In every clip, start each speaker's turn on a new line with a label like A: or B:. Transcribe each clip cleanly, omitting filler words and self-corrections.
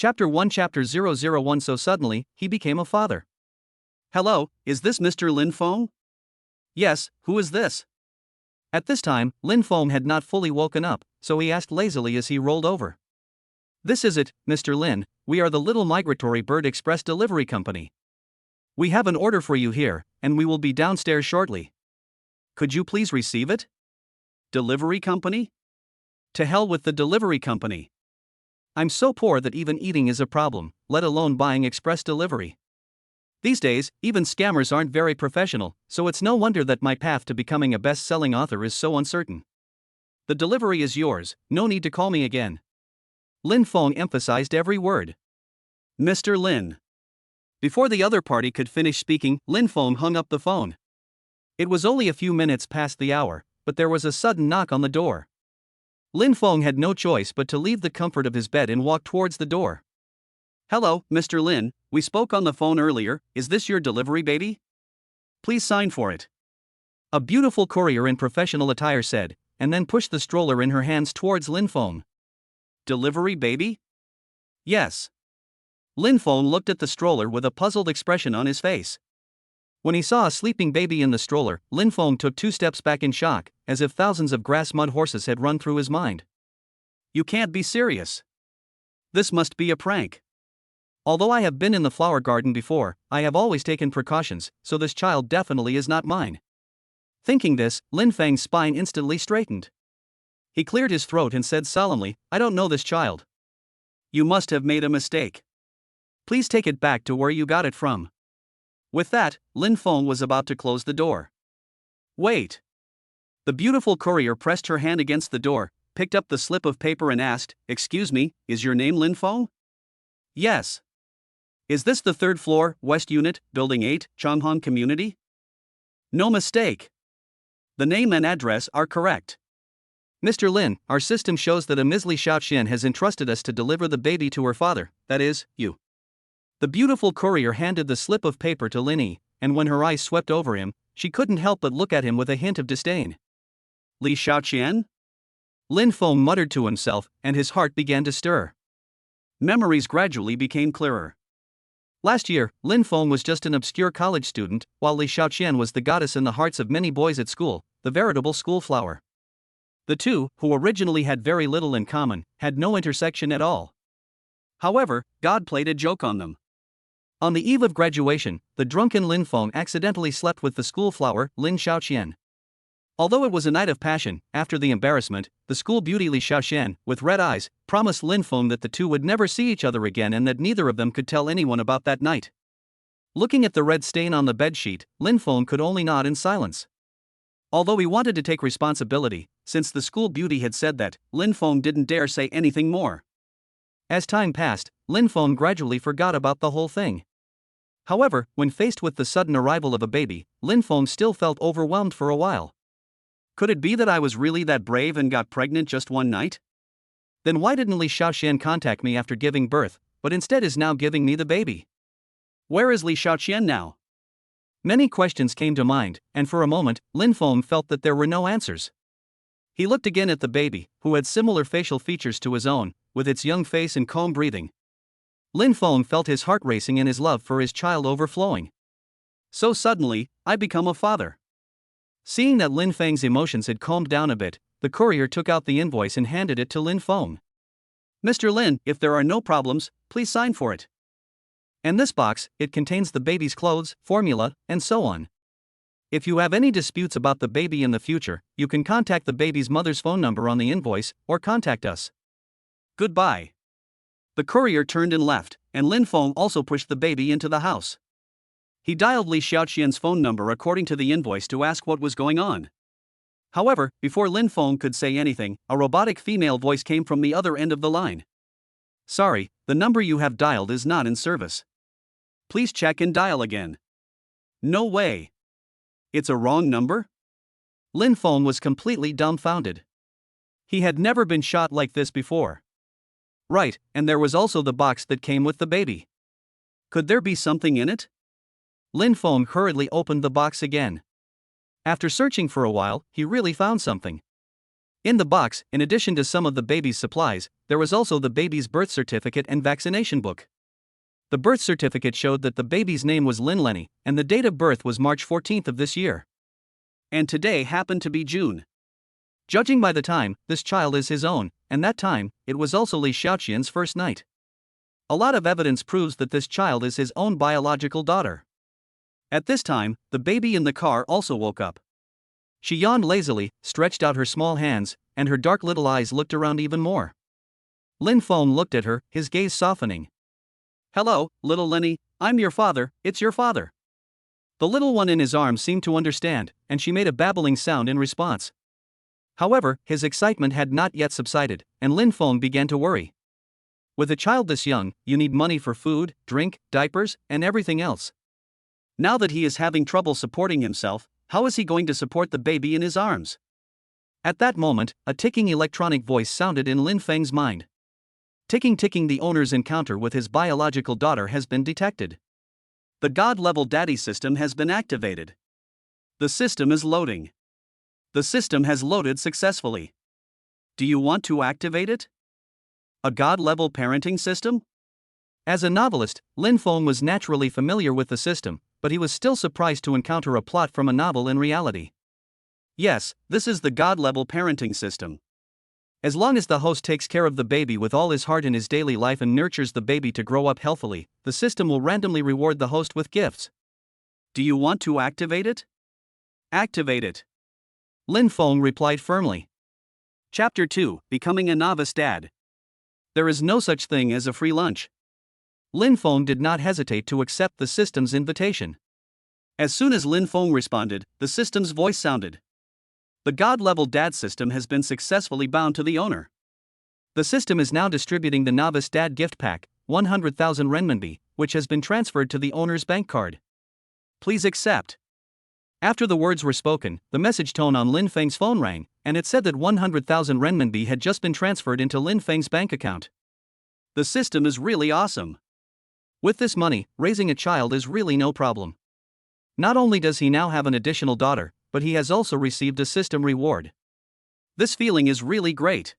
A: Chapter 1 Chapter 001 So suddenly, he became a father. Hello, is this Mr. Lin Feng? Yes, who is this? At this time, Lin Feng had not fully woken up, so he asked lazily as he rolled over. This is it, Mr. Lin, we are the Little Migratory Bird Express Delivery Company. We have an order for you here, and we will be downstairs shortly. Could you please receive it? Delivery company? To hell with the delivery company. I'm so poor that even eating is a problem, let alone buying express delivery. These days, even scammers aren't very professional, so it's no wonder that my path to becoming a best-selling author is so uncertain. The delivery is yours, no need to call me again. Lin Feng emphasized every word. Mr. Lin. Before the other party could finish speaking, Lin Feng hung up the phone. It was only a few minutes past the hour, but there was a sudden knock on the door. Lin Feng had no choice but to leave the comfort of his bed and walk towards the door. Hello, Mr. Lin, we spoke on the phone earlier, is this your delivery baby? Please sign for it. A beautiful courier in professional attire said, and then pushed the stroller in her hands towards Lin Feng. Delivery baby? Yes. Lin Feng looked at the stroller with a puzzled expression on his face. When he saw a sleeping baby in the stroller, Lin Feng took 2 steps back in shock, as if thousands of grass mud horses had run through his mind. You can't be serious. This must be a prank. Although I have been in the flower garden before, I have always taken precautions, so this child definitely is not mine. Thinking this, Lin Feng's spine instantly straightened. He cleared his throat and said solemnly, I don't know this child. You must have made a mistake. Please take it back to where you got it from. With that, Lin Feng was about to close the door. Wait. The beautiful courier pressed her hand against the door, picked up the slip of paper and asked, Excuse me, is your name Lin Feng? Yes. Is this the 3rd floor, West Unit, Building 8, Changhong Community? No mistake. The name and address are correct. Mr. Lin, our system shows that a Ms. Li Xiaoqian has entrusted us to deliver the baby to her father, that is, you. The beautiful courier handed the slip of paper to Lin Yi, and when her eyes swept over him, she couldn't help but look at him with a hint of disdain. Li Xiaoqian? Lin Feng muttered to himself, and his heart began to stir. Memories gradually became clearer. Last year, Lin Feng was just an obscure college student, while Li Xiaoqian was the goddess in the hearts of many boys at school, the veritable schoolflower. The two, who originally had very little in common, had no intersection at all. However, God played a joke on them. On the eve of graduation, the drunken Lin Feng accidentally slept with the schoolflower, Lin Xiaoqian. Although it was a night of passion, after the embarrassment, the school beauty Li Xiaoqian, with red eyes, promised Lin Feng that the two would never see each other again and that neither of them could tell anyone about that night. Looking at the red stain on the bedsheet, Lin Feng could only nod in silence. Although he wanted to take responsibility, since the school beauty had said that, Lin Feng didn't dare say anything more. As time passed, Lin Feng gradually forgot about the whole thing. However, when faced with the sudden arrival of a baby, Lin Feng still felt overwhelmed for a while. Could it be that I was really that brave and got pregnant just one night? Then why didn't Li Xiaoqian contact me after giving birth, but instead is now giving me the baby? Where is Li Xiaoqian now? Many questions came to mind, and for a moment, Lin Feng felt that there were no answers. He looked again at the baby, who had similar facial features to his own, with its young face and calm breathing. Lin Feng felt his heart racing and his love for his child overflowing. So suddenly, I become a father. Seeing that Lin Feng's emotions had calmed down a bit, the courier took out the invoice and handed it to Lin Feng. Mr. Lin, if there are no problems, please sign for it. And this box, it contains the baby's clothes, formula, and so on. If you have any disputes about the baby in the future, you can contact the baby's mother's phone number on the invoice, or contact us. Goodbye. The courier turned and left, and Lin Feng also pushed the baby into the house. He dialed Li Xiaoqian's phone number according to the invoice to ask what was going on. However, before Lin Feng could say anything, a robotic female voice came from the other end of the line. Sorry, the number you have dialed is not in service. Please check and dial again. No way. It's a wrong number? Lin Feng was completely dumbfounded. He had never been shot like this before. Right, and there was also the box that came with the baby. Could there be something in it? Lin Feng hurriedly opened the box again. After searching for a while, he really found something. In the box, in addition to some of the baby's supplies, there was also the baby's birth certificate and vaccination book. The birth certificate showed that the baby's name was Lin Lenny, and the date of birth was March 14th of this year. And today happened to be June. Judging by the time, this child is his own, and that time, it was also Li Xiaoqian's first night. A lot of evidence proves that this child is his own biological daughter. At this time, the baby in the car also woke up. She yawned lazily, stretched out her small hands, and her dark little eyes looked around even more. Lin Feng looked at her, his gaze softening. "Hello, little Lenny, I'm your father, it's your father." The little one in his arms seemed to understand, and she made a babbling sound in response. However, his excitement had not yet subsided, and Lin Feng began to worry. With a child this young, you need money for food, drink, diapers, and everything else. Now that he is having trouble supporting himself, how is he going to support the baby in his arms? At that moment, a ticking electronic voice sounded in Lin Feng's mind. Ticking, the owner's encounter with his biological daughter has been detected. The God-level daddy system has been activated. The system is loading. The system has loaded successfully. Do you want to activate it? A God-level parenting system? As a novelist, Lin Feng was naturally familiar with the system, but he was still surprised to encounter a plot from a novel in reality. Yes, this is the God-level parenting system. As long as the host takes care of the baby with all his heart in his daily life and nurtures the baby to grow up healthily, the system will randomly reward the host with gifts. Do you want to activate it? Activate it. Lin Feng replied firmly. Chapter 2: Becoming a Novice Dad. There is no such thing as a free lunch. Lin Feng did not hesitate to accept the system's invitation. As soon as Lin Feng responded, the system's voice sounded. The God-level dad system has been successfully bound to the owner. The system is now distributing the Novice Dad gift pack, 100,000 renminbi, which has been transferred to the owner's bank card. Please accept. After the words were spoken, the message tone on Lin Feng's phone rang, and it said that 100,000 renminbi had just been transferred into Lin Feng's bank account. The system is really awesome. With this money, raising a child is really no problem. Not only does he now have an additional daughter, but he has also received a system reward. This feeling is really great.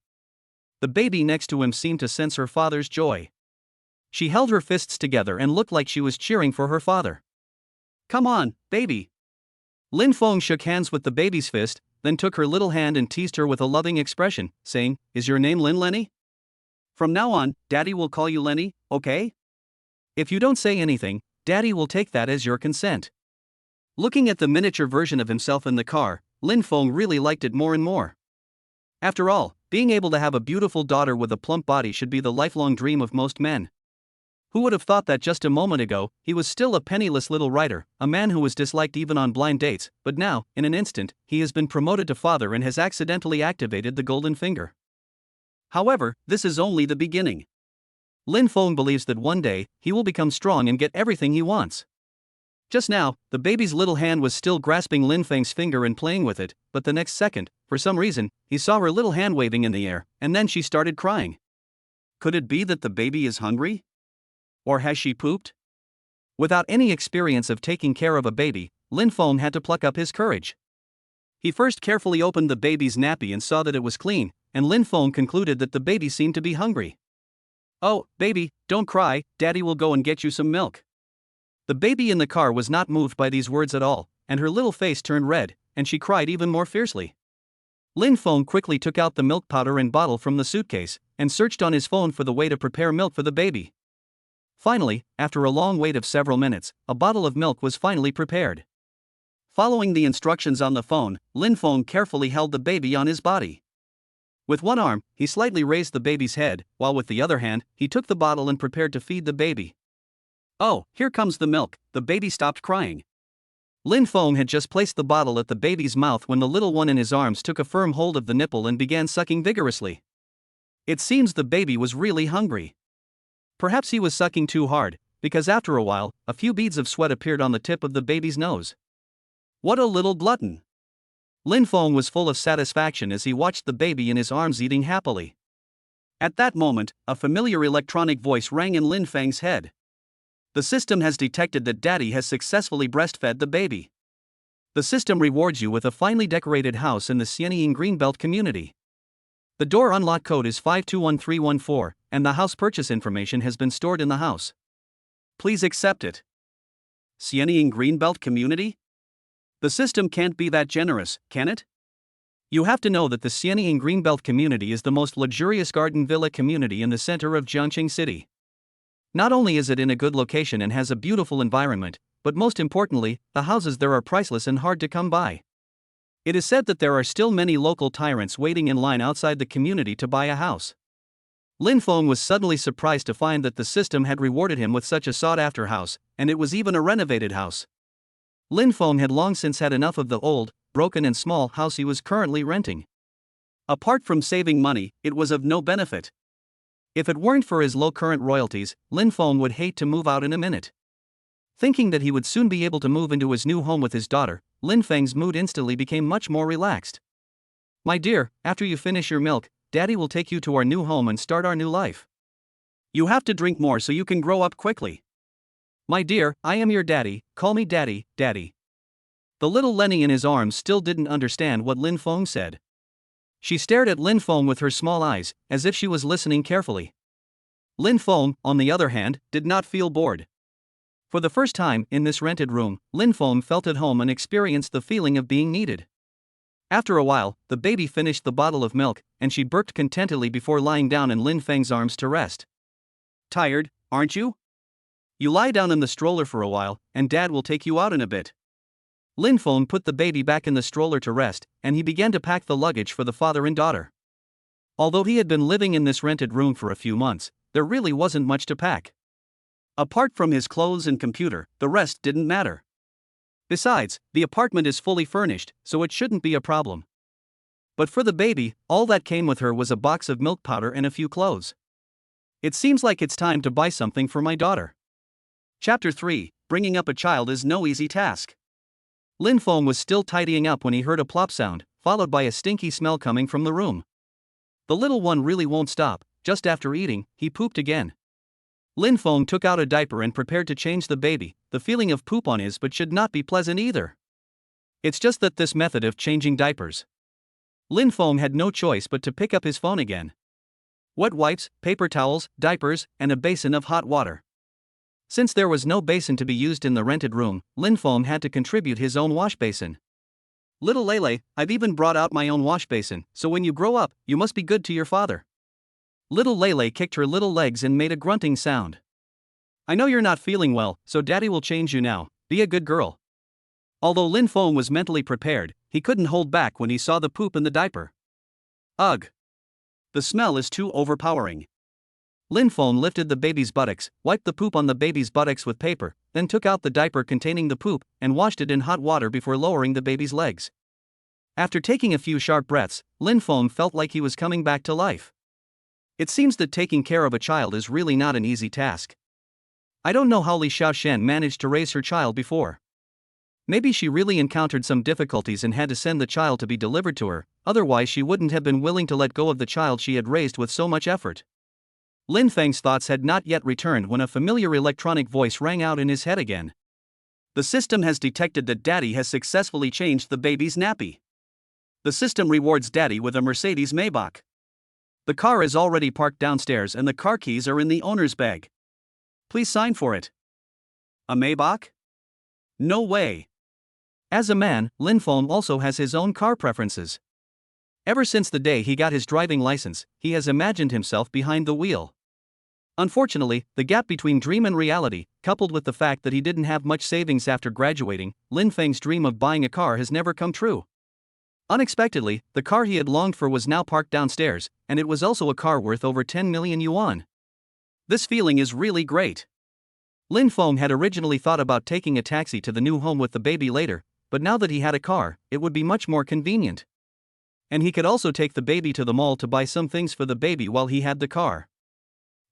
A: The baby next to him seemed to sense her father's joy. She held her fists together and looked like she was cheering for her father. Come on, baby. Lin Feng shook hands with the baby's fist, then took her little hand and teased her with a loving expression, saying, "Is your name Lin Lenny? From now on, Daddy will call you Lenny, okay? If you don't say anything, Daddy will take that as your consent." Looking at the miniature version of himself in the car, Lin Feng really liked it more and more. After all, being able to have a beautiful daughter with a plump body should be the lifelong dream of most men. Who would have thought that just a moment ago, he was still a penniless little writer, a man who was disliked even on blind dates, but now, in an instant, he has been promoted to father and has accidentally activated the golden finger. However, this is only the beginning. Lin Feng believes that one day, he will become strong and get everything he wants. Just now, the baby's little hand was still grasping Lin Feng's finger and playing with it, but the next second, for some reason, he saw her little hand waving in the air, and then she started crying. Could it be that the baby is hungry? Or has she pooped? Without any experience of taking care of a baby, Lin Feng had to pluck up his courage. He first carefully opened the baby's nappy and saw that it was clean, and Lin Feng concluded that the baby seemed to be hungry. "Oh, baby, don't cry, Daddy will go and get you some milk." The baby in the car was not moved by these words at all, and her little face turned red, and she cried even more fiercely. Lin Feng quickly took out the milk powder and bottle from the suitcase, and searched on his phone for the way to prepare milk for the baby. Finally, after a long wait of several minutes, a bottle of milk was finally prepared. Following the instructions on the phone, Lin Feng carefully held the baby on his body. With one arm, he slightly raised the baby's head, while with the other hand, he took the bottle and prepared to feed the baby. Oh, here comes the milk, the baby stopped crying. Lin Feng had just placed the bottle at the baby's mouth when the little one in his arms took a firm hold of the nipple and began sucking vigorously. It seems the baby was really hungry. Perhaps he was sucking too hard, because after a while, a few beads of sweat appeared on the tip of the baby's nose. What a little glutton! Lin Feng was full of satisfaction as he watched the baby in his arms eating happily. At that moment, a familiar electronic voice rang in Lin Feng's head. The system has detected that Daddy has successfully breastfed the baby. The system rewards you with a finely decorated house in the Xianying Greenbelt community. The door unlock code is 521314, and the house purchase information has been stored in the house. Please accept it. Xiaoqian Greenbelt Community? The system can't be that generous, can it? You have to know that the Xiaoqian Greenbelt Community is the most luxurious garden villa community in the center of Jiangxing City. Not only is it in a good location and has a beautiful environment, but most importantly, the houses there are priceless and hard to come by. It is said that there are still many local tyrants waiting in line outside the community to buy a house. Lin Feng was suddenly surprised to find that the system had rewarded him with such a sought-after house, and it was even a renovated house. Lin Feng had long since had enough of the old, broken and small house he was currently renting. Apart from saving money, it was of no benefit. If it weren't for his low current royalties, Lin Feng would hate to move out in a minute. Thinking that he would soon be able to move into his new home with his daughter, Lin Feng's mood instantly became much more relaxed. My dear, after you finish your milk, Daddy will take you to our new home and start our new life. You have to drink more so you can grow up quickly. My dear, I am your daddy, call me Daddy, Daddy. The little Lenny in his arms still didn't understand what Lin Feng said. She stared at Lin Feng with her small eyes, as if she was listening carefully. Lin Feng, on the other hand, did not feel bored. For the first time in this rented room, Lin Feng felt at home and experienced the feeling of being needed. After a while, the baby finished the bottle of milk, and she burped contentedly before lying down in Lin Feng's arms to rest. Tired, aren't you? You lie down in the stroller for a while, and Dad will take you out in a bit. Lin Feng put the baby back in the stroller to rest, and he began to pack the luggage for the father and daughter. Although he had been living in this rented room for a few months, there really wasn't much to pack. Apart from his clothes and computer, the rest didn't matter. Besides, the apartment is fully furnished, so it shouldn't be a problem. But for the baby, all that came with her was a box of milk powder and a few clothes. It seems like it's time to buy something for my daughter. Chapter 3: Bringing up a child is no easy task. Lin Feng was still tidying up when he heard a plop sound, followed by a stinky smell coming from the room. The little one really won't stop. Just after eating, he pooped again. Lin Feng took out a diaper and prepared to change the baby. The feeling of poop on his butt should not be pleasant either. It's just that this method of changing diapers. Lin Feng had no choice but to pick up his phone again. Wet wipes, paper towels, diapers, and a basin of hot water. Since there was no basin to be used in the rented room, Lin Feng had to contribute his own wash basin. Little Lele, I've even brought out my own wash basin, so when you grow up, you must be good to your father. Little Lele kicked her little legs and made a grunting sound. I know you're not feeling well, so Daddy will change you now. Be a good girl. Although Lin Feng was mentally prepared, he couldn't hold back when he saw the poop in the diaper. Ugh! The smell is too overpowering. Lin Feng lifted the baby's buttocks, wiped the poop on the baby's buttocks with paper, then took out the diaper containing the poop and washed it in hot water before lowering the baby's legs. After taking a few sharp breaths, Lin Feng felt like he was coming back to life. It seems that taking care of a child is really not an easy task. I don't know how Li Xiaoqian managed to raise her child before. Maybe she really encountered some difficulties and had to send the child to be delivered to her, otherwise she wouldn't have been willing to let go of the child she had raised with so much effort. Lin Feng's thoughts had not yet returned when a familiar electronic voice rang out in his head again. The system has detected that Daddy has successfully changed the baby's nappy. The system rewards Daddy with a Mercedes Maybach. The car is already parked downstairs and the car keys are in the owner's bag. Please sign for it. A Maybach? No way. As a man, Lin Feng also has his own car preferences. Ever since the day he got his driving license, he has imagined himself behind the wheel. Unfortunately, the gap between dream and reality, coupled with the fact that he didn't have much savings after graduating, Lin Feng's dream of buying a car has never come true. Unexpectedly, the car he had longed for was now parked downstairs, and it was also a car worth over 10 million yuan. This feeling is really great. Lin Feng had originally thought about taking a taxi to the new home with the baby later, but now that he had a car, it would be much more convenient. And he could also take the baby to the mall to buy some things for the baby while he had the car.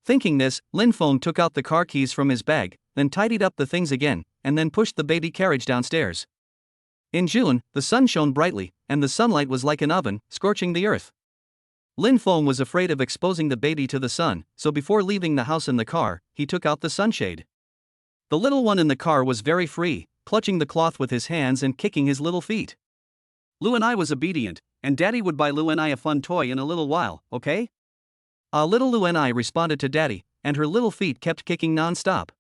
A: Thinking this, Lin Feng took out the car keys from his bag, then tidied up the things again, and then pushed the baby carriage downstairs. In June, the sun shone brightly, and the sunlight was like an oven, scorching the earth. Lin Feng was afraid of exposing the baby to the sun, so before leaving the house in the car, he took out the sunshade. The little one in the car was very free, clutching the cloth with his hands and kicking his little feet. Lu and I was obedient, and Daddy would buy Lu and I a fun toy in a little while, okay? Little Lu and I responded to Daddy, and her little feet kept kicking non-stop.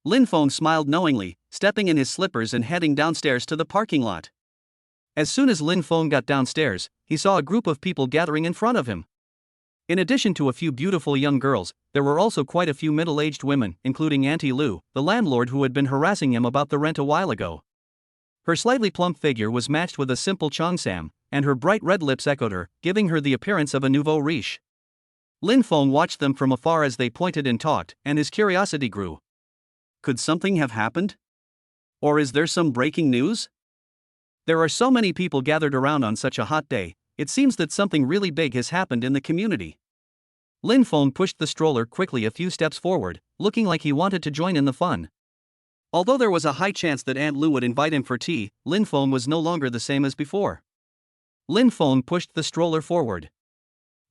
A: Lin Feng smiled knowingly, stepping in his slippers and heading downstairs to the parking lot. As soon as Lin Feng got downstairs, he saw a group of people gathering in front of him. In addition to a few beautiful young girls, there were also quite a few middle-aged women, including Auntie Lu, the landlord who had been harassing him about the rent a while ago. Her slightly plump figure was matched with a simple cheongsam, and her bright red lips echoed her, giving her the appearance of a nouveau riche. Lin Feng watched them from afar as they pointed and talked, and his curiosity grew. Could something have happened? Or is there some breaking news? There are so many people gathered around on such a hot day. It seems that something really big has happened in the community. Lin Feng pushed the stroller quickly a few steps forward, looking like he wanted to join in the fun. Although there was a high chance that Aunt Lu would invite him for tea, Lin Feng was no longer the same as before. Lin Feng pushed the stroller forward.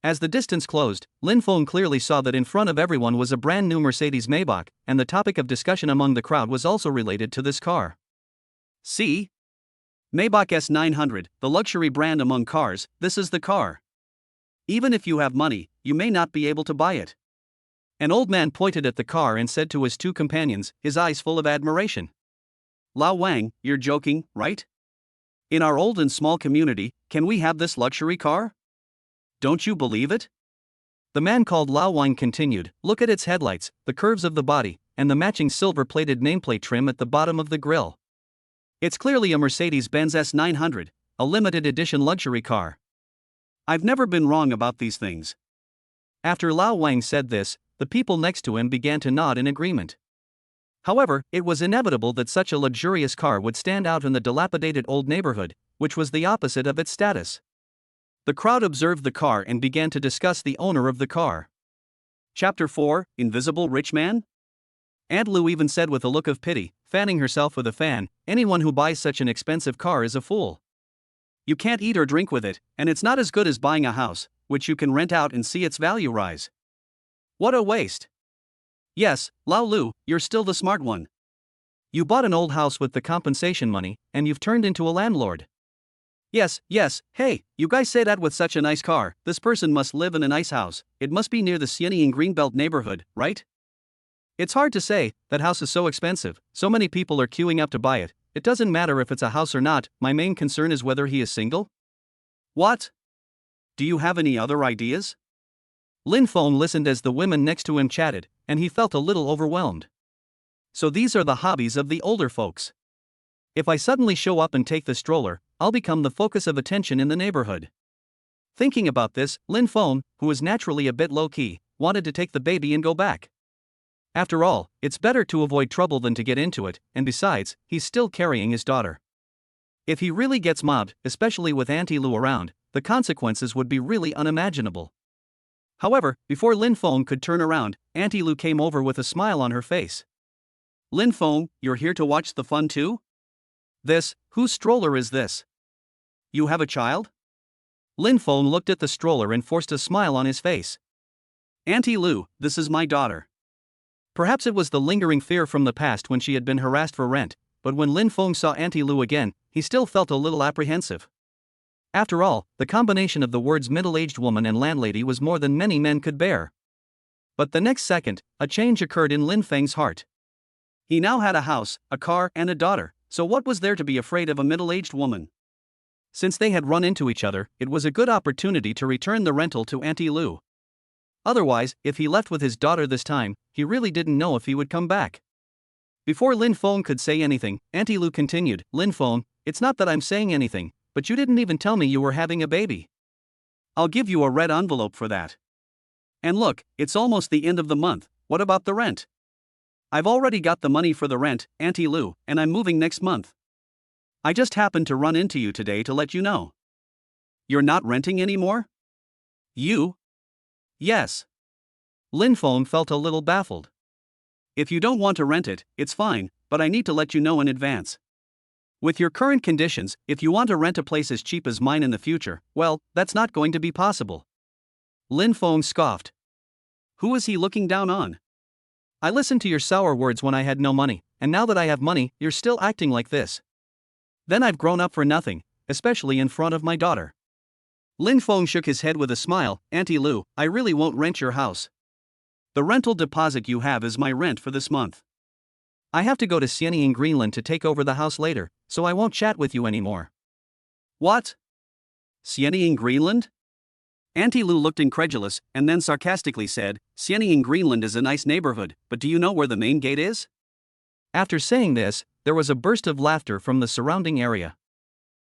A: As the distance closed, Lin Feng clearly saw that in front of everyone was a brand new Mercedes Maybach, and the topic of discussion among the crowd was also related to this car. See? Maybach S900, the luxury brand among cars, this is the car. Even if you have money, you may not be able to buy it. An old man pointed at the car and said to his two companions, his eyes full of admiration. Lao Wang, you're joking, right? In our old and small community, can we have this luxury car? Don't you believe it? The man called Lao Wang continued, look at its headlights, the curves of the body, and the matching silver-plated nameplate trim at the bottom of the grille. It's clearly a Mercedes-Benz S900, a limited edition luxury car. I've never been wrong about these things. After Lao Wang said this, the people next to him began to nod in agreement. However, it was inevitable that such a luxurious car would stand out in the dilapidated old neighborhood, which was the opposite of its status. The crowd observed the car and began to discuss the owner of the car. Chapter 4, Invisible Rich Man? Aunt Lu even said with a look of pity, fanning herself with a fan, anyone who buys such an expensive car is a fool. You can't eat or drink with it, and it's not as good as buying a house, which you can rent out and see its value rise. What a waste. Yes, Lao Lu, you're still the smart one. You bought an old house with the compensation money, and you've turned into a landlord. Yes, hey, you guys say that with such a nice car, this person must live in a nice house, it must be near the Xianying Greenbelt neighborhood, right? It's hard to say, that house is so expensive, so many people are queuing up to buy it, it doesn't matter if it's a house or not, my main concern is whether he is single? What? Do you have any other ideas? Lin Feng listened as the women next to him chatted, and he felt a little overwhelmed. So these are the hobbies of the older folks. If I suddenly show up and take the stroller, I'll become the focus of attention in the neighborhood. Thinking about this, Lin Feng, who is naturally a bit low-key, wanted to take the baby and go back. After all, it's better to avoid trouble than to get into it, and besides, he's still carrying his daughter. If he really gets mobbed, especially with Auntie Lu around, the consequences would be really unimaginable. However, before Lin Feng could turn around, Auntie Lu came over with a smile on her face. Lin Feng, you're here to watch the fun too? Whose stroller is this? You have a child? Lin Feng looked at the stroller and forced a smile on his face. Auntie Lu, this is my daughter. Perhaps it was the lingering fear from the past when she had been harassed for rent, but when Lin Feng saw Auntie Lu again, he still felt a little apprehensive. After all, the combination of the words middle-aged woman and landlady was more than many men could bear. But the next second, a change occurred in Lin Feng's heart. He now had a house, a car, and a daughter, so what was there to be afraid of a middle-aged woman? Since they had run into each other, it was a good opportunity to return the rental to Auntie Lu. Otherwise, if he left with his daughter this time, he really didn't know if he would come back. Before Lin Feng could say anything, Auntie Lu continued, Lin Feng, it's not that I'm saying anything, but you didn't even tell me you were having a baby. I'll give you a red envelope for that. And look, it's almost the end of the month, what about the rent? I've already got the money for the rent, Auntie Lu, and I'm moving next month. I just happened to run into you today to let you know. You're not renting anymore? You? Yes. Lin Feng felt a little baffled. If you don't want to rent it, it's fine, but I need to let you know in advance. With your current conditions, if you want to rent a place as cheap as mine in the future, well, that's not going to be possible. Lin Feng scoffed. Who is he looking down on? I listened to your sour words when I had no money, and now that I have money, you're still acting like this. Then I've grown up for nothing, especially in front of my daughter. Lin Feng shook his head with a smile. Auntie Lu, I really won't rent your house. The rental deposit you have is my rent for this month. I have to go to Sieni in Greenland to take over the house later, so I won't chat with you anymore. What? Sieni in Greenland? Auntie Lu looked incredulous, and then sarcastically said, Sieni in Greenland is a nice neighborhood, but do you know where the main gate is? After saying this, there was a burst of laughter from the surrounding area.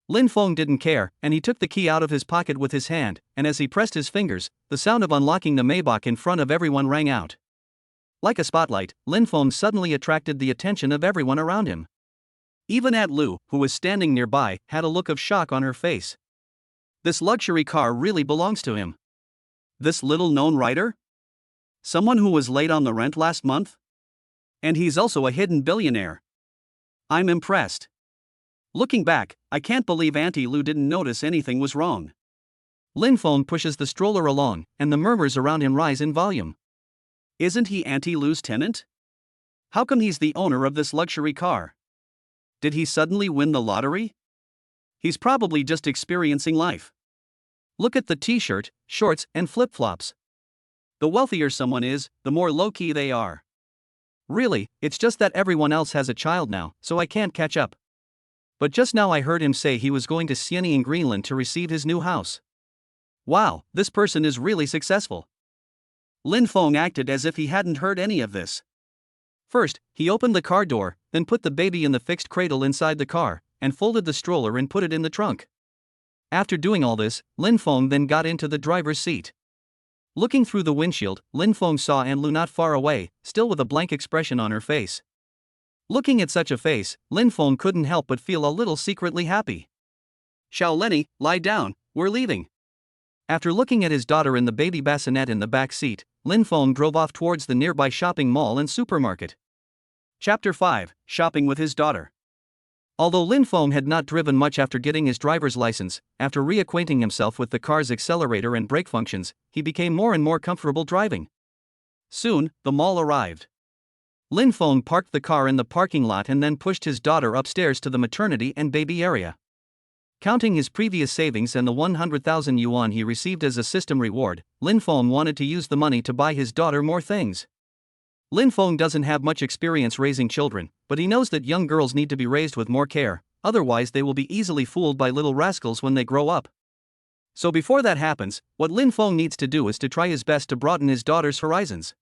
A: Lin Feng didn't care, and he took the key out of his pocket with his hand, and as he pressed his fingers, the sound of unlocking the Maybach in front of everyone rang out. Like a spotlight, Lin Feng suddenly attracted the attention of everyone around him. Even Aunt Lu, who was standing nearby, had a look of shock on her face. This luxury car really belongs to him. This little-known writer? Someone who was late on the rent last month? And he's also a hidden billionaire. I'm impressed. Looking back, I can't believe Auntie Lu didn't notice anything was wrong. Lin Feng pushes the stroller along, and the murmurs around him rise in volume. Isn't he Auntie Lu's tenant? How come he's the owner of this luxury car? Did he suddenly win the lottery? He's probably just experiencing life. Look at the t-shirt, shorts, and flip-flops. The wealthier someone is, the more low-key they are. Really, it's just that everyone else has a child now, so I can't catch up. But just now I heard him say he was going to Sieni in Greenland to receive his new house. Wow, this person is really successful. Lin Feng acted as if he hadn't heard any of this. First, he opened the car door, then put the baby in the fixed cradle inside the car, and folded the stroller and put it in the trunk. After doing all this, Lin Feng then got into the driver's seat. Looking through the windshield, Lin Feng saw Aunt Lu not far away, still with a blank expression on her face. Looking at such a face, Lin Feng couldn't help but feel a little secretly happy. Xiao Lenny, lie down, we're leaving. After looking at his daughter in the baby bassinet in the back seat, Lin Feng drove off towards the nearby shopping mall and supermarket. Chapter 5, Shopping with his daughter. Although Lin Feng had not driven much after getting his driver's license, after reacquainting himself with the car's accelerator and brake functions, he became more and more comfortable driving. Soon, the mall arrived. Lin Feng parked the car in the parking lot and then pushed his daughter upstairs to the maternity and baby area. Counting his previous savings and the 100,000 yuan he received as a system reward, Lin Feng wanted to use the money to buy his daughter more things. Lin Feng doesn't have much experience raising children, but he knows that young girls need to be raised with more care, otherwise they will be easily fooled by little rascals when they grow up. So before that happens, what Lin Feng needs to do is to try his best to broaden his daughter's horizons.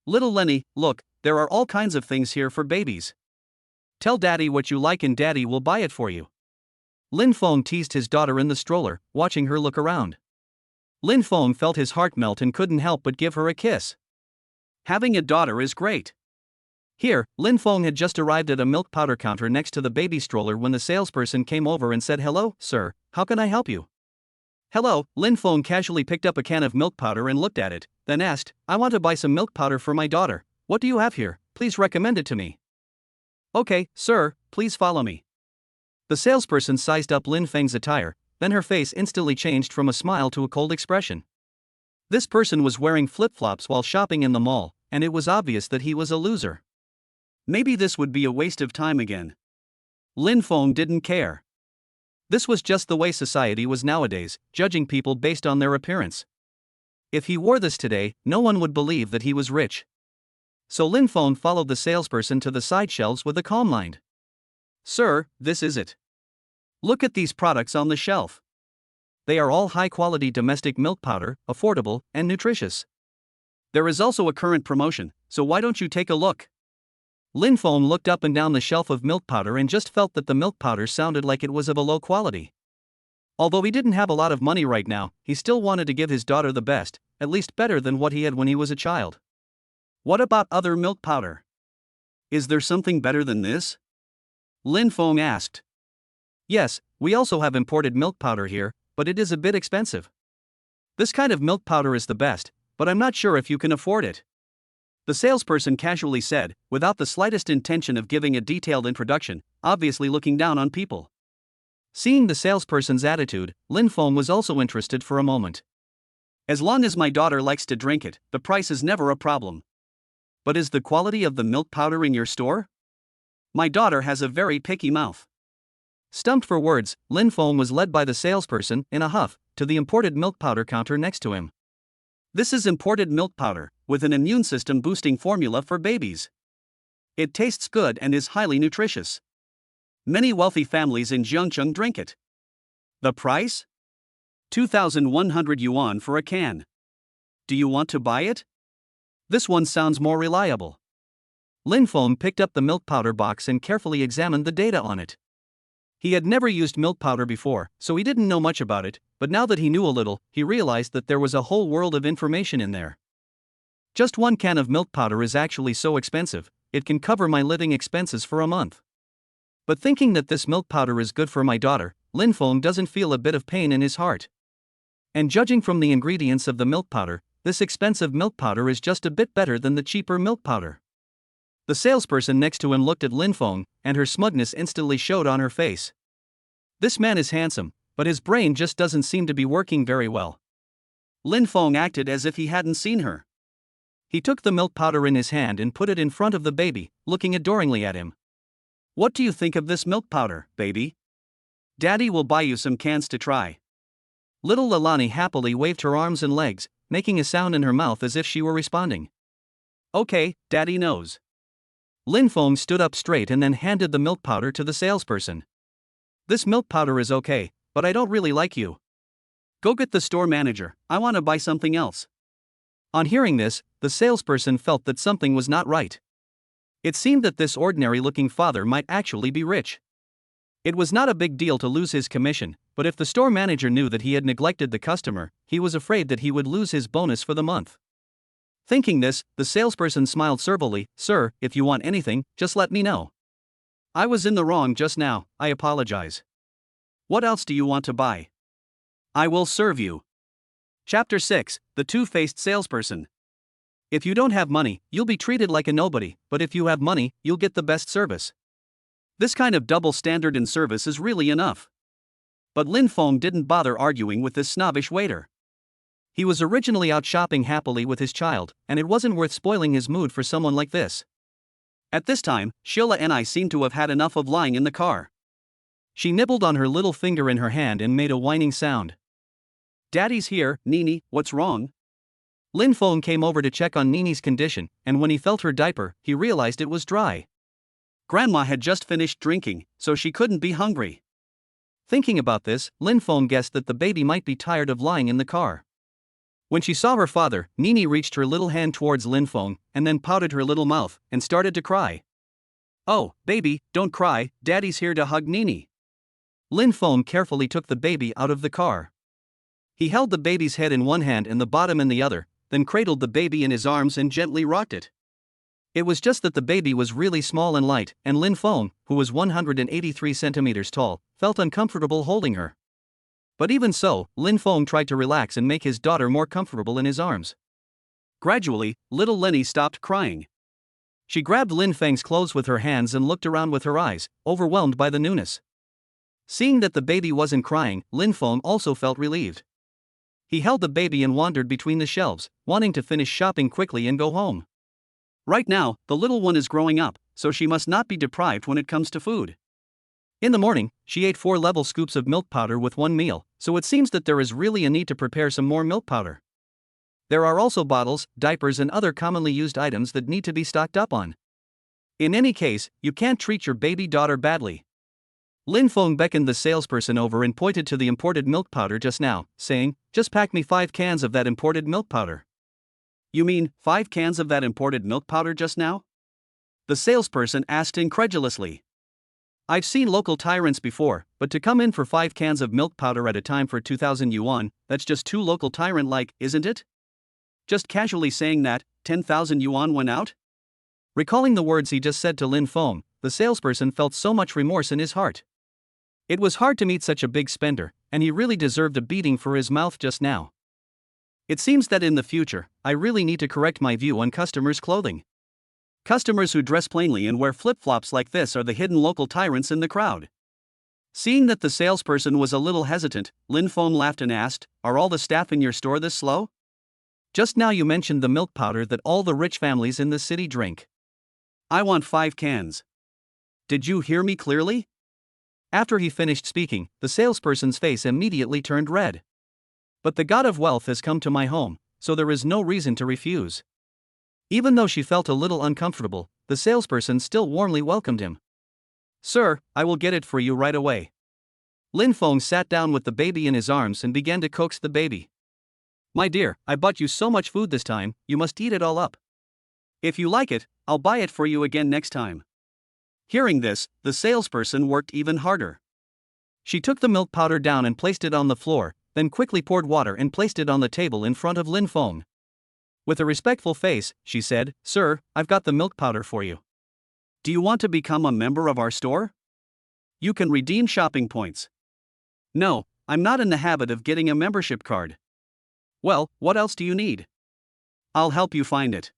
A: Little Lenny, look, there are all kinds of things here for babies. Tell Daddy what you like and Daddy will buy it for you. Lin Feng teased his daughter in the stroller, watching her look around. Lin Feng felt his heart melt and couldn't help but give her a kiss. Having a daughter is great. Here, Lin Feng had just arrived at a milk powder counter next to the baby stroller when the salesperson came over and said, "Hello, sir, how can I help you?" "Hello," Lin Feng casually picked up a can of milk powder and looked at it, then asked, "I want to buy some milk powder for my daughter. What do you have here? Please recommend it to me." "Okay, sir, please follow me." The salesperson sized up Lin Feng's attire, then her face instantly changed from a smile to a cold expression. This person was wearing flip-flops while shopping in the mall, and it was obvious that he was a loser. Maybe this would be a waste of time again. Lin Feng didn't care. This was just the way society was nowadays, judging people based on their appearance. If he wore this today, no one would believe that he was rich. So Lin Feng followed the salesperson to the side shelves with a calm mind. "Sir, this is it. Look at these products on the shelf. They are all high-quality domestic milk powder, affordable and nutritious. There is also a current promotion, so why don't you take a look?" Lin Feng looked up and down the shelf of milk powder and just felt that the milk powder sounded like it was of a low quality. Although he didn't have a lot of money right now, he still wanted to give his daughter the best, at least better than what he had when he was a child. "What about other milk powder? Is there something better than this?" Lin Feng asked. "Yes, we also have imported milk powder here, but it is a bit expensive. This kind of milk powder is the best, but I'm not sure if you can afford it," the salesperson casually said, without the slightest intention of giving a detailed introduction, obviously looking down on people. Seeing the salesperson's attitude, Lin Feng was also interested for a moment. "As long as my daughter likes to drink it, the price is never a problem. But is the quality of the milk powder in your store? My daughter has a very picky mouth." Stumped for words, Lin Feng was led by the salesperson, in a huff, to the imported milk powder counter next to him. This is imported milk powder, with an immune system boosting formula for babies. It tastes good and is highly nutritious. Many wealthy families in Zhengzheng drink it. The price? 2,100 yuan for a can. Do you want to buy it? This one sounds more reliable. Lin Feng picked up the milk powder box and carefully examined the data on it. He had never used milk powder before, so he didn't know much about it, but now that he knew a little, he realized that there was a whole world of information in there. Just one can of milk powder is actually so expensive, it can cover my living expenses for a month. But thinking that this milk powder is good for my daughter, Lin Feng doesn't feel a bit of pain in his heart. And judging from the ingredients of the milk powder, this expensive milk powder is just a bit better than the cheaper milk powder. The salesperson next to him looked at Lin Feng, and her smugness instantly showed on her face. This man is handsome, but his brain just doesn't seem to be working very well. Lin Feng acted as if he hadn't seen her. He took the milk powder in his hand and put it in front of the baby, looking adoringly at him. What do you think of this milk powder, baby? Daddy will buy you some cans to try. Little Lalani happily waved her arms and legs, making a sound in her mouth as if she were responding. Okay, Daddy knows. Lin Feng stood up straight and then handed the milk powder to the salesperson. This milk powder is okay, but I don't really like you. Go get the store manager, I want to buy something else. On hearing this, the salesperson felt that something was not right. It seemed that this ordinary-looking father might actually be rich. It was not a big deal to lose his commission, but if the store manager knew that he had neglected the customer, he was afraid that he would lose his bonus for the month. Thinking this, the salesperson smiled servilely. Sir, if you want anything, just let me know. I was in the wrong just now, I apologize. What else do you want to buy? I will serve you. Chapter 6, The Two-Faced Salesperson. If you don't have money, you'll be treated like a nobody, but if you have money, you'll get the best service. This kind of double standard in service is really enough. But Lin Feng didn't bother arguing with this snobbish waiter. He was originally out shopping happily with his child, and it wasn't worth spoiling his mood for someone like this. At this time, Sheila and I seemed to have had enough of lying in the car. She nibbled on her little finger in her hand and made a whining sound. Daddy's here, Nini, what's wrong? Lin Feng came over to check on Nini's condition, and when he felt her diaper, he realized it was dry. Grandma had just finished drinking, so she couldn't be hungry. Thinking about this, Lin Feng guessed that the baby might be tired of lying in the car. When she saw her father, Nini reached her little hand towards Lin Feng, and then pouted her little mouth, and started to cry. Oh, baby, don't cry, Daddy's here to hug Nini. Lin Feng carefully took the baby out of the car. He held the baby's head in one hand and the bottom in the other, then cradled the baby in his arms and gently rocked it. It was just that the baby was really small and light, and Lin Feng, who was 183 centimeters tall, felt uncomfortable holding her. But even so, Lin Feng tried to relax and make his daughter more comfortable in his arms. Gradually, little Lenny stopped crying. She grabbed Lin Feng's clothes with her hands and looked around with her eyes, overwhelmed by the newness. Seeing that the baby wasn't crying, Lin Feng also felt relieved. He held the baby and wandered between the shelves, wanting to finish shopping quickly and go home. Right now, the little one is growing up, so she must not be deprived when it comes to food. In the morning, she ate 4 level scoops of milk powder with one meal, so it seems that there is really a need to prepare some more milk powder. There are also bottles, diapers and other commonly used items that need to be stocked up on. In any case, you can't treat your baby daughter badly. Lin Feng beckoned the salesperson over and pointed to the imported milk powder just now, saying, just pack me 5 cans of that imported milk powder. You mean, 5 cans of that imported milk powder just now? The salesperson asked incredulously. I've seen local tyrants before, but to come in for 5 cans of milk powder at a time for 2,000 yuan, that's just too local tyrant-like, isn't it? Just casually saying that, 10,000 yuan went out? Recalling the words he just said to Lin Feng, the salesperson felt so much remorse in his heart. It was hard to meet such a big spender, and he really deserved a beating for his mouth just now. It seems that in the future, I really need to correct my view on customers' clothing. Customers who dress plainly and wear flip-flops like this are the hidden local tyrants in the crowd. Seeing that the salesperson was a little hesitant, Lin Feng laughed and asked, are all the staff in your store this slow? Just now you mentioned the milk powder that all the rich families in the city drink. I want 5 cans. Did you hear me clearly? After he finished speaking, the salesperson's face immediately turned red. But the god of wealth has come to my home, so there is no reason to refuse. Even though she felt a little uncomfortable, the salesperson still warmly welcomed him. Sir, I will get it for you right away. Lin Feng sat down with the baby in his arms and began to coax the baby. My dear, I bought you so much food this time, you must eat it all up. If you like it, I'll buy it for you again next time. Hearing this, the salesperson worked even harder. She took the milk powder down and placed it on the floor, then quickly poured water and placed it on the table in front of Lin Feng. With a respectful face, she said, Sir, I've got the milk powder for you. Do you want to become a member of our store? You can redeem shopping points. No, I'm not in the habit of getting a membership card. Well, what else do you need? I'll help you find it.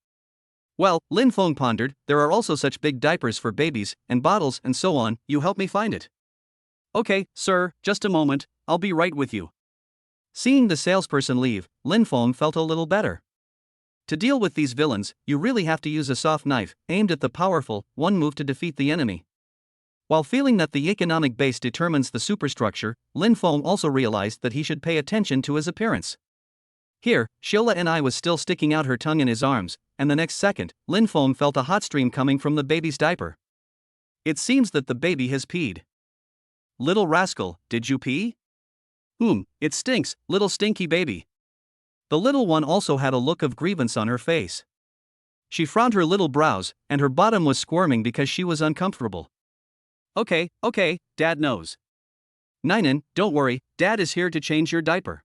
A: Well, Lin Feng pondered, there are also such big diapers for babies, and bottles and so on, you help me find it. Okay, sir, just a moment, I'll be right with you. Seeing the salesperson leave, Lin Feng felt a little better. To deal with these villains, you really have to use a soft knife, aimed at the powerful, one move to defeat the enemy. While feeling that the economic base determines the superstructure, Lin Feng also realized that he should pay attention to his appearance. Here, Shiola and I was still sticking out her tongue in his arms, and the next second, Lin Feng felt a hot stream coming from the baby's diaper. It seems that the baby has peed. Little rascal, did you pee? It stinks, little stinky baby. The little one also had a look of grievance on her face. She frowned her little brows, and her bottom was squirming because she was uncomfortable. Okay, Dad knows. Ninen, don't worry, Dad is here to change your diaper.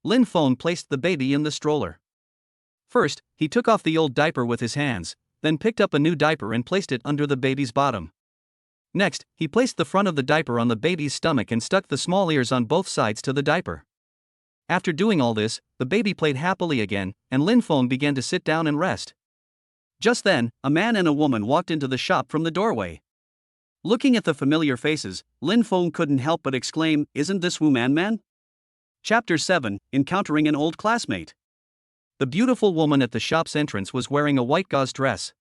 A: Lin Feng placed the baby in the stroller. First, he took off the old diaper with his hands, then picked up a new diaper and placed it under the baby's bottom. Next, he placed the front of the diaper on the baby's stomach and stuck the small ears on both sides to the diaper. After doing all this, the baby played happily again, and Lin Feng began to sit down and rest. Just then, a man and a woman walked into the shop from the doorway. Looking at the familiar faces, Lin Feng couldn't help but exclaim, Isn't this Wu Man Man? Chapter 7, Encountering an Old Classmate. The beautiful woman at the shop's entrance was wearing a white gauze dress.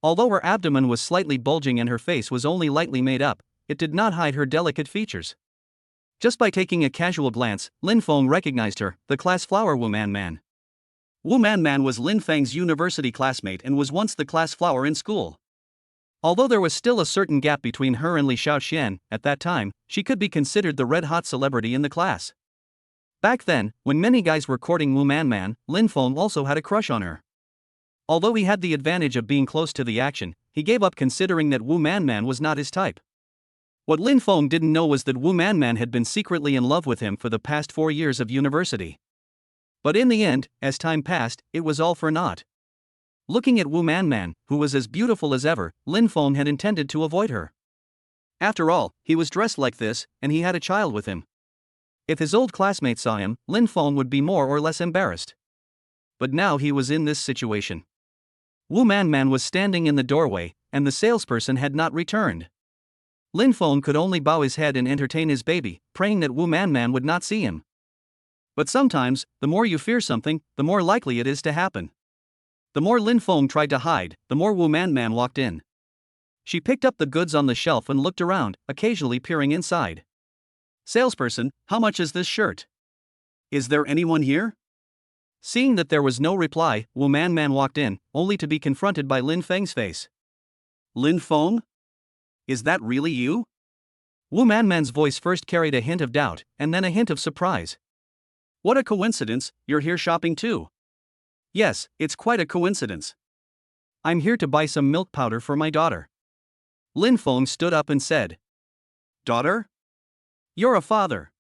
A: Although her abdomen was slightly bulging and her face was only lightly made up, it did not hide her delicate features. Just by taking a casual glance, Lin Feng recognized her, the class flower Wu Man Man. Wu Man Man was Lin Feng's university classmate and was once the class flower in school. Although there was still a certain gap between her and Li Xiaoqian, at that time, she could be considered the red-hot celebrity in the class. Back then, when many guys were courting Wu Man Man, Lin Feng also had a crush on her. Although he had the advantage of being close to the action, he gave up considering that Wu Man Man was not his type. What Lin Feng didn't know was that Wu Man Man had been secretly in love with him for the past 4 years of university. But in the end, as time passed, it was all for naught. Looking at Wu Man Man, who was as beautiful as ever, Lin Feng had intended to avoid her. After all, he was dressed like this, and he had a child with him. If his old classmate saw him, Lin Feng would be more or less embarrassed. But now he was in this situation. Wu Man Man was standing in the doorway, and the salesperson had not returned. Lin Feng could only bow his head and entertain his baby, praying that Wu Man Man would not see him. But sometimes, the more you fear something, the more likely it is to happen. The more Lin Feng tried to hide, the more Wu Man Man walked in. She picked up the goods on the shelf and looked around, occasionally peering inside. Salesperson, how much is this shirt? Is there anyone here? Seeing that there was no reply, Wu Man Man walked in, only to be confronted by Lin Feng's face. Lin Feng? Is that really you? Wu Man Man's voice first carried a hint of doubt, and then a hint of surprise. What a coincidence, you're here shopping too. Yes, it's quite a coincidence. I'm here to buy some milk powder for my daughter. Lin Feng stood up and said. Daughter? You're a father.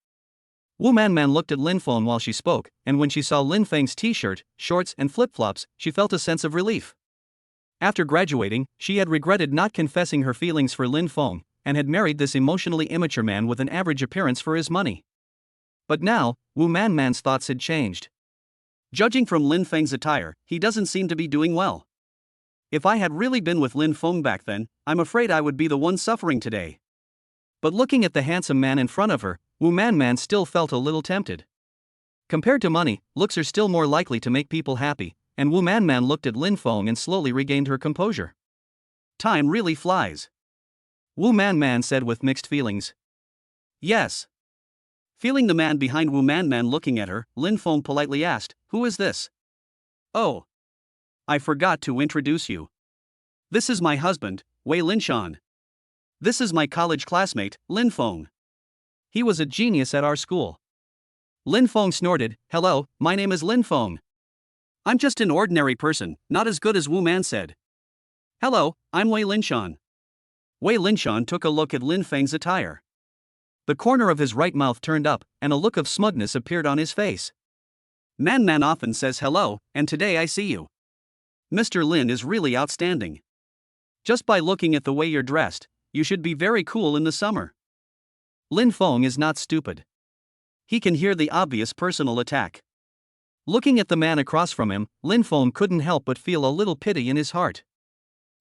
A: Wu Man Man looked at Lin Feng while she spoke, and when she saw Lin Feng's t-shirt, shorts and flip-flops, she felt a sense of relief. After graduating, she had regretted not confessing her feelings for Lin Feng, and had married this emotionally immature man with an average appearance for his money. But now, Wu Man Man's thoughts had changed. Judging from Lin Feng's attire, he doesn't seem to be doing well. If I had really been with Lin Feng back then, I'm afraid I would be the one suffering today. But looking at the handsome man in front of her, Wu Man Man still felt a little tempted. Compared to money, looks are still more likely to make people happy, and Wu Man Man looked at Lin Feng and slowly regained her composure. Time really flies. Wu Man Man said with mixed feelings. Yes. Feeling the man behind Wu Man looking at her, Lin Feng politely asked, "Who is this?" "Oh, I forgot to introduce you. This is my husband, Wei Linshan. This is my college classmate, Lin Feng. He was a genius at our school." Lin Feng snorted, "Hello, my name is Lin Feng. I'm just an ordinary person, not as good as Wu Man said. Hello, I'm Wei Linshan." Wei Linshan took a look at Lin Feng's attire. The corner of his right mouth turned up, and a look of smugness appeared on his face. Man often says hello, and today I see you. Mr. Lin is really outstanding. Just by looking at the way you're dressed, you should be very cool in the summer. Lin Feng is not stupid. He can hear the obvious personal attack. Looking at the man across from him, Lin Feng couldn't help but feel a little pity in his heart.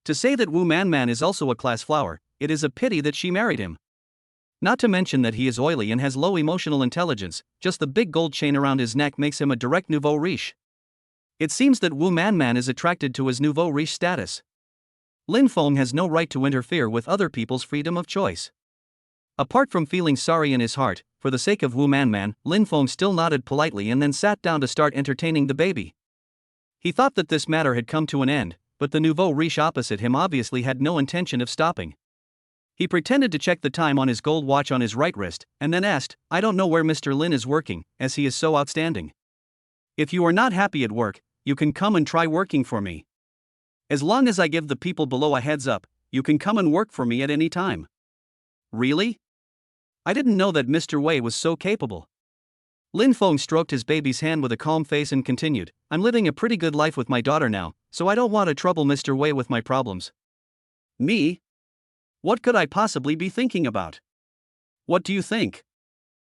A: To say that Wu Man is also a class flower, it is a pity that she married him. Not to mention that he is oily and has low emotional intelligence, just the big gold chain around his neck makes him a direct nouveau riche. It seems that Wu Man is attracted to his nouveau riche status. Lin Feng has no right to interfere with other people's freedom of choice. Apart from feeling sorry in his heart, for the sake of Wu Man, Lin Feng still nodded politely and then sat down to start entertaining the baby. He thought that this matter had come to an end, but the nouveau riche opposite him obviously had no intention of stopping. He pretended to check the time on his gold watch on his right wrist, and then asked, "I don't know where Mr. Lin is working, as he is so outstanding. If you are not happy at work, you can come and try working for me. As long as I give the people below a heads up, you can come and work for me at any time." "Really? I didn't know that Mr. Wei was so capable." Lin Feng stroked his baby's hand with a calm face and continued, "I'm living a pretty good life with my daughter now, so I don't want to trouble Mr. Wei with my problems." "Me? What could I possibly be thinking about? What do you think?"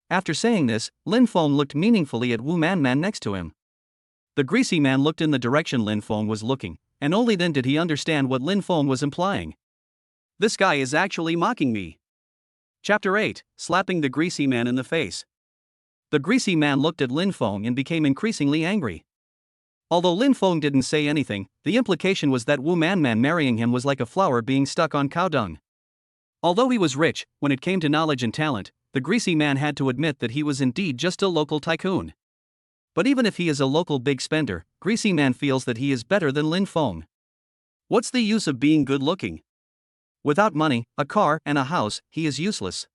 A: After saying this, Lin Feng looked meaningfully at Wu Man next to him. The greasy man looked in the direction Lin Feng was looking, and only then did he understand what Lin Feng was implying. This guy is actually mocking me. Chapter 8, Slapping the Greasy Man in the Face. The greasy man looked at Lin Feng and became increasingly angry. Although Lin Feng didn't say anything, the implication was that Wu Man marrying him was like a flower being stuck on cow dung. Although he was rich, when it came to knowledge and talent, the greasy man had to admit that he was indeed just a local tycoon. But even if he is a local big spender, greasy man feels that he is better than Lin Feng. What's the use of being good looking? Without money, a car, and a house, he is useless.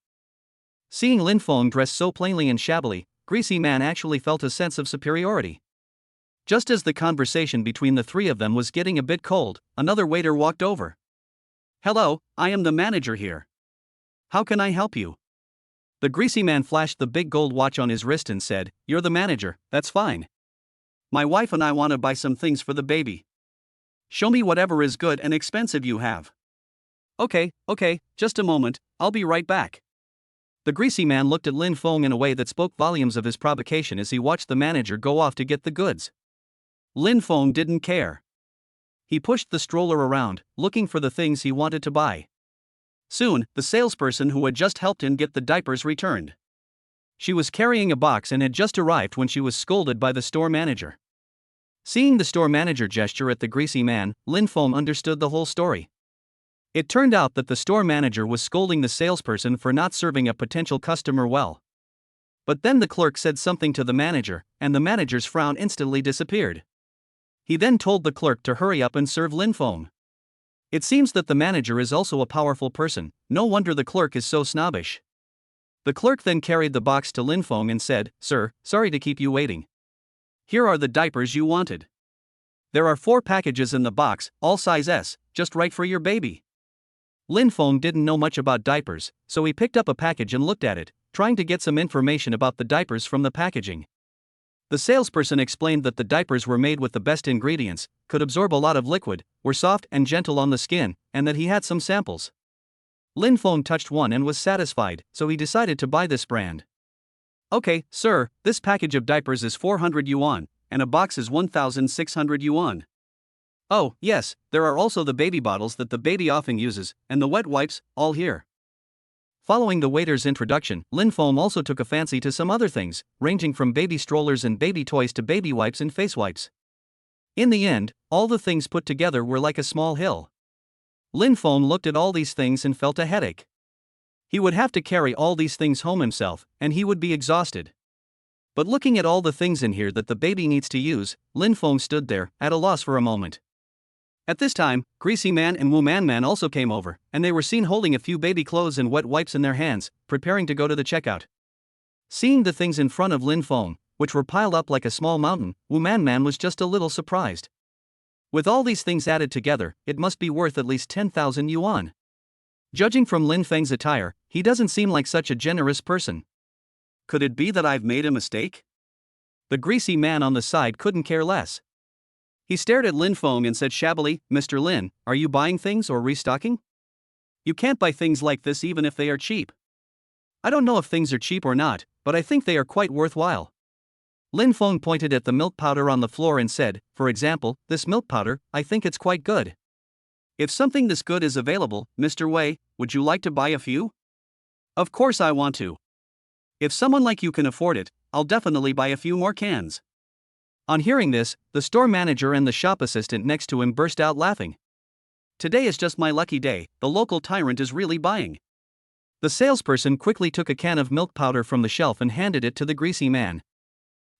A: Seeing Lin Feng dressed so plainly and shabbily, greasy man actually felt a sense of superiority. Just as the conversation between the three of them was getting a bit cold, another waiter walked over. "Hello, I am the manager here. How can I help you?" The greasy man flashed the big gold watch on his wrist and said, "You're the manager, that's fine. My wife and I want to buy some things for the baby. Show me whatever is good and expensive you have." Okay, just a moment, I'll be right back." The greasy man looked at Lin Feng in a way that spoke volumes of his provocation as he watched the manager go off to get the goods. Lin Feng didn't care. He pushed the stroller around, looking for the things he wanted to buy. Soon, the salesperson who had just helped him get the diapers returned. She was carrying a box and had just arrived when she was scolded by the store manager. Seeing the store manager gesture at the greasy man, Lin Feng understood the whole story. It turned out that the store manager was scolding the salesperson for not serving a potential customer well. But then the clerk said something to the manager, and the manager's frown instantly disappeared. He then told the clerk to hurry up and serve Lin Feng. It seems that the manager is also a powerful person, no wonder the clerk is so snobbish. The clerk then carried the box to Lin Feng and said, "Sir, sorry to keep you waiting. Here are the diapers you wanted. There are 4 packages in the box, all size S, just right for your baby." Lin Feng didn't know much about diapers, so he picked up a package and looked at it, trying to get some information about the diapers from the packaging. The salesperson explained that the diapers were made with the best ingredients, could absorb a lot of liquid, were soft and gentle on the skin, and that he had some samples. Lin Feng touched one and was satisfied, so he decided to buy this brand. "Okay, sir, this package of diapers is 400 yuan, and a box is 1,600 yuan. Oh, yes, there are also the baby bottles that the baby often uses, and the wet wipes, all here." Following the waiter's introduction, Lin Feng also took a fancy to some other things, ranging from baby strollers and baby toys to baby wipes and face wipes. In the end, all the things put together were like a small hill. Lin Feng looked at all these things and felt a headache. He would have to carry all these things home himself, and he would be exhausted. But looking at all the things in here that the baby needs to use, Lin Feng stood there, at a loss for a moment. At this time, Greasy Man and Woman Man also came over, and they were seen holding a few baby clothes and wet wipes in their hands, preparing to go to the checkout. Seeing the things in front of Lin Feng, which were piled up like a small mountain, Woman Man was just a little surprised. With all these things added together, it must be worth at least 10,000 yuan. Judging from Lin Feng's attire, he doesn't seem like such a generous person. Could it be that I've made a mistake? The Greasy Man on the side couldn't care less. He stared at Lin Feng and said shabbily, "Mr. Lin, are you buying things or restocking? You can't buy things like this even if they are cheap." "I don't know if things are cheap or not, but I think they are quite worthwhile." Lin Feng pointed at the milk powder on the floor and said, "For example, this milk powder, I think it's quite good. If something this good is available, Mr. Wei, would you like to buy a few?" "Of course I want to. If someone like you can afford it, I'll definitely buy a few more cans." On hearing this, the store manager and the shop assistant next to him burst out laughing. "Today is just my lucky day, the local tyrant is really buying." The salesperson quickly took a can of milk powder from the shelf and handed it to the Greasy Man.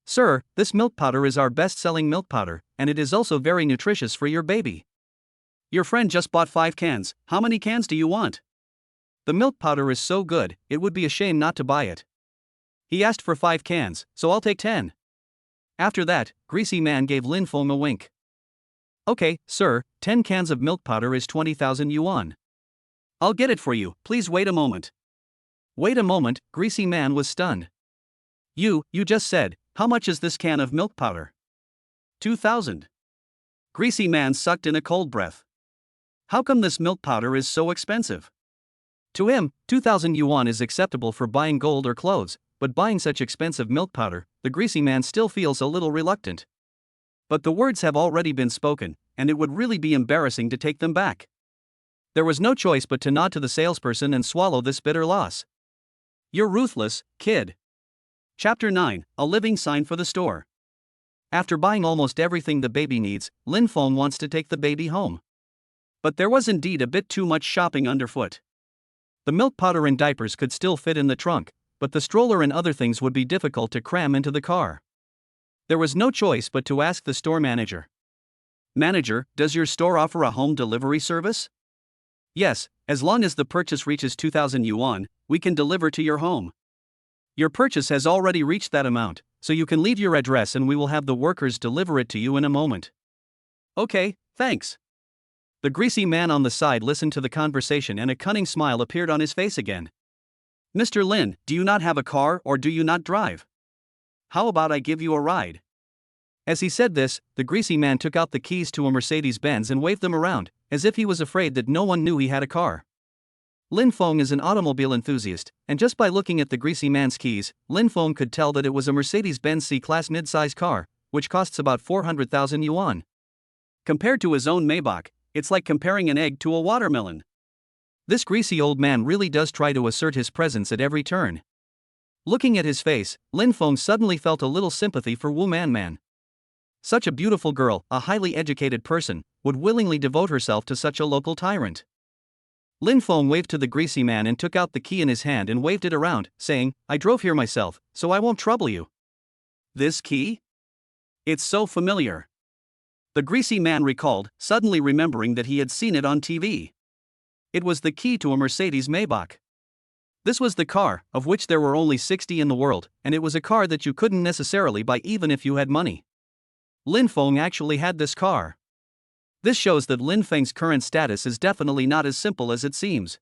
A: "Sir, this milk powder is our best-selling milk powder, and it is also very nutritious for your baby. Your friend just bought 5 cans, how many cans do you want?" "The milk powder is so good, it would be a shame not to buy it. He asked for 5 cans, so I'll take 10. After that, Greasy Man gave Lin Feng a wink. "Okay, sir, 10 cans of milk powder is 20,000 yuan. I'll get it for you, please wait a moment." Wait a moment, Greasy Man was stunned. You just said, how much is this can of milk powder?" 2,000. Greasy Man sucked in a cold breath. How come this milk powder is so expensive? To him, 2,000 yuan is acceptable for buying gold or clothes, but buying such expensive milk powder, the Greasy Man still feels a little reluctant. But the words have already been spoken, and it would really be embarrassing to take them back. There was no choice but to nod to the salesperson and swallow this bitter loss. "You're ruthless, kid." Chapter 9, A Living Sign for the Store. After buying almost everything the baby needs, Lin Feng wants to take the baby home. But there was indeed a bit too much shopping underfoot. The milk powder and diapers could still fit in the trunk, but the stroller and other things would be difficult to cram into the car. There was no choice but to ask the store manager. "Manager, does your store offer a home delivery service?" "Yes, as long as the purchase reaches 2,000 yuan, we can deliver to your home. Your purchase has already reached that amount, so you can leave your address and we will have the workers deliver it to you in a moment." "Okay, thanks." The Greasy Man on the side listened to the conversation and a cunning smile appeared on his face again. "Mr. Lin, do you not have a car or do you not drive? How about I give you a ride?" As he said this, the Greasy Man took out the keys to a Mercedes-Benz and waved them around, as if he was afraid that no one knew he had a car. Lin Feng is an automobile enthusiast, and just by looking at the Greasy Man's keys, Lin Feng could tell that it was a Mercedes-Benz C-Class mid-size car, which costs about 400,000 yuan. Compared to his own Maybach, it's like comparing an egg to a watermelon. This greasy old man really does try to assert his presence at every turn. Looking at his face, Lin Feng suddenly felt a little sympathy for Woman Man. Such a beautiful girl, a highly educated person, would willingly devote herself to such a local tyrant. Lin Feng waved to the Greasy Man and took out the key in his hand and waved it around, saying, "I drove here myself, so I won't trouble you." "This key? It's so familiar." The Greasy Man recalled, suddenly remembering that he had seen it on TV. It was the key to a Mercedes Maybach. This was the car, of which there were only 60 in the world, and it was a car that you couldn't necessarily buy even if you had money. Lin Feng actually had this car. This shows that Lin Feng's current status is definitely not as simple as it seems.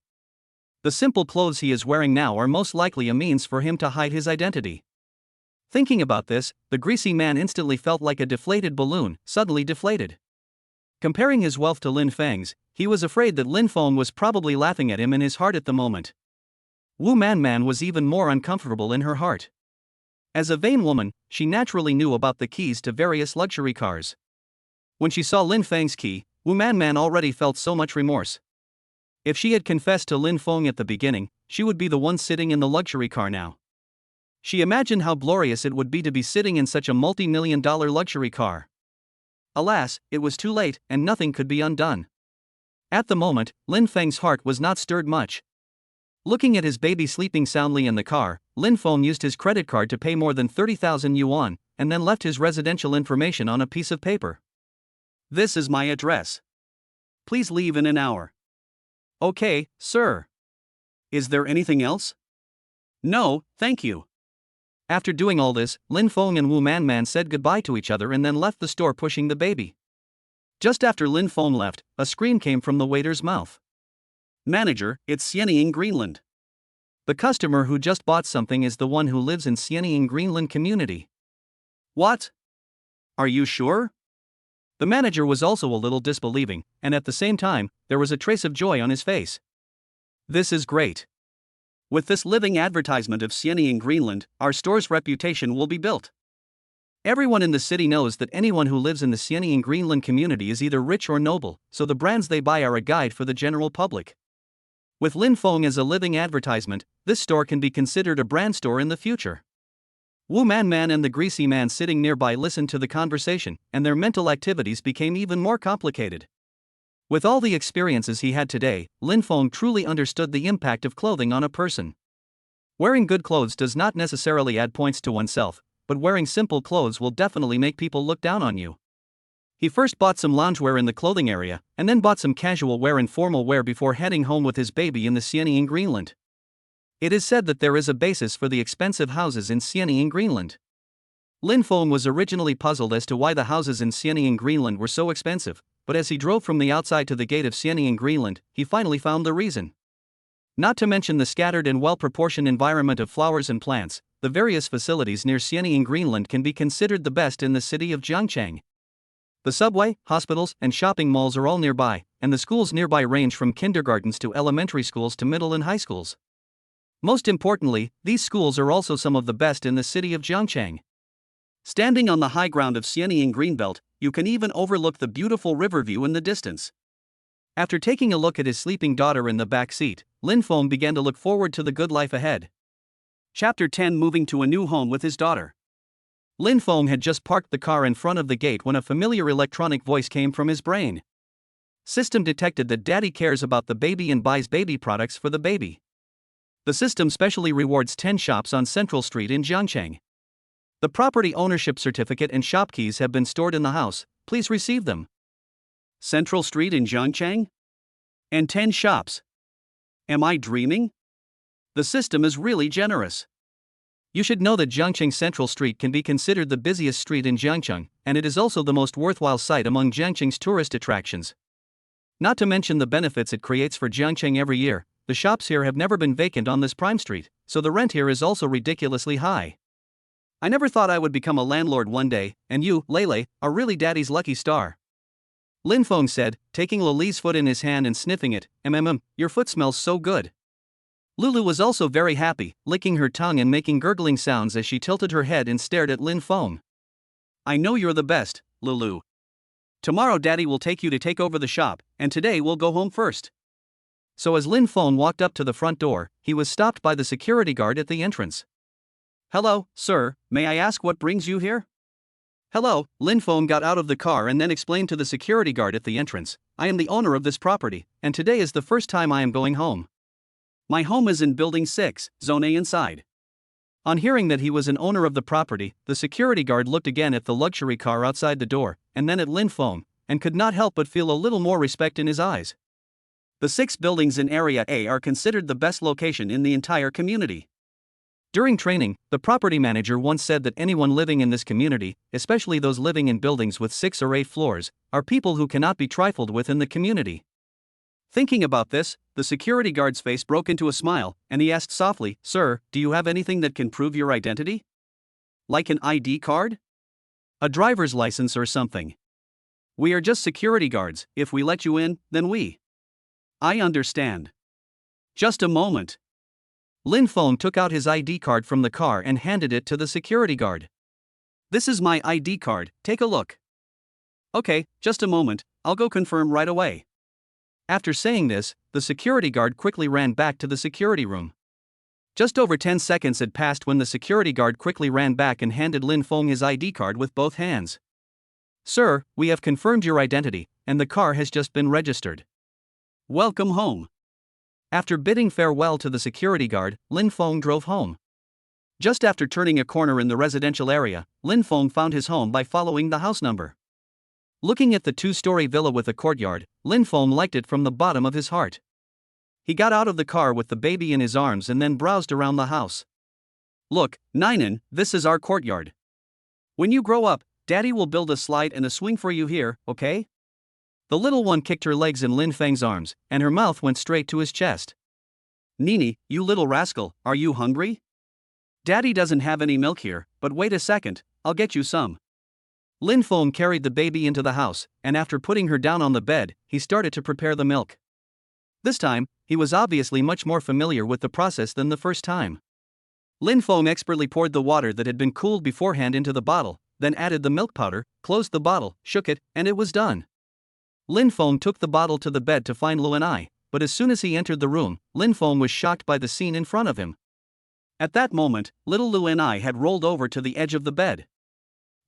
A: The simple clothes he is wearing now are most likely a means for him to hide his identity. Thinking about this, the Greasy Man instantly felt like a deflated balloon, suddenly deflated. Comparing his wealth to Lin Feng's, he was afraid that Lin Feng was probably laughing at him in his heart at the moment. Woman Man was even more uncomfortable in her heart. As a vain woman, she naturally knew about the keys to various luxury cars. When she saw Lin Feng's key, Woman Man already felt so much remorse. If she had confessed to Lin Feng at the beginning, she would be the one sitting in the luxury car now. She imagined how glorious it would be to be sitting in such a multi-million-dollar luxury car. Alas, it was too late, and nothing could be undone. At the moment, Lin Feng's heart was not stirred much. Looking at his baby sleeping soundly in the car, Lin Feng used his credit card to pay more than 30,000 yuan, and then left his residential information on a piece of paper. This is my address. Please leave in an hour. Okay, sir. Is there anything else? No, thank you. After doing all this, Lin Feng and Wu Manman said goodbye to each other and then left the store pushing the baby. Just after Lin Feng left, a scream came from the waiter's mouth. Manager, it's Xianying, Greenland. The customer who just bought something is the one who lives in Xianying, Greenland community. What? Are you sure? The manager was also a little disbelieving, and at the same time, there was a trace of joy on his face. This is great. With this living advertisement of Xianying, Greenland, our store's reputation will be built. Everyone in the city knows that anyone who lives in the Xianying, Greenland community is either rich or noble, so the brands they buy are a guide for the general public. With Lin Feng as a living advertisement, this store can be considered a brand store in the future. Wu Man and the greasy man sitting nearby listened to the conversation, and their mental activities became even more complicated. With all the experiences he had today, Lin Feng truly understood the impact of clothing on a person. Wearing good clothes does not necessarily add points to oneself, but wearing simple clothes will definitely make people look down on you. He first bought some loungewear in the clothing area, and then bought some casual wear and formal wear before heading home with his baby in the Xianying, Greenland. It is said that there is a basis for the expensive houses in Xianying, Greenland. Lin Feng was originally puzzled as to why the houses in Xianying, Greenland were so expensive, but as he drove from the outside to the gate of Xianying, Greenland, he finally found the reason. Not to mention the scattered and well-proportioned environment of flowers and plants, the various facilities near Xianying, Greenland can be considered the best in the city of Zhangcheng. The subway, hospitals, and shopping malls are all nearby, and the schools nearby range from kindergartens to elementary schools to middle and high schools. Most importantly, these schools are also some of the best in the city of Zhangcheng. Standing on the high ground of Xianying Greenbelt, you can even overlook the beautiful river view in the distance. After taking a look at his sleeping daughter in the back seat, Lin Feng began to look forward to the good life ahead. Chapter 10: Moving to a new home with his daughter. Lin Feng had just parked the car in front of the gate when a familiar electronic voice came from his brain. System detected that daddy cares about the baby and buys baby products for the baby. The system specially rewards 10 shops on Central Street in Zhangcheng. The property ownership certificate and shop keys have been stored in the house, please receive them. Central Street in Zhangcheng? And 10 shops. Am I dreaming? The system is really generous. You should know that Zhangcheng Central Street can be considered the busiest street in Zhangcheng, and it is also the most worthwhile site among Zhangcheng's tourist attractions. Not to mention the benefits it creates for Zhangcheng every year, the shops here have never been vacant on this prime street, so the rent here is also ridiculously high. I never thought I would become a landlord one day, and you, Lele, are really daddy's lucky star. Lin Feng said, taking Lily's foot in his hand and sniffing it. Your foot smells so good. Lulu was also very happy, licking her tongue and making gurgling sounds as she tilted her head and stared at Lin Feng. I know you're the best, Lulu. Tomorrow daddy will take you to take over the shop, and today we'll go home first. So as Lin Feng walked up to the front door, he was stopped by the security guard at the entrance. Hello, sir, may I ask what brings you here? Hello, Lin Feng got out of the car and then explained to the security guard at the entrance, I am the owner of this property, and today is the first time I am going home. My home is in Building 6, Zone A inside. On hearing that he was an owner of the property, the security guard looked again at the luxury car outside the door, and then at Lin Feng, and could not help but feel a little more respect in his eyes. The 6 buildings in Area A are considered the best location in the entire community. During training, the property manager once said that anyone living in this community, especially those living in buildings with 6 or 8 floors, are people who cannot be trifled with in the community. Thinking about this, the security guard's face broke into a smile, and he asked softly, Sir, do you have anything that can prove your identity? Like an ID card? A driver's license or something? We are just security guards, if we let you in, then we. I understand. Just a moment. Lin Feng took out his ID card from the car and handed it to the security guard. This is my ID card, take a look. Okay, just a moment, I'll go confirm right away. After saying this, the security guard quickly ran back to the security room. Just over 10 seconds had passed when the security guard quickly ran back and handed Lin Feng his ID card with both hands. Sir, we have confirmed your identity, and the car has just been registered. Welcome home. After bidding farewell to the security guard, Lin Feng drove home. Just after turning a corner in the residential area, Lin Feng found his home by following the house number. Looking at the two-story villa with a courtyard, Lin Feng liked it from the bottom of his heart. He got out of the car with the baby in his arms and then browsed around the house. Look, Ninen, this is our courtyard. When you grow up, Daddy will build a slide and a swing for you here, okay? The little one kicked her legs in Lin Feng's arms, and her mouth went straight to his chest. Nini, you little rascal, are you hungry? Daddy doesn't have any milk here, but wait a second, I'll get you some. Lin Feng carried the baby into the house, and after putting her down on the bed, he started to prepare the milk. This time, he was obviously much more familiar with the process than the first time. Lin Feng expertly poured the water that had been cooled beforehand into the bottle, then added the milk powder, closed the bottle, shook it, and it was done. Lin Feng took the bottle to the bed to find Lu and I, but as soon as he entered the room, Lin Feng was shocked by the scene in front of him. At that moment, little Lu and I had rolled over to the edge of the bed.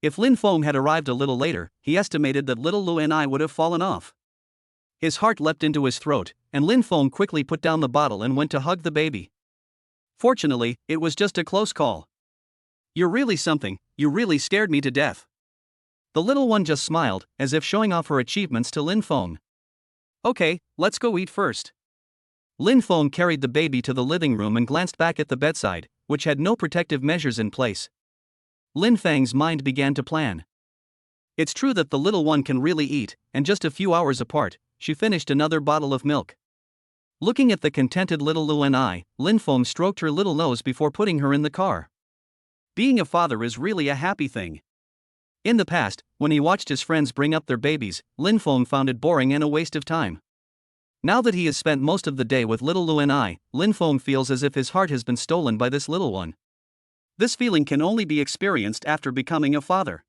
A: If Lin Feng had arrived a little later, he estimated that little Lu and I would have fallen off. His heart leapt into his throat, and Lin Feng quickly put down the bottle and went to hug the baby. Fortunately, it was just a close call. You're really something, you really scared me to death. The little one just smiled, as if showing off her achievements to Lin Feng. Okay, let's go eat first. Lin Feng carried the baby to the living room and glanced back at the bedside, which had no protective measures in place. Lin Feng's mind began to plan. It's true that the little one can really eat, and just a few hours apart, she finished another bottle of milk. Looking at the contented little Lu and I, Lin Feng stroked her little nose before putting her in the car. Being a father is really a happy thing. In the past, when he watched his friends bring up their babies, Lin Feng found it boring and a waste of time. Now that he has spent most of the day with little Lu and I, Lin Feng feels as if his heart has been stolen by this little one. This feeling can only be experienced after becoming a father.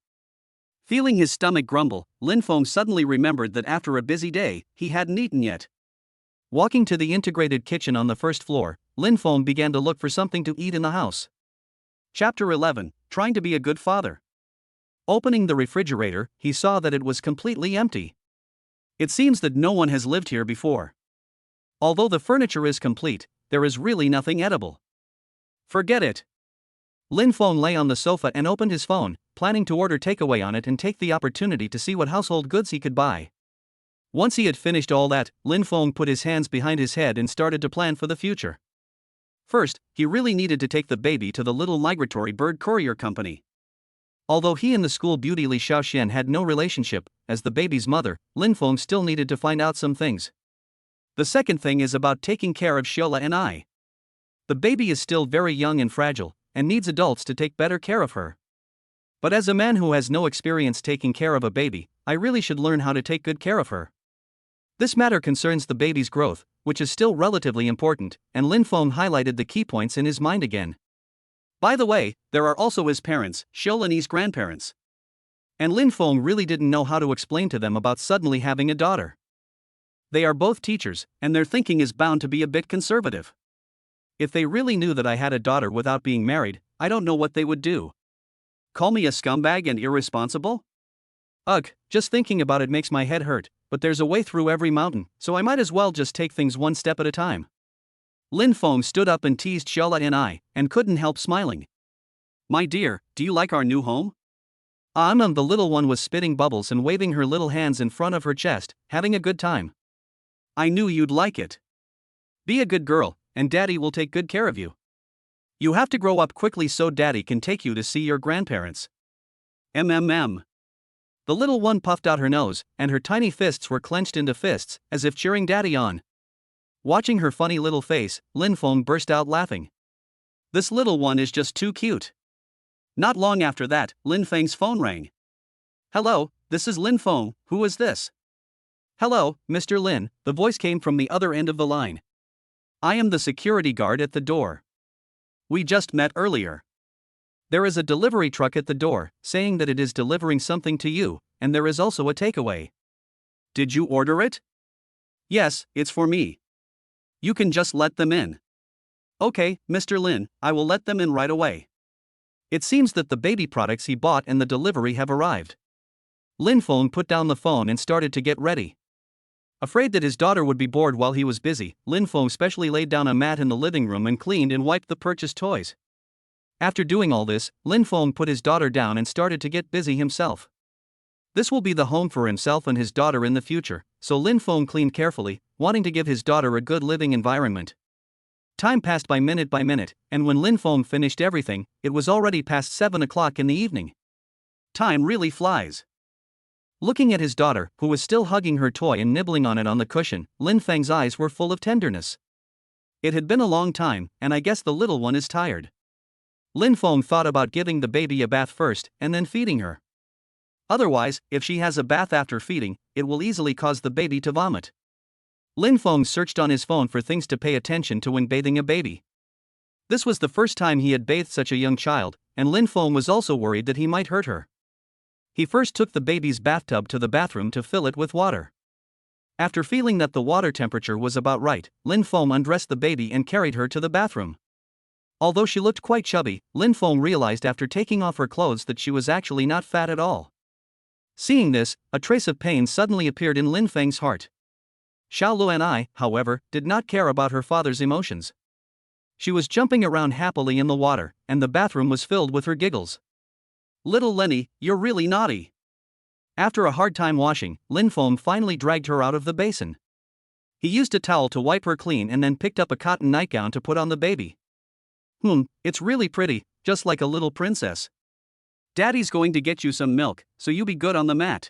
A: Feeling his stomach grumble, Lin Feng suddenly remembered that after a busy day, he hadn't eaten yet. Walking to the integrated kitchen on the first floor, Lin Feng began to look for something to eat in the house. Chapter 11, Trying to be a Good Father. Opening the refrigerator, he saw that it was completely empty. It seems that no one has lived here before. Although the furniture is complete, there is really nothing edible. Forget it. Lin Feng lay on the sofa and opened his phone, planning to order takeaway on it and take the opportunity to see what household goods he could buy. Once he had finished all that, Lin Feng put his hands behind his head and started to plan for the future. First, he really needed to take the baby to the little migratory bird courier company. Although he and the school beauty Li Xiaoqian had no relationship, as the baby's mother, Lin Feng still needed to find out some things. The second thing is about taking care of Shiola and I. The baby is still very young and fragile, and needs adults to take better care of her. But as a man who has no experience taking care of a baby, I really should learn how to take good care of her. This matter concerns the baby's growth, which is still relatively important, and Lin Feng highlighted the key points in his mind again. By the way, there are also his parents, Xiolani's grandparents. And Lin Feng really didn't know how to explain to them about suddenly having a daughter. They are both teachers, and their thinking is bound to be a bit conservative. If they really knew that I had a daughter without being married, I don't know what they would do. Call me a scumbag and irresponsible? Ugh, just thinking about it makes my head hurt, but there's a way through every mountain, so I might as well just take things one step at a time. Lin Feng stood up and teased Shiola and I, and couldn't help smiling. My dear, do you like our new home? The little one was spitting bubbles and waving her little hands in front of her chest, having a good time. I knew you'd like it. Be a good girl, and Daddy will take good care of you. You have to grow up quickly so Daddy can take you to see your grandparents. MMM. The little one puffed out her nose, and her tiny fists were clenched into fists, as if cheering Daddy on. Watching her funny little face, Lin Feng burst out laughing. This little one is just too cute. Not long after that, Lin Feng's phone rang. Hello, this is Lin Feng, who is this? Hello, Mr. Lin, the voice came from the other end of the line. I am the security guard at the door. We just met earlier. There is a delivery truck at the door, saying that it is delivering something to you, and there is also a takeaway. Did you order it? Yes, it's for me. You can just let them in. Okay, Mr. Lin, I will let them in right away. It seems that the baby products he bought and the delivery have arrived. Lin Feng put down the phone and started to get ready. Afraid that his daughter would be bored while he was busy, Lin Feng specially laid down a mat in the living room and cleaned and wiped the purchased toys. After doing all this, Lin Feng put his daughter down and started to get busy himself. This will be the home for himself and his daughter in the future, so Lin Feng cleaned carefully, wanting to give his daughter a good living environment. Time passed by minute, and when Lin Feng finished everything, it was already past 7 o'clock in the evening. Time really flies. Looking at his daughter, who was still hugging her toy and nibbling on it on the cushion, Lin Feng's eyes were full of tenderness. It had been a long time, and I guess the little one is tired. Lin Feng thought about giving the baby a bath first and then feeding her. Otherwise, if she has a bath after feeding, it will easily cause the baby to vomit. Lin Feng searched on his phone for things to pay attention to when bathing a baby. This was the first time he had bathed such a young child, and Lin Feng was also worried that he might hurt her. He first took the baby's bathtub to the bathroom to fill it with water. After feeling that the water temperature was about right, Lin Feng undressed the baby and carried her to the bathroom. Although she looked quite chubby, Lin Feng realized after taking off her clothes that she was actually not fat at all. Seeing this, a trace of pain suddenly appeared in Lin Feng's heart. Xiao Luan'ai, however, did not care about her father's emotions. She was jumping around happily in the water, and the bathroom was filled with her giggles. "Little Lenny, you're really naughty." After a hard time washing, Lin Feng finally dragged her out of the basin. He used a towel to wipe her clean and then picked up a cotton nightgown to put on the baby. It's really pretty, just like a little princess. Daddy's going to get you some milk, so you be good on the mat.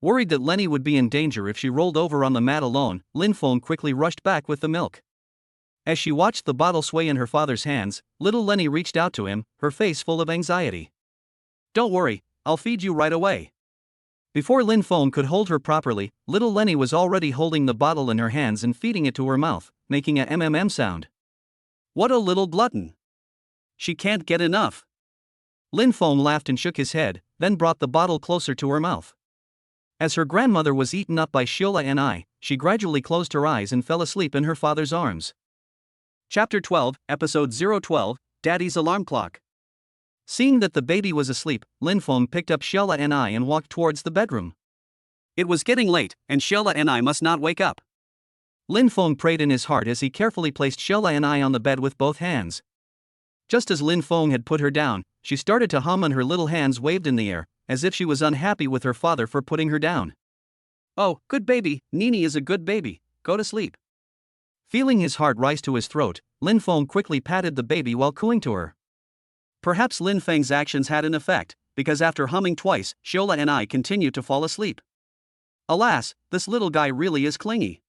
A: Worried that Lenny would be in danger if she rolled over on the mat alone, Lin Feng quickly rushed back with the milk. As she watched the bottle sway in her father's hands, little Lenny reached out to him, her face full of anxiety. "Don't worry, I'll feed you right away." Before Lin Feng could hold her properly, little Lenny was already holding the bottle in her hands and feeding it to her mouth, making a mmm sound. What a little glutton. She can't get enough. Lin Feng laughed and shook his head, then brought the bottle closer to her mouth. As her grandmother was eaten up by Shiola and I, she gradually closed her eyes and fell asleep in her father's arms. Chapter 12, Episode 012, Daddy's Alarm Clock. Seeing that the baby was asleep, Lin Feng picked up Shiola and I and walked towards the bedroom. It was getting late, and Shiola and I must not wake up. Lin Feng prayed in his heart as he carefully placed Shiola and I on the bed with both hands. Just as Lin Feng had put her down, she started to hum and her little hands waved in the air, as if she was unhappy with her father for putting her down. "Oh, good baby, Nini is a good baby, go to sleep." Feeling his heart rise to his throat, Lin Feng quickly patted the baby while cooing to her. Perhaps Lin Feng's actions had an effect, because after humming twice, Shiola and I continued to fall asleep. Alas, this little guy really is clingy.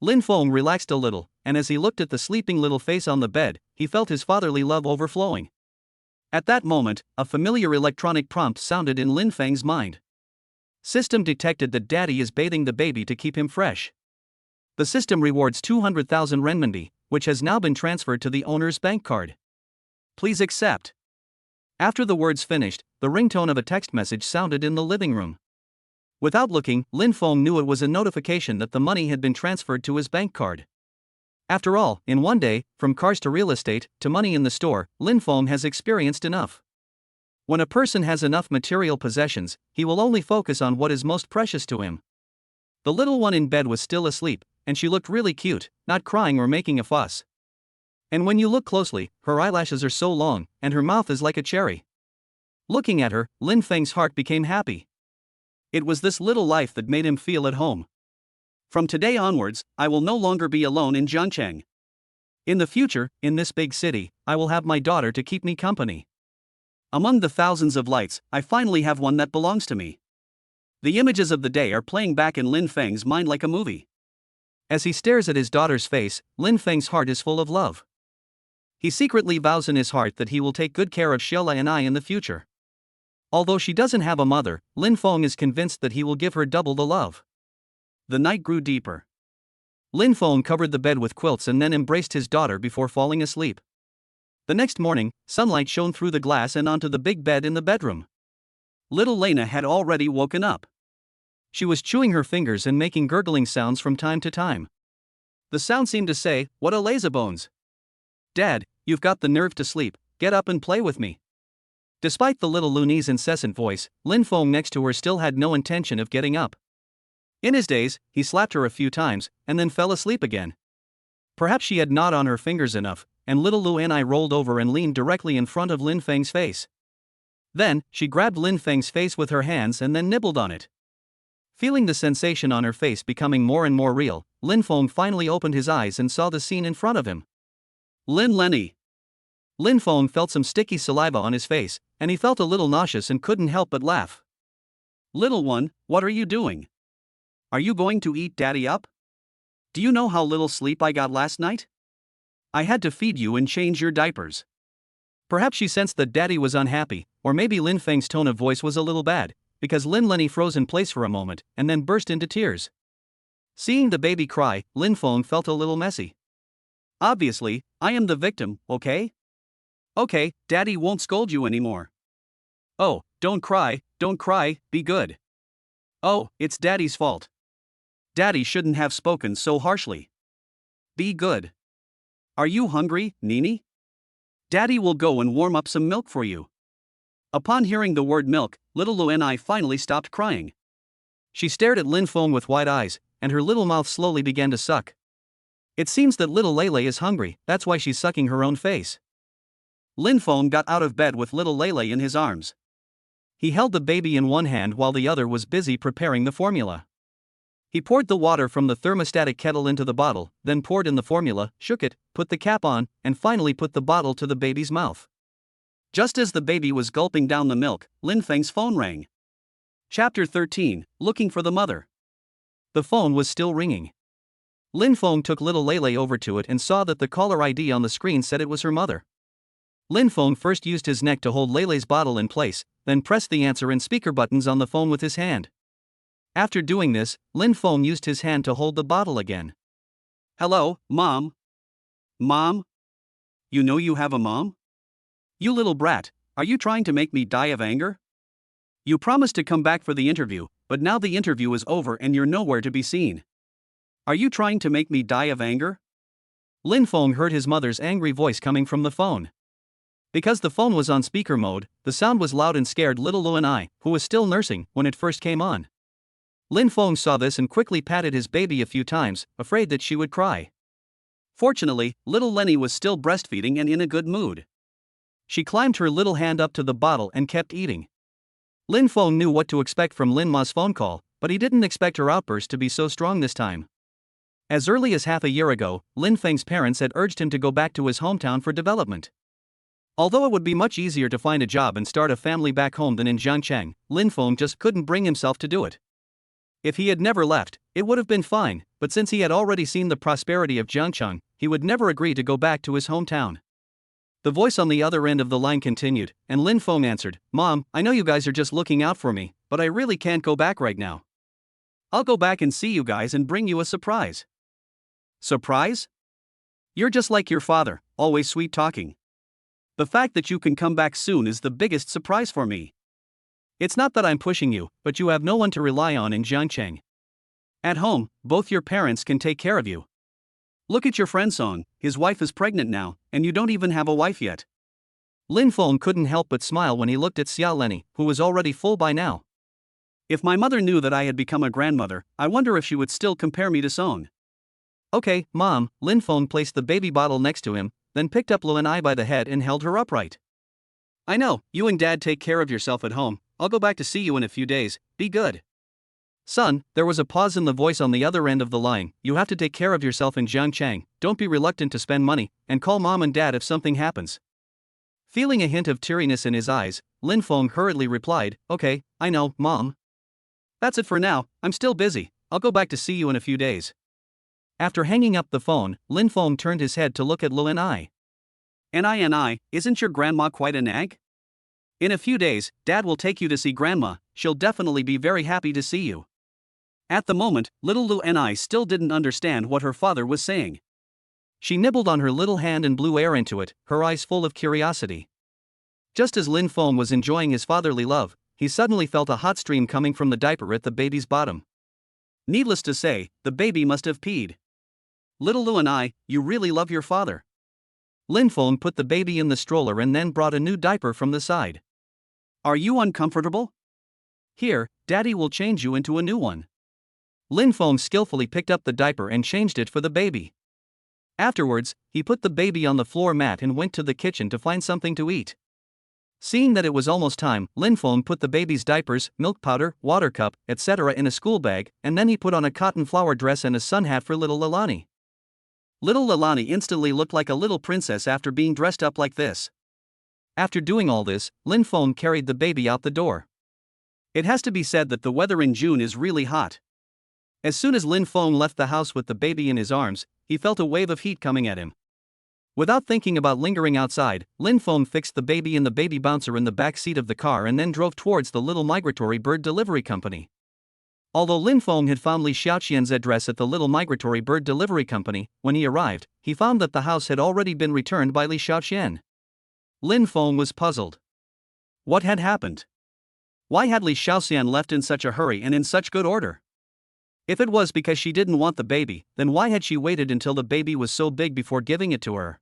A: Lin Feng relaxed a little, and as he looked at the sleeping little face on the bed, he felt his fatherly love overflowing. At that moment, a familiar electronic prompt sounded in Lin Feng's mind. System detected that Daddy is bathing the baby to keep him fresh. The system rewards 200,000 renminbi, which has now been transferred to the owner's bank card. Please accept. After the words finished, the ringtone of a text message sounded in the living room. Without looking, Lin Feng knew it was a notification that the money had been transferred to his bank card. After all, in one day, from cars to real estate, to money in the store, Lin Feng has experienced enough. When a person has enough material possessions, he will only focus on what is most precious to him. The little one in bed was still asleep, and she looked really cute, not crying or making a fuss. And when you look closely, her eyelashes are so long, and her mouth is like a cherry. Looking at her, Lin Feng's heart became happy. It was this little life that made him feel at home. From today onwards, I will no longer be alone in Jiangcheng. In the future, in this big city, I will have my daughter to keep me company. Among the thousands of lights, I finally have one that belongs to me. The images of the day are playing back in Lin Feng's mind like a movie. As he stares at his daughter's face, Lin Feng's heart is full of love. He secretly vows in his heart that he will take good care of Shiola and I in the future. Although she doesn't have a mother, Lin Feng is convinced that he will give her double the love. The night grew deeper. Lin Feng covered the bed with quilts and then embraced his daughter before falling asleep. The next morning, sunlight shone through the glass and onto the big bed in the bedroom. Little Lena had already woken up. She was chewing her fingers and making gurgling sounds from time to time. The sound seemed to say, "What a lazybones. Dad, you've got the nerve to sleep, get up and play with me." Despite the little loony's incessant voice, Lin Feng next to her still had no intention of getting up. In his daze, he slapped her a few times, and then fell asleep again. Perhaps she had gnawed on her fingers enough, and little Luanai rolled over and leaned directly in front of Lin Feng's face. Then, she grabbed Lin Feng's face with her hands and then nibbled on it. Feeling the sensation on her face becoming more and more real, Lin Feng finally opened his eyes and saw the scene in front of him. Lin Lenny. Lin Feng felt some sticky saliva on his face, and he felt a little nauseous and couldn't help but laugh. Little one, what are you doing? Are you going to eat daddy up? Do you know how little sleep I got last night? I had to feed you and change your diapers. Perhaps she sensed that daddy was unhappy, or maybe Lin Feng's tone of voice was a little bad, because Lin Lenny froze in place for a moment and then burst into tears. Seeing the baby cry, Lin Feng felt a little messy. Obviously, I am the victim, okay? Okay, daddy won't scold you anymore. Oh, don't cry, be good. Oh, it's daddy's fault. Daddy shouldn't have spoken so harshly. Be good. Are you hungry, Nini? Daddy will go and warm up some milk for you. Upon hearing the word milk, little Luanai finally stopped crying. She stared at Lin Feng with wide eyes, and her little mouth slowly began to suck. It seems that little Lele is hungry, that's why she's sucking her own face. Lin Feng got out of bed with little Lele in his arms. He held the baby in one hand while the other was busy preparing the formula. He poured the water from the thermostatic kettle into the bottle, then poured in the formula, shook it, put the cap on, and finally put the bottle to the baby's mouth. Just as the baby was gulping down the milk, Lin Feng's phone rang. Chapter 13, Looking for the Mother. The phone was still ringing. Lin Feng took little Lele over to it and saw that the caller ID on the screen said it was her mother. Lin Feng first used his neck to hold Lele's bottle in place, then pressed the answer and speaker buttons on the phone with his hand. After doing this, Lin Feng used his hand to hold the bottle again. Hello, Mom. Mom? You know you have a mom? You little brat, are you trying to make me die of anger? You promised to come back for the interview, but now the interview is over and you're nowhere to be seen. Are you trying to make me die of anger? Lin Feng heard his mother's angry voice coming from the phone. Because the phone was on speaker mode, the sound was loud and scared little Luanai, who was still nursing, when it first came on. Lin Feng saw this and quickly patted his baby a few times, afraid that she would cry. Fortunately, little Lenny was still breastfeeding and in a good mood. She climbed her little hand up to the bottle and kept eating. Lin Feng knew what to expect from Lin Ma's phone call, but he didn't expect her outburst to be so strong this time. As early as half a year ago, Lin Feng's parents had urged him to go back to his hometown for development. Although it would be much easier to find a job and start a family back home than in Jiangcheng, Lin Feng just couldn't bring himself to do it. If he had never left, it would have been fine, but since he had already seen the prosperity of Jiangcheng, he would never agree to go back to his hometown. The voice on the other end of the line continued, and Lin Feng answered, Mom, I know you guys are just looking out for me, but I really can't go back right now. I'll go back and see you guys and bring you a surprise. Surprise? You're just like your father, always sweet talking. The fact that you can come back soon is the biggest surprise for me. It's not that I'm pushing you, but you have no one to rely on in Jiangcheng. At home, both your parents can take care of you. Look at your friend Song, his wife is pregnant now, and you don't even have a wife yet. Lin Feng couldn't help but smile when he looked at Xiao Lenny, who was already full by now. If my mother knew that I had become a grandmother, I wonder if she would still compare me to Song. Okay, Mom. Lin Feng placed the baby bottle next to him, then picked up Luanai by the head and held her upright. I know, you and Dad take care of yourself at home. I'll go back to see you in a few days, be good. Son, there was a pause in the voice on the other end of the line. You have to take care of yourself in Jiangcheng, don't be reluctant to spend money, and call Mom and Dad if something happens. Feeling a hint of teariness in his eyes, Lin Feng hurriedly replied, Okay, I know, Mom. That's it for now, I'm still busy, I'll go back to see you in a few days. After hanging up the phone, Lin Feng turned his head to look at Luanai. Ni, isn't your grandma quite a nag? In a few days, Dad will take you to see Grandma, she'll definitely be very happy to see you. At the moment, little Luanai still didn't understand what her father was saying. She nibbled on her little hand and blew air into it, her eyes full of curiosity. Just as Lin Feng was enjoying his fatherly love, he suddenly felt a hot stream coming from the diaper at the baby's bottom. Needless to say, the baby must have peed. Little Luanai, you really love your father. Lin Feng put the baby in the stroller and then brought a new diaper from the side. Are you uncomfortable? Here, Daddy will change you into a new one. Lin Feng skillfully picked up the diaper and changed it for the baby. Afterwards, he put the baby on the floor mat and went to the kitchen to find something to eat. Seeing that it was almost time, Lin Feng put the baby's diapers, milk powder, water cup, etc. in a school bag, and then he put on a cotton flower dress and a sun hat for little Lilani. Little Lilani instantly looked like a little princess after being dressed up like this. After doing all this, Lin Feng carried the baby out the door. It has to be said that the weather in June is really hot. As soon as Lin Feng left the house with the baby in his arms, he felt a wave of heat coming at him. Without thinking about lingering outside, Lin Feng fixed the baby in the baby bouncer in the back seat of the car and then drove towards the little migratory bird delivery company. Although Lin Feng had found Li Xiaoqian's address at the little migratory bird delivery company, when he arrived, he found that the house had already been returned by Li Xiaoqian. Lin Feng was puzzled. What had happened? Why had Li Xiaoqian left in such a hurry and in such good order? If it was because she didn't want the baby, then why had she waited until the baby was so big before giving it to her?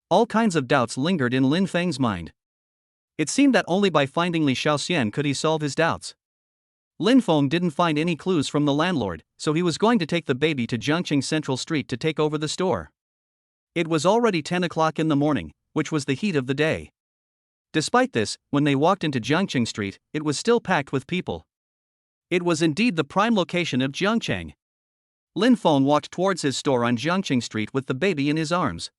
A: All kinds of doubts lingered in Lin Feng's mind. It seemed that only by finding Li Xiaoqian could he solve his doubts. Lin Feng didn't find any clues from the landlord, so he was going to take the baby to Jiangqing Central Street to take over the store. It was already 10 o'clock in the morning, which was the heat of the day. Despite this, when they walked into Jiangqing Street, it was still packed with people. It was indeed the prime location of Jiangqing. Lin Feng walked towards his store on Jiangqing Street with the baby in his arms.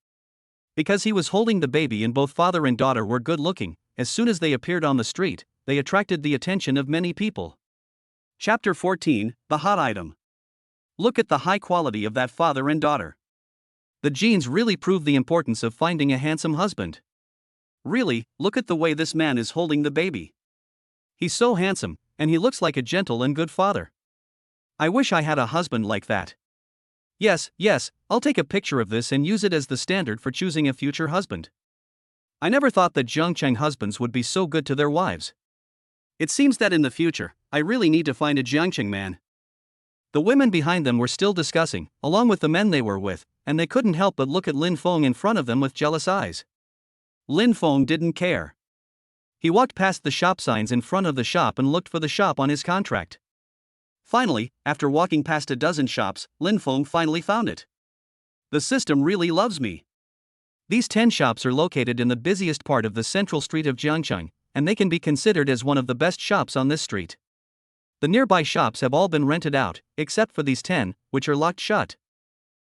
A: Because he was holding the baby and both father and daughter were good looking, as soon as they appeared on the street, they attracted the attention of many people. Chapter 14, The Hot Item. Look at the high quality of that father and daughter. The genes really prove the importance of finding a handsome husband. Really, look at the way this man is holding the baby. He's so handsome, and he looks like a gentle and good father. I wish I had a husband like that. Yes, I'll take a picture of this and use it as the standard for choosing a future husband. I never thought that Jiangqing husbands would be so good to their wives. It seems that in the future, I really need to find a Jiangqing man. The women behind them were still discussing, along with the men they were with, and they couldn't help but look at Lin Feng in front of them with jealous eyes. Lin Feng didn't care. He walked past the shop signs in front of the shop and looked for the shop on his contract. Finally, after walking past a dozen shops, Lin Feng finally found it. The system really loves me. These 10 shops are located in the busiest part of the central street of Jiangqing, and they can be considered as one of the best shops on this street. The nearby shops have all been rented out, except for these 10, which are locked shut.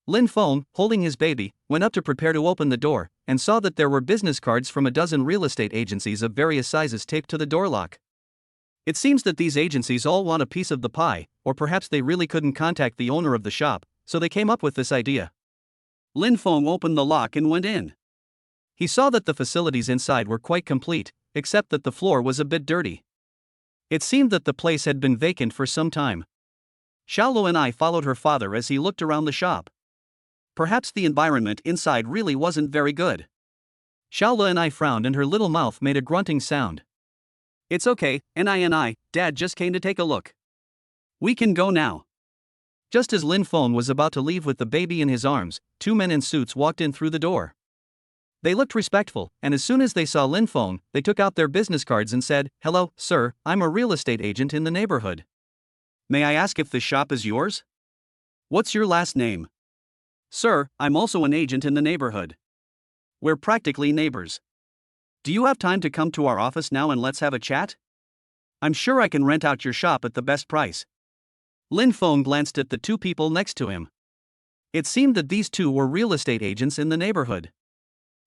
A: Lin Feng, holding his baby, went up to prepare to open the door, and saw that there were business cards from a dozen real estate agencies of various sizes taped to the door lock. It seems that these agencies all want a piece of the pie, or perhaps they really couldn't contact the owner of the shop, so they came up with this idea. Lin Feng opened the lock and went in. He saw that the facilities inside were quite complete, except that the floor was a bit dirty. It seemed that the place had been vacant for some time. Xiaolu and I followed her father as he looked around the shop. Perhaps the environment inside really wasn't very good. Xiaolu and I frowned and her little mouth made a grunting sound. It's okay, Ni, Dad just came to take a look. We can go now. Just as Lin Feng was about to leave with the baby in his arms, 2 men in suits walked in through the door. They looked respectful, and as soon as they saw Lin Feng, they took out their business cards and said, "Hello, sir, I'm a real estate agent in the neighborhood. May I ask if this shop is yours? What's your last name?" "Sir, I'm also an agent in the neighborhood. We're practically neighbors. Do you have time to come to our office now and let's have a chat? I'm sure I can rent out your shop at the best price." Lin Feng glanced at the 2 people next to him. It seemed that these 2 were real estate agents in the neighborhood.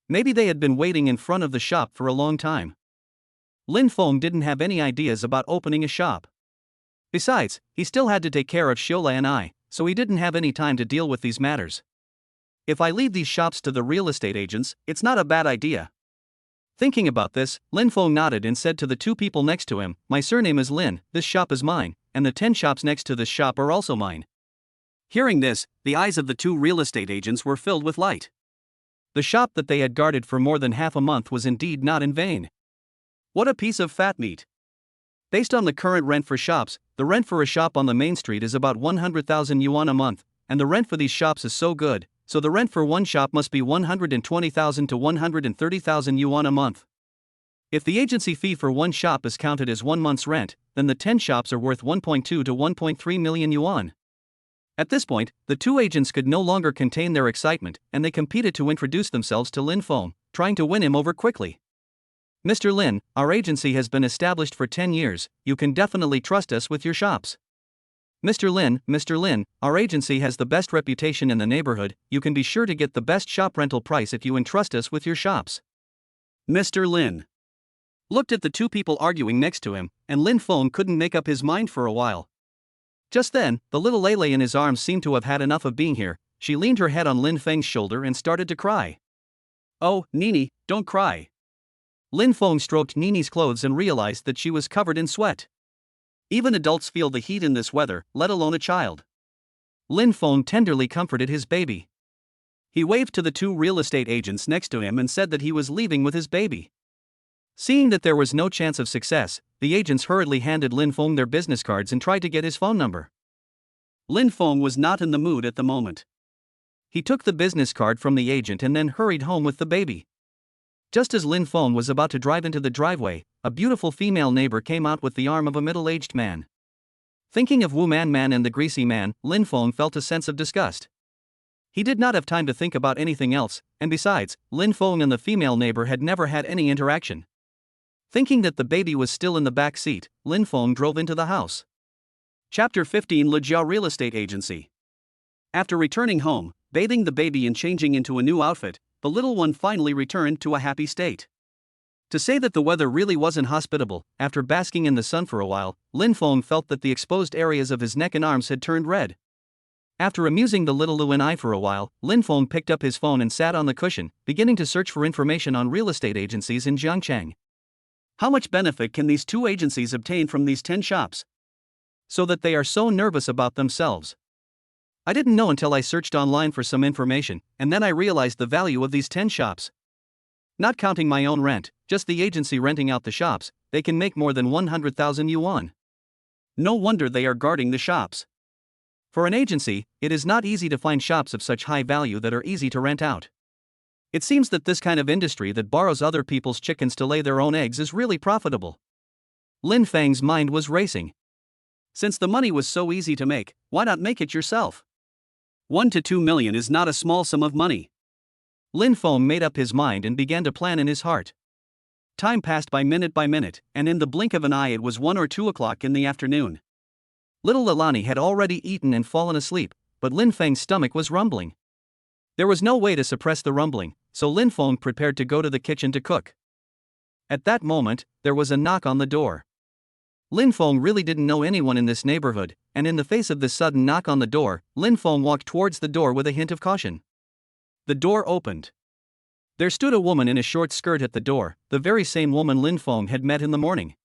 A: Maybe they had been waiting in front of the shop for a long time. Lin Feng didn't have any ideas about opening a shop. Besides, he still had to take care of Xiaolu and I, so he didn't have any time to deal with these matters. If I leave these shops to the real estate agents, it's not a bad idea. Thinking about this, Lin Feng nodded and said to the 2 people next to him, "My surname is Lin, this shop is mine, and the 10 shops next to this shop are also mine." Hearing this, the eyes of the 2 real estate agents were filled with light. The shop that they had guarded for more than half a month was indeed not in vain. What a piece of fat meat. Based on the current rent for shops, the rent for a shop on the main street is about 100,000 yuan a month, and the rent for these shops is so good, so the rent for one shop must be 120,000 to 130,000 yuan a month. If the agency fee for one shop is counted as 1 month's rent, then the 10 shops are worth 1.2 to 1.3 million yuan. At this point, the two agents could no longer contain their excitement, and they competed to introduce themselves to Lin Feng, trying to win him over quickly. Mr. Lin, our agency has been established for 10 years, you can definitely trust us with your shops. Mr. Lin, our agency has the best reputation in the neighborhood, you can be sure to get the best shop rental price if you entrust us with your shops. Mr. Lin looked at the two people arguing next to him, and Lin Feng couldn't make up his mind for a while. Just then, the little Lele in his arms seemed to have had enough of being here. She leaned her head on Lin Feng's shoulder and started to cry. Oh, Nini, don't cry. Lin Feng stroked Nini's clothes and realized that she was covered in sweat. Even adults feel the heat in this weather, let alone a child. Lin Feng tenderly comforted his baby. He waved to the two real estate agents next to him and said that he was leaving with his baby. Seeing that there was no chance of success, the agents hurriedly handed Lin Feng their business cards and tried to get his phone number. Lin Feng was not in the mood at the moment. He took the business card from the agent and then hurried home with the baby. Just as Lin Feng was about to drive into the driveway, a beautiful female neighbor came out with the arm of a middle-aged man. Thinking of Wu Man and the greasy man, Lin Feng felt a sense of disgust. He did not have time to think about anything else, and besides, Lin Feng and the female neighbor had never had any interaction. Thinking that the baby was still in the back seat, Lin Feng drove into the house. Chapter 15 Li Jiao Real Estate Agency. After returning home, bathing the baby and changing into a new outfit, the little one finally returned to a happy state. To say that the weather really wasn't hospitable, after basking in the sun for a while, Lin Feng felt that the exposed areas of his neck and arms had turned red. After amusing the little Lu and I for a while, Lin Feng picked up his phone and sat on the cushion, beginning to search for information on real estate agencies in Jiangcheng. How much benefit can these two agencies obtain from these 10 shops? So that they are so nervous about themselves. I didn't know until I searched online for some information, and then I realized the value of these 10 shops. Not counting my own rent, just the agency renting out the shops, they can make more than 100,000 yuan. No wonder they are guarding the shops. For an agency, it is not easy to find shops of such high value that are easy to rent out. It seems that this kind of industry that borrows other people's chickens to lay their own eggs is really profitable. Lin Feng's mind was racing. Since the money was so easy to make, why not make it yourself? 1 to 2 million is not a small sum of money. Lin Feng made up his mind and began to plan in his heart. Time passed by minute, and in the blink of an eye it was 1 or 2 o'clock in the afternoon. Little Lilani had already eaten and fallen asleep, but Lin Feng's stomach was rumbling. There was no way to suppress the rumbling, so Lin Feng prepared to go to the kitchen to cook. At that moment, there was a knock on the door. Lin Feng really didn't know anyone in this neighborhood, and in the face of this sudden knock on the door, Lin Feng walked towards the door with a hint of caution. The door opened. There stood a woman in a short skirt at the door, the very same woman Lin Feng had met in the morning.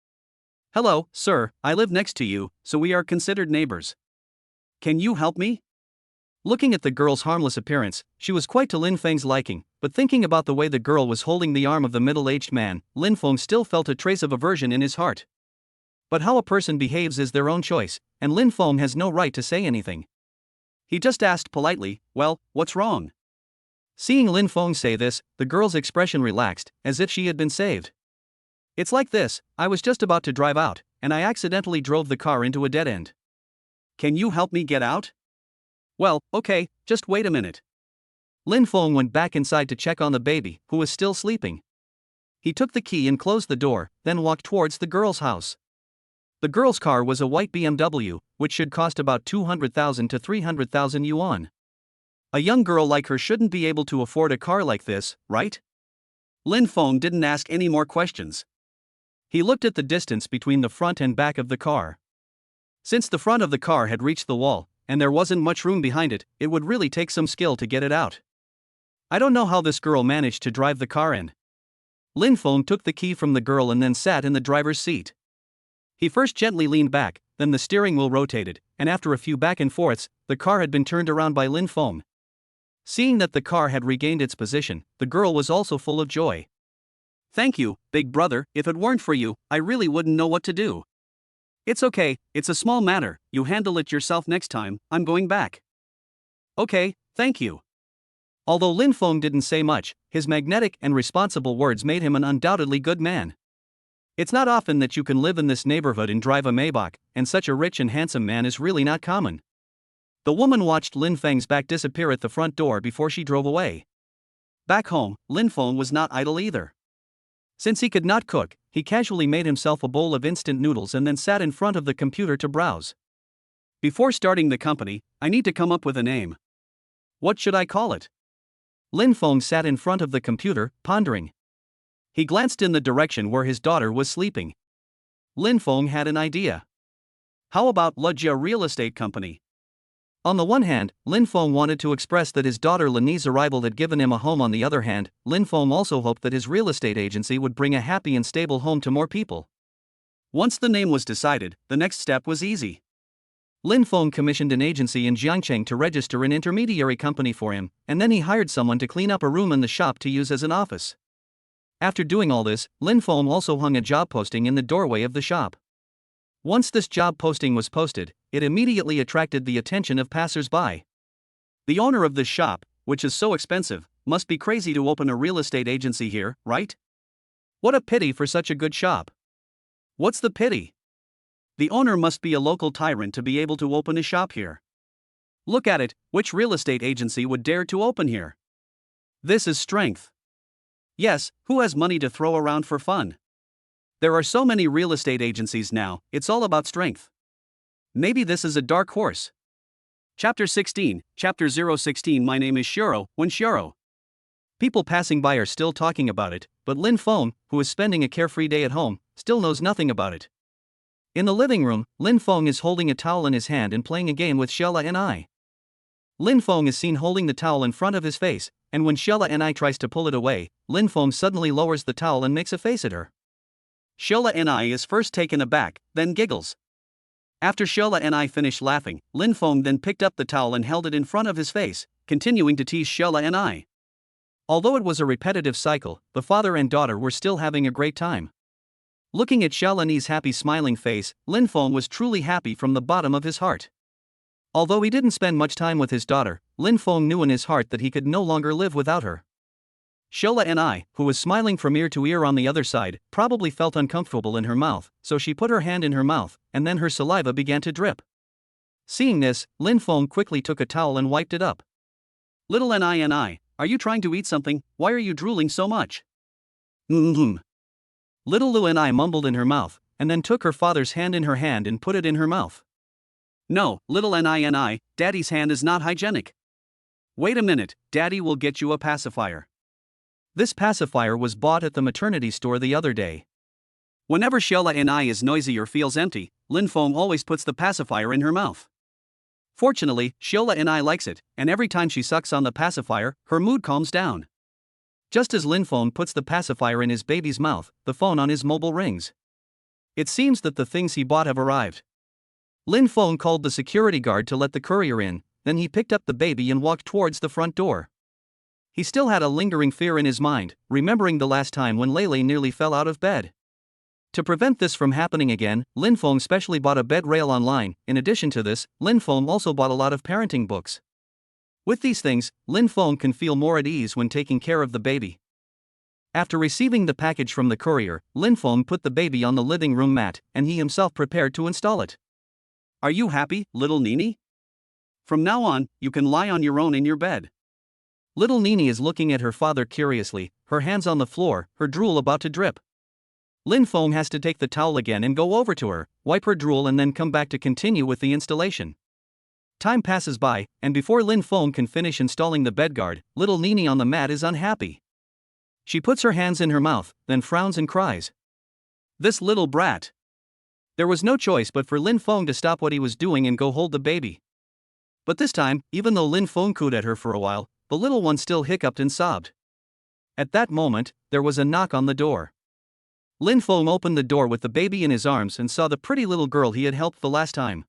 A: Hello, sir, I live next to you, so we are considered neighbors. Can you help me? Looking at the girl's harmless appearance, she was quite to Lin Feng's liking, but thinking about the way the girl was holding the arm of the middle-aged man, Lin Feng still felt a trace of aversion in his heart. But how a person behaves is their own choice, and Lin Feng has no right to say anything. He just asked politely, well, what's wrong? Seeing Lin Feng say this, the girl's expression relaxed, as if she had been saved. It's like this, I was just about to drive out, and I accidentally drove the car into a dead end. Can you help me get out? Well, okay, just wait a minute. Lin Feng went back inside to check on the baby, who was still sleeping. He took the key and closed the door, then walked towards the girl's house. The girl's car was a white BMW, which should cost about 200,000 to 300,000 yuan. A young girl like her shouldn't be able to afford a car like this, right? Lin Feng didn't ask any more questions. He looked at the distance between the front and back of the car. Since the front of the car had reached the wall, and there wasn't much room behind it, it would really take some skill to get it out. I don't know how this girl managed to drive the car in. Lin Feng took the key from the girl and then sat in the driver's seat. He first gently leaned back, then the steering wheel rotated, and after a few back and forths, the car had been turned around by Lin Feng. Seeing that the car had regained its position, the girl was also full of joy. Thank you, big brother, if it weren't for you, I really wouldn't know what to do. It's okay, it's a small matter, you handle it yourself next time, I'm going back. Okay, thank you. Although Lin Feng didn't say much, his magnetic and responsible words made him an undoubtedly good man. It's not often that you can live in this neighborhood and drive a Maybach, and such a rich and handsome man is really not common. The woman watched Lin Feng's back disappear at the front door before she drove away. Back home, Lin Feng was not idle either. Since he could not cook, he casually made himself a bowl of instant noodles and then sat in front of the computer to browse. Before starting the company, I need to come up with a name. What should I call it? Lin Feng sat in front of the computer, pondering. He glanced in the direction where his daughter was sleeping. Lin Feng had an idea. How about Li Xiaoqian Real Estate Company? On the one hand, Lin Feng wanted to express that his daughter Lini's arrival had given him a home. On the other hand, Lin Feng also hoped that his real estate agency would bring a happy and stable home to more people. Once the name was decided, the next step was easy. Lin Feng commissioned an agency in Jiangcheng to register an intermediary company for him, and then he hired someone to clean up a room in the shop to use as an office. After doing all this, Lin Feng also hung a job posting in the doorway of the shop. Once this job posting was posted, it immediately attracted the attention of passers-by. The owner of this shop, which is so expensive, must be crazy to open a real estate agency here, right? What a pity for such a good shop. What's the pity? The owner must be a local tyrant to be able to open a shop here. Look at it, which real estate agency would dare to open here? This is strength. Yes, who has money to throw around for fun? There are so many real estate agencies now, it's all about strength. Maybe this is a dark horse. Chapter 16, Chapter 016. My name is Shiro, when Shiro. People passing by are still talking about it, but Lin Feng, who is spending a carefree day at home, still knows nothing about it. In the living room, Lin Feng is holding a towel in his hand and playing a game with Shella and I. Lin Feng is seen holding the towel in front of his face, and when Shella and I tries to pull it away, Lin Feng suddenly lowers the towel and makes a face at her. Shella and I is first taken aback, then giggles. After Shella and I finish laughing, Lin Feng then picked up the towel and held it in front of his face, continuing to tease Shella and I. Although it was a repetitive cycle, the father and daughter were still having a great time. Looking at Shalani's happy smiling face, Lin Feng was truly happy from the bottom of his heart. Although he didn't spend much time with his daughter, Lin Feng knew in his heart that he could no longer live without her. Shella and I, who was smiling from ear to ear on the other side, probably felt uncomfortable in her mouth, so she put her hand in her mouth, and then her saliva began to drip. Seeing this, Lin Feng quickly took a towel and wiped it up. Little and I, are you trying to eat something? Why are you drooling so much? Little Lu and I mumbled in her mouth, and then took her father's hand in her hand and put it in her mouth. No, little and I, Daddy's hand is not hygienic. Wait a minute, Daddy will get you a pacifier. This pacifier was bought at the maternity store the other day. Whenever Shella and I is noisy or feels empty, Lin Feng always puts the pacifier in her mouth. Fortunately, Shella and I likes it, and every time she sucks on the pacifier, her mood calms down. Just as Lin Feng puts the pacifier in his baby's mouth, the phone on his mobile rings. It seems that the things he bought have arrived. Lin Feng called the security guard to let the courier in, then he picked up the baby and walked towards the front door. He still had a lingering fear in his mind, remembering the last time when Lele nearly fell out of bed. To prevent this from happening again, Lin Feng specially bought a bed rail online. In addition to this, Lin Feng also bought a lot of parenting books. With these things, Lin Feng can feel more at ease when taking care of the baby. After receiving the package from the courier, Lin Feng put the baby on the living room mat, and he himself prepared to install it. Are you happy, little Nini? From now on, you can lie on your own in your bed. Little Nini is looking at her father curiously, her hands on the floor, her drool about to drip. Lin Feng has to take the towel again and go over to her, wipe her drool and then come back to continue with the installation. Time passes by, and before Lin Feng can finish installing the bed guard, little Nini on the mat is unhappy. She puts her hands in her mouth, then frowns and cries. This little brat. There was no choice but for Lin Feng to stop what he was doing and go hold the baby. But this time, even though Lin Feng cooed at her for a while, the little one still hiccuped and sobbed. At that moment, there was a knock on the door. Lin Feng opened the door with the baby in his arms and saw the pretty little girl he had helped the last time.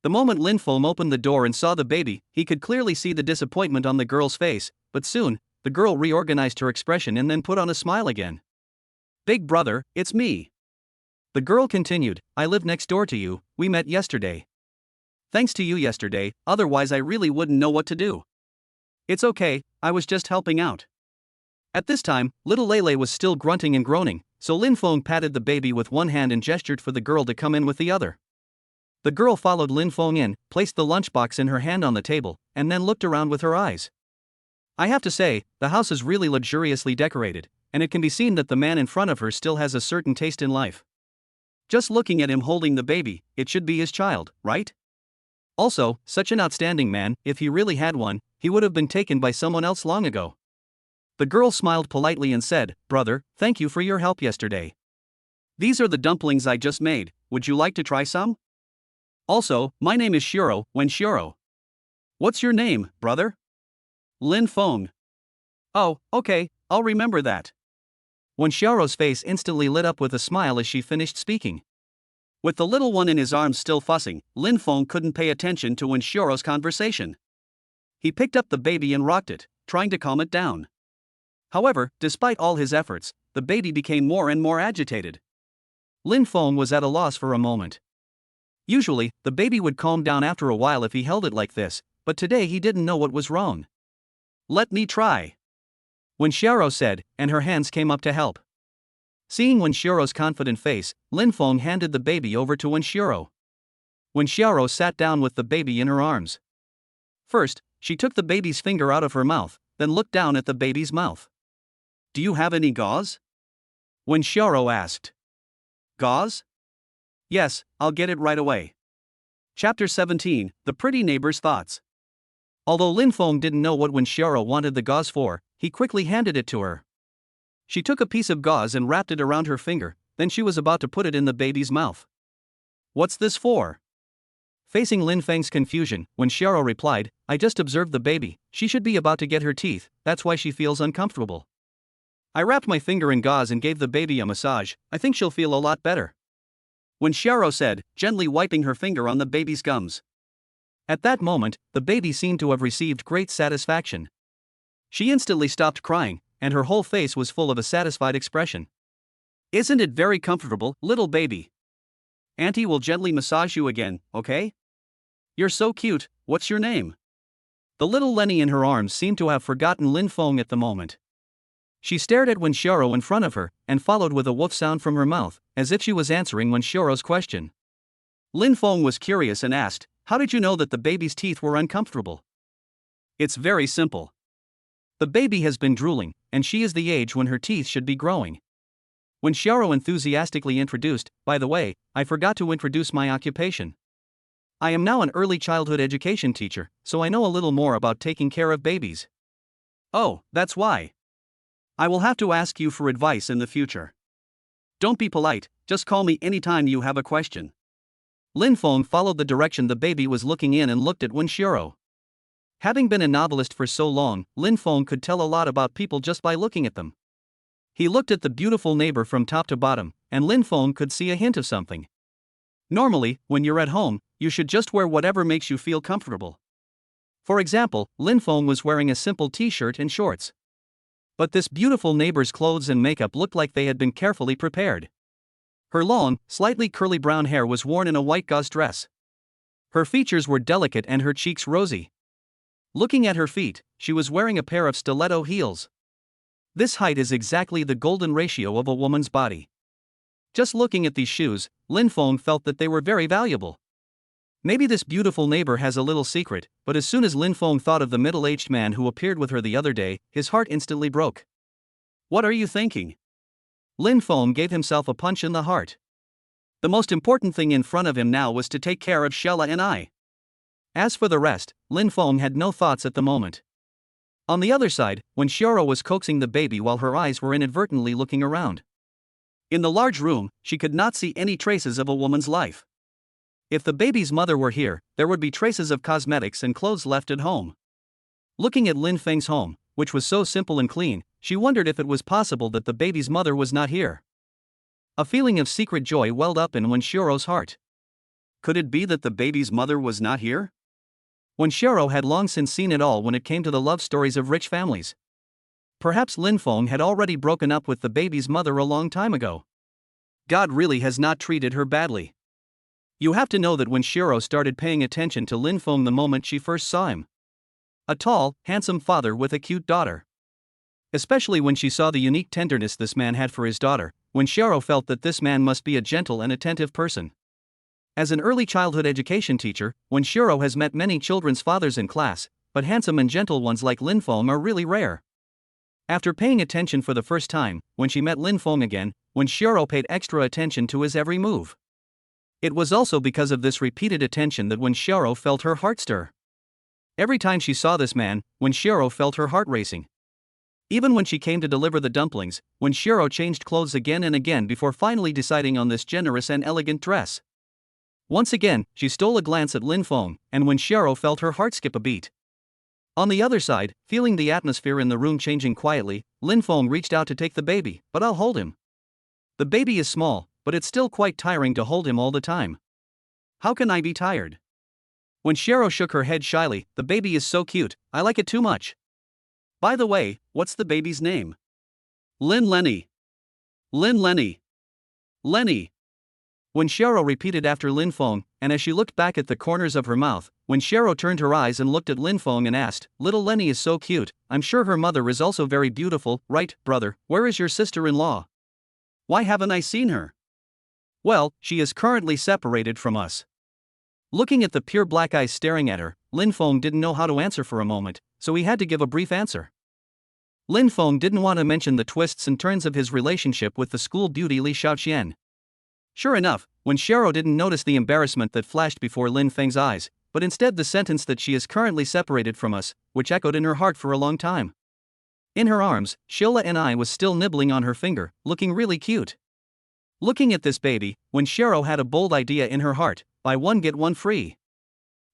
A: The moment Lin Feng opened the door and saw the baby, he could clearly see the disappointment on the girl's face, but soon, the girl reorganized her expression and then put on a smile again. Big brother, it's me. The girl continued, I live next door to you, we met yesterday. Thanks to you yesterday, otherwise I really wouldn't know what to do. It's okay, I was just helping out. At this time, little Lele was still grunting and groaning, so Lin Feng patted the baby with one hand and gestured for the girl to come in with the other. The girl followed Lin Feng in, placed the lunchbox in her hand on the table, and then looked around with her eyes. I have to say, the house is really luxuriously decorated, and it can be seen that the man in front of her still has a certain taste in life. Just looking at him holding the baby, it should be his child, right? Also, such an outstanding man, if he really had one, he would have been taken by someone else long ago. The girl smiled politely and said, "Brother, thank you for your help yesterday. These are the dumplings I just made, would you like to try some? Also, my name is Shiro, Shiro. What's your name, brother?" "Lin Feng." "Oh, okay, I'll remember that." Shiro's face instantly lit up with a smile as she finished speaking. With the little one in his arms still fussing, Lin Feng couldn't pay attention to Shiro's conversation. He picked up the baby and rocked it, trying to calm it down. However, despite all his efforts, the baby became more and more agitated. Lin Feng was at a loss for a moment. Usually, the baby would calm down after a while if he held it like this, but today he didn't know what was wrong. "Let me try," Shiro said, and her hands came up to help. Seeing Shiro's confident face, Lin Feng handed the baby over to Shiro. Shiro sat down with the baby in her arms. First, she took the baby's finger out of her mouth, then looked down at the baby's mouth. "Do you have any gauze?" Shiro asked. "Gauze? Yes, I'll get it right away." Chapter 17, The Pretty Neighbor's Thoughts. Although Lin Feng didn't know what Shiro wanted the gauze for, he quickly handed it to her. She took a piece of gauze and wrapped it around her finger, then she was about to put it in the baby's mouth. "What's this for?" Facing Lin Feng's confusion, Shiro replied, "I just observed the baby, she should be about to get her teeth, that's why she feels uncomfortable. I wrapped my finger in gauze and gave the baby a massage, I think she'll feel a lot better." Shiro said, gently wiping her finger on the baby's gums. At that moment, the baby seemed to have received great satisfaction. She instantly stopped crying, and her whole face was full of a satisfied expression. "Isn't it very comfortable, little baby? Auntie will gently massage you again, okay? You're so cute, what's your name?" The little Lenny in her arms seemed to have forgotten Lin Feng at the moment. She stared at Shiro in front of her, and followed with a woof sound from her mouth, as if she was answering Shiro's question. Lin Feng was curious and asked, "How did you know that the baby's teeth were uncomfortable?" "It's very simple. The baby has been drooling, and she is the age when her teeth should be growing." Shiro enthusiastically introduced, "By the way, I forgot to introduce my occupation. I am now an early childhood education teacher, so I know a little more about taking care of babies." "Oh, that's why. I will have to ask you for advice in the future. Don't be polite, just call me anytime you have a question." Lin Feng followed the direction the baby was looking in and looked at Shiro. Having been a novelist for so long, Lin Feng could tell a lot about people just by looking at them. He looked at the beautiful neighbor from top to bottom, and Lin Feng could see a hint of something. Normally, when you're at home, you should just wear whatever makes you feel comfortable. For example, Lin Feng was wearing a simple t-shirt and shorts. But this beautiful neighbor's clothes and makeup looked like they had been carefully prepared. Her long, slightly curly brown hair was worn in a white gauze dress. Her features were delicate and her cheeks rosy. Looking at her feet, she was wearing a pair of stiletto heels. This height is exactly the golden ratio of a woman's body. Just looking at these shoes, Lin Feng felt that they were very valuable. Maybe this beautiful neighbor has a little secret, but as soon as Lin Feng thought of the middle-aged man who appeared with her the other day, his heart instantly broke. "What are you thinking?" Lin Feng gave himself a punch in the heart. The most important thing in front of him now was to take care of Shella and I. As for the rest, Lin Feng had no thoughts at the moment. On the other side, Shiro was coaxing the baby while her eyes were inadvertently looking around. In the large room, she could not see any traces of a woman's life. If the baby's mother were here, there would be traces of cosmetics and clothes left at home. Looking at Lin Feng's home, which was so simple and clean, she wondered if it was possible that the baby's mother was not here. A feeling of secret joy welled up in Shiro's heart. Could it be that the baby's mother was not here? Shiro had long since seen it all when it came to the love stories of rich families. Perhaps Lin Feng had already broken up with the baby's mother a long time ago. God really has not treated her badly. You have to know that Shiro started paying attention to Lin Feng the moment she first saw him. A tall, handsome father with a cute daughter. Especially when she saw the unique tenderness this man had for his daughter, Shiro felt that this man must be a gentle and attentive person. As an early childhood education teacher, when Shiro has met many children's fathers in class, but handsome and gentle ones like Lin Feng are really rare. After paying attention for the first time, when she met Lin Feng again, when Shiro paid extra attention to his every move. It was also because of this repeated attention that when Shiro felt her heart stir. Every time she saw this man, when Shiro felt her heart racing. Even when she came to deliver the dumplings, when Shiro changed clothes again and again before finally deciding on this generous and elegant dress. Once again, she stole a glance at Lin Feng, and when Shiro felt her heart skip a beat. On the other side, feeling the atmosphere in the room changing quietly, Lin Feng reached out to take the baby, but I'll hold him. The baby is small, but it's still quite tiring to hold him all the time. How can I be tired? When Shiro shook her head shyly, the baby is so cute, I like it too much. By the way, what's the baby's name? Lenny. Lenny. When Shiro repeated after Lin Feng, and as she looked back at the corners of her mouth, when Shiro turned her eyes and looked at Lin Feng and asked, little Lenny is so cute, I'm sure her mother is also very beautiful, right, brother? Where is your sister-in-law? Why haven't I seen her? Well, she is currently separated from us. Looking at the pure black eyes staring at her, Lin Feng didn't know how to answer for a moment, so he had to give a brief answer. Lin Feng didn't want to mention the twists and turns of his relationship with the school beauty Li Xiaoqian. Sure enough, when Shiro didn't notice the embarrassment that flashed before Lin Feng's eyes, but instead the sentence that she is currently separated from us, which echoed in her heart for a long time. In her arms, Sheila and I was still nibbling on her finger, looking really cute. Looking at this baby, when Shiro had a bold idea in her heart, buy one get one free.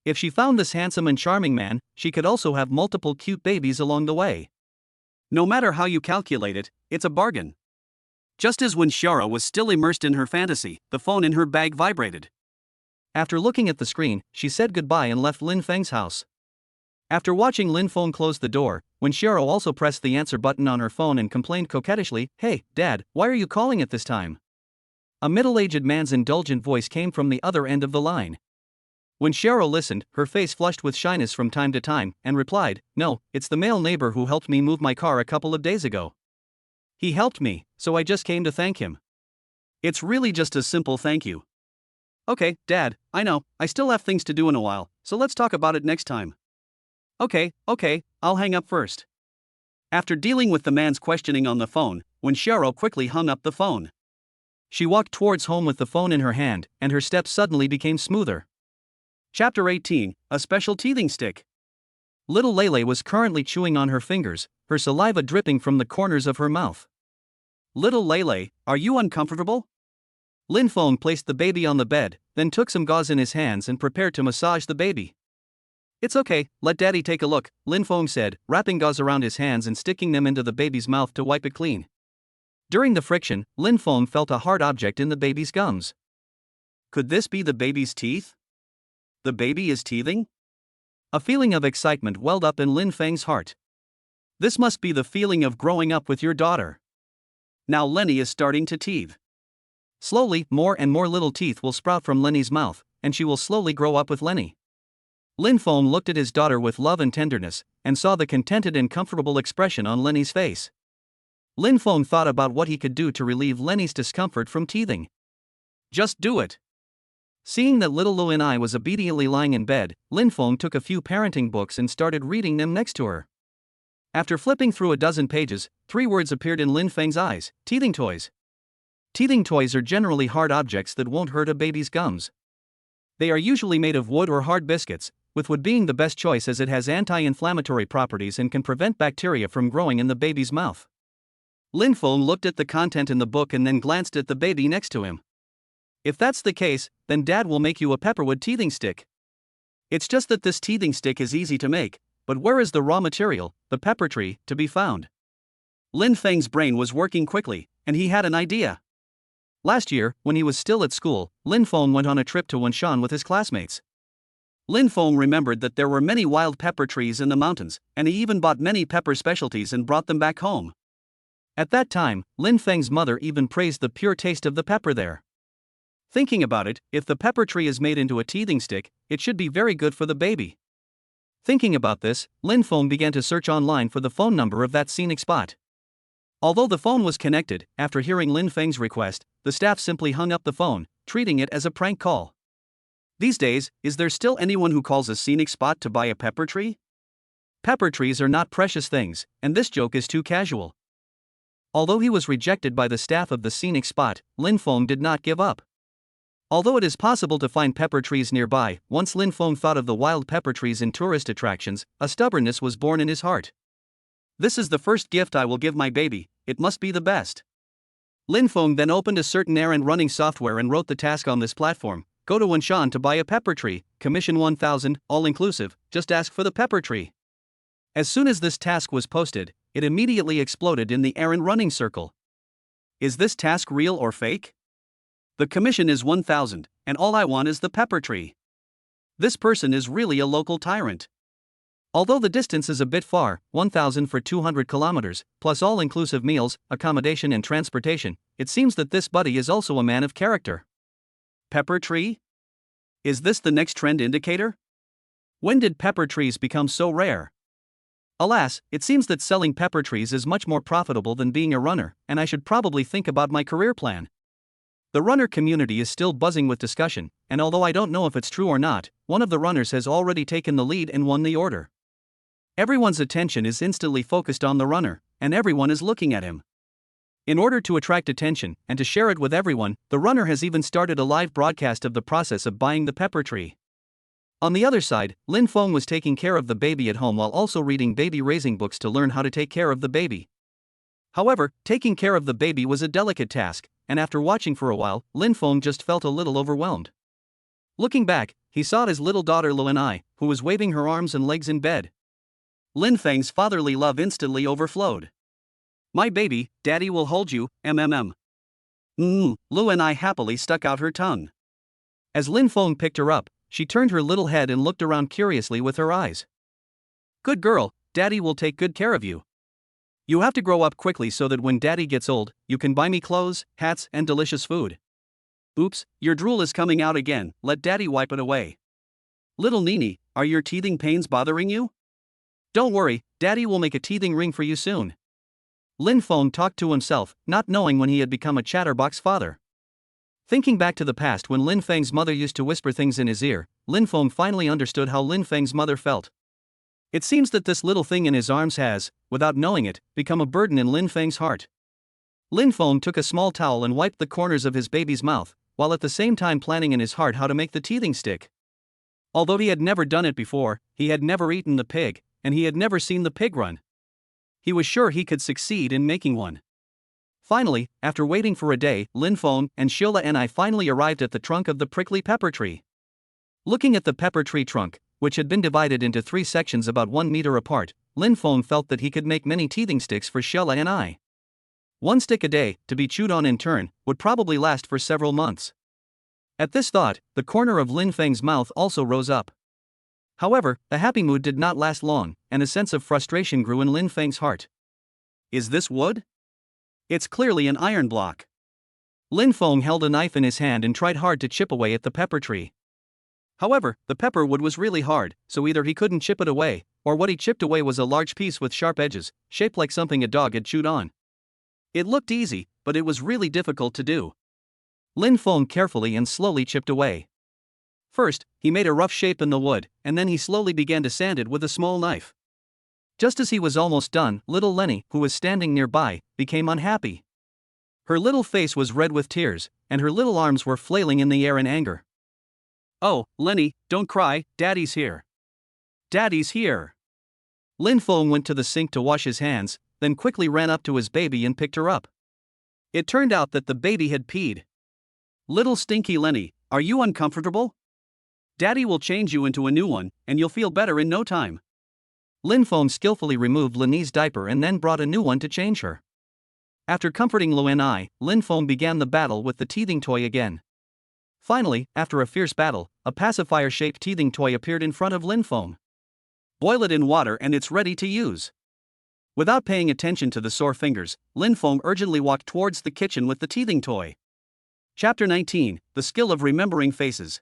A: If she found this handsome and charming man, she could also have multiple cute babies along the way. No matter how you calculate it, it's a bargain. Just as when Shiro was still immersed in her fantasy, the phone in her bag vibrated. After looking at the screen, she said goodbye and left Lin Feng's house. After watching Lin Feng close the door, when Shiro also pressed the answer button on her phone and complained coquettishly, "Hey, Dad, why are you calling at this time?" A middle-aged man's indulgent voice came from the other end of the line. When Shiro listened, her face flushed with shyness from time to time, and replied, "No, it's the male neighbor who helped me move my car a couple of days ago. He helped me, so I just came to thank him. It's really just a simple thank you." "Okay, Dad, I know, I still have things to do in a while, so let's talk about it next time." Okay, I'll hang up first." After dealing with the man's questioning on the phone, when Shiro quickly hung up the phone. She walked towards home with the phone in her hand, and her steps suddenly became smoother. Chapter 18, A Special Teething Stick. Little Lele was currently chewing on her fingers, her saliva dripping from the corners of her mouth. "Little Lele, are you uncomfortable?" Lin Feng placed the baby on the bed, then took some gauze in his hands and prepared to massage the baby. "It's okay, let Daddy take a look," Lin Feng said, wrapping gauze around his hands and sticking them into the baby's mouth to wipe it clean. During the friction, Lin Feng felt a hard object in the baby's gums. Could this be the baby's teeth? The baby is teething? A feeling of excitement welled up in Lin Feng's heart. This must be the feeling of growing up with your daughter. Now Lenny is starting to teeth. Slowly, more and more little teeth will sprout from Lenny's mouth, and she will slowly grow up with Lenny. Lin Feng looked at his daughter with love and tenderness, and saw the contented and comfortable expression on Lenny's face. Lin Feng thought about what he could do to relieve Lenny's discomfort from teething. Just do it. Seeing that little Lu and I was obediently lying in bed, Lin Feng took a few parenting books and started reading them next to her. After flipping through a dozen pages, 3 words appeared in Lin Feng's eyes: teething toys. Teething toys are generally hard objects that won't hurt a baby's gums. They are usually made of wood or hard biscuits, with wood being the best choice as it has anti-inflammatory properties and can prevent bacteria from growing in the baby's mouth. Lin Feng looked at the content in the book and then glanced at the baby next to him. "If that's the case, then Dad will make you a pepperwood teething stick. It's just that this teething stick is easy to make, but where is the raw material, the pepper tree, to be found?" Lin Feng's brain was working quickly, and he had an idea. Last year, when he was still at school, Lin Feng went on a trip to Wenshan with his classmates. Lin Feng remembered that there were many wild pepper trees in the mountains, and he even bought many pepper specialties and brought them back home. At that time, Lin Feng's mother even praised the pure taste of the pepper there. Thinking about it, if the pepper tree is made into a teething stick, it should be very good for the baby. Thinking about this, Lin Feng began to search online for the phone number of that scenic spot. Although the phone was connected, after hearing Lin Feng's request, the staff simply hung up the phone, treating it as a prank call. These days, is there still anyone who calls a scenic spot to buy a pepper tree? Pepper trees are not precious things, and this joke is too casual. Although he was rejected by the staff of the scenic spot, Lin Feng did not give up. Although it is possible to find pepper trees nearby, once Lin Feng thought of the wild pepper trees in tourist attractions, a stubbornness was born in his heart. This is the first gift I will give my baby, it must be the best. Lin Feng then opened a certain errand running software and wrote the task on this platform: go to Wenshan to buy a pepper tree, commission 1,000, all inclusive, just ask for the pepper tree. As soon as this task was posted, it immediately exploded in the errand running circle. Is this task real or fake? The commission is 1,000, and all I want is the pepper tree. This person is really a local tyrant. Although the distance is a bit far, 1,000 for 200 kilometers, plus all-inclusive meals, accommodation and transportation, it seems that this buddy is also a man of character. Pepper tree? Is this the next trend indicator? When did pepper trees become so rare? Alas, it seems that selling pepper trees is much more profitable than being a runner, and I should probably think about my career plan. The runner community is still buzzing with discussion, and although I don't know if it's true or not, one of the runners has already taken the lead and won the order. Everyone's attention is instantly focused on the runner, and everyone is looking at him. In order to attract attention, and to share it with everyone, the runner has even started a live broadcast of the process of buying the pepper tree. On the other side, Lin Feng was taking care of the baby at home while also reading baby raising books to learn how to take care of the baby. However, taking care of the baby was a delicate task, and after watching for a while, Lin Feng just felt a little overwhelmed. Looking back, he saw his little daughter Luanai, who was waving her arms and legs in bed. Lin Feng's fatherly love instantly overflowed. My baby, daddy will hold you, Luanai happily stuck out her tongue. As Lin Feng picked her up, she turned her little head and looked around curiously with her eyes. Good girl, daddy will take good care of you. You have to grow up quickly so that when daddy gets old, you can buy me clothes, hats, and delicious food. Oops, your drool is coming out again, let daddy wipe it away. Little Nini, are your teething pains bothering you? Don't worry, daddy will make a teething ring for you soon. Lin Feng talked to himself, not knowing when he had become a chatterbox father. Thinking back to the past when Lin Feng's mother used to whisper things in his ear, Lin Feng finally understood how Lin Feng's mother felt. It seems that this little thing in his arms has, without knowing it, become a burden in Lin Feng's heart. Lin Feng took a small towel and wiped the corners of his baby's mouth, while at the same time planning in his heart how to make the teething stick. Although he had never done it before, he had never eaten the pig, and he had never seen the pig run. He was sure he could succeed in making one. Finally, after waiting for a day, Lin Feng and Sheila and I finally arrived at the trunk of the prickly pepper tree. Looking at the pepper tree trunk, which had been divided into 3 sections about 1 meter apart, Lin Feng felt that he could make many teething sticks for Sheila and I. 1 stick a day, to be chewed on in turn, would probably last for several months. At this thought, the corner of Lin Feng's mouth also rose up. However, the happy mood did not last long, and a sense of frustration grew in Lin Feng's heart. Is this wood? It's clearly an iron block. Lin Feng held a knife in his hand and tried hard to chip away at the pepper tree. However, the pepper wood was really hard, so either he couldn't chip it away, or what he chipped away was a large piece with sharp edges, shaped like something a dog had chewed on. It looked easy, but it was really difficult to do. Lin Feng carefully and slowly chipped away. First, he made a rough shape in the wood, and then he slowly began to sand it with a small knife. Just as he was almost done, little Lenny, who was standing nearby, became unhappy. Her little face was red with tears, and her little arms were flailing in the air in anger. Oh, Lenny, don't cry, Daddy's here. Daddy's here. Lin Feng went to the sink to wash his hands, then quickly ran up to his baby and picked her up. It turned out that the baby had peed. Little stinky Lenny, are you uncomfortable? Daddy will change you into a new one, and you'll feel better in no time. Lin Feng skillfully removed Lenny's diaper and then brought a new one to change her. After comforting Luanai, Lin Feng began the battle with the teething toy again. Finally, after a fierce battle, a pacifier-shaped teething toy appeared in front of Lin Feng. Boil it in water and it's ready to use. Without paying attention to the sore fingers, Lin Feng urgently walked towards the kitchen with the teething toy. Chapter 19, The Skill of Remembering Faces.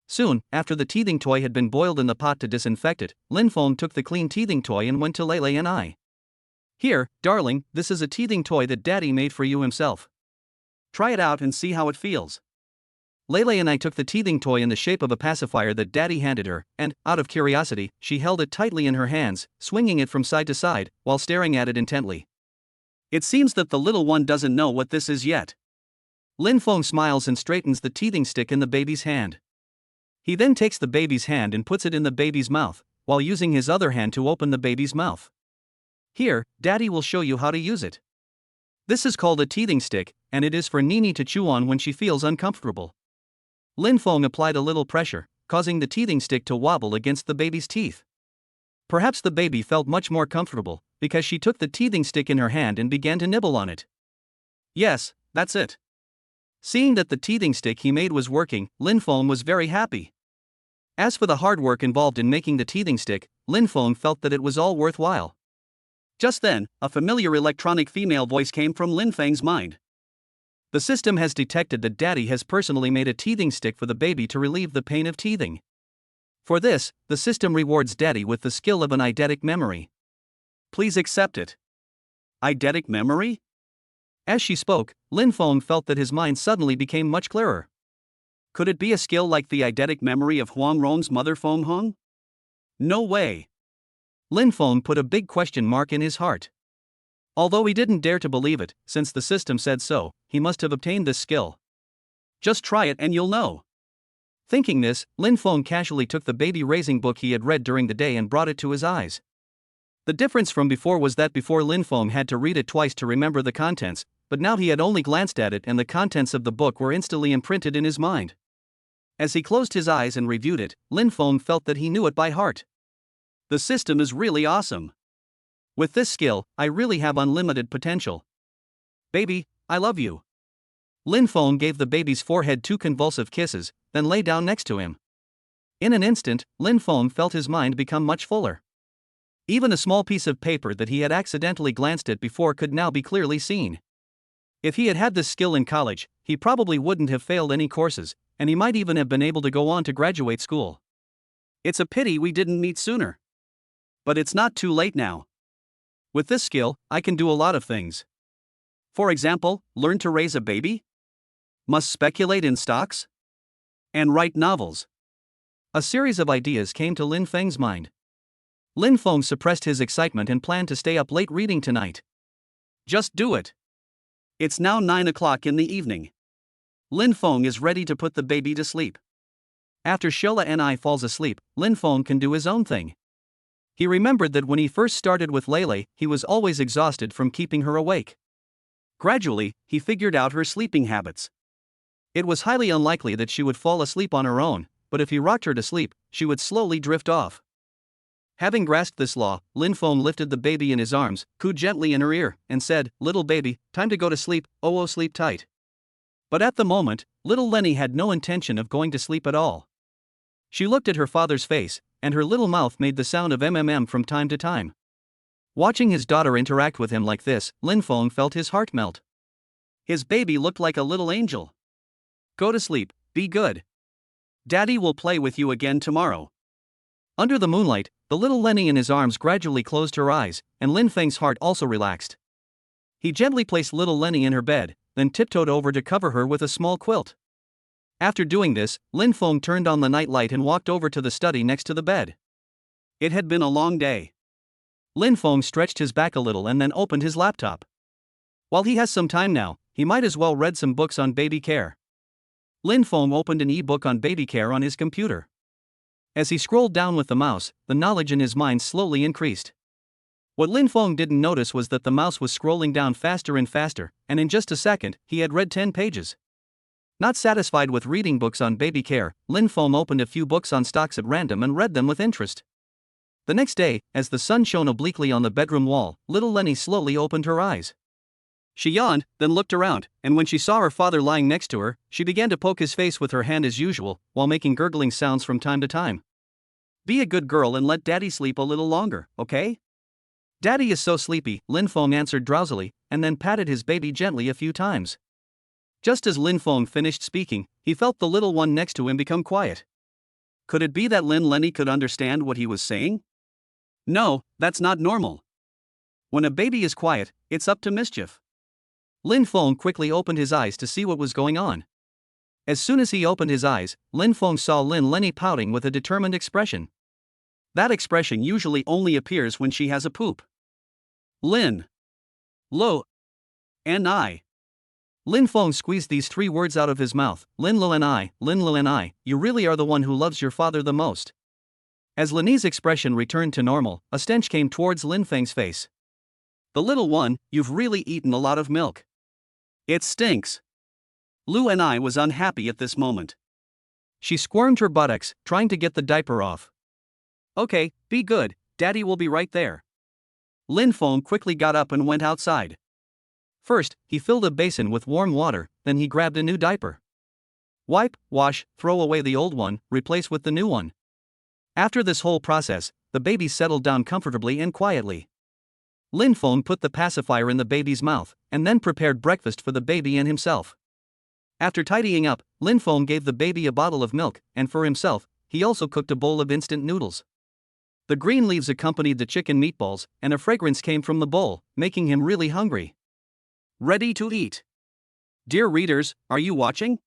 A: Soon, after the teething toy had been boiled in the pot to disinfect it, Lin Feng took the clean teething toy and went to Lele and I. Here, darling, this is a teething toy that Daddy made for you himself. Try it out and see how it feels. Lele and I took the teething toy in the shape of a pacifier that Daddy handed her, and, out of curiosity, she held it tightly in her hands, swinging it from side to side, while staring at it intently. It seems that the little one doesn't know what this is yet. Lin Feng smiles and straightens the teething stick in the baby's hand. He then takes the baby's hand and puts it in the baby's mouth, while using his other hand to open the baby's mouth. Here, Daddy will show you how to use it. This is called a teething stick, and it is for Nini to chew on when she feels uncomfortable. Lin Feng applied a little pressure, causing the teething stick to wobble against the baby's teeth. Perhaps the baby felt much more comfortable, because she took the teething stick in her hand and began to nibble on it. Yes, that's it. Seeing that the teething stick he made was working, Lin Feng was very happy. As for the hard work involved in making the teething stick, Lin Feng felt that it was all worthwhile. Just then, a familiar electronic female voice came from Lin Feng's mind. The system has detected that Daddy has personally made a teething stick for the baby to relieve the pain of teething. For this, the system rewards Daddy with the skill of an eidetic memory. Please accept it. Eidetic memory? As she spoke, Lin Feng felt that his mind suddenly became much clearer. Could it be a skill like the eidetic memory of Huang Ron's mother Feng Hong? No way. Lin Feng put a big question mark in his heart. Although he didn't dare to believe it, since the system said so, he must have obtained this skill. Just try it and you'll know. Thinking this, Lin Feng casually took the baby raising book he had read during the day and brought it to his eyes. The difference from before was that before Lin Feng had to read it twice to remember the contents, but now he had only glanced at it and the contents of the book were instantly imprinted in his mind. As he closed his eyes and reviewed it, Lin Feng felt that he knew it by heart. The system is really awesome. With this skill, I really have unlimited potential. Baby, I love you. Lin Feng gave the baby's forehead 2 convulsive kisses, then lay down next to him. In an instant, Lin Feng felt his mind become much fuller. Even a small piece of paper that he had accidentally glanced at before could now be clearly seen. If he had had this skill in college, he probably wouldn't have failed any courses, and he might even have been able to go on to graduate school. It's a pity we didn't meet sooner. But it's not too late now. With this skill, I can do a lot of things. For example, learn to raise a baby? Must speculate in stocks? And write novels. A series of ideas came to Lin Feng's mind. Lin Feng suppressed his excitement and planned to stay up late reading tonight. Just do it. It's now 9 o'clock in the evening. Lin Feng is ready to put the baby to sleep. After Shola and I falls asleep, Lin Feng can do his own thing. He remembered that when he first started with Lele, he was always exhausted from keeping her awake. Gradually, he figured out her sleeping habits. It was highly unlikely that she would fall asleep on her own, but if he rocked her to sleep, she would slowly drift off. Having grasped this law, Lin Feng lifted the baby in his arms, cooed gently in her ear, and said, "Little baby, time to go to sleep, oh sleep tight." But at the moment, little Lenny had no intention of going to sleep at all. She looked at her father's face, and her little mouth made the sound of mmm from time to time. Watching his daughter interact with him like this, Lin Feng felt his heart melt. His baby looked like a little angel. Go to sleep, be good. Daddy will play with you again tomorrow. Under the moonlight, the little Lenny in his arms gradually closed her eyes, and Lin Feng's heart also relaxed. He gently placed little Lenny in her bed, then tiptoed over to cover her with a small quilt. After doing this, Lin Feng turned on the night light and walked over to the study next to the bed. It had been a long day. Lin Feng stretched his back a little and then opened his laptop. While he has some time now, he might as well read some books on baby care. Lin Feng opened an e-book on baby care on his computer. As he scrolled down with the mouse, the knowledge in his mind slowly increased. What Lin Feng didn't notice was that the mouse was scrolling down faster and faster, and in just a second, he had read 10 pages. Not satisfied with reading books on baby care, Lin Feng opened a few books on stocks at random and read them with interest. The next day, as the sun shone obliquely on the bedroom wall, little Lenny slowly opened her eyes. She yawned, then looked around, and when she saw her father lying next to her, she began to poke his face with her hand as usual, while making gurgling sounds from time to time. Be a good girl and let Daddy sleep a little longer, okay? Daddy is so sleepy, Lin Feng answered drowsily, and then patted his baby gently a few times. Just as Lin Feng finished speaking, he felt the little one next to him become quiet. Could it be that Lenny could understand what he was saying? No, that's not normal. When a baby is quiet, it's up to mischief. Lin Feng quickly opened his eyes to see what was going on. As soon as he opened his eyes, Lin Feng saw Lin Lenny pouting with a determined expression. That expression usually only appears when she has a poop. Lin. Lo. And I. Lin Feng squeezed these 3 words out of his mouth. Lin Lo and I, you really are the one who loves your father the most. As Lin's expression returned to normal, a stench came towards Lin Feng's face. The little one, you've really eaten a lot of milk. It stinks. Lu and I was unhappy at this moment. She squirmed her buttocks, trying to get the diaper off. Okay, be good, Daddy will be right there. Lin Feng quickly got up and went outside. First, he filled a basin with warm water, then he grabbed a new diaper. Wipe, wash, throw away the old one, replace with the new one. After this whole process, the baby settled down comfortably and quietly. Lin Feng put the pacifier in the baby's mouth, and then prepared breakfast for the baby and himself. After tidying up, Lin Feng gave the baby a bottle of milk, and for himself, he also cooked a bowl of instant noodles. The green leaves accompanied the chicken meatballs, and a fragrance came from the bowl, making him really hungry. Ready to eat. Dear readers, are you watching?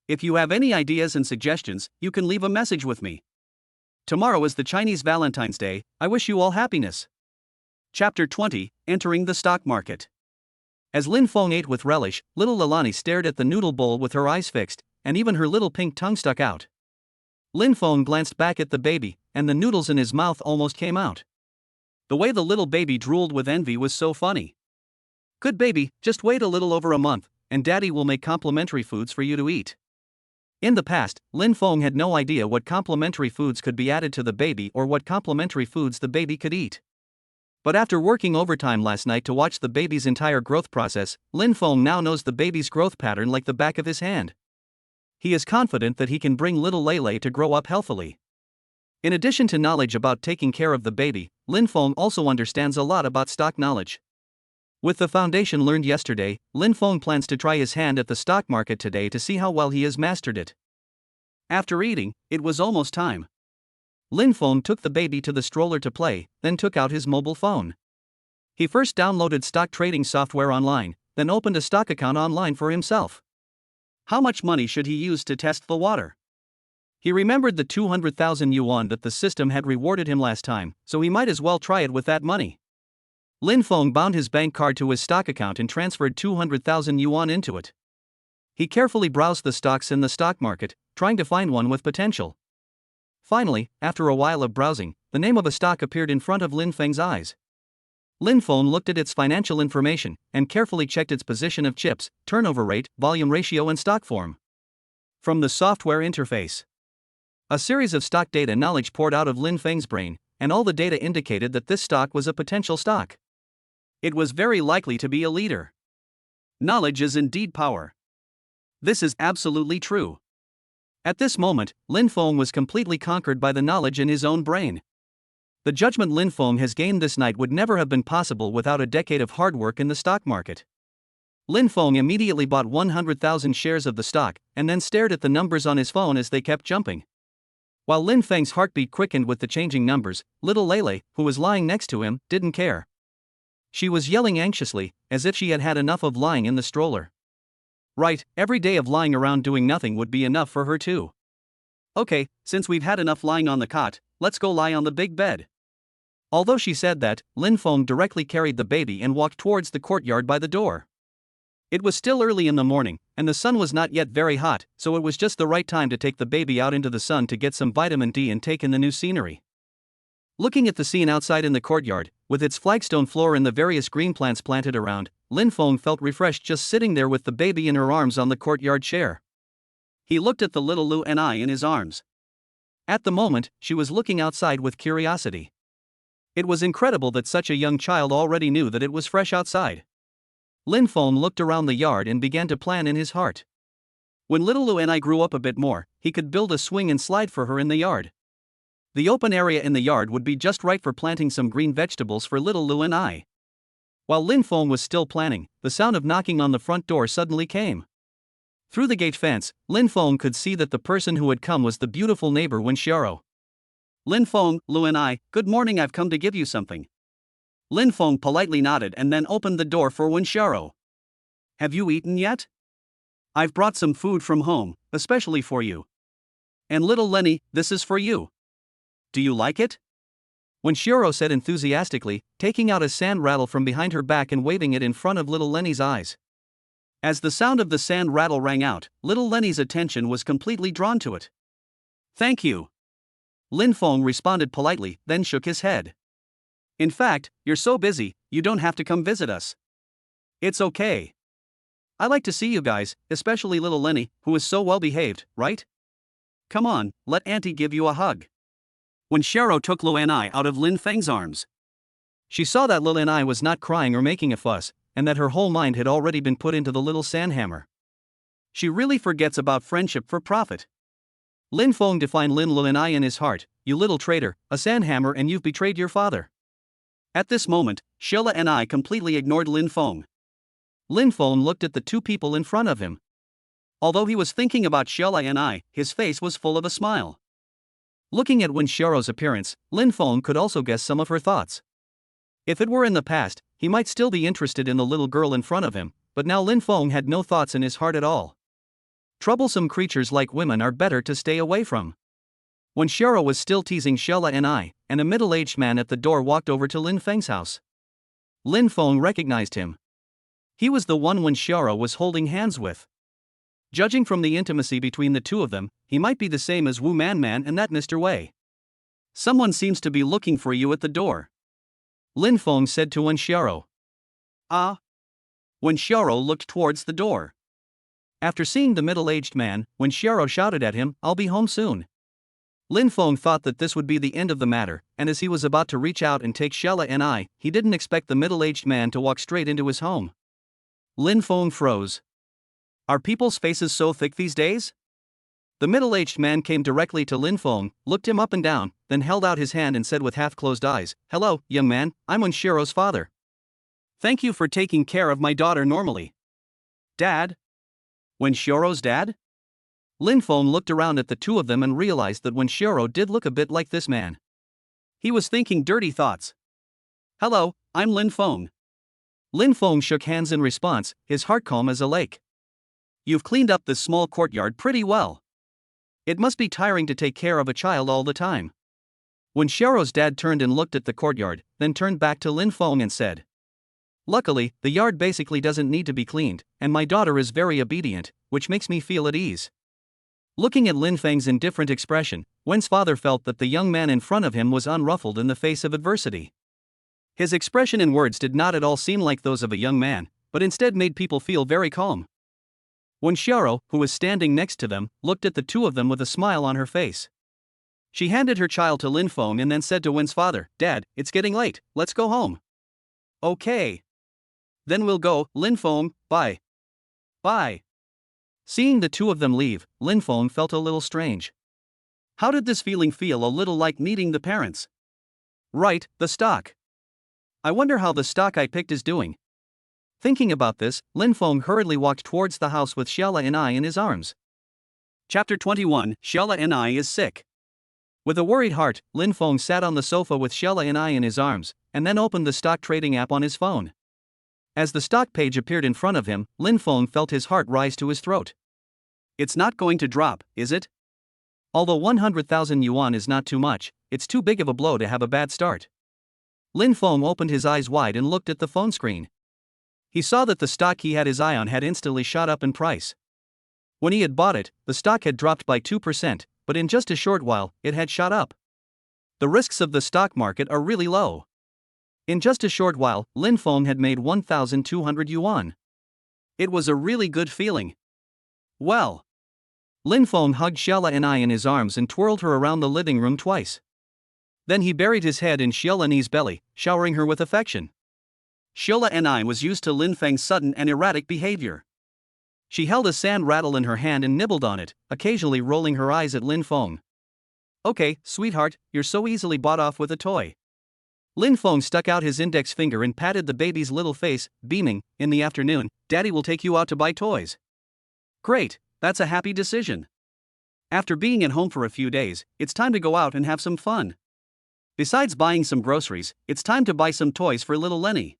A: If you have any ideas and suggestions, you can leave a message with me. Tomorrow is the Chinese Valentine's Day. I wish you all happiness. Chapter 20, Entering the Stock Market. As Lin Feng ate with relish, little Lilani stared at the noodle bowl with her eyes fixed, and even her little pink tongue stuck out. Lin Feng glanced back at the baby, and the noodles in his mouth almost came out. The way the little baby drooled with envy was so funny. Good baby, just wait a little over a month, and Daddy will make complimentary foods for you to eat. In the past, Lin Feng had no idea what complimentary foods could be added to the baby or what complimentary foods the baby could eat. But after working overtime last night to watch the baby's entire growth process, Lin Feng now knows the baby's growth pattern like the back of his hand. He is confident that he can bring little Lele to grow up healthily. In addition to knowledge about taking care of the baby, Lin Feng also understands a lot about stock knowledge. With the foundation learned yesterday, Lin Feng plans to try his hand at the stock market today to see how well he has mastered it. After eating, it was almost time. Lin Feng took the baby to the stroller to play, then took out his mobile phone. He first downloaded stock trading software online, then opened a stock account online for himself. How much money should he use to test the water? He remembered the 200,000 yuan that the system had rewarded him last time, so he might as well try it with that money. Lin Feng bound his bank card to his stock account and transferred 200,000 yuan into it. He carefully browsed the stocks in the stock market, trying to find one with potential. Finally, after a while of browsing, the name of a stock appeared in front of Lin Feng's eyes. Lin Feng looked at its financial information and carefully checked its position of chips, turnover rate, volume ratio, and stock form. From the software interface, a series of stock data knowledge poured out of Lin Feng's brain, and all the data indicated that this stock was a potential stock. It was very likely to be a leader. Knowledge is indeed power. This is absolutely true. At this moment, Lin Feng was completely conquered by the knowledge in his own brain. The judgment Lin Feng has gained this night would never have been possible without a decade of hard work in the stock market. Lin Feng immediately bought 100,000 shares of the stock, and then stared at the numbers on his phone as they kept jumping. While Lin Feng's heartbeat quickened with the changing numbers, little Lele, who was lying next to him, didn't care. She was yelling anxiously, as if she had had enough of lying in the stroller. Right, every day of lying around doing nothing would be enough for her too. Okay, since we've had enough lying on the cot, let's go lie on the big bed. Although she said that, Lin Feng directly carried the baby and walked towards the courtyard by the door. It was still early in the morning, and the sun was not yet very hot, so it was just the right time to take the baby out into the sun to get some vitamin D and take in the new scenery. Looking at the scene outside in the courtyard, with its flagstone floor and the various green plants planted around, Lin Feng felt refreshed just sitting there with the baby in her arms on the courtyard chair. He looked at the little Lu and I in his arms. At the moment, she was looking outside with curiosity. It was incredible that such a young child already knew that it was fresh outside. Lin Feng looked around the yard and began to plan in his heart. When little Lu and I grew up a bit more, he could build a swing and slide for her in the yard. The open area in the yard would be just right for planting some green vegetables for little Lu and I. While Lin Feng was still planning, the sound of knocking on the front door suddenly came. Through the gate fence, Lin Feng could see that the person who had come was the beautiful neighbor Wen Xiao. Lin Feng, Lu and I, good morning, I've come to give you something. Lin Feng politely nodded and then opened the door for Wen Xiao. Have you eaten yet? I've brought some food from home, especially for you. And little Lenny, this is for you. Do you like it? When Shiro said enthusiastically, taking out a sand rattle from behind her back and waving it in front of little Lenny's eyes. As the sound of the sand rattle rang out, little Lenny's attention was completely drawn to it. Thank you. Lin Feng responded politely, then shook his head. In fact, you're so busy, you don't have to come visit us. It's okay. I like to see you guys, especially little Lenny, who is so well behaved, right? Come on, let Auntie give you a hug. When Shiro took Luanai out of Lin Feng's arms, she saw that Luanai was not crying or making a fuss, and that her whole mind had already been put into the little sandhammer. She really forgets about friendship for profit. Lin Feng defined Lin Luanai in his heart, you little traitor, a sandhammer, and you've betrayed your father. At this moment, Sheila and I completely ignored Lin Feng. Lin Feng looked at the two people in front of him. Although he was thinking about Sheila and I, his face was full of a smile. Looking at Wen Xiao's appearance, Lin Feng could also guess some of her thoughts. If it were in the past, he might still be interested in the little girl in front of him, but now Lin Feng had no thoughts in his heart at all. Troublesome creatures like women are better to stay away from. When Shiro was still teasing Sheila and I, and a middle-aged man at the door walked over to Lin Feng's house. Lin Feng recognized him. He was the one Wen Shiro was holding hands with. Judging from the intimacy between the two of them, he might be the same as Wu Man and that Mr. Wei. Someone seems to be looking for you at the door. Lin Feng said to Wen Shiro. Ah. Wen Shiro looked towards the door. After seeing the middle-aged man, Wen Shiro shouted at him, I'll be home soon. Lin Feng thought that this would be the end of the matter, and as he was about to reach out and take Sheila and I, he didn't expect the middle-aged man to walk straight into his home. Lin Feng froze. Are people's faces so thick these days? The middle-aged man came directly to Lin Feng, looked him up and down, then held out his hand and said with half-closed eyes, Hello, young man, I'm Wen Shiro's father. Thank you for taking care of my daughter normally. Dad? Wen Shiro's dad? Lin Feng looked around at the two of them and realized that Wen Shiro did look a bit like this man. He was thinking dirty thoughts. Hello, I'm Lin Feng. Lin Feng shook hands in response, his heart calm as a lake. You've cleaned up this small courtyard pretty well. It must be tiring to take care of a child all the time. When Shiro's dad turned and looked at the courtyard, then turned back to Lin Feng and said, Luckily, the yard basically doesn't need to be cleaned, and my daughter is very obedient, which makes me feel at ease. Looking at Lin Feng's indifferent expression, Wen's father felt that the young man in front of him was unruffled in the face of adversity. His expression and words did not at all seem like those of a young man, but instead made people feel very calm. Wen Shiro, who was standing next to them, looked at the two of them with a smile on her face. She handed her child to Lin Feng and then said to Wen's father, Dad, it's getting late, let's go home. Okay. Then we'll go, Lin Feng, bye. Bye. Seeing the two of them leave, Lin Feng felt a little strange. How did this feeling feel? A little like meeting the parents. Right, the stock. I wonder how the stock I picked is doing. Thinking about this, Lin Feng hurriedly walked towards the house with Sheila and I in his arms. Chapter 21, Sheila and I is sick. With a worried heart, Lin Feng sat on the sofa with Sheila and I in his arms, and then opened the stock trading app on his phone. As the stock page appeared in front of him, Lin Feng felt his heart rise to his throat. It's not going to drop, is it? Although 100,000 yuan is not too much, it's too big of a blow to have a bad start. Lin Feng opened his eyes wide and looked at the phone screen. He saw that the stock he had his eye on had instantly shot up in price. When he had bought it, the stock had dropped by 2%, but in just a short while, it had shot up. The risks of the stock market are really low. In just a short while, Lin Feng had made 1,200 yuan. It was a really good feeling. Well. Lin Feng hugged Sheila and I in his arms and twirled her around the living room twice. Then he buried his head in Sheila and I's belly, showering her with affection. Sheila and I was used to Lin Feng's sudden and erratic behavior. She held a sand rattle in her hand and nibbled on it, occasionally rolling her eyes at Lin Feng. Okay, sweetheart, you're so easily bought off with a toy. Lin Feng stuck out his index finger and patted the baby's little face, beaming, in the afternoon, Daddy will take you out to buy toys. Great, that's a happy decision. After being at home for a few days, it's time to go out and have some fun. Besides buying some groceries, it's time to buy some toys for little Lenny.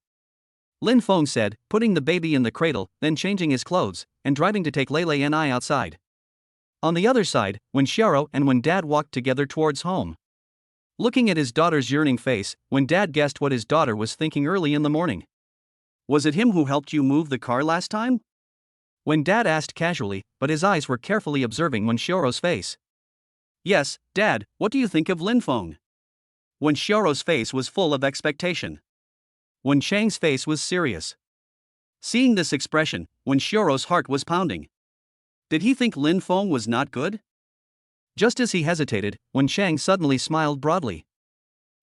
A: Lin Feng said, putting the baby in the cradle, then changing his clothes, and driving to take Lei and I outside. On the other side, when Xiao and when Dad walked together towards home. Looking at his daughter's yearning face, when Dad guessed what his daughter was thinking early in the morning. Was it him who helped you move the car last time? When Dad asked casually, but his eyes were carefully observing when Xiao's face. Yes, Dad, what do you think of Lin Feng? When Xiao's face was full of expectation. When Chang's face was serious. Seeing this expression, when Xiao's heart was pounding. Did he think Lin Feng was not good? Just as he hesitated, when Chang suddenly smiled broadly.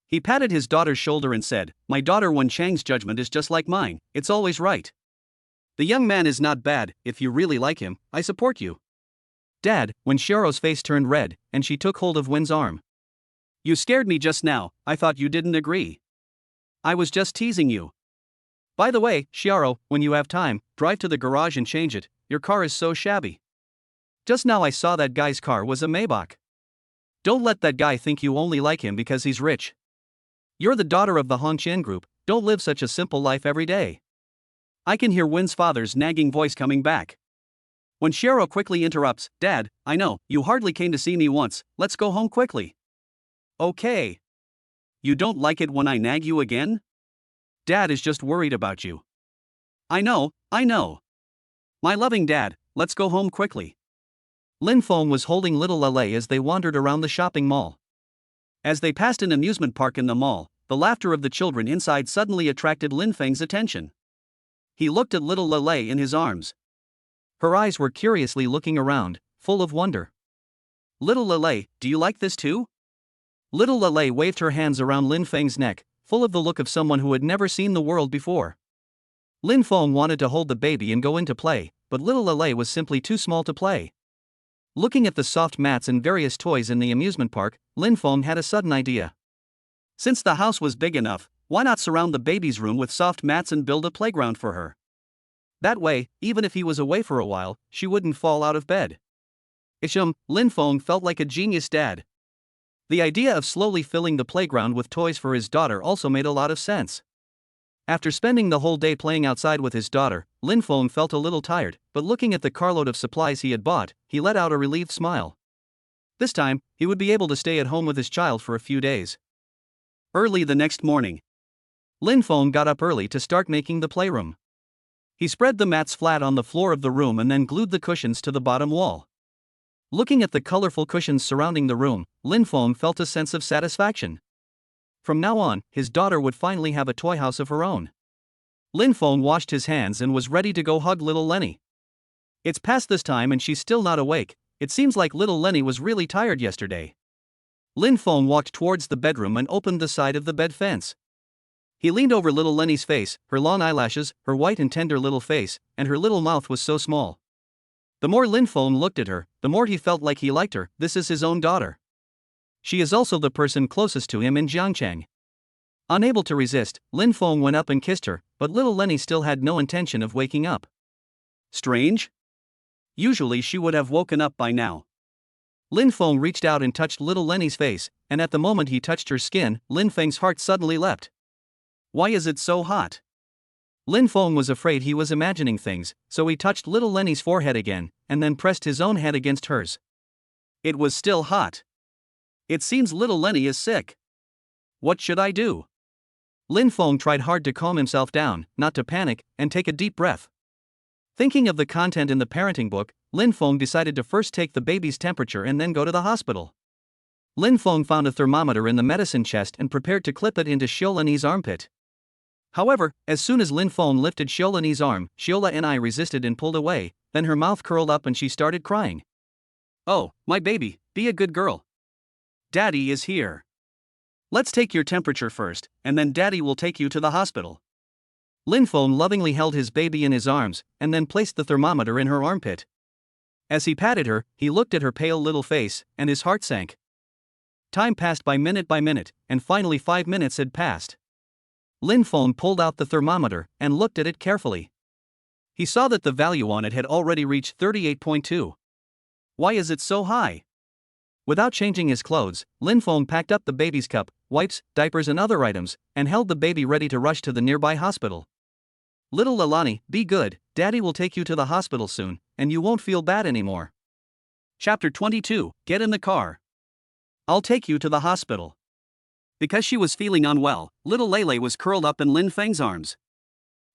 A: He patted his daughter's shoulder and said, "My daughter, when Chang's judgment is just like mine, it's always right. The young man is not bad. If you really like him, I support you." Dad, when Xiao's face turned red, and she took hold of Wen's arm. "You scared me just now. I thought you didn't agree. I was just teasing you. By the way, Xiao, when you have time, drive to the garage and change it. Your car is so shabby. Just now I saw that guy's car was a Maybach. Don't let that guy think you only like him because he's rich. You're the daughter of the Hongqian group. Don't live such a simple life every day." I can hear Wen's father's nagging voice coming back. When Xiao quickly interrupts, "Dad, I know, you hardly came to see me once, let's go home quickly." "Okay. You don't like it when I nag you again? Dad is just worried about you." I know. My loving dad, let's go home quickly." Lin Feng was holding little Lei as they wandered around the shopping mall. As they passed an amusement park in the mall, the laughter of the children inside suddenly attracted Lin Feng's attention. He looked at little Lei in his arms. Her eyes were curiously looking around, full of wonder. "Little Lei, do you like this too?" Little Lei waved her hands around Lin Feng's neck, full of the look of someone who had never seen the world before. Lin Feng wanted to hold the baby and go in to play, but little Lei was simply too small to play. Looking at the soft mats and various toys in the amusement park, Lin Feng had a sudden idea. Since the house was big enough, why not surround the baby's room with soft mats and build a playground for her? That way, even if he was away for a while, she wouldn't fall out of bed. Lin Feng felt like a genius dad. The idea of slowly filling the playground with toys for his daughter also made a lot of sense. After spending the whole day playing outside with his daughter, Lin Feng felt a little tired, but looking at the carload of supplies he had bought, he let out a relieved smile. This time, he would be able to stay at home with his child for a few days. Early the next morning, Lin Feng got up early to start making the playroom. He spread the mats flat on the floor of the room and then glued the cushions to the bottom wall. Looking at the colorful cushions surrounding the room, Lin Feng felt a sense of satisfaction. From now on, his daughter would finally have a toy house of her own. Lin Feng washed his hands and was ready to go hug little Lenny. It's past this time and she's still not awake. It seems like little Lenny was really tired yesterday. Lin Feng walked towards the bedroom and opened the side of the bed fence. He leaned over little Lenny's face, her long eyelashes, her white and tender little face, and her little mouth was so small. The more Lin Feng looked at her, the more he felt like he liked her. This is his own daughter. She is also the person closest to him in Jiangchang. Unable to resist, Lin Feng went up and kissed her, but little Lenny still had no intention of waking up. Strange? Usually she would have woken up by now. Lin Feng reached out and touched little Lenny's face, and at the moment he touched her skin, Lin Feng's heart suddenly leapt. Why is it so hot? Lin Feng was afraid he was imagining things, so he touched little Lenny's forehead again, and then pressed his own head against hers. It was still hot. It seems little Lenny is sick. What should I do? Lin Feng tried hard to calm himself down, not to panic, and take a deep breath. Thinking of the content in the parenting book, Lin Feng decided to first take the baby's temperature and then go to the hospital. Lin Feng found a thermometer in the medicine chest and prepared to clip it into Xiaolani's armpit. However, as soon as Lin Feng lifted Xiaolani's arm, Xiaolani resisted and pulled away, then her mouth curled up and she started crying. "Oh, my baby, be a good girl. Daddy is here. Let's take your temperature first, and then Daddy will take you to the hospital." Lin Feng lovingly held his baby in his arms, and then placed the thermometer in her armpit. As he patted her, he looked at her pale little face, and his heart sank. Time passed by minute, and finally 5 minutes had passed. Lin Feng pulled out the thermometer, and looked at it carefully. He saw that the value on it had already reached 38.2. Why is it so high? Without changing his clothes, Lin Feng packed up the baby's cup, wipes, diapers and other items, and held the baby ready to rush to the nearby hospital. Little Lalani, be good, Daddy will take you to the hospital soon, and you won't feel bad anymore. Chapter 22, Get in the car. I'll take you to the hospital. Because she was feeling unwell, little Lele was curled up in Lin Feng's arms.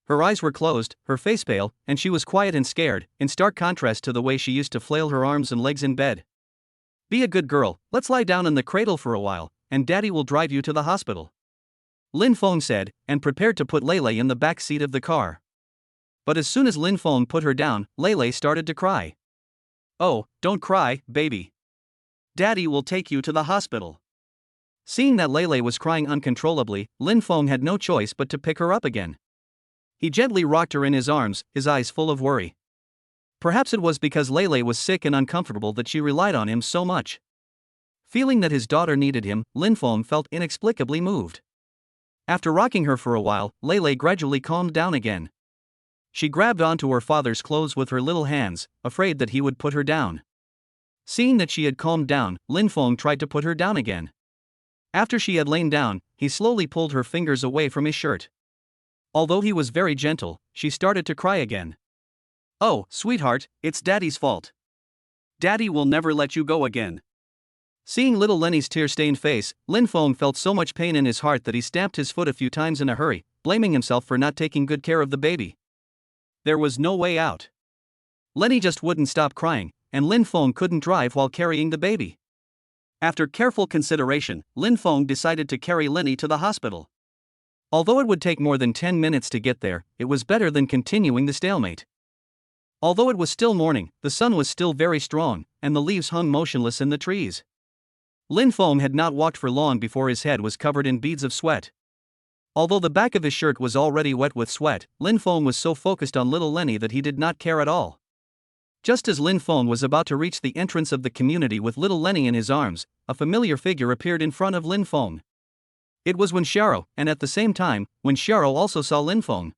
A: Her eyes were closed, her face pale, and she was quiet and scared, in stark contrast to the way she used to flail her arms and legs in bed. Be a good girl, let's lie down in the cradle for a while, and Daddy will drive you to the hospital. Lin Feng said, and prepared to put Lele in the back seat of the car. But as soon as Lin Feng put her down, Lele started to cry. Oh, don't cry, baby. Daddy will take you to the hospital. Seeing that Lele was crying uncontrollably, Lin Feng had no choice but to pick her up again. He gently rocked her in his arms, his eyes full of worry. Perhaps it was because Lele was sick and uncomfortable that she relied on him so much. Feeling that his daughter needed him, Lin Feng felt inexplicably moved. After rocking her for a while, Lele gradually calmed down again. She grabbed onto her father's clothes with her little hands, afraid that he would put her down. Seeing that she had calmed down, Lin Feng tried to put her down again. After she had lain down, he slowly pulled her fingers away from his shirt. Although he was very gentle, she started to cry again. Oh, sweetheart, it's Daddy's fault. Daddy will never let you go again. Seeing little Lenny's tear-stained face, Lin Feng felt so much pain in his heart that he stamped his foot a few times in a hurry, blaming himself for not taking good care of the baby. There was no way out. Lenny just wouldn't stop crying, and Lin Feng couldn't drive while carrying the baby. After careful consideration, Lin Feng decided to carry Lenny to the hospital. Although it would take more than 10 minutes to get there, it was better than continuing the stalemate. Although it was still morning, the sun was still very strong, and the leaves hung motionless in the trees. Lin Feng had not walked for long before his head was covered in beads of sweat. Although the back of his shirt was already wet with sweat, Lin Feng was so focused on little Lenny that he did not care at all. Just as Lin Feng was about to reach the entrance of the community with little Lenny in his arms, a familiar figure appeared in front of Lin Feng. It was Wen Xiao, and at the same time, Wen Xiao also saw Lin Feng.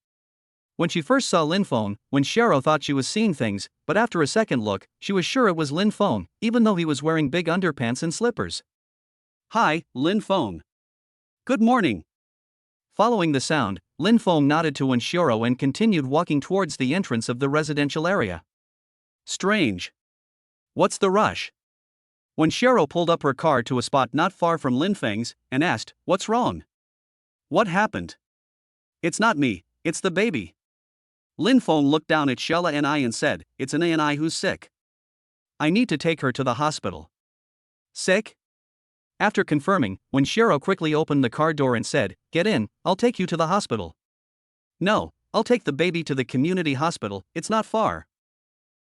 A: When she first saw Lin Feng, Wen Xiao thought she was seeing things, but after a second look, she was sure it was Lin Feng, even though he was wearing big underpants and slippers. Hi, Lin Feng. Good morning. Following the sound, Lin Feng nodded to Wen Xiao and continued walking towards the entrance of the residential area. Strange. What's the rush? Wen Xiao pulled up her car to a spot not far from Lin Feng's, and asked, What's wrong? What happened? It's not me, it's the baby. Lin Feng looked down at Shella and I and said, It's an Ani who's sick. I need to take her to the hospital. Sick? After confirming, Wen Xiao quickly opened the car door and said, Get in, I'll take you to the hospital. No, I'll take the baby to the community hospital, it's not far.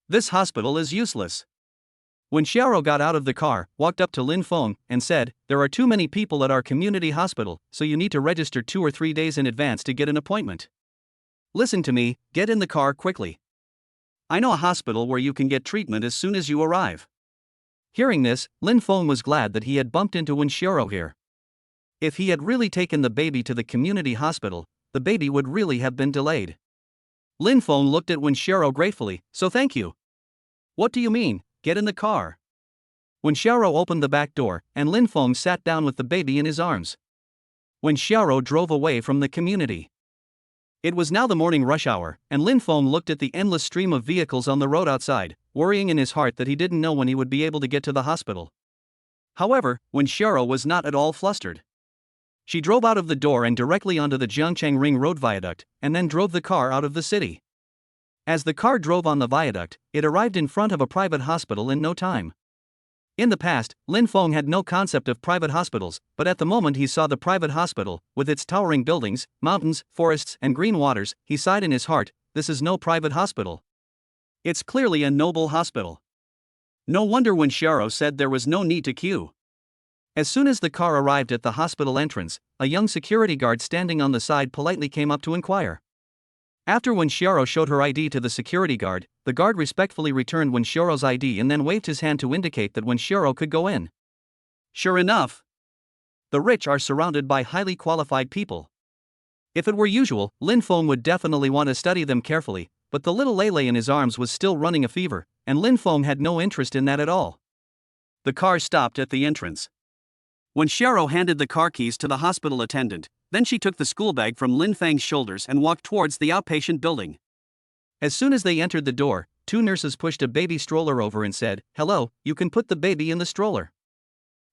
A: This hospital is useless. Wen Xiao got out of the car, walked up to Lin Feng, and said, There are too many people at our community hospital, so you need to register 2 or 3 days in advance to get an appointment. Listen to me, get in the car quickly. I know a hospital where you can get treatment as soon as you arrive. Hearing this, Lin Feng was glad that he had bumped into Wen Xiao here. If he had really taken the baby to the community hospital, the baby would really have been delayed. Lin Feng looked at Wen Xiao gratefully, So thank you. What do you mean, get in the car? Wen Xiao opened the back door, and Lin Feng sat down with the baby in his arms. Wen Xiao drove away from the community. It was now the morning rush hour, and Lin Feng looked at the endless stream of vehicles on the road outside, worrying in his heart that he didn't know when he would be able to get to the hospital. However, Wen Xiao was not at all flustered. She drove out of the door and directly onto the Jiangcheng Ring Road viaduct, and then drove the car out of the city. As the car drove on the viaduct, it arrived in front of a private hospital in no time. In the past, Lin Feng had no concept of private hospitals, but at the moment he saw the private hospital, with its towering buildings, mountains, forests, and green waters, he sighed in his heart, This is no private hospital. It's clearly a noble hospital. No wonder Wen Xiao said there was no need to queue. As soon as the car arrived at the hospital entrance, a young security guard standing on the side politely came up to inquire. After Wen Xiao showed her ID to the security guard, the guard respectfully returned Wen Xiao's ID and then waved his hand to indicate that Wen Xiao could go in. Sure enough, the rich are surrounded by highly qualified people. If it were usual, Lin Feng would definitely want to study them carefully, but the little Lele in his arms was still running a fever, and Lin Feng had no interest in that at all. The car stopped at the entrance. Wen Xiao handed the car keys to the hospital attendant, Then she took the school bag from Lin Feng's shoulders and walked towards the outpatient building. As soon as they entered the door, two nurses pushed a baby stroller over and said, "Hello, you can put the baby in the stroller.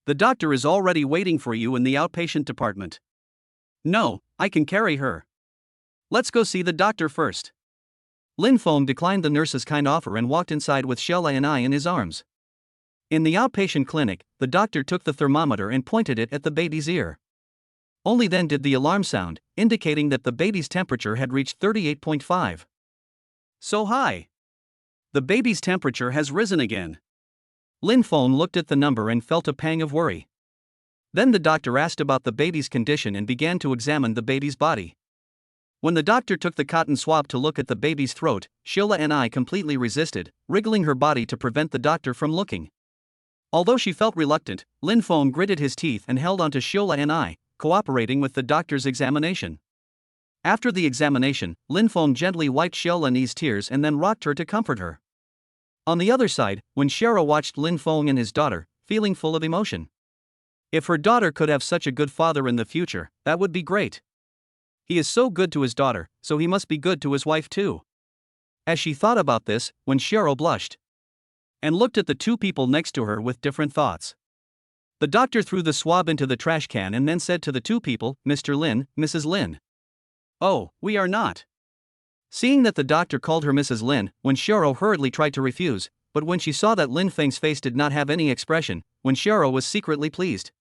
A: The doctor is already waiting for you in the outpatient department." "No, I can carry her. Let's go see the doctor first." Lin Feng declined the nurse's kind offer and walked inside with Xiaola and I in his arms. In the outpatient clinic, the doctor took the thermometer and pointed it at the baby's ear. Only then did the alarm sound, indicating that the baby's temperature had reached 38.5. So high. The baby's temperature has risen again. Lin Feng looked at the number and felt a pang of worry. Then the doctor asked about the baby's condition and began to examine the baby's body. When the doctor took the cotton swab to look at the baby's throat, Xiaola and I completely resisted, wriggling her body to prevent the doctor from looking. Although she felt reluctant, Lin Feng gritted his teeth and held onto Xiaola and I, cooperating with the doctor's examination. After the examination, Lin Feng gently wiped Xiaola's tears and then rocked her to comfort her. On the other side, when Shiro watched Lin Feng and his daughter, feeling full of emotion. If her daughter could have such a good father in the future, that would be great. He is so good to his daughter, so he must be good to his wife too. As she thought about this, when Shiro blushed and looked at the two people next to her with different thoughts. The doctor threw the swab into the trash can and then said to the two people, "Mr. Lin, Mrs. Lin." "Oh, we are not." Seeing that the doctor called her Mrs. Lin, when Shiro hurriedly tried to refuse, but when she saw that Lin Feng's face did not have any expression, when Shiro was secretly pleased.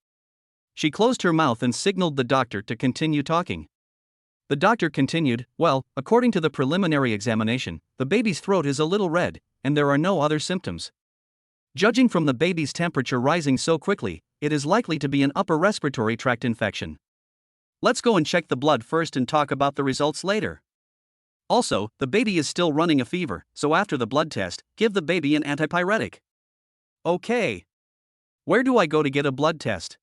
A: She closed her mouth and signaled the doctor to continue talking. The doctor continued, "Well, according to the preliminary examination, the baby's throat is a little red, and there are no other symptoms. Judging from the baby's temperature rising so quickly, it is likely to be an upper respiratory tract infection. Let's go and check the blood first and talk about the results later. Also, the baby is still running a fever, so after the blood test, give the baby an antipyretic." "Okay. Where do I go to get a blood test?"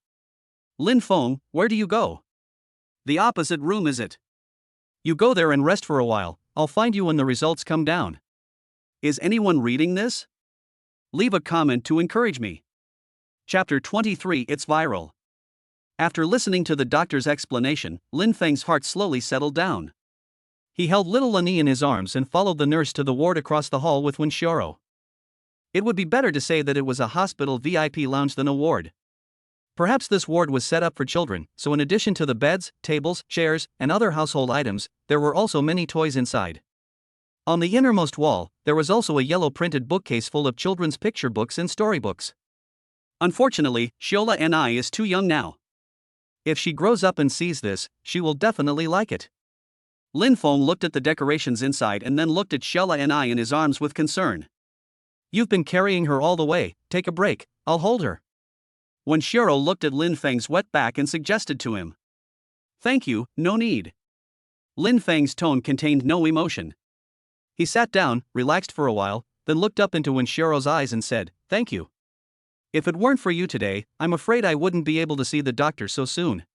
A: "Lin Feng, where do you go?" "The opposite room is it. You go there and rest for a while, I'll find you when the results come down. Is anyone reading this? Leave a comment to encourage me." Chapter 23 It's viral. After listening to the doctor's explanation, Lin Feng's heart slowly settled down. He held little Lani in his arms and followed the nurse to the ward across the hall with Winshiro. It would be better to say that it was a hospital VIP lounge than a ward. Perhaps this ward was set up for children, so in addition to the beds, tables, chairs, and other household items, there were also many toys inside. On the innermost wall, there was also a yellow printed bookcase full of children's picture books and storybooks. Unfortunately, Xiaola and I is too young now. If she grows up and sees this, she will definitely like it. Lin Feng looked at the decorations inside and then looked at Xiaola and I in his arms with concern. "You've been carrying her all the way, take a break, I'll hold her." When Shiro looked at Lin Feng's wet back and suggested to him, "Thank you, no need." Lin Feng's tone contained no emotion. He sat down, relaxed for a while, then looked up into Winshiro's eyes and said, "Thank you. If it weren't for you today, I'm afraid I wouldn't be able to see the doctor so soon."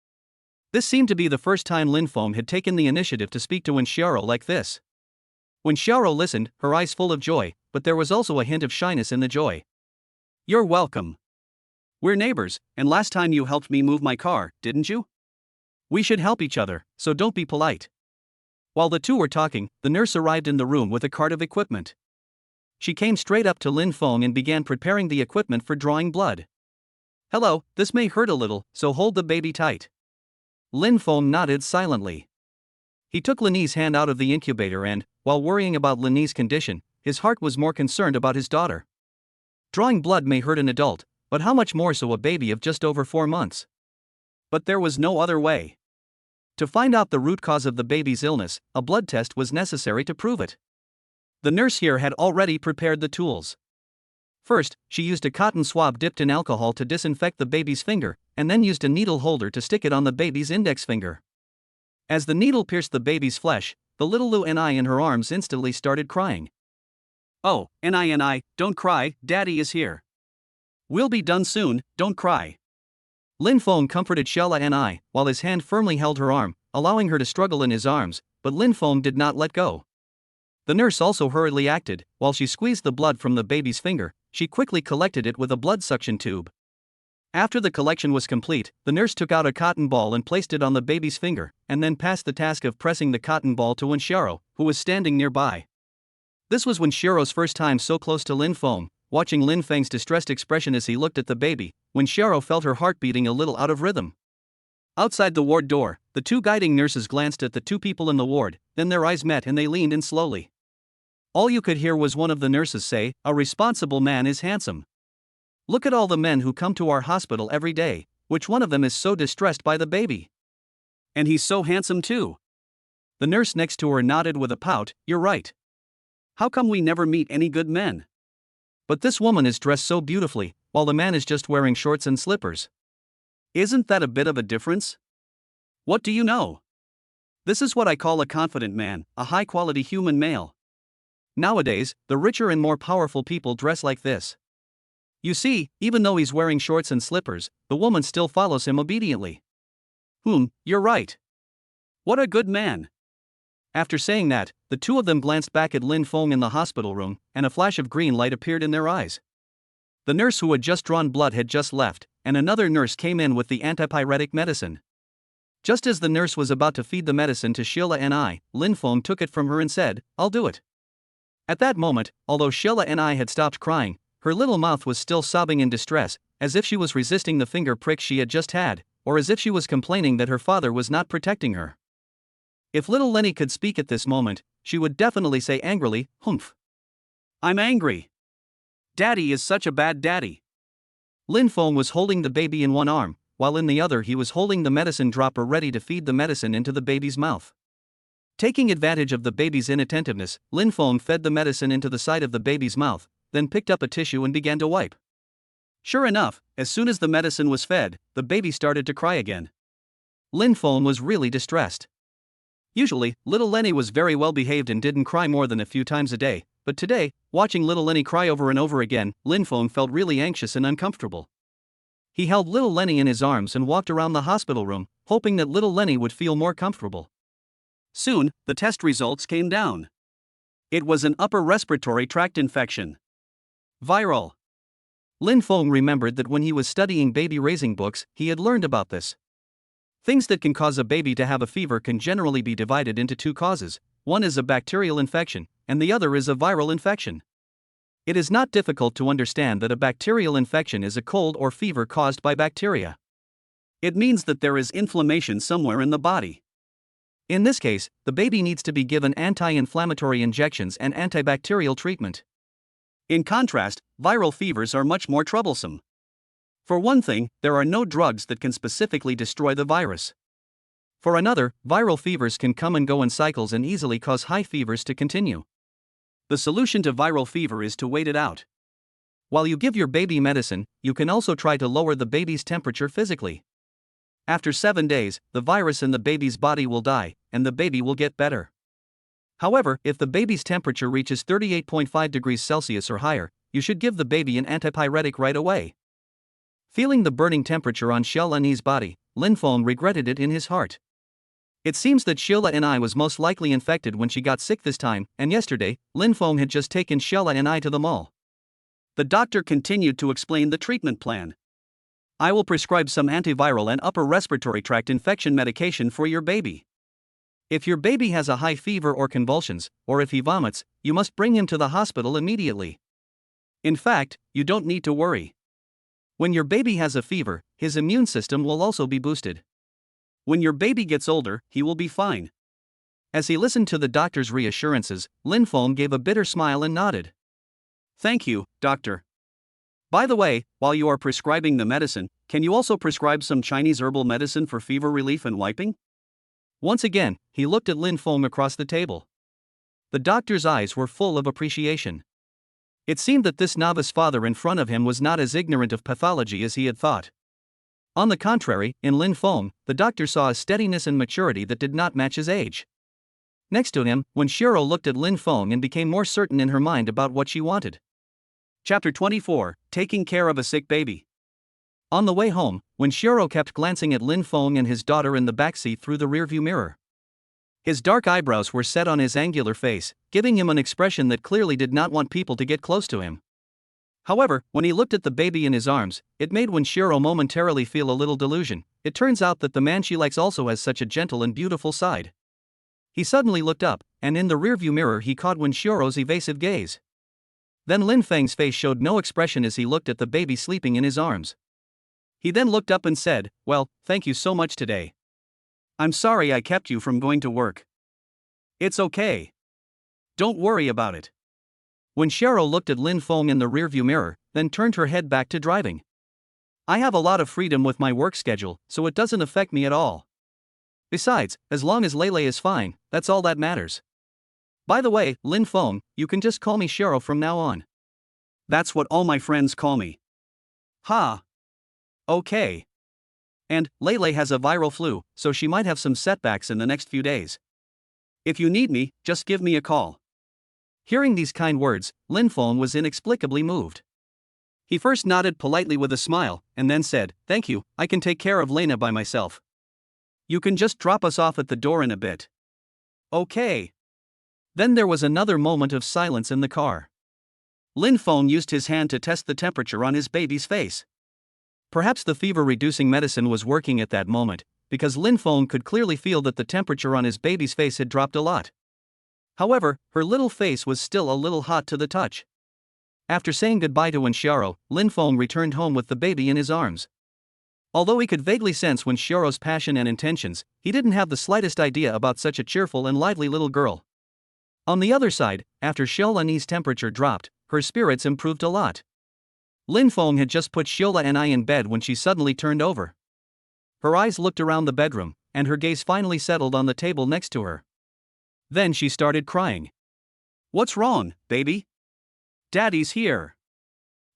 A: This seemed to be the first time Lin Feng had taken the initiative to speak to Winshiro like this. Winshiro listened, her eyes full of joy, but there was also a hint of shyness in the joy. "You're welcome. We're neighbors, and last time you helped me move my car, didn't you? We should help each other, so don't be polite." While the two were talking, the nurse arrived in the room with a cart of equipment. She came straight up to Lin Feng and began preparing the equipment for drawing blood. "Hello, this may hurt a little, so hold the baby tight." Lin Feng nodded silently. He took Lini's hand out of the incubator and, while worrying about Lini's condition, his heart was more concerned about his daughter. Drawing blood may hurt an adult, but how much more so a baby of just over 4 months? But there was no other way. To find out the root cause of the baby's illness, a blood test was necessary to prove it. The nurse here had already prepared the tools. First, she used a cotton swab dipped in alcohol to disinfect the baby's finger, and then used a needle holder to stick it on the baby's index finger. As the needle pierced the baby's flesh, the little Ni in her arms instantly started crying. "Oh, Ni, don't cry, Daddy is here. We'll be done soon, don't cry." Lin Feng comforted Xiaola Ni, while his hand firmly held her arm, allowing her to struggle in his arms, but Lin Feng did not let go. The nurse also hurriedly acted. While she squeezed the blood from the baby's finger, she quickly collected it with a blood suction tube. After the collection was complete, the nurse took out a cotton ball and placed it on the baby's finger, and then passed the task of pressing the cotton ball to Shiro, who was standing nearby. This was Shiro's first time so close to Lin Feng. Watching Lin Feng's distressed expression as he looked at the baby, Shiro felt her heart beating a little out of rhythm. Outside the ward door, the two guiding nurses glanced at the two people in the ward, then their eyes met and they leaned in slowly. All you could hear was one of the nurses say, "A responsible man is handsome. Look at all the men who come to our hospital every day, which one of them is so distressed by the baby? And he's so handsome too." The nurse next to her nodded with a pout, "You're right. How come we never meet any good men? But this woman is dressed so beautifully, while the man is just wearing shorts and slippers. Isn't that a bit of a difference? What do you know? This is what I call a confident man, a high-quality human male. Nowadays, the richer and more powerful people dress like this. You see, even though he's wearing shorts and slippers, the woman still follows him obediently. You're right. What a good man." After saying that, the two of them glanced back at Lin Feng in the hospital room, and a flash of green light appeared in their eyes. The nurse who had just drawn blood had just left, and another nurse came in with the antipyretic medicine. Just as the nurse was about to feed the medicine to Sheila and I, Lin Feng took it from her and said, "I'll do it." At that moment, although Sheila and I had stopped crying, her little mouth was still sobbing in distress, as if she was resisting the finger prick she had just had, or as if she was complaining that her father was not protecting her. If little Lenny could speak at this moment, she would definitely say angrily, "Humph. I'm angry. Daddy is such a bad daddy." Lin Feng was holding the baby in one arm, while in the other he was holding the medicine dropper ready to feed the medicine into the baby's mouth. Taking advantage of the baby's inattentiveness, Lin Feng fed the medicine into the side of the baby's mouth, then picked up a tissue and began to wipe. Sure enough, as soon as the medicine was fed, the baby started to cry again. Lin Feng was really distressed. Usually, little Lenny was very well behaved and didn't cry more than a few times a day, but today, watching little Lenny cry over and over again, Lin Feng felt really anxious and uncomfortable. He held little Lenny in his arms and walked around the hospital room, hoping that little Lenny would feel more comfortable. Soon, the test results came down. It was an upper respiratory tract infection. Viral. Lin Feng remembered that when he was studying baby raising books, he had learned about this. Things that can cause a baby to have a fever can generally be divided into two causes. One is a bacterial infection, and the other is a viral infection. It is not difficult to understand that a bacterial infection is a cold or fever caused by bacteria. It means that there is inflammation somewhere in the body. In this case, the baby needs to be given anti-inflammatory injections and antibacterial treatment. In contrast, viral fevers are much more troublesome. For one thing, there are no drugs that can specifically destroy the virus. For another, viral fevers can come and go in cycles and easily cause high fevers to continue. The solution to viral fever is to wait it out. While you give your baby medicine, you can also try to lower the baby's temperature physically. After 7 days, the virus in the baby's body will die, and the baby will get better. However, if the baby's temperature reaches 38.5 degrees Celsius or higher, you should give the baby an antipyretic right away. Feeling the burning temperature on Sheila and I's body, Lin Feng regretted it in his heart. It seems that Sheila and I was most likely infected when she got sick this time, and yesterday, Lin Feng had just taken Sheila and I to the mall. The doctor continued to explain the treatment plan. "I will prescribe some antiviral and upper respiratory tract infection medication for your baby. If your baby has a high fever or convulsions, or if he vomits, you must bring him to the hospital immediately. In fact, you don't need to worry. When your baby has a fever, his immune system will also be boosted. When your baby gets older, he will be fine." As he listened to the doctor's reassurances, Lin Feng gave a bitter smile and nodded. "Thank you, doctor. By the way, while you are prescribing the medicine, can you also prescribe some Chinese herbal medicine for fever relief and wiping?" Once again, he looked at Lin Feng across the table. The doctor's eyes were full of appreciation. It seemed that this novice father in front of him was not as ignorant of pathology as he had thought. On the contrary, in Lin Feng, the doctor saw a steadiness and maturity that did not match his age. Next to him, Shiro looked at Lin Feng and became more certain in her mind about what she wanted. Chapter 24, Taking Care of a Sick Baby. On the way home, Shiro kept glancing at Lin Feng and his daughter in the backseat through the rearview mirror. His dark eyebrows were set on his angular face, giving him an expression that clearly did not want people to get close to him. However, when he looked at the baby in his arms, it made Shiro momentarily feel a little delusion. It turns out that the man she likes also has such a gentle and beautiful side. He suddenly looked up, and in the rearview mirror he caught Shiro's evasive gaze. Then Lin Feng's face showed no expression as he looked at the baby sleeping in his arms. He then looked up and said, "Well, thank you so much today. I'm sorry I kept you from going to work." "It's okay. Don't worry about it." Shiro looked at Lin Feng in the rearview mirror, then turned her head back to driving. "I have a lot of freedom with my work schedule, so it doesn't affect me at all. Besides, as long as Lele is fine, that's all that matters. By the way, Lin Feng, you can just call me Shiro from now on. That's what all my friends call me." "Ha. Okay. And Lele has a viral flu, so she might have some setbacks in the next few days. If you need me, just give me a call." Hearing these kind words, Lin Feng was inexplicably moved. He first nodded politely with a smile, and then said, "Thank you, I can take care of Lena by myself. You can just drop us off at the door in a bit." "Okay." Then there was another moment of silence in the car. Lin Feng used his hand to test the temperature on his baby's face. Perhaps the fever-reducing medicine was working at that moment, because Lin Feng could clearly feel that the temperature on his baby's face had dropped a lot. However, her little face was still a little hot to the touch. After saying goodbye to Shiro, Lin Feng returned home with the baby in his arms. Although he could vaguely sense Shiro's passion and intentions, he didn't have the slightest idea about such a cheerful and lively little girl. On the other side, after Xiaolani's temperature dropped, her spirits improved a lot. Lin Feng had just put Xiaolani in bed when she suddenly turned over. Her eyes looked around the bedroom, and her gaze finally settled on the table next to her. Then she started crying. "What's wrong, baby? Daddy's here."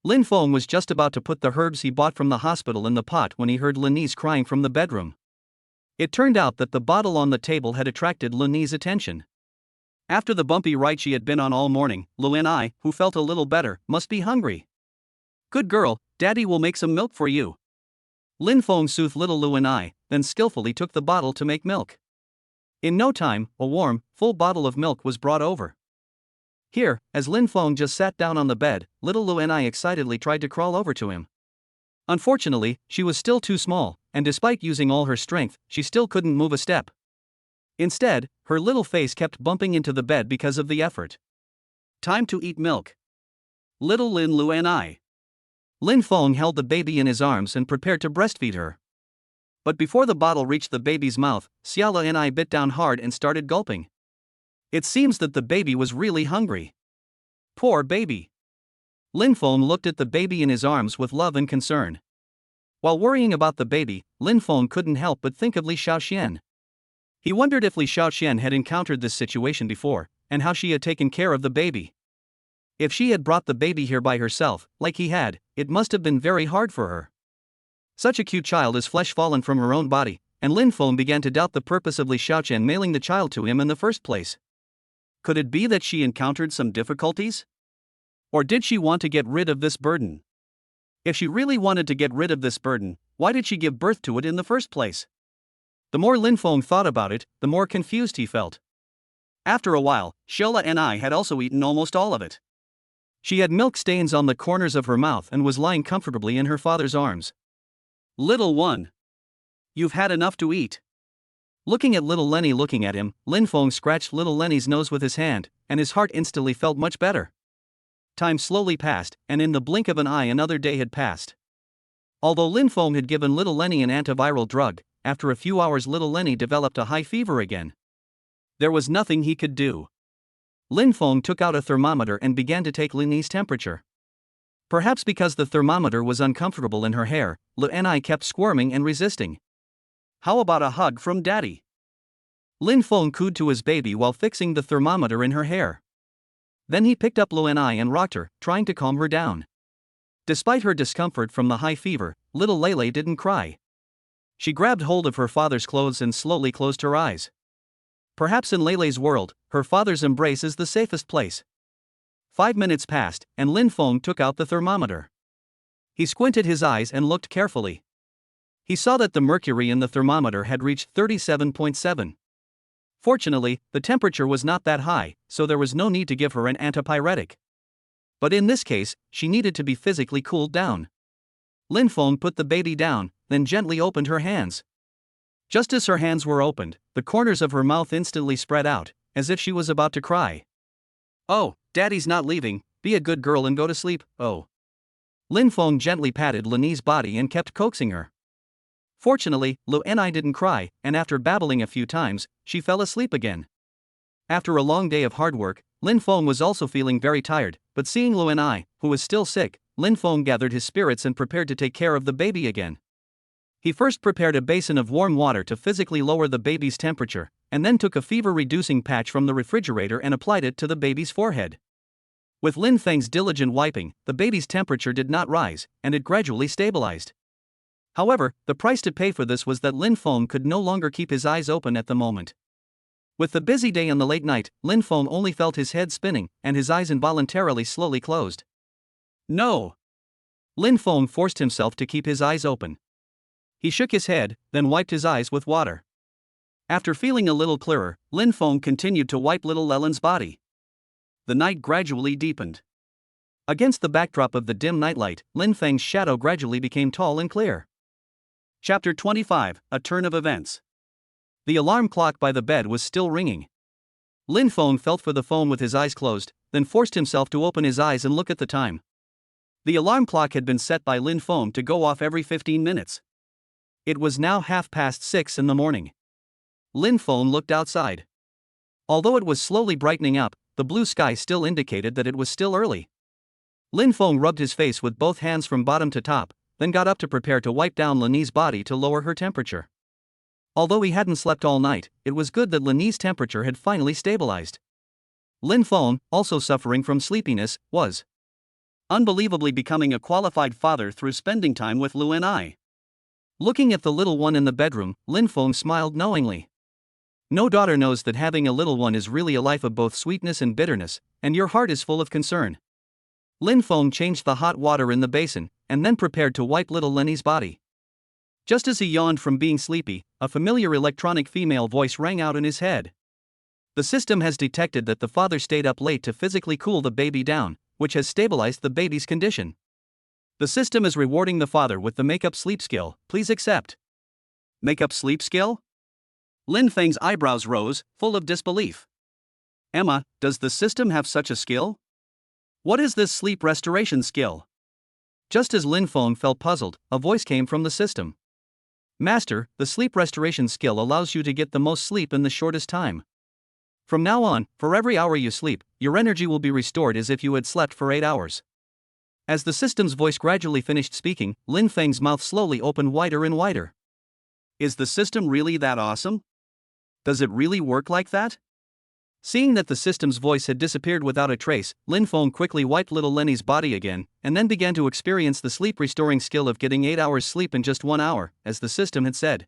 A: Lin Feng was just about to put the herbs he bought from the hospital in the pot when he heard Lini's crying from the bedroom. It turned out that the bottle on the table had attracted Lini's attention. After the bumpy ride she had been on all morning, Lini, who felt a little better, must be hungry. "Good girl, Daddy will make some milk for you." Lin Feng soothed little Lini, then skillfully took the bottle to make milk. In no time, a warm, full bottle of milk was brought over. Here, as Lin Feng just sat down on the bed, little Lini excitedly tried to crawl over to him. Unfortunately, she was still too small, and despite using all her strength, she still couldn't move a step. Instead, her little face kept bumping into the bed because of the effort. "Time to eat milk. Little Lini." Lin Feng held the baby in his arms and prepared to breastfeed her. But before the bottle reached the baby's mouth, Xiaolani bit down hard and started gulping. It seems that the baby was really hungry. Poor baby. Lin Feng looked at the baby in his arms with love and concern. While worrying about the baby, Lin Feng couldn't help but think of Li Xiaoqian. He wondered if Li Xiaoqian had encountered this situation before, and how she had taken care of the baby. If she had brought the baby here by herself, like he had, it must have been very hard for her. Such a cute child is flesh fallen from her own body, and Lin Feng began to doubt the purpose of Li Xiaoqian mailing the child to him in the first place. Could it be that she encountered some difficulties? Or did she want to get rid of this burden? If she really wanted to get rid of this burden, why did she give birth to it in the first place? The more Lin Feng thought about it, the more confused he felt. After a while, Xiaolani had also eaten almost all of it. She had milk stains on the corners of her mouth and was lying comfortably in her father's arms. "Little one. You've had enough to eat." Looking at little Lenny looking at him, Lin Feng scratched little Lenny's nose with his hand, and his heart instantly felt much better. Time slowly passed, and in the blink of an eye another day had passed. Although Lin Feng had given little Lenny an antiviral drug, after a few hours little Lenny developed a high fever again. There was nothing he could do. Lin Feng took out a thermometer and began to take Lenny's temperature. Perhaps because the thermometer was uncomfortable in her hair, Lini kept squirming and resisting. "How about a hug from Daddy?" Lin Feng cooed to his baby while fixing the thermometer in her hair. Then he picked up Lini and rocked her, trying to calm her down. Despite her discomfort from the high fever, little Lele didn't cry. She grabbed hold of her father's clothes and slowly closed her eyes. Perhaps in Lele's world, her father's embrace is the safest place. 5 minutes passed, and Lin Feng took out the thermometer. He squinted his eyes and looked carefully. He saw that the mercury in the thermometer had reached 37.7. Fortunately, the temperature was not that high, so there was no need to give her an antipyretic. But in this case, she needed to be physically cooled down. Lin Feng put the baby down, then gently opened her hands. Just as her hands were opened, the corners of her mouth instantly spread out, as if she was about to cry. "Oh, Daddy's not leaving, be a good girl and go to sleep, oh." Lin Feng gently patted Lini's body and kept coaxing her. Fortunately, Lu'enai didn't cry, and after babbling a few times, she fell asleep again. After a long day of hard work, Lin Feng was also feeling very tired, but seeing Lu'enai, who was still sick, Lin Feng gathered his spirits and prepared to take care of the baby again. He first prepared a basin of warm water to physically lower the baby's temperature, and then took a fever-reducing patch from the refrigerator and applied it to the baby's forehead. With Lin Feng's diligent wiping, the baby's temperature did not rise, and it gradually stabilized. However, the price to pay for this was that Lin Feng could no longer keep his eyes open at the moment. With the busy day and the late night, Lin Feng only felt his head spinning, and his eyes involuntarily slowly closed. No! Lin Feng forced himself to keep his eyes open. He shook his head, then wiped his eyes with water. After feeling a little clearer, Lin Feng continued to wipe little Leland's body. The night gradually deepened. Against the backdrop of the dim nightlight, Lin Feng's shadow gradually became tall and clear. Chapter 25, A Turn of Events. The alarm clock by the bed was still ringing. Lin Feng felt for the phone with his eyes closed, then forced himself to open his eyes and look at the time. The alarm clock had been set by Lin Feng to go off every 15 minutes. It was now 6:30 in the morning. Lin Feng looked outside. Although it was slowly brightening up, the blue sky still indicated that it was still early. Lin Feng rubbed his face with both hands from bottom to top, then got up to prepare to wipe down Lini's body to lower her temperature. Although he hadn't slept all night, it was good that Lini's temperature had finally stabilized. Lin Feng, also suffering from sleepiness, was unbelievably becoming a qualified father through spending time with Lu'enai. Looking at the little one in the bedroom, Lin Feng smiled knowingly. No daughter knows that having a little one is really a life of both sweetness and bitterness, and your heart is full of concern. Lin Feng changed the hot water in the basin, and then prepared to wipe little Lini's body. Just as he yawned from being sleepy, a familiar electronic female voice rang out in his head. The system has detected that the father stayed up late to physically cool the baby down, which has stabilized the baby's condition. The system is rewarding the father with the make-up sleep skill, please accept. Make-up sleep skill? Lin Feng's eyebrows rose, full of disbelief. Emma, does the system have such a skill? What is this sleep restoration skill? Just as Lin Feng felt puzzled, a voice came from the system. Master, the sleep restoration skill allows you to get the most sleep in the shortest time. From now on, for every hour you sleep, your energy will be restored as if you had slept for 8 hours. As the system's voice gradually finished speaking, Lin Feng's mouth slowly opened wider and wider. Is the system really that awesome? Does it really work like that? Seeing that the system's voice had disappeared without a trace, Lin Feng quickly wiped little Lenny's body again, and then began to experience the sleep-restoring skill of getting 8 hours sleep in just 1 hour, as the system had said.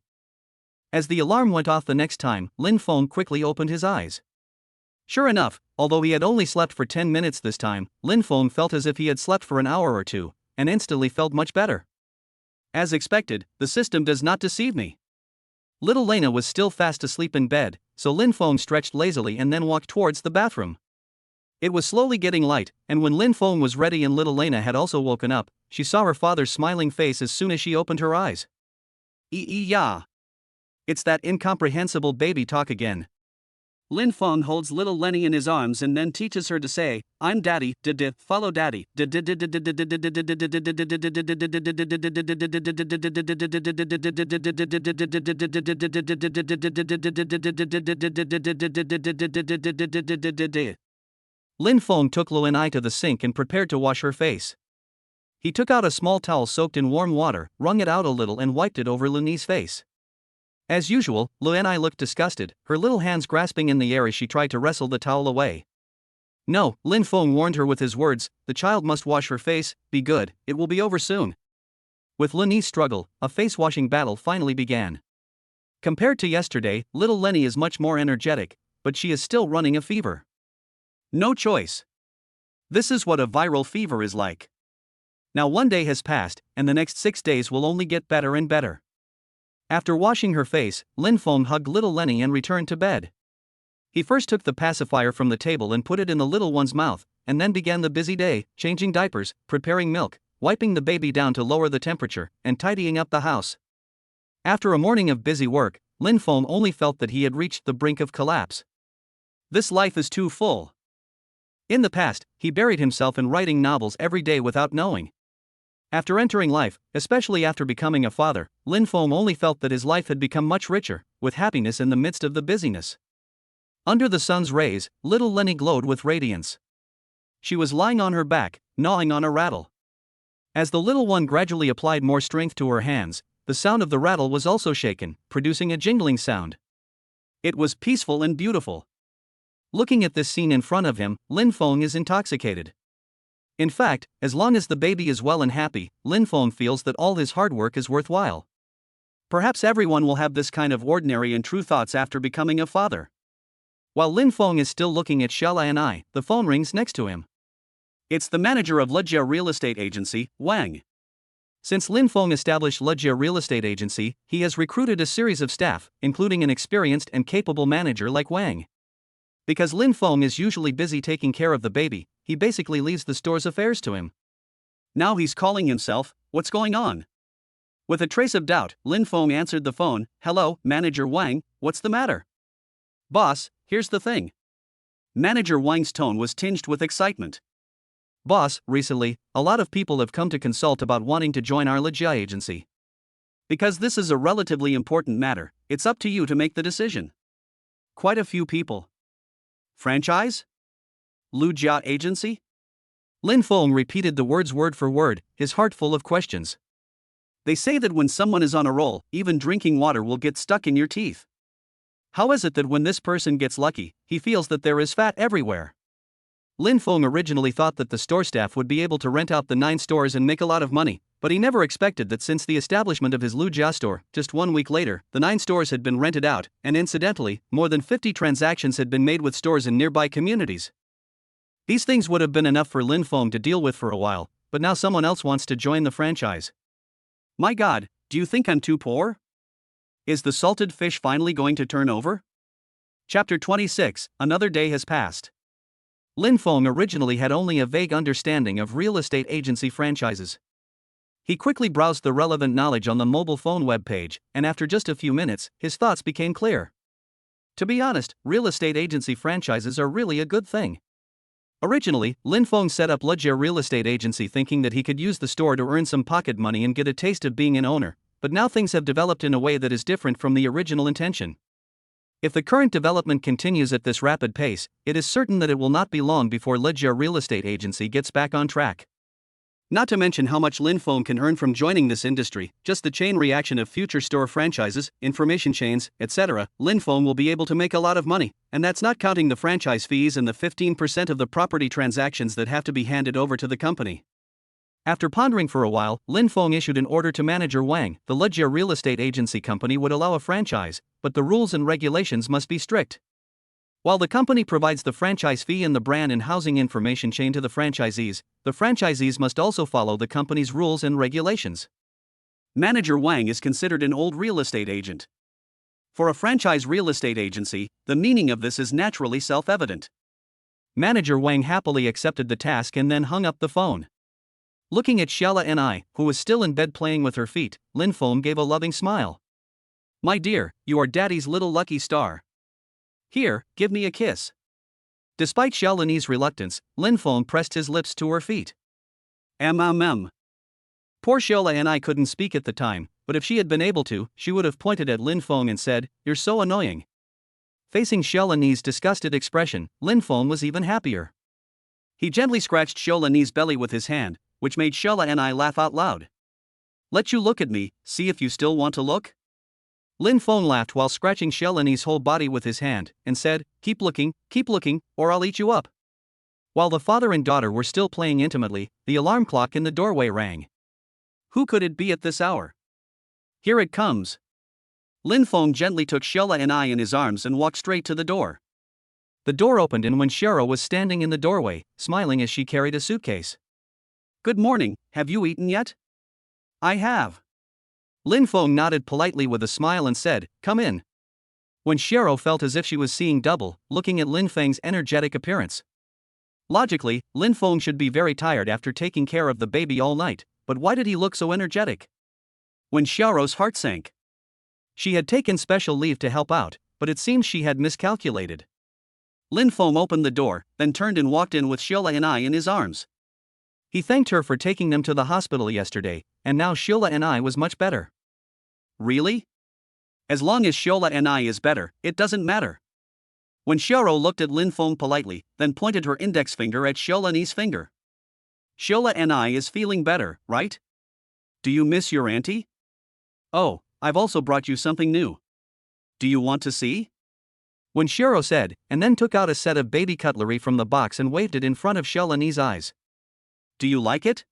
A: As the alarm went off the next time, Lin Feng quickly opened his eyes. Sure enough, although he had only slept for 10 minutes this time, Lin Feng felt as if he had slept for an hour or two, and instantly felt much better. As expected, the system does not deceive me. Little Lena was still fast asleep in bed, so Lin Feng stretched lazily and then walked towards the bathroom. It was slowly getting light, and when Lin Feng was ready and little Lena had also woken up, she saw her father's smiling face as soon as she opened her eyes. Yeah. It's that incomprehensible baby talk again. Lin Feng holds little Lenny in his arms and then teaches her to say, I'm daddy, follow daddy. Lin Feng took Lu'enai to the sink and prepared to wash her face. He took out a small towel soaked in warm water, wrung it out a little and wiped it over Luni's face. As usual, Lu'enai looked disgusted, her little hands grasping in the air as she tried to wrestle the towel away. No, Lin Feng warned her with his words, the child must wash her face, be good, it will be over soon. With Luni's struggle, a face-washing battle finally began. Compared to yesterday, little Lenny is much more energetic, but she is still running a fever. No choice. This is what a viral fever is like. Now 1 day has passed, and the next 6 days will only get better and better. After washing her face, Lin Feng hugged little Lenny and returned to bed. He first took the pacifier from the table and put it in the little one's mouth, and then began the busy day, changing diapers, preparing milk, wiping the baby down to lower the temperature, and tidying up the house. After a morning of busy work, Lin Feng only felt that he had reached the brink of collapse. This life is too full. In the past, he buried himself in writing novels every day without knowing. After entering life, especially after becoming a father, Lin Feng only felt that his life had become much richer, with happiness in the midst of the busyness. Under the sun's rays, little Lenny glowed with radiance. She was lying on her back, gnawing on a rattle. As the little one gradually applied more strength to her hands, the sound of the rattle was also shaken, producing a jingling sound. It was peaceful and beautiful. Looking at this scene in front of him, Lin Feng is intoxicated. In fact, as long as the baby is well and happy, Lin Feng feels that all his hard work is worthwhile. Perhaps everyone will have this kind of ordinary and true thoughts after becoming a father. While Lin Feng is still looking at Shella and I, the phone rings next to him. It's the manager of Lejia Real Estate Agency, Wang. Since Lin Feng established Lejia Real Estate Agency, he has recruited a series of staff, including an experienced and capable manager like Wang. Because Lin Feng is usually busy taking care of the baby, he basically leaves the store's affairs to him. Now he's calling himself, what's going on? With a trace of doubt, Lin Feng answered the phone. Hello, Manager Wang, what's the matter? Boss, here's the thing. Manager Wang's tone was tinged with excitement. Boss, recently, a lot of people have come to consult about wanting to join our Lejia agency. Because this is a relatively important matter, it's up to you to make the decision. Quite a few people. Franchise? Lejia agency? Lin Feng repeated the words word for word, his heart full of questions. They say that when someone is on a roll, even drinking water will get stuck in your teeth. How is it that when this person gets lucky, he feels that there is fat everywhere? Lin Feng originally thought that the store staff would be able to rent out the 9 stores and make a lot of money, but he never expected that since the establishment of his Lejia store, just 1 week later, the 9 stores had been rented out, and incidentally, more than 50 transactions had been made with stores in nearby communities. These things would have been enough for Lin Feng to deal with for a while, but now someone else wants to join the franchise. My God, do you think I'm too poor? Is the salted fish finally going to turn over? Chapter 26, Another day has passed. Lin Feng originally had only a vague understanding of real estate agency franchises. He quickly browsed the relevant knowledge on the mobile phone web page, and after just a few minutes, his thoughts became clear. To be honest, real estate agency franchises are really a good thing. Originally, Lin Feng set up Lejia Real Estate Agency thinking that he could use the store to earn some pocket money and get a taste of being an owner, but now things have developed in a way that is different from the original intention. If the current development continues at this rapid pace, it is certain that it will not be long before Lejia Real Estate Agency gets back on track. Not to mention how much Lin Feng can earn from joining this industry, just the chain reaction of future store franchises, information chains, etc., Lin Feng will be able to make a lot of money, and that's not counting the franchise fees and the 15% of the property transactions that have to be handed over to the company. After pondering for a while, Lin Feng issued an order to Manager Wang. The Lejia Real Estate Agency company would allow a franchise, but the rules and regulations must be strict. While the company provides the franchise fee and the brand and housing information chain to the franchisees must also follow the company's rules and regulations. Manager Wang is considered an old real estate agent. For a franchise real estate agency, the meaning of this is naturally self-evident. Manager Wang happily accepted the task and then hung up the phone. Looking at Shella and I, who was still in bed playing with her feet, Lin Feng gave a loving smile. My dear, you are Daddy's little lucky star. Here, give me a kiss. Despite Xiaolini's reluctance, Lin Feng pressed his lips to her feet. Poor Shella and I couldn't speak at the time, but if she had been able to, she would have pointed at Lin Feng and said, "You're so annoying." Facing Xiaolini's disgusted expression, Lin Feng was even happier. He gently scratched Xiaolini's belly with his hand, which made Shella and I laugh out loud. Let you look at me, see if you still want to look? Lin Feng laughed while scratching Xiaolini's whole body with his hand, and said, keep looking, or I'll eat you up. While the father and daughter were still playing intimately, the alarm clock in the doorway rang. Who could it be at this hour? Here it comes. Lin Feng gently took Shella and I in his arms and walked straight to the door. The door opened and when Shera was standing in the doorway, smiling as she carried a suitcase. Good morning, have you eaten yet? I have. Lin Feng nodded politely with a smile and said, come in. When Shiro felt as if she was seeing double, looking at Lin Feng's energetic appearance. Logically, Lin Feng should be very tired after taking care of the baby all night, but why did he look so energetic? When Xiao's heart sank. She had taken special leave to help out, but it seems she had miscalculated. Lin Feng opened the door, then turned and walked in with Shiola and I in his arms. He thanked her for taking them to the hospital yesterday, and now Shiola and I was much better. Really? As long as Shiola and I is better, it doesn't matter. When Xiao looked at Lin Feng politely, then pointed her index finger at Xiola's finger. Shiola and I is feeling better, right? Do you miss your auntie? Oh, I've also brought you something new. Do you want to see? When Xiao said, and then took out a set of baby cutlery from the box and waved it in front of Xiola's eyes. Do you like it?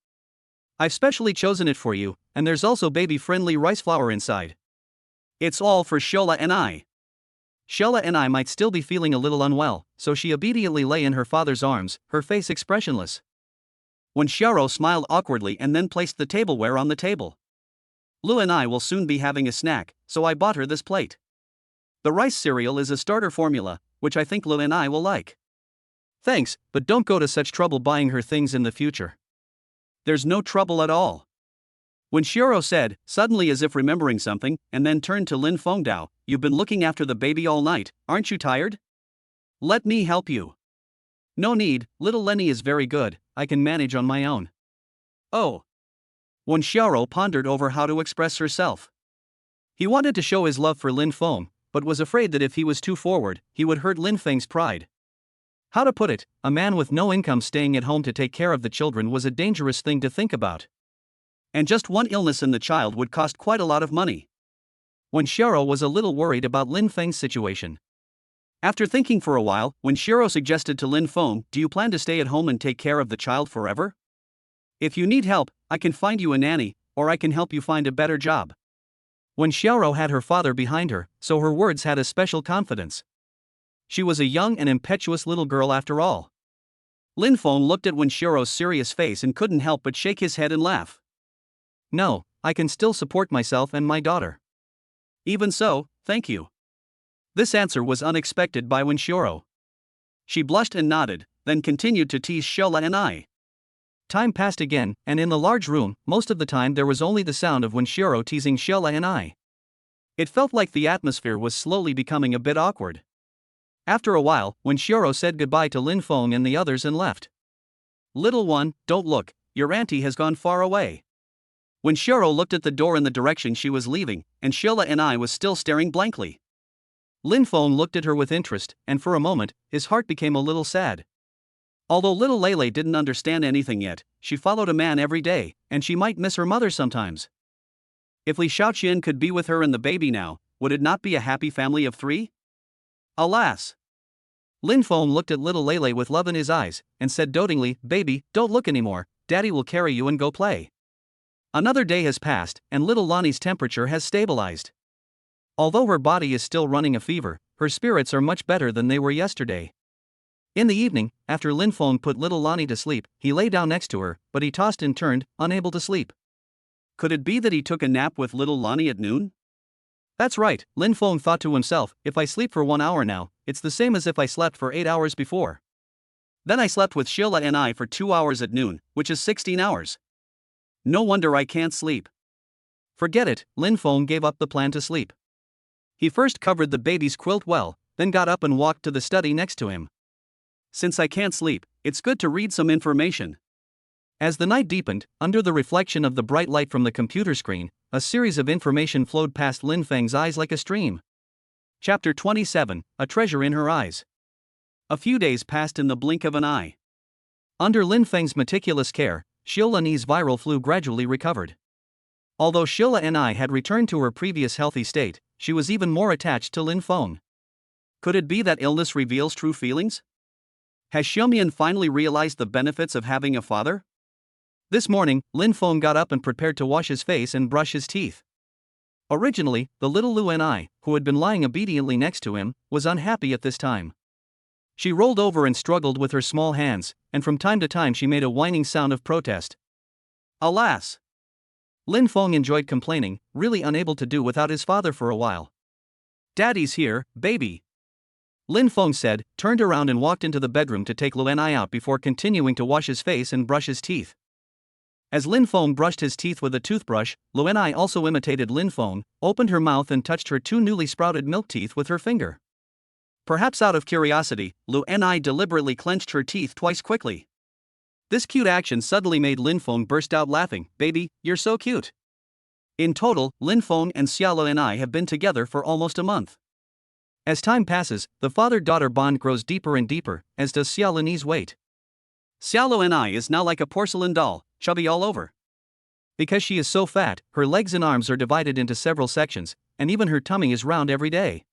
A: I've specially chosen it for you, and there's also baby-friendly rice flour inside. It's all for Shiola and I. Shiola and I might still be feeling a little unwell, so she obediently lay in her father's arms, her face expressionless. When Xiao smiled awkwardly and then placed the tableware on the table. Lu and I will soon be having a snack, so I bought her this plate. The rice cereal is a starter formula, which I think Lu and I will like. Thanks, but don't go to such trouble buying her things in the future. There's no trouble at all. When Xiao said, suddenly as if remembering something, and then turned to Lin Fengdao, you've been looking after the baby all night, aren't you tired? Let me help you. No need, little Lenny is very good, I can manage on my own. Oh. When Xiao pondered over how to express herself. He wanted to show his love for Lin Feng, but was afraid that if he was too forward, he would hurt Lin Feng's pride. How to put it, a man with no income staying at home to take care of the children was a dangerous thing to think about. And just one illness in the child would cost quite a lot of money. When Xiao was a little worried about Lin Feng's situation. After thinking for a while, when Xiao suggested to Lin Feng, do you plan to stay at home and take care of the child forever? If you need help, I can find you a nanny, or I can help you find a better job. When Xiao had her father behind her, so her words had a special confidence. She was a young and impetuous little girl after all. Lin Feng looked at Wen Xiao's serious face and couldn't help but shake his head and laugh. No, I can still support myself and my daughter. Even so, thank you. This answer was unexpected by Wen Xiao. She blushed and nodded, then continued to tease Shiola and I. Time passed again, and in the large room, most of the time there was only the sound of Wen Xiao teasing Shiola and I. It felt like the atmosphere was slowly becoming a bit awkward. After a while, Wen Xiao said goodbye to Lin Feng and the others and left. Little one, don't look, your auntie has gone far away. When Xiao looked at the door in the direction she was leaving, and Shiola and I was still staring blankly. Lin Feng looked at her with interest, and for a moment, his heart became a little sad. Although little Lele didn't understand anything yet, she followed a man every day, and she might miss her mother sometimes. If Li Xiaoqian could be with her and the baby now, would it not be a happy family of three? Alas! Lin Feng looked at little Lele with love in his eyes, and said dotingly, baby, don't look anymore, daddy will carry you and go play. Another day has passed, and little Lonnie's temperature has stabilized. Although her body is still running a fever, her spirits are much better than they were yesterday. In the evening, after Lin Feng put little Lonnie to sleep, he lay down next to her, but he tossed and turned, unable to sleep. Could it be that he took a nap with little Lonnie at noon? That's right, Lin Feng thought to himself, if I sleep for 1 hour now, it's the same as if I slept for 8 hours before. Then I slept with Shiola and I for 2 hours at noon, which is 16 hours. No wonder I can't sleep. Forget it, Lin Feng gave up the plan to sleep. He first covered the baby's quilt well, then got up and walked to the study next to him. Since I can't sleep, it's good to read some information. As the night deepened, under the reflection of the bright light from the computer screen, a series of information flowed past Lin Feng's eyes like a stream. Chapter 27, A Treasure in Her Eyes. A few days passed in the blink of an eye. Under Lin Feng's meticulous care, Xiola's viral flu gradually recovered. Although Shiola and I had returned to her previous healthy state, she was even more attached to Lin Feng. Could it be that illness reveals true feelings? Has Xiaomian finally realized the benefits of having a father? This morning, Lin Feng got up and prepared to wash his face and brush his teeth. Originally, the little Lu and I, who had been lying obediently next to him, was unhappy at this time. She rolled over and struggled with her small hands, and from time to time she made a whining sound of protest. Alas! Lin Feng enjoyed complaining, really unable to do without his father for a while. Daddy's here, baby. Lin Feng said, turned around and walked into the bedroom to take Luan Ai out before continuing to wash his face and brush his teeth. As Lin Feng brushed his teeth with a toothbrush, Luan Ai also imitated Lin Feng, opened her mouth and touched her two newly sprouted milk teeth with her finger. Perhaps out of curiosity, Luan Ai deliberately clenched her teeth twice quickly. This cute action suddenly made Lin Feng burst out laughing. Baby, you're so cute. In total, Lin Feng and Xia Luan Ai have been together for almost a month. As time passes, the father-daughter bond grows deeper and deeper, as does Xia Luan's weight. Xia Luan Ai is now like a porcelain doll, chubby all over. Because she is so fat, her legs and arms are divided into several sections, and even her tummy is round every day.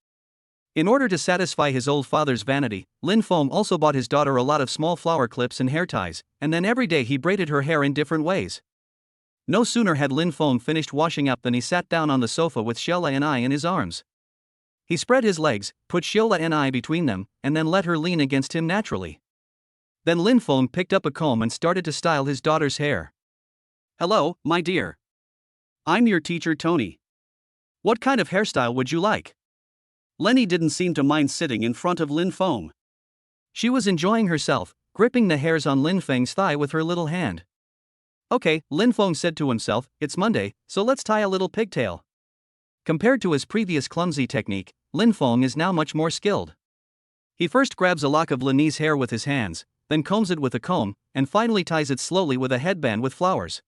A: In order to satisfy his old father's vanity, Lin Feng also bought his daughter a lot of small flower clips and hair ties, and then every day he braided her hair in different ways. No sooner had Lin Feng finished washing up than he sat down on the sofa with Xia Luan Ai in his arms. He spread his legs, put Xia Luan Ai between them, and then let her lean against him naturally. Then Lin Feng picked up a comb and started to style his daughter's hair. Hello, my dear. I'm your teacher Tony. What kind of hairstyle would you like? Lenny didn't seem to mind sitting in front of Lin Feng. She was enjoying herself, gripping the hairs on Lin Feng's thigh with her little hand. Okay, Lin Feng said to himself, it's Monday, so let's tie a little pigtail. Compared to his previous clumsy technique, Lin Feng is now much more skilled. He first grabs a lock of Lenny's hair with his hands, then combs it with a comb, and finally ties it slowly with a headband with flowers.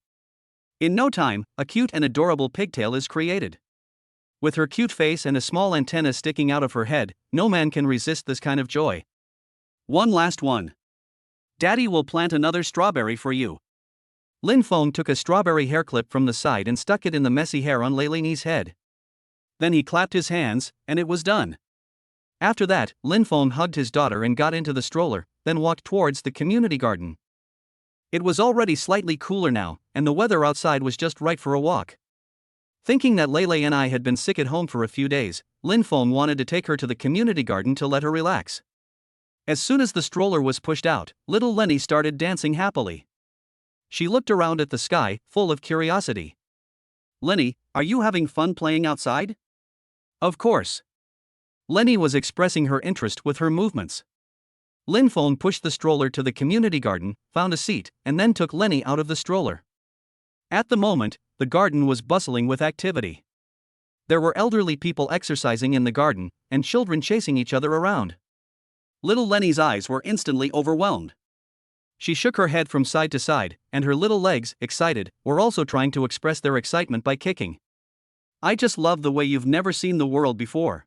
A: In no time, a cute and adorable pigtail is created. With her cute face and a small antenna sticking out of her head, no man can resist this kind of joy. One last one. Daddy will plant another strawberry for you. Lin Feng took a strawberry hair clip from the side and stuck it in the messy hair on Leilani's head. Then he clapped his hands, and it was done. After that, Lin Feng hugged his daughter and got into the stroller, then walked towards the community garden. It was already slightly cooler now, and the weather outside was just right for a walk. Thinking that Li Xiaoqian and I had been sick at home for a few days, Lin Feng wanted to take her to the community garden to let her relax. As soon as the stroller was pushed out, little Lenny started dancing happily. She looked around at the sky, full of curiosity. Lenny, are you having fun playing outside? Of course. Lenny was expressing her interest with her movements. Lin Feng pushed the stroller to the community garden, found a seat, and then took Lenny out of the stroller. At the moment, the garden was bustling with activity. There were elderly people exercising in the garden, and children chasing each other around. Little Lenny's eyes were instantly overwhelmed. She shook her head from side to side, and her little legs, excited, were also trying to express their excitement by kicking. I just love the way you've never seen the world before.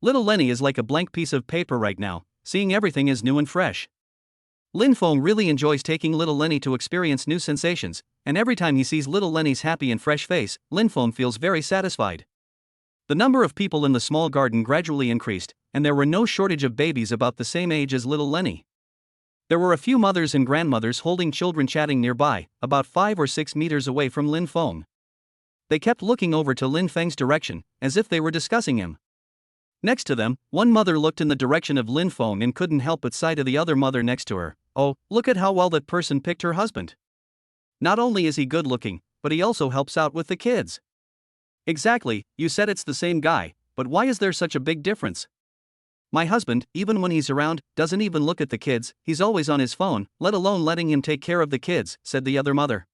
A: Little Lenny is like a blank piece of paper right now, seeing everything as new and fresh. Lin Feng really enjoys taking little Lenny to experience new sensations, and every time he sees little Lenny's happy and fresh face, Lin Feng feels very satisfied. The number of people in the small garden gradually increased, and there were no shortage of babies about the same age as little Lenny. There were a few mothers and grandmothers holding children chatting nearby, about 5 or 6 meters away from Lin Feng. They kept looking over to Lin Feng's direction, as if they were discussing him. Next to them, one mother looked in the direction of Lin Feng and couldn't help but sigh to the other mother next to her. Oh, look at how well that person picked her husband. Not only is he good looking, but he also helps out with the kids. Exactly, you said it's the same guy, but why is there such a big difference? My husband, even when he's around, doesn't even look at the kids, he's always on his phone, let alone letting him take care of the kids, said the other mother.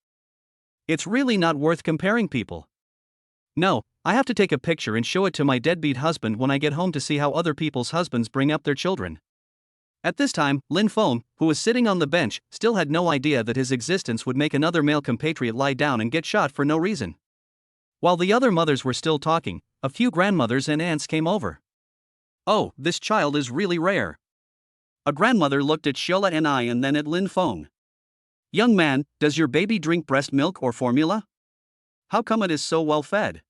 A: It's really not worth comparing people. No, I have to take a picture and show it to my deadbeat husband when I get home to see how other people's husbands bring up their children. At this time, Lin Feng, who was sitting on the bench, still had no idea that his existence would make another male compatriot lie down and get shot for no reason. While the other mothers were still talking, a few grandmothers and aunts came over. Oh, this child is really rare. A grandmother looked at Xia Luan Ai and then at Lin Feng. Young man, does your baby drink breast milk or formula? How come it is so well fed?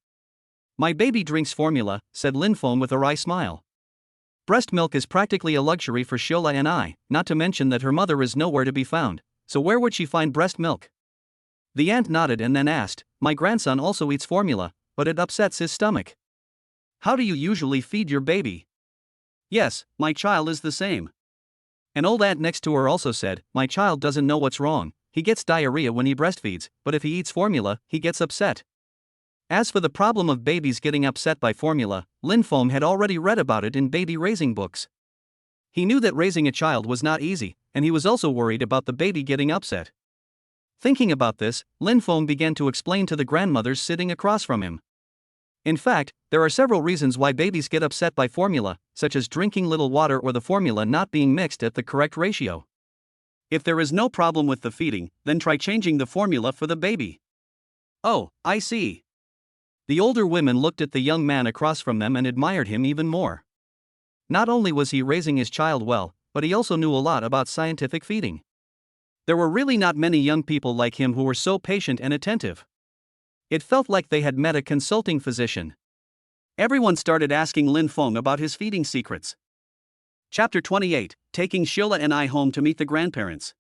A: My baby drinks formula, said Lin Feng with a wry smile. Breast milk is practically a luxury for Xia Luan Ai, not to mention that her mother is nowhere to be found, so where would she find breast milk? The aunt nodded and then asked, my grandson also eats formula, but it upsets his stomach. How do you usually feed your baby? Yes, my child is the same. An old aunt next to her also said, my child doesn't know what's wrong, he gets diarrhea when he breastfeeds, but if he eats formula, he gets upset. As for the problem of babies getting upset by formula, Lin Feng had already read about it in baby raising books. He knew that raising a child was not easy, and he was also worried about the baby getting upset. Thinking about this, Lin Feng began to explain to the grandmothers sitting across from him. In fact, there are several reasons why babies get upset by formula, such as drinking little water or the formula not being mixed at the correct ratio. If there is no problem with the feeding, then try changing the formula for the baby. Oh, I see. The older women looked at the young man across from them and admired him even more. Not only was he raising his child well, but he also knew a lot about scientific feeding. There were really not many young people like him who were so patient and attentive. It felt like they had met a consulting physician. Everyone started asking Lin Feng about his feeding secrets. Chapter 28, Taking Sheila and I Home to Meet the Grandparents.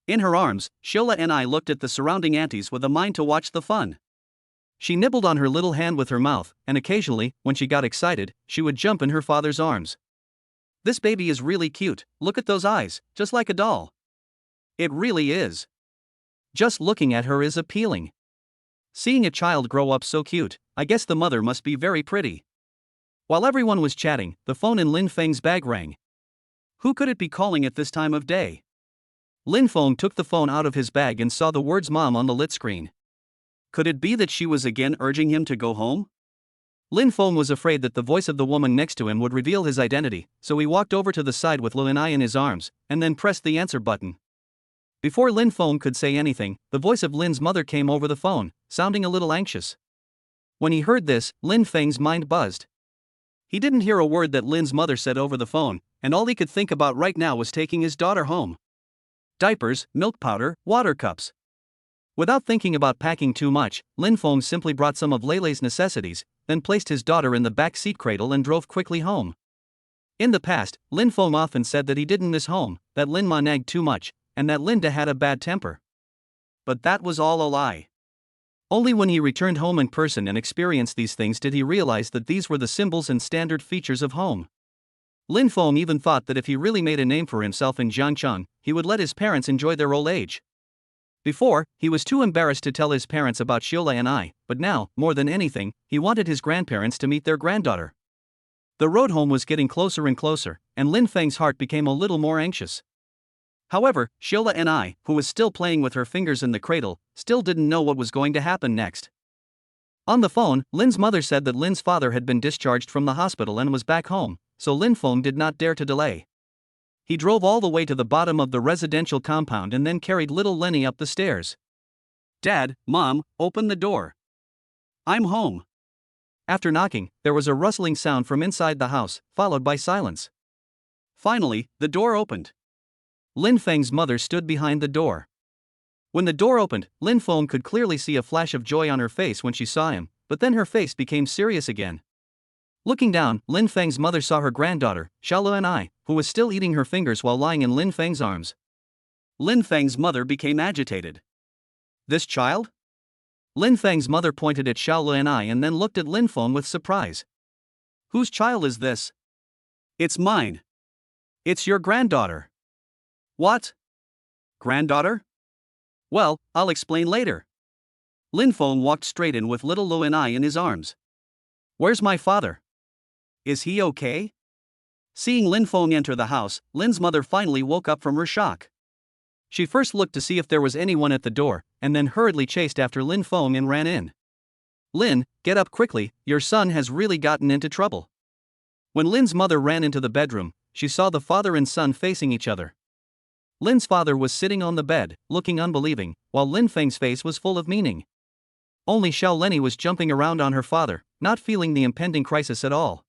A: In her arms, Sheila and I looked at the surrounding aunties with a mind to watch the fun. She nibbled on her little hand with her mouth, and occasionally, when she got excited, she would jump in her father's arms. This baby is really cute, look at those eyes, just like a doll. It really is. Just looking at her is appealing. Seeing a child grow up so cute, I guess the mother must be very pretty. While everyone was chatting, the phone in Lin Feng's bag rang. Who could it be calling at this time of day? Lin Feng took the phone out of his bag and saw the words "Mom" on the lit screen. Could it be that she was again urging him to go home? Lin Feng was afraid that the voice of the woman next to him would reveal his identity, so he walked over to the side with Lin I in his arms, and then pressed the answer button. Before Lin Feng could say anything, the voice of Lin's mother came over the phone, sounding a little anxious. When he heard this, Lin Feng's mind buzzed. He didn't hear a word that Lin's mother said over the phone, and all he could think about right now was taking his daughter home. Diapers, milk powder, water cups. Without thinking about packing too much, Lin Feng simply brought some of Leilei's necessities, then placed his daughter in the back seat cradle and drove quickly home. In the past, Lin Feng often said that he didn't miss home, that Lin Ma nagged too much, and that Linda had a bad temper. But that was all a lie. Only when he returned home in person and experienced these things did he realize that these were the symbols and standard features of home. Lin Feng even thought that if he really made a name for himself in Jiangcheng, he would let his parents enjoy their old age. Before, he was too embarrassed to tell his parents about Sheila and I, but now, more than anything, he wanted his grandparents to meet their granddaughter. The road home was getting closer and closer, and Lin Feng's heart became a little more anxious. However, Sheila and I, who was still playing with her fingers in the cradle, still didn't know what was going to happen next. On the phone, Lin's mother said that Lin's father had been discharged from the hospital and was back home, so Lin Feng did not dare to delay. He drove all the way to the bottom of the residential compound and then carried little Lenny up the stairs. "Dad, Mom, open the door. I'm home." After knocking, there was a rustling sound from inside the house, followed by silence. Finally, the door opened. Lin Feng's mother stood behind the door. When the door opened, Lin Feng could clearly see a flash of joy on her face when she saw him, but then her face became serious again. Looking down, Lin Feng's mother saw her granddaughter, Xiaolu and I, who was still eating her fingers while lying in Lin Feng's arms. Lin Feng's mother became agitated. "This child?" Lin Feng's mother pointed at Xiaolu and I and then looked at Lin Feng with surprise. "Whose child is this?" "It's mine." "It's your granddaughter." "What? Granddaughter? Well, I'll explain later." Lin Feng walked straight in with little Lu and I in his arms. "Where's my father? Is he okay?" Seeing Lin Feng enter the house, Lin's mother finally woke up from her shock. She first looked to see if there was anyone at the door, and then hurriedly chased after Lin Feng and ran in. "Lin, get up quickly, your son has really gotten into trouble." When Lin's mother ran into the bedroom, she saw the father and son facing each other. Lin's father was sitting on the bed, looking unbelieving, while Lin Feng's face was full of meaning. Only Xiao Lenny was jumping around on her father, not feeling the impending crisis at all.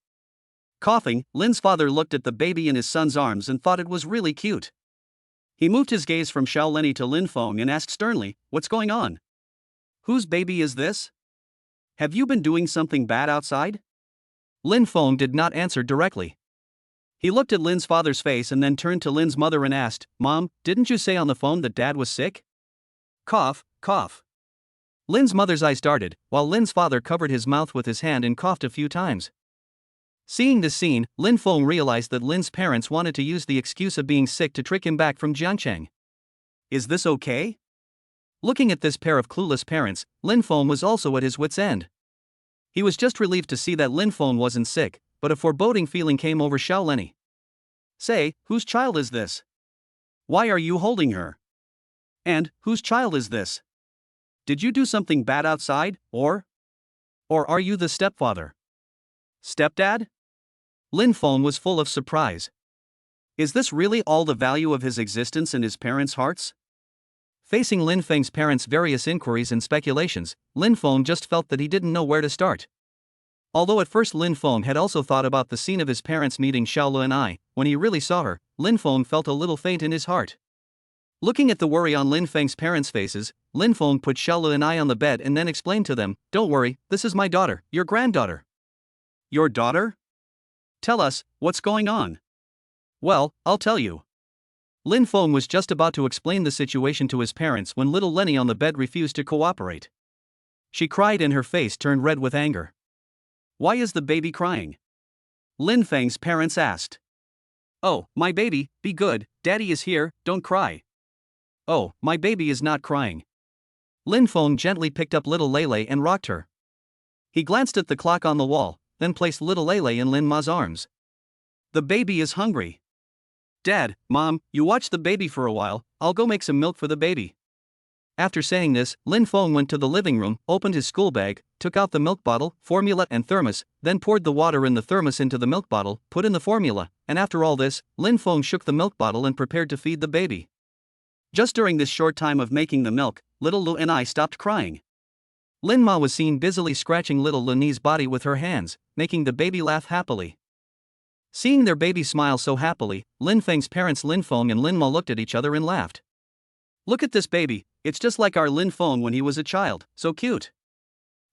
A: Coughing, Lin's father looked at the baby in his son's arms and thought it was really cute. He moved his gaze from Xiao Lenny to Lin Feng and asked sternly, "What's going on? Whose baby is this? Have you been doing something bad outside?" Lin Feng did not answer directly. He looked at Lin's father's face and then turned to Lin's mother and asked, "Mom, didn't you say on the phone that Dad was sick?" Cough, cough. Lin's mother's eyes darted, while Lin's father covered his mouth with his hand and coughed a few times. Seeing this scene, Lin Feng realized that Lin's parents wanted to use the excuse of being sick to trick him back from Jiangcheng. Is this okay? Looking at this pair of clueless parents, Lin Feng was also at his wits' end. He was just relieved to see that Lin Feng wasn't sick, but a foreboding feeling came over Xiao Lenny. Say, whose child is this? Why are you holding her? And, whose child is this? Did you do something bad outside, or are you the stepfather? Stepdad? Lin Feng was full of surprise. Is this really all the value of his existence in his parents' hearts? Facing Lin Feng's parents' various inquiries and speculations, Lin Feng just felt that he didn't know where to start. Although at first Lin Feng had also thought about the scene of his parents meeting Xiao Len'ai, when he really saw her, Lin Feng felt a little faint in his heart. Looking at the worry on Lin Feng's parents' faces, Lin Feng put Xiao Len'ai on the bed and then explained to them, "Don't worry, this is my daughter, your granddaughter." Your daughter? Tell us, what's going on? Well, I'll tell you. Lin Feng was just about to explain the situation to his parents when little Lenny on the bed refused to cooperate. She cried and her face turned red with anger. Why is the baby crying? Lin Feng's parents asked. Oh, my baby, be good, daddy is here, don't cry. Oh, my baby is not crying. Lin Feng gently picked up little Lele and rocked her. He glanced at the clock on the wall, then placed little Lele in Lin Ma's arms. The baby is hungry. Dad, Mom, you watch the baby for a while, I'll go make some milk for the baby. After saying this, Lin Feng went to the living room, opened his school bag, took out the milk bottle, formula and thermos, then poured the water in the thermos into the milk bottle, put in the formula, and after all this, Lin Feng shook the milk bottle and prepared to feed the baby. Just during this short time of making the milk, little Lu and I stopped crying. Lin Ma was seen busily scratching little Luni's body with her hands, making the baby laugh happily. Seeing their baby smile so happily, Lin Feng's parents Lin Feng and Lin Ma looked at each other and laughed. Look at this baby, it's just like our Lin Feng when he was a child, so cute.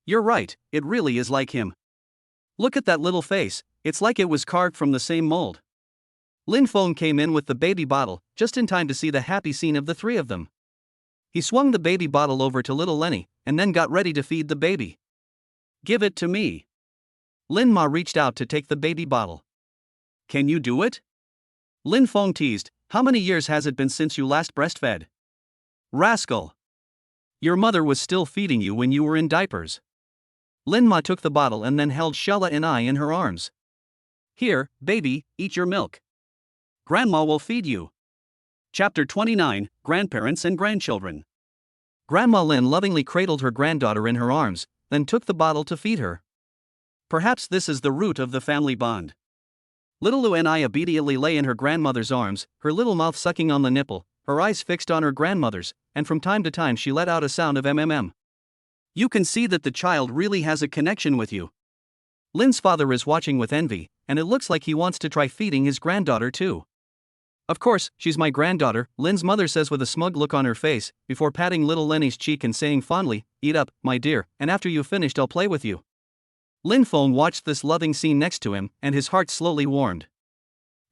A: You're right, it really is like him. Look at that little face, it's like it was carved from the same mold. Lin Feng came in with the baby bottle, just in time to see the happy scene of the three of them. He swung the baby bottle over to little Lenny, and then got ready to feed the baby. Give it to me. Lin Ma reached out to take the baby bottle. Can you do it? Lin Feng teased, how many years has it been since you last breastfed? Rascal! Your mother was still feeding you when you were in diapers. Lin Ma took the bottle and then held Shella and I in her arms. Here, baby, eat your milk. Grandma will feed you. Chapter 29, Grandparents and Grandchildren. Grandma Lin lovingly cradled her granddaughter in her arms, then took the bottle to feed her. Perhaps this is the root of the family bond. Little Lu and I obediently lay in her grandmother's arms, her little mouth sucking on the nipple, her eyes fixed on her grandmother's, and from time to time she let out a sound of mmm. You can see that the child really has a connection with you. Lin's father is watching with envy, and it looks like he wants to try feeding his granddaughter too. Of course, she's my granddaughter, Lin's mother says with a smug look on her face, before patting little Lenny's cheek and saying fondly, eat up, my dear, and after you've finished I'll play with you. Lin Feng watched this loving scene next to him, and his heart slowly warmed.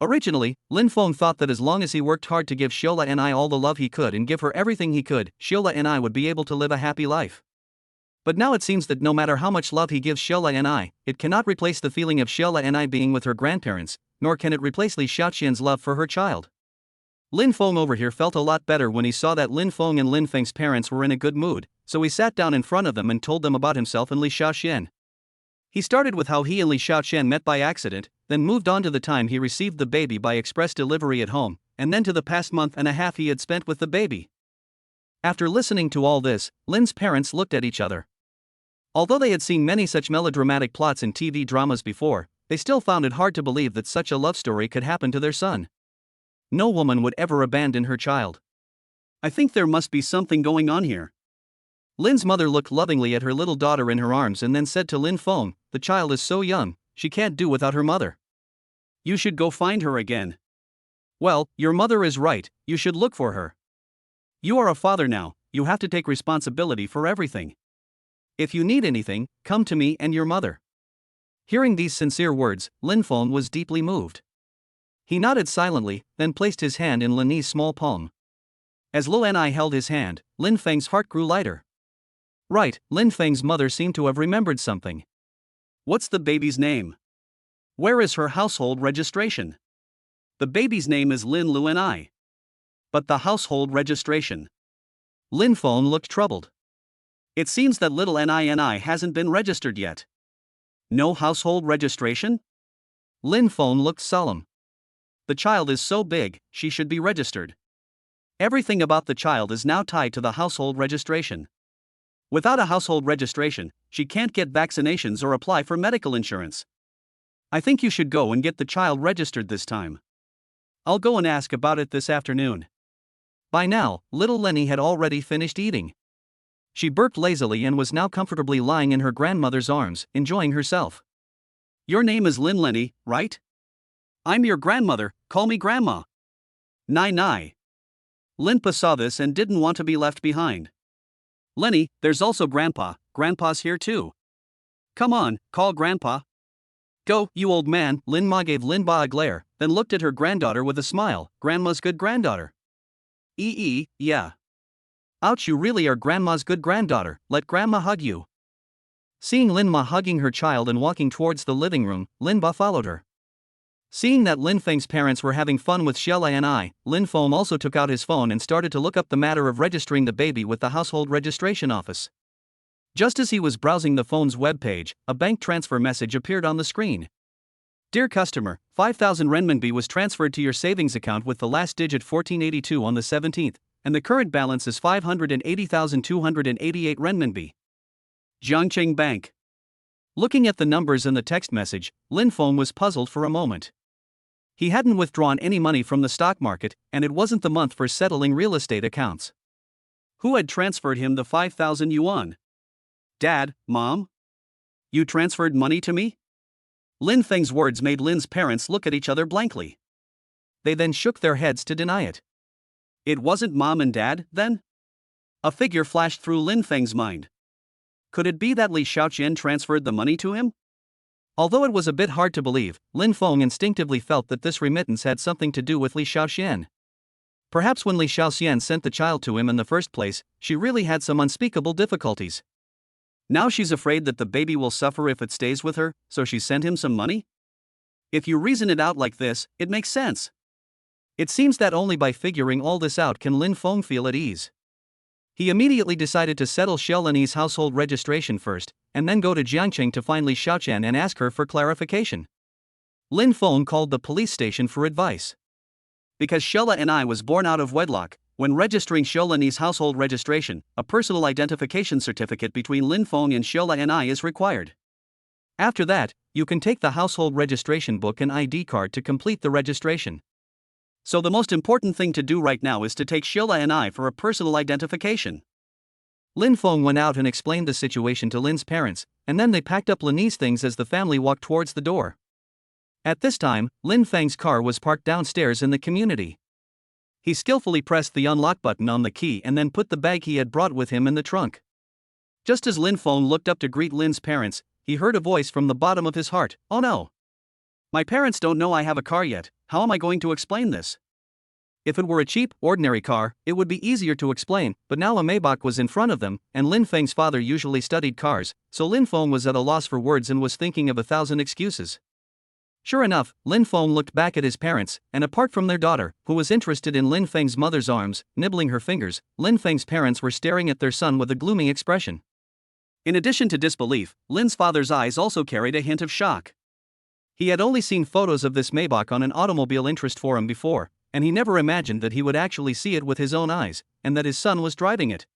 A: Originally, Lin Feng thought that as long as he worked hard to give Shiola and I all the love he could and give her everything he could, Shiola and I would be able to live a happy life. But now it seems that no matter how much love he gives Shiola and I, it cannot replace the feeling of Shiola and I being with her grandparents, nor can it replace Li Xiaoqian's love for her child. Lin Feng over here felt a lot better when he saw that Lin Feng and Lin Feng's parents were in a good mood, so he sat down in front of them and told them about himself and Li Xiaoqian. He started with how he and Li Xiaoqian met by accident, then moved on to the time he received the baby by express delivery at home, and then to the past month and a half he had spent with the baby. After listening to all this, Lin's parents looked at each other. Although they had seen many such melodramatic plots in TV dramas before, they still found it hard to believe that such a love story could happen to their son. No woman would ever abandon her child. I think there must be something going on here. Lin's mother looked lovingly at her little daughter in her arms and then said to Lin Feng, the child is so young, she can't do without her mother. You should go find her again. Well, your mother is right, you should look for her. You are a father now, you have to take responsibility for everything. If you need anything, come to me and your mother. Hearing these sincere words, Lin Feng was deeply moved. He nodded silently, then placed his hand in Lin's small palm. As Lu and I held his hand, Lin Feng's heart grew lighter. Right, Lin Feng's mother seemed to have remembered something. What's the baby's name? Where is her household registration? The baby's name is Lin Lu and I. But the household registration. Lin Feng looked troubled. It seems that little Ni hasn't been registered yet. No household registration? Lin Feng looked solemn. The child is so big, she should be registered. Everything about the child is now tied to the household registration. Without a household registration, she can't get vaccinations or apply for medical insurance. I think you should go and get the child registered this time. I'll go and ask about it this afternoon. By now, little Lenny had already finished eating. She burped lazily and was now comfortably lying in her grandmother's arms, enjoying herself. Your name is Lin Lenny, right? I'm your grandmother, call me Grandma. Nai Nai. Linpa saw this and didn't want to be left behind. Lenny, there's also Grandpa, Grandpa's here too. Come on, call Grandpa. Go, you old man, Lin Ma gave Linba a glare, then looked at her granddaughter with a smile, Grandma's good granddaughter. Yeah. Ouch, you really are Grandma's good granddaughter, let Grandma hug you. Seeing Lin Ma hugging her child and walking towards the living room, Linba followed her. Seeing that Lin Feng's parents were having fun with Shella and I, Lin Feng also took out his phone and started to look up the matter of registering the baby with the household registration office. Just as he was browsing the phone's webpage, a bank transfer message appeared on the screen. Dear customer, 5,000 renminbi was transferred to your savings account with the last digit 1482 on the 17th, and the current balance is 580,288 renminbi. Jiangqing Bank. Looking at the numbers in the text message, Lin Feng was puzzled for a moment. He hadn't withdrawn any money from the stock market, and it wasn't the month for settling real estate accounts. Who had transferred him the 5,000 yuan? Dad, Mom? You transferred money to me? Lin Feng's words made Lin's parents look at each other blankly. They then shook their heads to deny it. It wasn't Mom and Dad, then? A figure flashed through Lin Feng's mind. Could it be that Li Xiaoqian transferred the money to him? Although it was a bit hard to believe, Lin Feng instinctively felt that this remittance had something to do with Li Xiaoqian. Perhaps when Li Xiaoqian sent the child to him in the first place, she really had some unspeakable difficulties. Now she's afraid that the baby will suffer if it stays with her, so she sent him some money? If you reason it out like this, it makes sense. It seems that only by figuring all this out can Lin Feng feel at ease. He immediately decided to settle Shelani's household registration first, and then go to Jiangqing to find Li Xiaoqian and ask her for clarification. Lin Feng called the police station for advice. Because Shella and I was born out of wedlock, when registering Shelani's household registration, a personal identification certificate between Lin Feng and Shella and I is required. After that, you can take the household registration book and ID card to complete the registration. So the most important thing to do right now is to take Shella and I for a personal identification. Lin Feng went out and explained the situation to Lin's parents, and then they packed up Lin's things as the family walked towards the door. At this time, Lin Feng's car was parked downstairs in the community. He skillfully pressed the unlock button on the key and then put the bag he had brought with him in the trunk. Just as Lin Feng looked up to greet Lin's parents, he heard a voice from the bottom of his heart, "Oh no! My parents don't know I have a car yet, how am I going to explain this?" If it were a cheap, ordinary car, it would be easier to explain, but now a Maybach was in front of them, and Lin Feng's father usually studied cars, so Lin Feng was at a loss for words and was thinking of 1,000 excuses. Sure enough, Lin Feng looked back at his parents, and apart from their daughter, who was interested in Lin Feng's mother's arms, nibbling her fingers, Lin Feng's parents were staring at their son with a gloomy expression. In addition to disbelief, Lin's father's eyes also carried a hint of shock. He had only seen photos of this Maybach on an automobile interest forum before, and he never imagined that he would actually see it with his own eyes, and that his son was driving it.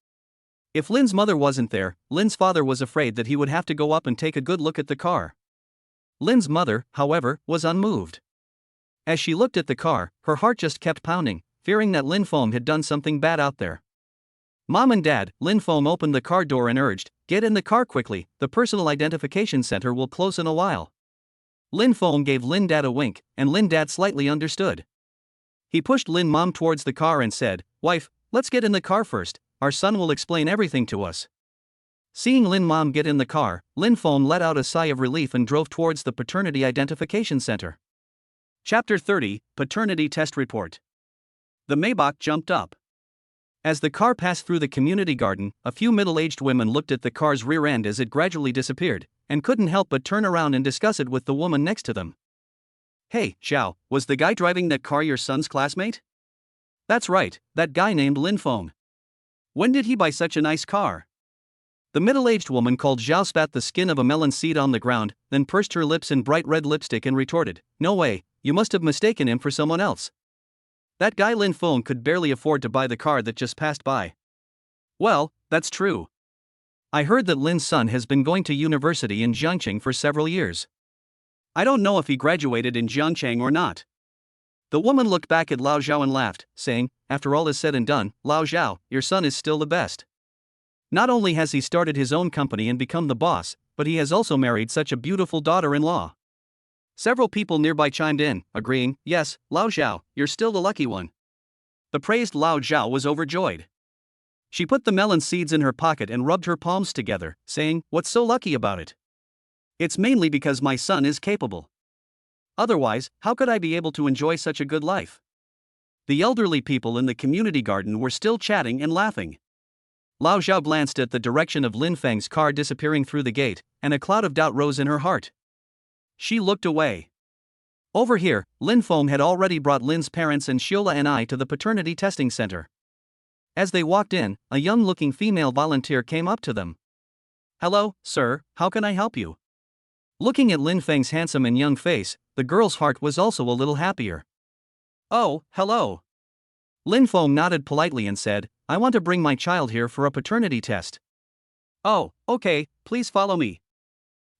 A: If Lin's mother wasn't there, Lin's father was afraid that he would have to go up and take a good look at the car. Lin's mother, however, was unmoved. As she looked at the car, her heart just kept pounding, fearing that Lin Feng had done something bad out there. Mom and Dad, Lin Feng opened the car door and urged, "Get in the car quickly, the personal identification center will close in a while." Lin Feng gave Lin Dad a wink, and Lin Dad slightly understood. He pushed Lin Mom towards the car and said, "Wife, let's get in the car first, our son will explain everything to us." Seeing Lin Mom get in the car, Lin Feng let out a sigh of relief and drove towards the Paternity Identification Center. Chapter 30, Paternity Test Report. The Maybach jumped up. As the car passed through the community garden, a few middle-aged women looked at the car's rear end as it gradually disappeared, and couldn't help but turn around and discuss it with the woman next to them. "Hey, Xiao, was the guy driving that car your son's classmate?" "That's right, that guy named Lin Feng. When did he buy such a nice car?" The middle-aged woman called Zhao spat the skin of a melon seed on the ground, then pursed her lips in bright red lipstick and retorted, "No way, you must have mistaken him for someone else. That guy Lin Feng could barely afford to buy the car that just passed by." "Well, that's true. I heard that Lin's son has been going to university in Jiangcheng for several years. I don't know if he graduated in Jiangcheng or not." The woman looked back at Lao Zhao and laughed, saying, "After all is said and done, Lao Zhao, your son is still the best. Not only has he started his own company and become the boss, but he has also married such a beautiful daughter-in-law." Several people nearby chimed in, agreeing, "Yes, Lao Zhao, you're still the lucky one." The praised Lao Zhao was overjoyed. She put the melon seeds in her pocket and rubbed her palms together, saying, "What's so lucky about it? It's mainly because my son is capable. Otherwise, how could I be able to enjoy such a good life?" The elderly people in the community garden were still chatting and laughing. Lao Zhao glanced at the direction of Lin Feng's car disappearing through the gate, and a cloud of doubt rose in her heart. She looked away. Over here, Lin Feng had already brought Lin's parents and Xiola and I to the paternity testing center. As they walked in, a young-looking female volunteer came up to them. "Hello, sir, how can I help you?" Looking at Lin Feng's handsome and young face, the girl's heart was also a little happier. "Oh, hello." Lin Feng nodded politely and said, "I want to bring my child here for a paternity test." "Oh, okay, please follow me."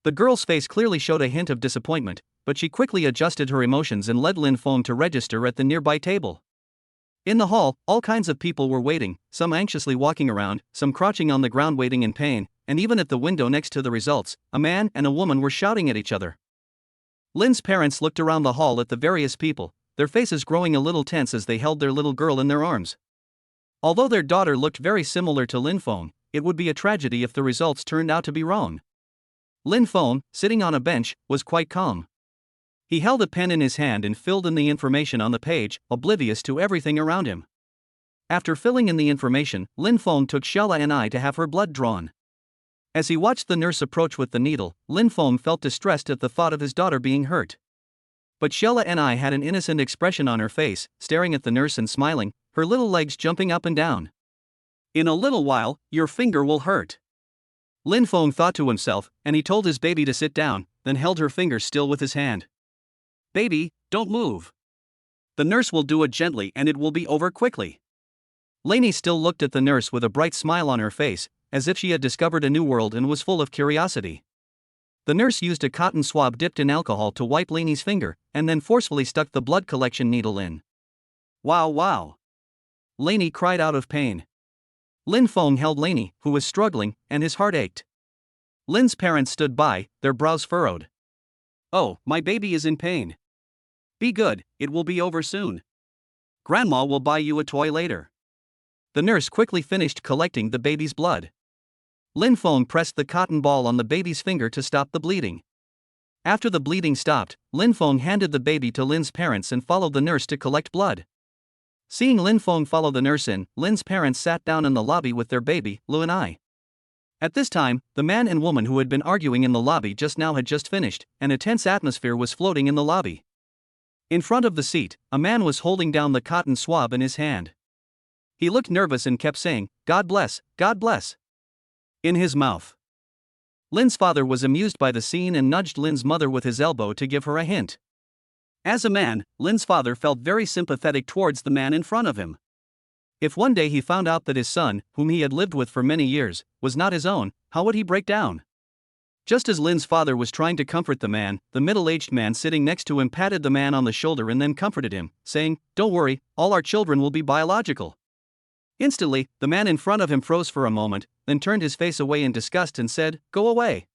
A: The girl's face clearly showed a hint of disappointment, but she quickly adjusted her emotions and led Lin Feng to register at the nearby table. In the hall, all kinds of people were waiting, some anxiously walking around, some crouching on the ground waiting in pain, and even at the window next to the results, a man and a woman were shouting at each other. Lin's parents looked around the hall at the various people, their faces growing a little tense as they held their little girl in their arms. Although their daughter looked very similar to Lin Feng, it would be a tragedy if the results turned out to be wrong. Lin Feng, sitting on a bench, was quite calm. He held a pen in his hand and filled in the information on the page, oblivious to everything around him. After filling in the information, Lin Feng took Xiaola and I to have her blood drawn. As he watched the nurse approach with the needle, Lin Feng felt distressed at the thought of his daughter being hurt. But Xiaola and I had an innocent expression on her face, staring at the nurse and smiling, her little legs jumping up and down. "In a little while, your finger will hurt," Lin Feng thought to himself, and he told his baby to sit down, then held her finger still with his hand. "Baby, don't move. The nurse will do it gently and it will be over quickly." Lainey still looked at the nurse with a bright smile on her face, as if she had discovered a new world and was full of curiosity. The nurse used a cotton swab dipped in alcohol to wipe Lainey's finger, and then forcefully stuck the blood collection needle in. "Wow, wow." Lainey cried out of pain. Lin Feng held Lainey, who was struggling, and his heart ached. Lin's parents stood by, their brows furrowed. "Oh, my baby is in pain. Be good, it will be over soon. Grandma will buy you a toy later." The nurse quickly finished collecting the baby's blood. Lin Feng pressed the cotton ball on the baby's finger to stop the bleeding. After the bleeding stopped, Lin Feng handed the baby to Lin's parents and followed the nurse to collect blood. Seeing Lin Feng follow the nurse in, Lin's parents sat down in the lobby with their baby, Lu and I. At this time, the man and woman who had been arguing in the lobby just now had just finished, and a tense atmosphere was floating in the lobby. In front of the seat, a man was holding down the cotton swab in his hand. He looked nervous and kept saying, God bless, in his mouth. Lin's father was amused by the scene and nudged Lin's mother with his elbow to give her a hint. As a man, Lin's father felt very sympathetic towards the man in front of him. If one day he found out that his son, whom he had lived with for many years, was not his own, how would he break down? Just as Lin's father was trying to comfort the man, the middle-aged man sitting next to him patted the man on the shoulder and then comforted him, saying, "Don't worry, all our children will be biological." Instantly, the man in front of him froze for a moment, then turned his face away in disgust and said, "Go away."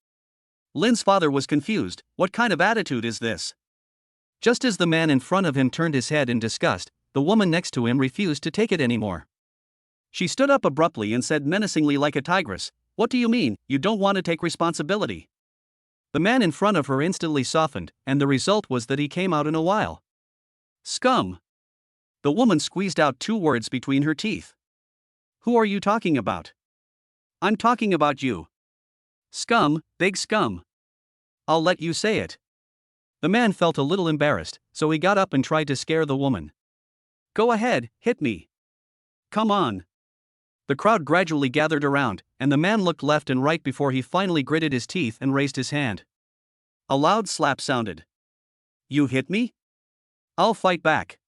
A: Lin's father was confused. What kind of attitude is this? Just as the man in front of him turned his head in disgust, the woman next to him refused to take it anymore. She stood up abruptly and said menacingly like a tigress, "What do you mean, you don't want to take responsibility?" The man in front of her instantly softened, and the result was that he came out in a while. "Scum." The woman squeezed out 2 words between her teeth. "Who are you talking about?" "I'm talking about you. Scum, big scum. I'll let you say it." The man felt a little embarrassed, so he got up and tried to scare the woman. "Go ahead, hit me. Come on." The crowd gradually gathered around, and the man looked left and right before he finally gritted his teeth and raised his hand. A loud slap sounded. "You hit me? I'll fight back."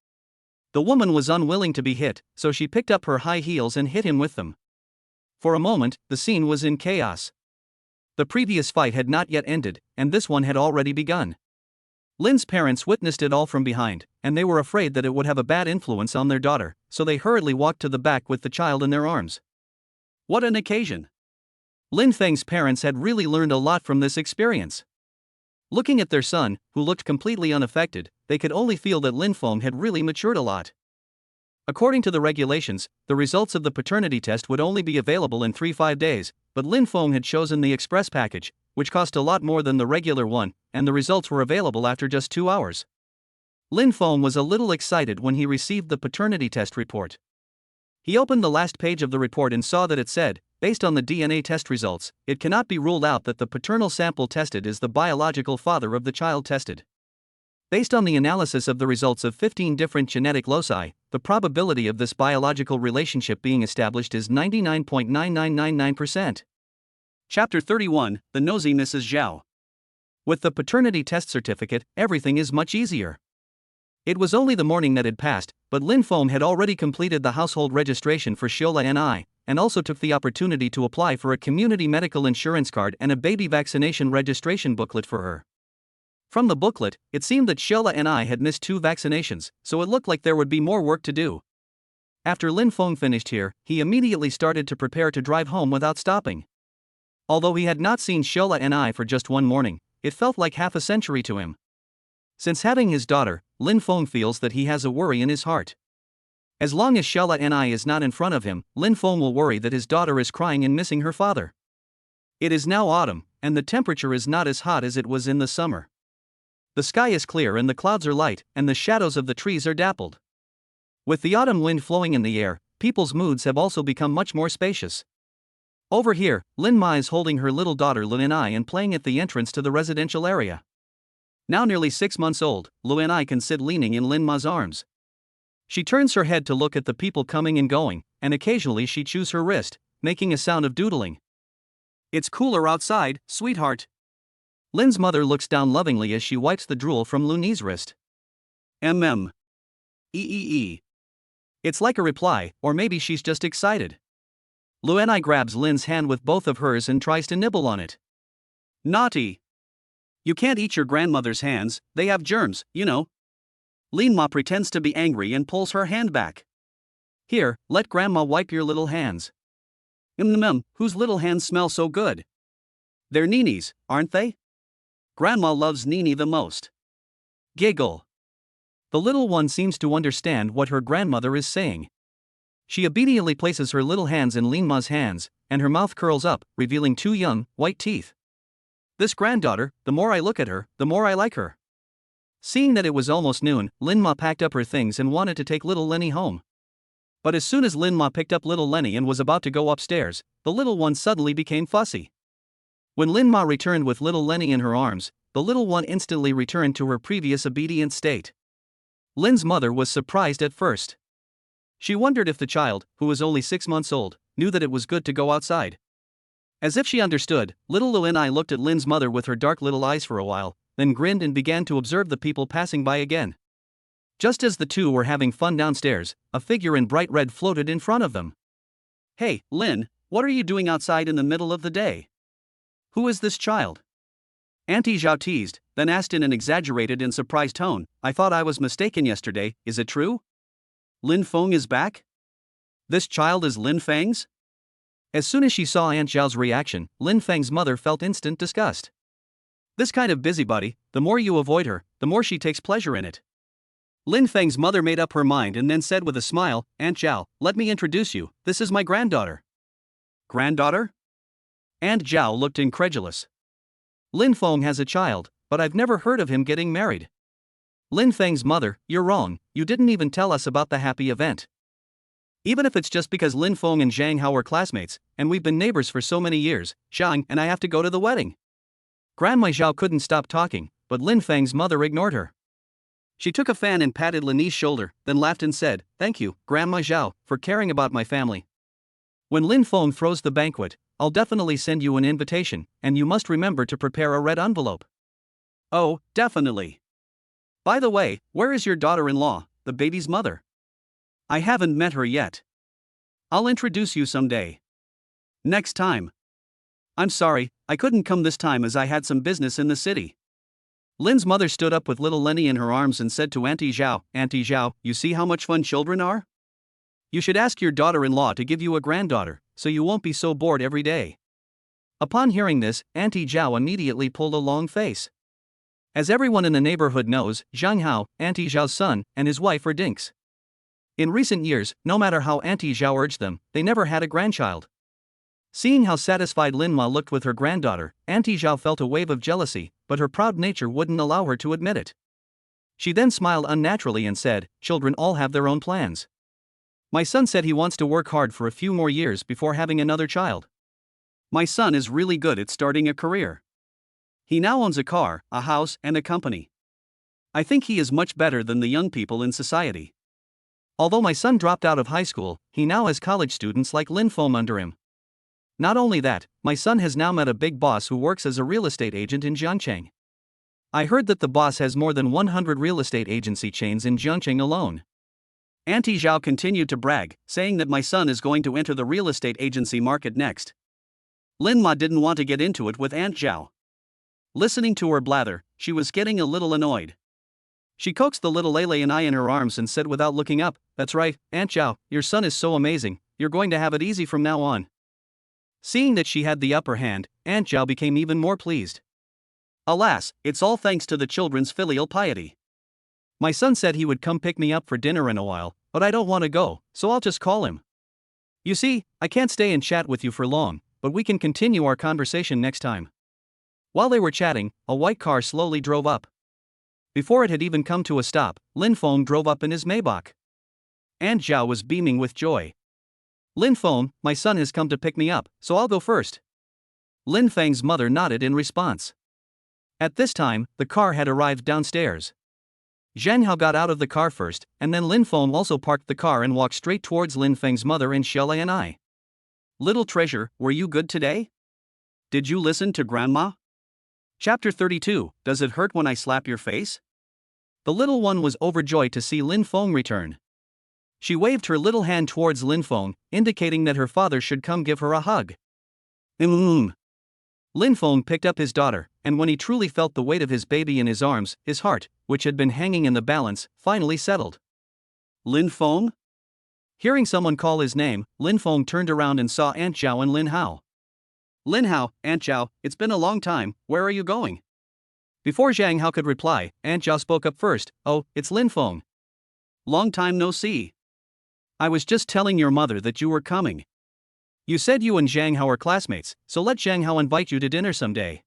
A: The woman was unwilling to be hit, so she picked up her high heels and hit him with them. For a moment, the scene was in chaos. The previous fight had not yet ended, and this one had already begun. Lin's parents witnessed it all from behind, and they were afraid that it would have a bad influence on their daughter, so they hurriedly walked to the back with the child in their arms. What an occasion! Lin Feng's parents had really learned a lot from this experience. Looking at their son, who looked completely unaffected, they could only feel that Lin Feng had really matured a lot. According to the regulations, the results of the paternity test would only be available in 3-5 days, but Lin Feng had chosen the express package, which cost a lot more than the regular one, and the results were available after just 2 hours. Lin Feng was a little excited when he received the paternity test report. He opened the last page of the report and saw that it said, based on the DNA test results, it cannot be ruled out that the paternal sample tested is the biological father of the child tested. Based on the analysis of the results of 15 different genetic loci, the probability of this biological relationship being established is 99.9999%. Chapter 31, The Nosy Mrs. Zhao. With the paternity test certificate, everything is much easier. It was only the morning that had passed, but Lin Feng had already completed the household registration for Shiola Ni, and also took the opportunity to apply for a community medical insurance card and a baby vaccination registration booklet for her. From the booklet, it seemed that Shiola Ni had missed 2 vaccinations, so it looked like there would be more work to do. After Lin Feng finished here, he immediately started to prepare to drive home without stopping. Although he had not seen Shiola Ni for just one morning, it felt like half a century to him. Since having his daughter, Lin Feng feels that he has a worry in his heart. As long as Shiola Ni is not in front of him, Lin Feng will worry that his daughter is crying and missing her father. It is now autumn, and the temperature is not as hot as it was in the summer. The sky is clear and the clouds are light, and the shadows of the trees are dappled. With the autumn wind flowing in the air, people's moods have also become much more spacious. Over here, Lin Ma is holding her little daughter Lin Ai and playing at the entrance to the residential area. Now nearly 6 months old, Lin Ai can sit leaning in Lin Ma's arms. She turns her head to look at the people coming and going, and occasionally she chews her wrist, making a sound of doodling. "It's cooler outside, sweetheart." Lin's mother looks down lovingly as she wipes the drool from Luni's wrist. Eee. It's like a reply, or maybe she's just excited. Luanai grabs Lin's hand with both of hers and tries to nibble on it. "Naughty. You can't eat your grandmother's hands, they have germs, you know." Lin Ma pretends to be angry and pulls her hand back. "Here, let grandma wipe your little hands." Whose little hands smell so good? They're Nini's, aren't they? Grandma loves Nini the most. Giggle. The little one seems to understand what her grandmother is saying. She obediently places her little hands in Lin Ma's hands, and her mouth curls up, revealing 2 young, white teeth. This granddaughter, the more I look at her, the more I like her. Seeing that it was almost noon, Lin Ma packed up her things and wanted to take little Lenny home. But as soon as Lin Ma picked up little Lenny and was about to go upstairs, the little one suddenly became fussy. When Lin Ma returned with little Lenny in her arms, the little one instantly returned to her previous obedient state. Lin's mother was surprised at first. She wondered if the child, who was only 6 months old, knew that it was good to go outside. As if she understood, little Luanai looked at Lin's mother with her dark little eyes for a while, then grinned and began to observe the people passing by again. Just as the two were having fun downstairs, a figure in bright red floated in front of them. "Hey, Lin, what are you doing outside in the middle of the day? Who is this child?" Auntie Zhao teased, then asked in an exaggerated and surprised tone, "I thought I was mistaken yesterday, is it true? Lin Feng is back? This child is Lin Feng's?" As soon as she saw Aunt Zhao's reaction, Lin Feng's mother felt instant disgust. This kind of busybody, the more you avoid her, the more she takes pleasure in it. Lin Feng's mother made up her mind and then said with a smile, "Aunt Zhao, let me introduce you, this is my granddaughter." "Granddaughter?" Aunt Zhao looked incredulous. "Lin Feng has a child, but I've never heard of him getting married." Lin Feng's mother, "You're wrong, you didn't even tell us about the happy event. Even if it's just because Lin Feng and Zhang Hao were classmates, and we've been neighbors for so many years, Zhang and I have to go to the wedding." Grandma Zhao couldn't stop talking, but Lin Feng's mother ignored her. She took a fan and patted Lini's shoulder, then laughed and said, "Thank you, Grandma Zhao, for caring about my family." When Lin Feng throws the banquet, I'll definitely send you an invitation, and you must remember to prepare a red envelope. Oh, definitely. By the way, where is your daughter-in-law, the baby's mother? I haven't met her yet. I'll introduce you someday. Next time. I'm sorry, I couldn't come this time as I had some business in the city. Lin's mother stood up with little Lenny in her arms and said to Auntie Zhao, you see how much fun children are? You should ask your daughter-in-law to give you a granddaughter, so you won't be so bored every day. Upon hearing this, Auntie Zhao immediately pulled a long face. As everyone in the neighborhood knows, Zhang Hao, Auntie Zhao's son, and his wife are dinks. In recent years, no matter how Auntie Zhao urged them, they never had a grandchild. Seeing how satisfied Lin Ma looked with her granddaughter, Auntie Zhao felt a wave of jealousy, but her proud nature wouldn't allow her to admit it. She then smiled unnaturally and said, children all have their own plans. My son said he wants to work hard for a few more years before having another child. My son is really good at starting a career. He now owns a car, a house, and a company. I think he is much better than the young people in society. Although my son dropped out of high school, he now has college students like Lin Feng under him. Not only that, my son has now met a big boss who works as a real estate agent in Jiangcheng. I heard that the boss has more than 100 real estate agency chains in Jiangcheng alone. Auntie Zhao continued to brag, saying that my son is going to enter the real estate agency market next. Lin Ma didn't want to get into it with Aunt Zhao. Listening to her blather, she was getting a little annoyed. She coaxed the little Lele and I in her arms and said without looking up, that's right, Aunt Zhao, your son is so amazing, you're going to have it easy from now on. Seeing that she had the upper hand, Aunt Zhao became even more pleased. Alas, it's all thanks to the children's filial piety. My son said he would come pick me up for dinner in a while, but I don't want to go, so I'll just call him. You see, I can't stay and chat with you for long, but we can continue our conversation next time. While they were chatting, a white car slowly drove up. Before it had even come to a stop, Lin Feng drove up in his Maybach. Aunt Zhao was beaming with joy. Lin Feng, my son has come to pick me up, so I'll go first. Lin Feng's mother nodded in response. At this time, the car had arrived downstairs. Zhang Hao got out of the car first, and then Lin Feng also parked the car and walked straight towards Lin Feng's mother and Xiaolei and I. Little treasure, were you good today? Did you listen to Grandma? Chapter 32, Does it hurt when I slap your face? The little one was overjoyed to see Lin Feng return. She waved her little hand towards Lin Feng, indicating that her father should come give her a hug. Lin Feng picked up his daughter, and when he truly felt the weight of his baby in his arms, his heart, which had been hanging in the balance, finally settled. Lin Feng? Hearing someone call his name, Lin Feng turned around and saw Aunt Zhao and Lin Hao. Lin Hao, Aunt Zhao, it's been a long time, where are you going? Before Zhang Hao could reply, Aunt Zhao spoke up first, oh, it's Lin Feng. Long time no see. I was just telling your mother that you were coming. You said you and Zhang Hao are classmates, so let Zhang Hao invite you to dinner someday.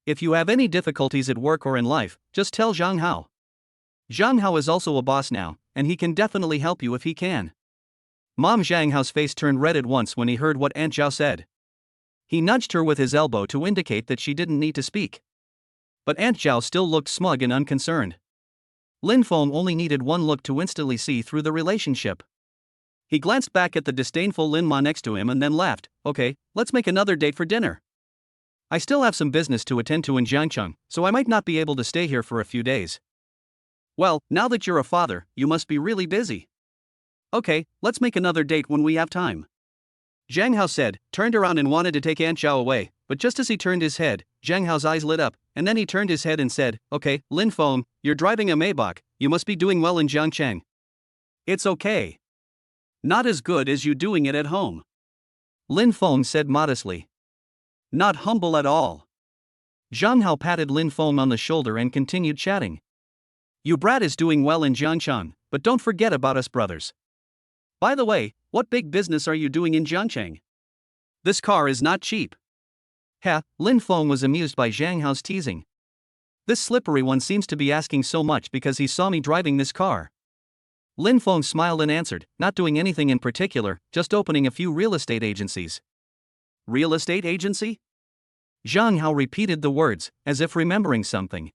A: If you have any difficulties at work or in life, just tell Zhang Hao. Zhang Hao is also a boss now, and he can definitely help you if he can. Mom Zhang Hao's face turned red at once when he heard what Aunt Zhao said. He nudged her with his elbow to indicate that she didn't need to speak. But Aunt Zhao still looked smug and unconcerned. Lin Feng only needed one look to instantly see through the relationship. He glanced back at the disdainful Lin Ma next to him and then laughed, okay, let's make another date for dinner. I still have some business to attend to in Jiangcheng, so I might not be able to stay here for a few days. Well, now that you're a father, you must be really busy. Okay, let's make another date when we have time. Zhang Hao said, turned around and wanted to take Aunt Zhao away, but just as he turned his head, Zhang Hao's eyes lit up, and then he turned his head and said, okay, Lin Feng, you're driving a Maybach, you must be doing well in Jiangcheng. It's okay. Not as good as you doing it at home. Lin Feng said modestly. Not humble at all. Zhang Hao patted Lin Feng on the shoulder and continued chatting. You brat is doing well in Jiangcheng, but don't forget about us brothers. By the way, what big business are you doing in Jiangcheng? This car is not cheap. Lin Feng was amused by Zhang Hao's teasing. This slippery one seems to be asking so much because he saw me driving this car. Lin Feng smiled and answered, not doing anything in particular, just opening a few real estate agencies. Real estate agency? Zhang Hao repeated the words, as if remembering something.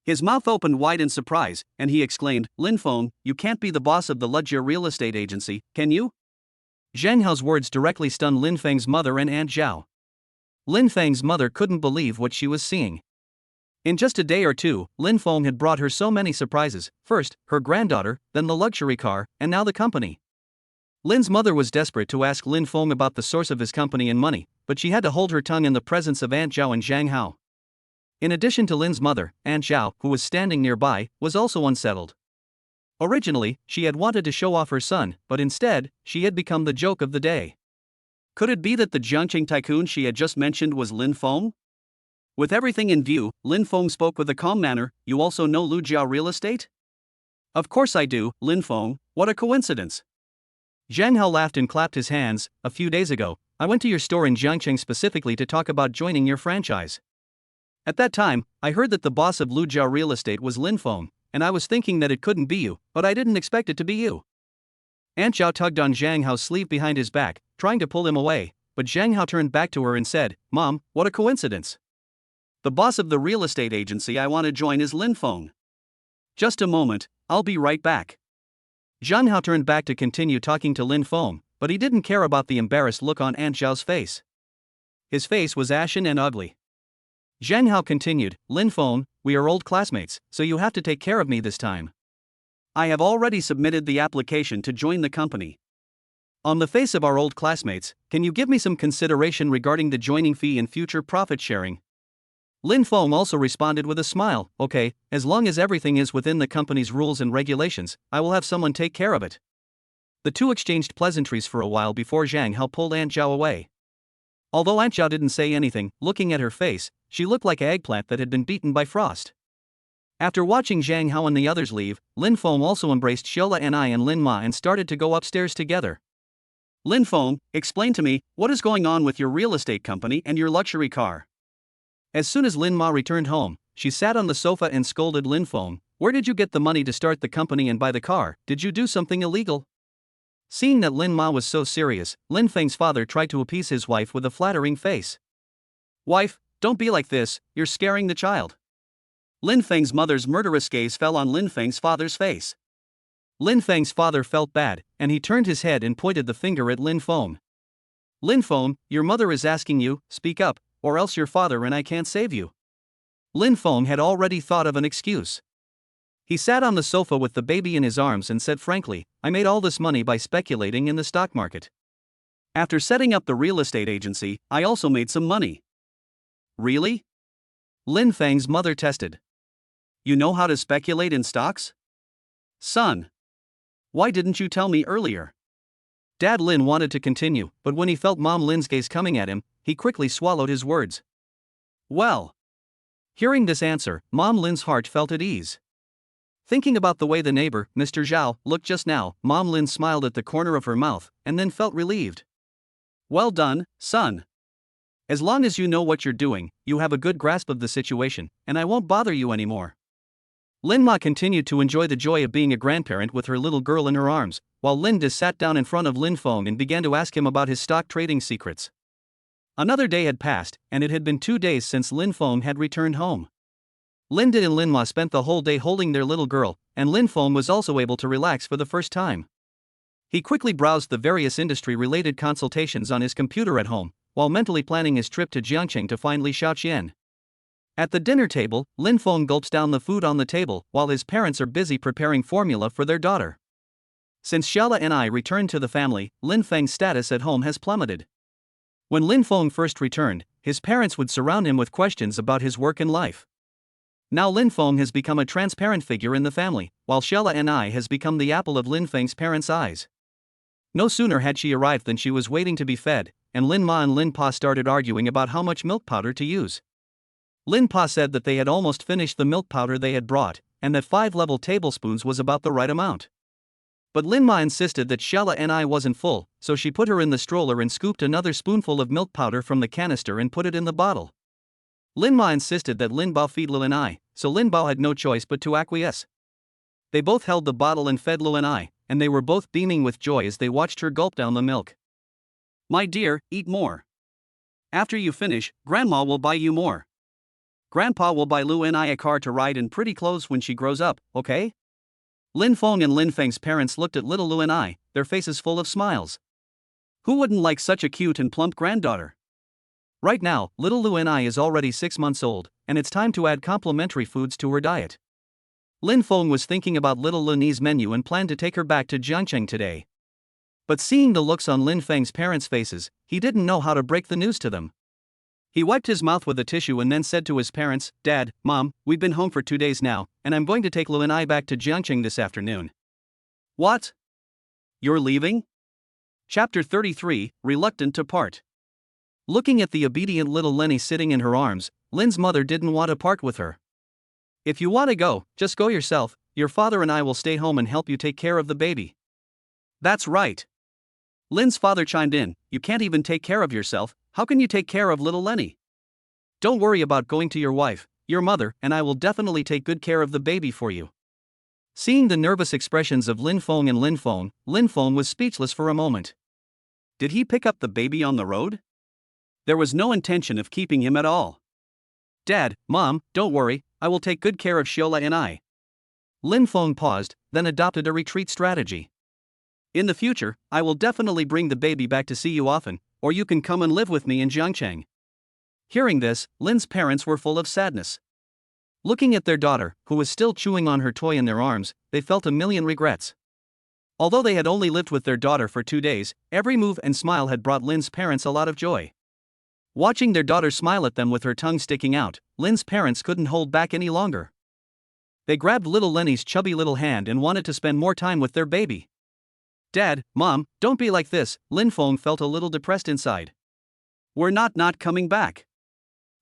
A: His mouth opened wide in surprise, and he exclaimed, Lin Feng, you can't be the boss of the Lejia real estate agency, can you? Zhang Hao's words directly stunned Lin Feng's mother and Aunt Zhao. Lin Feng's mother couldn't believe what she was seeing. In just a day or two, Lin Feng had brought her so many surprises, first, her granddaughter, then the luxury car, and now the company. Lin's mother was desperate to ask Lin Feng about the source of his company and money, but she had to hold her tongue in the presence of Aunt Zhao and Zhang Hao. In addition to Lin's mother, Aunt Zhao, who was standing nearby, was also unsettled. Originally, she had wanted to show off her son, but instead, she had become the joke of the day. Could it be that the Jiangqing tycoon she had just mentioned was Lin Feng? With everything in view, Lin Feng spoke with a calm manner. You also know Lu Jiao real estate? Of course I do, Lin Feng, what a coincidence. Zhang Hao laughed and clapped his hands. A few days ago, I went to your store in Jiangqing specifically to talk about joining your franchise. At that time, I heard that the boss of Lu Jiao real estate was Lin Feng, and I was thinking that it couldn't be you, but I didn't expect it to be you. Aunt Zhao tugged on Zhang Hao's sleeve behind his back, trying to pull him away, but Zhang Hao turned back to her and said, Mom, what a coincidence. The boss of the real estate agency I want to join is Lin Feng. Just a moment, I'll be right back. Zhang Hao turned back to continue talking to Lin Feng, but he didn't care about the embarrassed look on Aunt Zhao's face. His face was ashen and ugly. Zhang Hao continued, Lin Feng, we are old classmates, so you have to take care of me this time. I have already submitted the application to join the company. On the face of our old classmates, can you give me some consideration regarding the joining fee and future profit sharing? Lin Feng also responded with a smile, okay, as long as everything is within the company's rules and regulations, I will have someone take care of it. The two exchanged pleasantries for a while before Zhang Hao pulled Aunt Zhao away. Although Aunt Zhao didn't say anything, looking at her face, she looked like an eggplant that had been beaten by frost. After watching Zhang Hao and the others leave, Lin Feng also embraced Shola and I and Lin Ma and started to go upstairs together. Lin Feng, explain to me, what is going on with your real estate company and your luxury car? As soon as Lin Ma returned home, she sat on the sofa and scolded Lin Feng, where did you get the money to start the company and buy the car? Did you do something illegal? Seeing that Lin Ma was so serious, Lin Feng's father tried to appease his wife with a flattering face. Wife, don't be like this, you're scaring the child. Lin Feng's mother's murderous gaze fell on Lin Feng's father's face. Lin Feng's father felt bad, and he turned his head and pointed the finger at Lin Feng. Lin Feng, your mother is asking you, speak up, or else your father and I can't save you. Lin Feng had already thought of an excuse. He sat on the sofa with the baby in his arms and said frankly, I made all this money by speculating in the stock market. After setting up the real estate agency, I also made some money. Really? Lin Feng's mother tested. You know how to speculate in stocks? Son. Why didn't you tell me earlier? Dad Lin wanted to continue, but when he felt Mom Lin's gaze coming at him, he quickly swallowed his words. Well. Hearing this answer, Mom Lin's heart felt at ease. Thinking about the way the neighbor, Mr. Zhao, looked just now, Mom Lin smiled at the corner of her mouth, and then felt relieved. Well done, son. As long as you know what you're doing, you have a good grasp of the situation, and I won't bother you anymore. Lin Ma continued to enjoy the joy of being a grandparent with her little girl in her arms, while Linda sat down in front of Lin Feng and began to ask him about his stock trading secrets. Another day had passed, and it had been 2 days since Lin Feng had returned home. Linda and Lin Ma spent the whole day holding their little girl, and Lin Feng was also able to relax for the first time. He quickly browsed the various industry-related consultations on his computer at home, while mentally planning his trip to Jiangqing to find Li Xiaoqian. At the dinner table, Lin Feng gulps down the food on the table while his parents are busy preparing formula for their daughter. Since Xiaola and I returned to the family, Lin Feng's status at home has plummeted. When Lin Feng first returned, his parents would surround him with questions about his work and life. Now Lin Feng has become a transparent figure in the family, while Xiaola and I has become the apple of Lin Feng's parents' eyes. No sooner had she arrived than she was waiting to be fed, and Lin Ma and Lin Pa started arguing about how much milk powder to use. Lin Pa said that they had almost finished the milk powder they had brought, and that 5 level tablespoons was about the right amount. But Lin Ma insisted that Xiaola and I wasn't full, so she put her in the stroller and scooped another spoonful of milk powder from the canister and put it in the bottle. Lin Ma insisted that Lin Bao feed Lu and I, so Lin Bao had no choice but to acquiesce. They both held the bottle and fed Lu and I, and they were both beaming with joy as they watched her gulp down the milk. My dear, eat more. After you finish, Grandma will buy you more. Grandpa will buy Lu and I a car to ride and pretty clothes when she grows up, okay? Lin Feng and Lin Feng's parents looked at little Lu and I, their faces full of smiles. Who wouldn't like such a cute and plump granddaughter? Right now, little Lu and I is already 6 months old, and it's time to add complementary foods to her diet. Lin Feng was thinking about little Luni's menu and planned to take her back to Jiangcheng today. But seeing the looks on Lin Feng's parents' faces, he didn't know how to break the news to them. He wiped his mouth with a tissue and then said to his parents, "Dad, Mom, we've been home for 2 days now, and I'm going to take Lu and I back to Jiangcheng this afternoon." What? You're leaving? Chapter 33, Reluctant to Part. Looking at the obedient little Lenny sitting in her arms, Lin's mother didn't want to part with her. "If you want to go, just go yourself. Your father and I will stay home and help you take care of the baby." "That's right." Lin's father chimed in, "You can't even take care of yourself, how can you take care of little Lenny? Don't worry about going to your wife, your mother, and I will definitely take good care of the baby for you." Seeing the nervous expressions of Lin Feng and Lin Feng was speechless for a moment. Did he pick up the baby on the road? There was no intention of keeping him at all. "Dad, Mom, don't worry, I will take good care of Shiola and I." Lin Feng paused, then adopted a retreat strategy. "In the future, I will definitely bring the baby back to see you often, or you can come and live with me in Jiangcheng." Hearing this, Lin's parents were full of sadness. Looking at their daughter, who was still chewing on her toy in their arms, they felt a million regrets. Although they had only lived with their daughter for 2 days, every move and smile had brought Lin's parents a lot of joy. Watching their daughter smile at them with her tongue sticking out, Lin's parents couldn't hold back any longer. They grabbed little Lenny's chubby little hand and wanted to spend more time with their baby. "Dad, Mom, don't be like this," Lin Feng felt a little depressed inside. "We're not coming back.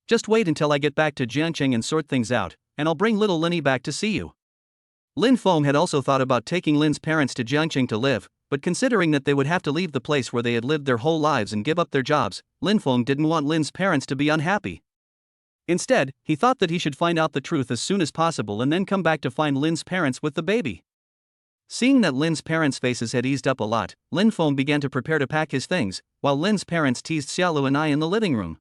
A: Just wait until I get back to Jiangcheng and sort things out, and I'll bring little Lenny back to see you." Lin Feng had also thought about taking Lin's parents to Jiangcheng to live, but considering that they would have to leave the place where they had lived their whole lives and give up their jobs, Lin Feng didn't want Lin's parents to be unhappy. Instead, he thought that he should find out the truth as soon as possible and then come back to find Lin's parents with the baby. Seeing that Lin's parents' faces had eased up a lot, Lin Feng began to prepare to pack his things, while Lin's parents teased Xiaolu and I in the living room.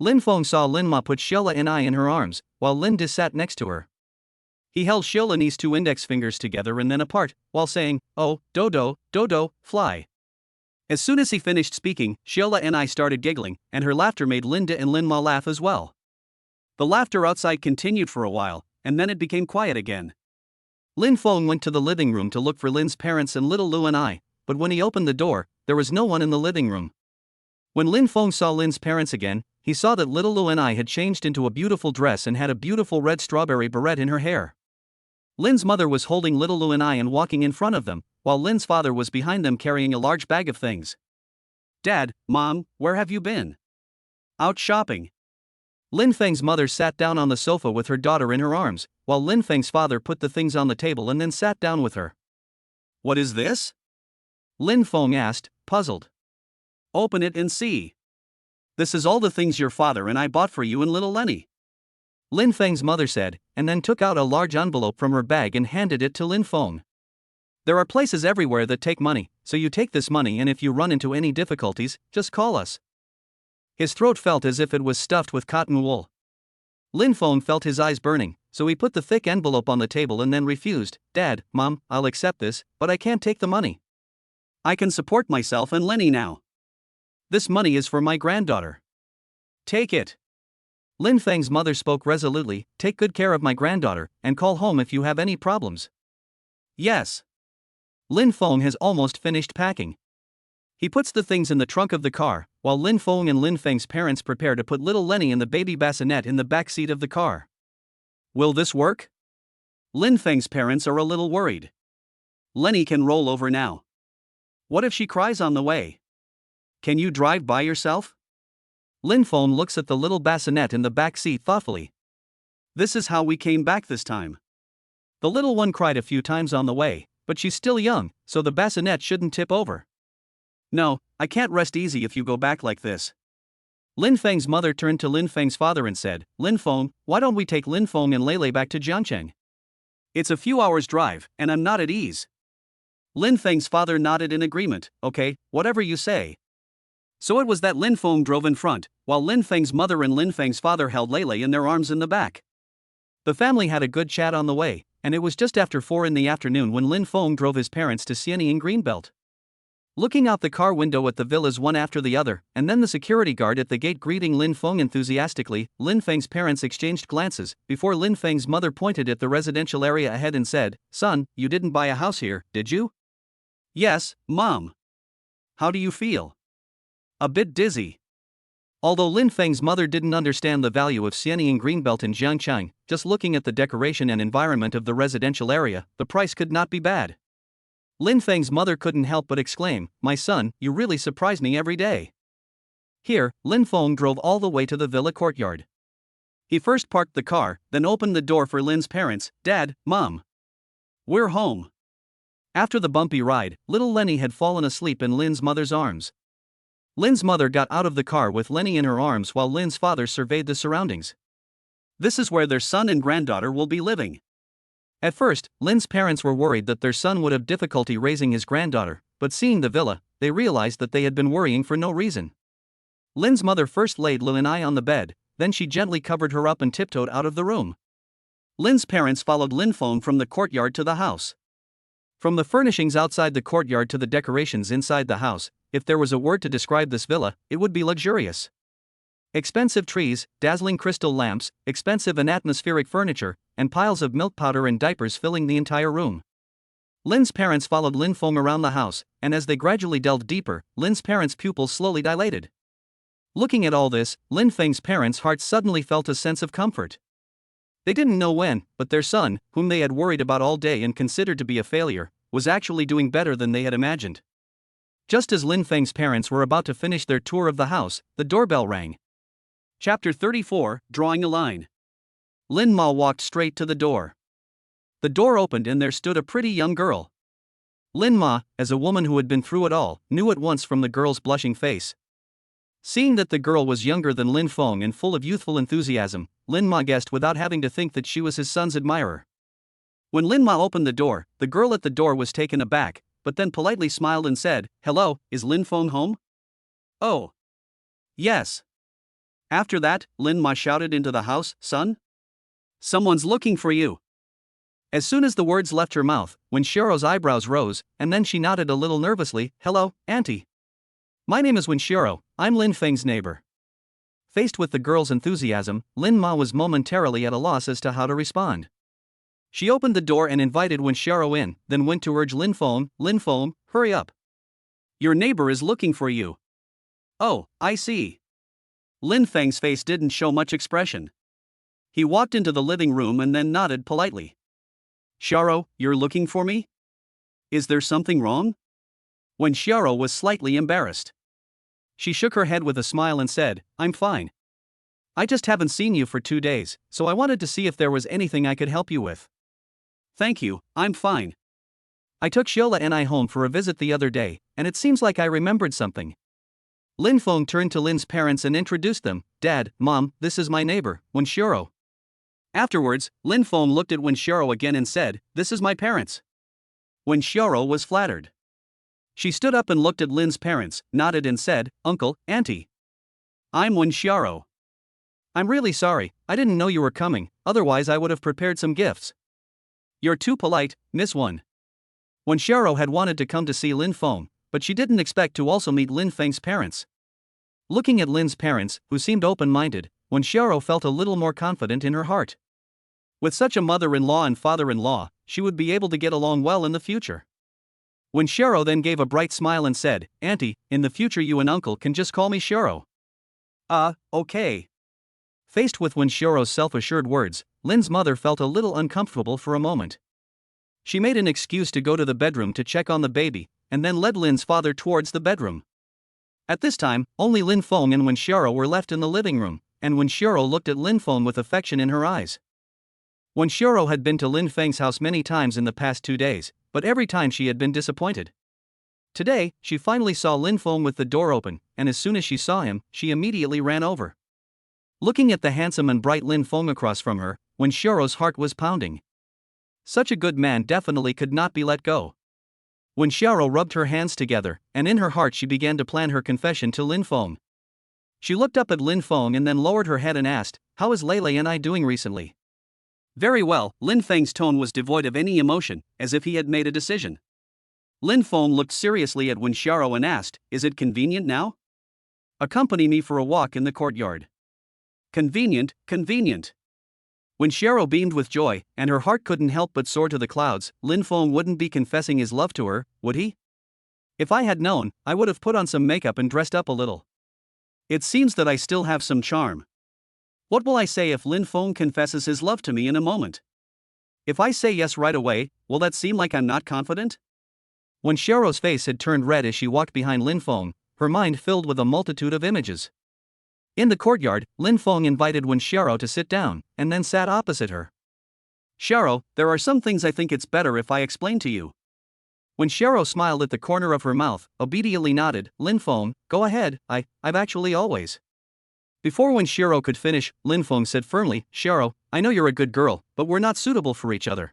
A: Lin Feng saw Lin Ma put Shiola and I in her arms, while Lin Dis sat next to her. He held Shiola's 2 index fingers together and then apart, while saying, "Oh, Dodo, fly." As soon as he finished speaking, Shiola and I started giggling, and her laughter made Linda and Lin Ma laugh as well. The laughter outside continued for a while, and then it became quiet again. Lin Feng went to the living room to look for Lin's parents and little Lu and I, but when he opened the door, there was no one in the living room. When Lin Feng saw Lin's parents again, he saw that little Lu and I had changed into a beautiful dress and had a beautiful red strawberry beret in her hair. Lin's mother was holding little Lu and I and walking in front of them, while Lin's father was behind them carrying a large bag of things. "Dad, Mom, where have you been?" "Out shopping." Lin Feng's mother sat down on the sofa with her daughter in her arms, while Lin Feng's father put the things on the table and then sat down with her. "What is this?" Lin Feng asked, puzzled. "Open it and see. This is all the things your father and I bought for you and little Lenny," Lin Feng's mother said, and then took out a large envelope from her bag and handed it to Lin Feng. "There are places everywhere that take money, so you take this money and if you run into any difficulties, just call us." His throat felt as if it was stuffed with cotton wool. Lin Feng felt his eyes burning, so he put the thick envelope on the table and then refused. "Dad, Mom, I'll accept this, but I can't take the money. I can support myself and Lenny now. This money is for my granddaughter. Take it." Lin Feng's mother spoke resolutely, "Take good care of my granddaughter, and call home if you have any problems." "Yes." Lin Feng has almost finished packing. He puts the things in the trunk of the car, while Lin Feng and Lin Feng's parents prepare to put little Lenny and the baby bassinet in the back seat of the car. Will this work? Lin Feng's parents are a little worried. Lenny can roll over now. What if she cries on the way? Can you drive by yourself? Lin Feng looks at the little bassinet in the back seat thoughtfully. This is how we came back this time. The little one cried a few times on the way, but she's still young, so the bassinet shouldn't tip over. No, I can't rest easy if you go back like this. Lin Feng's mother turned to Lin Feng's father and said, "Lin Feng, why don't we take Lin Feng and Lele back to Jiangcheng? It's a few hours' drive, and I'm not at ease." Lin Feng's father nodded in agreement. "Okay, whatever you say." So it was that Lin Feng drove in front, while Lin Feng's mother and Lin Feng's father held Lele in their arms in the back. The family had a good chat on the way, and it was just after 4 in the afternoon when Lin Feng drove his parents to Xianyi in Greenbelt. Looking out the car window at the villas one after the other, and then the security guard at the gate greeting Lin Feng enthusiastically, Lin Feng's parents exchanged glances, before Lin Feng's mother pointed at the residential area ahead and said, "Son, you didn't buy a house here, did you?" "Yes, Mom." "How do you feel?" "A bit dizzy." Although Lin Feng's mother didn't understand the value of Xianying Greenbelt in Jiangchang, just looking at the decoration and environment of the residential area, the price could not be bad. Lin Feng's mother couldn't help but exclaim, "My son, you really surprise me every day." Here, Lin Feng drove all the way to the villa courtyard. He first parked the car, then opened the door for Lin's parents. "Dad, Mom. We're home." After the bumpy ride, little Lenny had fallen asleep in Lin's mother's arms. Lin's mother got out of the car with Lenny in her arms while Lin's father surveyed the surroundings. This is where their son and granddaughter will be living. At first, Lin's parents were worried that their son would have difficulty raising his granddaughter, but seeing the villa, they realized that they had been worrying for no reason. Lin's mother first laid Lin and I on the bed, then she gently covered her up and tiptoed out of the room. Lin's parents followed Lin Feng from the courtyard to the house. From the furnishings outside the courtyard to the decorations inside the house, if there was a word to describe this villa, it would be luxurious. Expensive trees, dazzling crystal lamps, expensive and atmospheric furniture, and piles of milk powder and diapers filling the entire room. Lin's parents followed Lin Feng around the house, and as they gradually delved deeper, Lin's parents' pupils slowly dilated. Looking at all this, Lin Feng's parents' hearts suddenly felt a sense of comfort. They didn't know when, but their son, whom they had worried about all day and considered to be a failure, was actually doing better than they had imagined. Just as Lin Feng's parents were about to finish their tour of the house, the doorbell rang. Chapter 34, Drawing a Line. Lin Ma walked straight to the door. The door opened and there stood a pretty young girl. Lin Ma, as a woman who had been through it all, knew at once from the girl's blushing face. Seeing that the girl was younger than Lin Feng and full of youthful enthusiasm, Lin Ma guessed without having to think that she was his son's admirer. When Lin Ma opened the door, the girl at the door was taken aback, but then politely smiled and said, "Hello, is Lin Feng home?" "Oh. Yes." After that, Lin Ma shouted into the house, "Son? Someone's looking for you." As soon as the words left her mouth, Wen Xiao's eyebrows rose, and then she nodded a little nervously, "Hello, Auntie. My name is Wen Xiao, I'm Lin Feng's neighbor." Faced with the girl's enthusiasm, Lin Ma was momentarily at a loss as to how to respond. She opened the door and invited Wen Xiao in, then went to urge Lin Feng, hurry up. Your neighbor is looking for you." "Oh, I see." Lin Feng's face didn't show much expression. He walked into the living room and then nodded politely. "Xiao, you're looking for me? Is there something wrong?" Wen Xiao was slightly embarrassed. She shook her head with a smile and said, "I'm fine. I just haven't seen you for 2 days, so I wanted to see if there was anything I could help you with." "Thank you, I'm fine. I took Xiola and I home for a visit the other day, and it seems like I remembered something." Lin Feng turned to Lin's parents and introduced them. "Dad, Mom, this is my neighbor, Wen Xiao." Afterwards, Lin Feng looked at Wen Xiao again and said, "This is my parents." Wen Xiao was flattered. She stood up and looked at Lin's parents, nodded and said, "Uncle, Auntie. I'm Wen Xiao. I'm really sorry, I didn't know you were coming, otherwise I would have prepared some gifts." "You're too polite, Miss Wen." Wen Xiao had wanted to come to see Lin Feng, but she didn't expect to also meet Lin Feng's parents. Looking at Lin's parents, who seemed open-minded, Wen Xiao felt a little more confident in her heart. With such a mother-in-law and father-in-law, she would be able to get along well in the future. Wen Xiao then gave a bright smile and said, "Auntie, in the future you and Uncle can just call me Xiao." Okay." Faced with Wen Xiao's self-assured words, Lin's mother felt a little uncomfortable for a moment. She made an excuse to go to the bedroom to check on the baby, and then led Lin's father towards the bedroom. At this time, only Lin Feng and Wen Xiao were left in the living room, and Wen Xiao looked at Lin Feng with affection in her eyes. Wen Xiao had been to Lin Feng's house many times in the past 2 days, but every time she had been disappointed. Today, she finally saw Lin Feng with the door open, and as soon as she saw him, she immediately ran over. Looking at the handsome and bright Lin Feng across from her, Wen Xiao's heart was pounding. Such a good man definitely could not be let go. Wen Xiao rubbed her hands together, and in her heart she began to plan her confession to Lin Feng. She looked up at Lin Feng and then lowered her head and asked, "How is Lei and I doing recently?" "Very well." Lin Feng's tone was devoid of any emotion, as if he had made a decision. Lin Feng looked seriously at Wen Xiao and asked, "Is it convenient now? Accompany me for a walk in the courtyard." Convenient, convenient. When Xiao beamed with joy, and her heart couldn't help but soar to the clouds, Lin Feng wouldn't be confessing his love to her, would he? "If I had known, I would have put on some makeup and dressed up a little. It seems that I still have some charm. What will I say if Lin Feng confesses his love to me in a moment? If I say yes right away, will that seem like I'm not confident?" When Xiao's face had turned red as she walked behind Lin Feng, her mind filled with a multitude of images. In the courtyard, Lin Feng invited Wen Xiao to sit down, and then sat opposite her. "Xiao, there are some things I think it's better if I explain to you." When Xiao smiled at the corner of her mouth, obediently nodded, "Lin Feng, go ahead, I've actually always." Before Wen Xiao could finish, Lin Feng said firmly, "Xiao, I know you're a good girl, but we're not suitable for each other.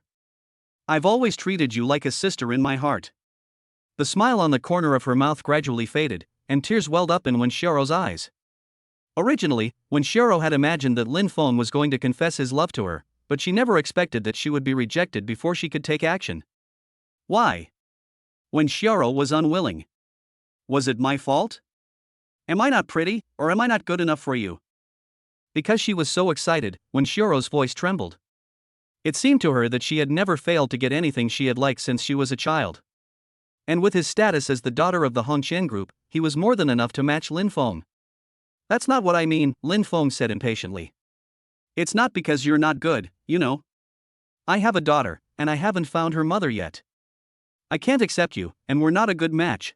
A: I've always treated you like a sister in my heart." The smile on the corner of her mouth gradually faded, and tears welled up in Wen Xiao's eyes. Originally, Wen Xiao had imagined that Lin Feng was going to confess his love to her, but she never expected that she would be rejected before she could take action. Why? Wen Xiao was unwilling. Was it my fault? Am I not pretty, or am I not good enough for you? Because she was so excited, Wen Xiao's voice trembled. It seemed to her that she had never failed to get anything she had liked since she was a child. And with his status as the daughter of the Hongqian group, he was more than enough to match Lin Feng. "That's not what I mean," Lin Feng said impatiently. "It's not because you're not good, you know. I have a daughter, and I haven't found her mother yet. I can't accept you, and we're not a good match.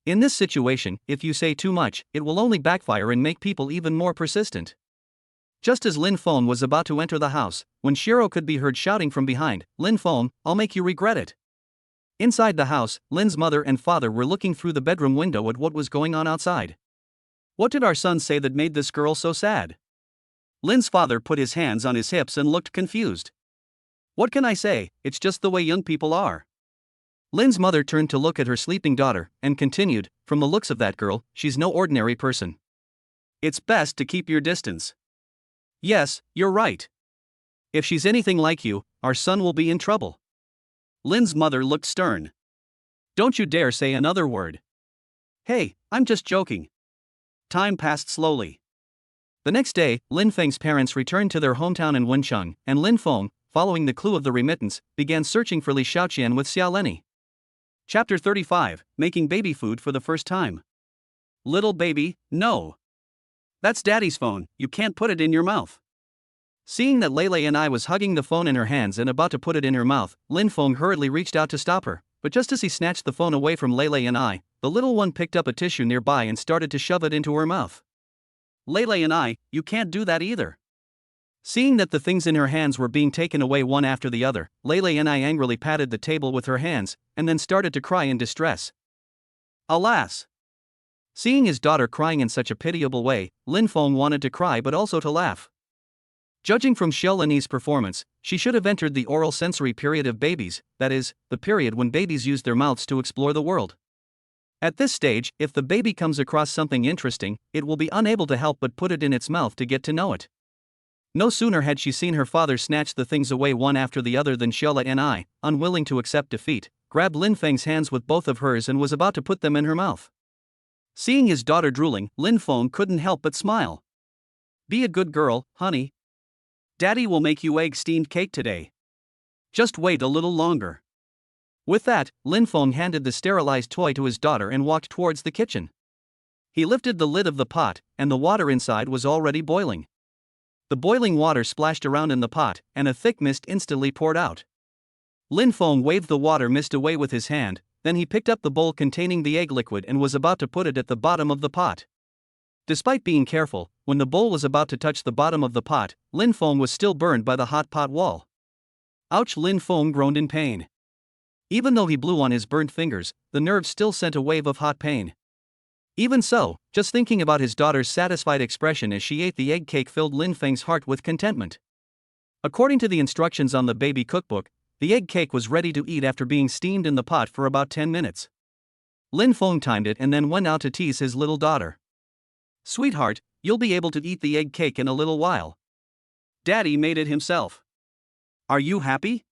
A: In this situation, if you say too much, it will only backfire and make people even more persistent." Just as Lin Feng was about to enter the house, Wen Xiao could be heard shouting from behind, "Lin Feng, I'll make you regret it." Inside the house, Lin's mother and father were looking through the bedroom window at what was going on outside. "What did our son say that made this girl so sad?" Lin's father put his hands on his hips and looked confused. "What can I say, it's just the way young people are." Lin's mother turned to look at her sleeping daughter, and continued, "From the looks of that girl, she's no ordinary person. It's best to keep your distance." "Yes, you're right. If she's anything like you, our son will be in trouble." Lin's mother looked stern. "Don't you dare say another word." "Hey, I'm just joking." Time passed slowly. The next day, Lin Feng's parents returned to their hometown in Wencheng, and Lin Feng, following the clue of the remittance, began searching for Li Xiaoqian with Xiao Lenny. Chapter 35, Making Baby Food for the First Time. "Little baby, no. That's Daddy's phone, you can't put it in your mouth." Seeing that Lei and I was hugging the phone in her hands and about to put it in her mouth, Lin Feng hurriedly reached out to stop her, but just as he snatched the phone away from Lei and I, the little one picked up a tissue nearby and started to shove it into her mouth. "Lei and I, you can't do that either." Seeing that the things in her hands were being taken away one after the other, Lei and I angrily patted the table with her hands, and then started to cry in distress. Alas! Seeing his daughter crying in such a pitiable way, Lin Feng wanted to cry but also to laugh. Judging from Xiao Lenny's performance, she should have entered the oral sensory period of babies, that is, the period when babies use their mouths to explore the world. At this stage, if the baby comes across something interesting, it will be unable to help but put it in its mouth to get to know it. No sooner had she seen her father snatch the things away one after the other than Xiao and I, unwilling to accept defeat, grabbed Lin Feng's hands with both of hers and was about to put them in her mouth. Seeing his daughter drooling, Lin Feng couldn't help but smile. "Be a good girl, honey. Daddy will make you egg-steamed cake today. Just wait a little longer." With that, Lin Feng handed the sterilized toy to his daughter and walked towards the kitchen. He lifted the lid of the pot, and the water inside was already boiling. The boiling water splashed around in the pot, and a thick mist instantly poured out. Lin Feng waved the water mist away with his hand, then he picked up the bowl containing the egg liquid and was about to put it at the bottom of the pot. Despite being careful, when the bowl was about to touch the bottom of the pot, Lin Feng was still burned by the hot pot wall. Ouch! Lin Feng groaned in pain. Even though he blew on his burnt fingers, the nerves still sent a wave of hot pain. Even so, just thinking about his daughter's satisfied expression as she ate the egg cake filled Lin Feng's heart with contentment. According to the instructions on the baby cookbook, the egg cake was ready to eat after being steamed in the pot for about 10 minutes. Lin Feng timed it and then went out to tease his little daughter. "Sweetheart, you'll be able to eat the egg cake in a little while. Daddy made it himself. Are you happy?"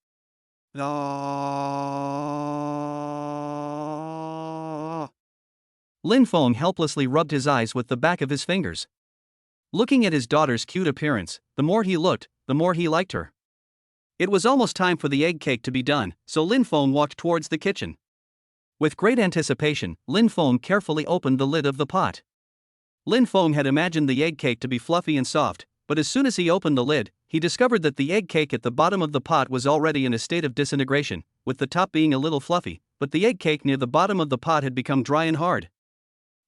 A: Lin Feng helplessly rubbed his eyes with the back of his fingers. Looking at his daughter's cute appearance, the more he looked, the more he liked her. It was almost time for the egg cake to be done, so Lin Feng walked towards the kitchen. With great anticipation, Lin Feng carefully opened the lid of the pot. Lin Feng had imagined the egg cake to be fluffy and soft, but as soon as he opened the lid, he discovered that the egg cake at the bottom of the pot was already in a state of disintegration, with the top being a little fluffy, but the egg cake near the bottom of the pot had become dry and hard.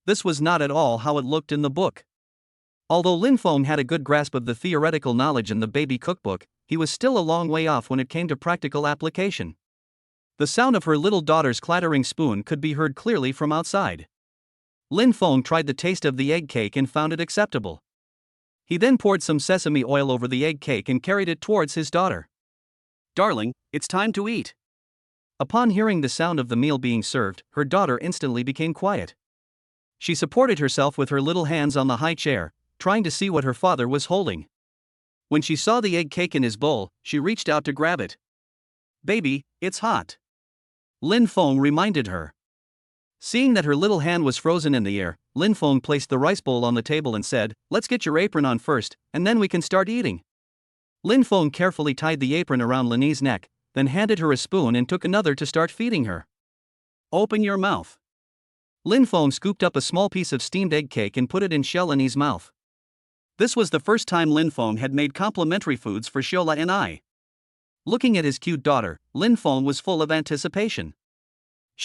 A: This was not at all how it looked in the book. Although Lin Feng had a good grasp of the theoretical knowledge in the baby cookbook, he was still a long way off when it came to practical application. The sound of her little daughter's clattering spoon could be heard clearly from outside. Lin Feng tried the taste of the egg cake and found it acceptable. He then poured some sesame oil over the egg cake and carried it towards his daughter. "Darling, it's time to eat." Upon hearing the sound of the meal being served, her daughter instantly became quiet. She supported herself with her little hands on the high chair, trying to see what her father was holding. When she saw the egg cake in his bowl, she reached out to grab it. "Baby, it's hot," Lin Feng reminded her. Seeing that her little hand was frozen in the air, Lin Feng placed the rice bowl on the table and said, "Let's get your apron on first, and then we can start eating." Lin Feng carefully tied the apron around Lini's neck, then handed her a spoon and took another to start feeding her. "Open your mouth." Lin Feng scooped up a small piece of steamed egg cake and put it in Lini's mouth. This was the first time Lin Feng had made complimentary foods for Shola and I. Looking at his cute daughter, Lin Feng was full of anticipation.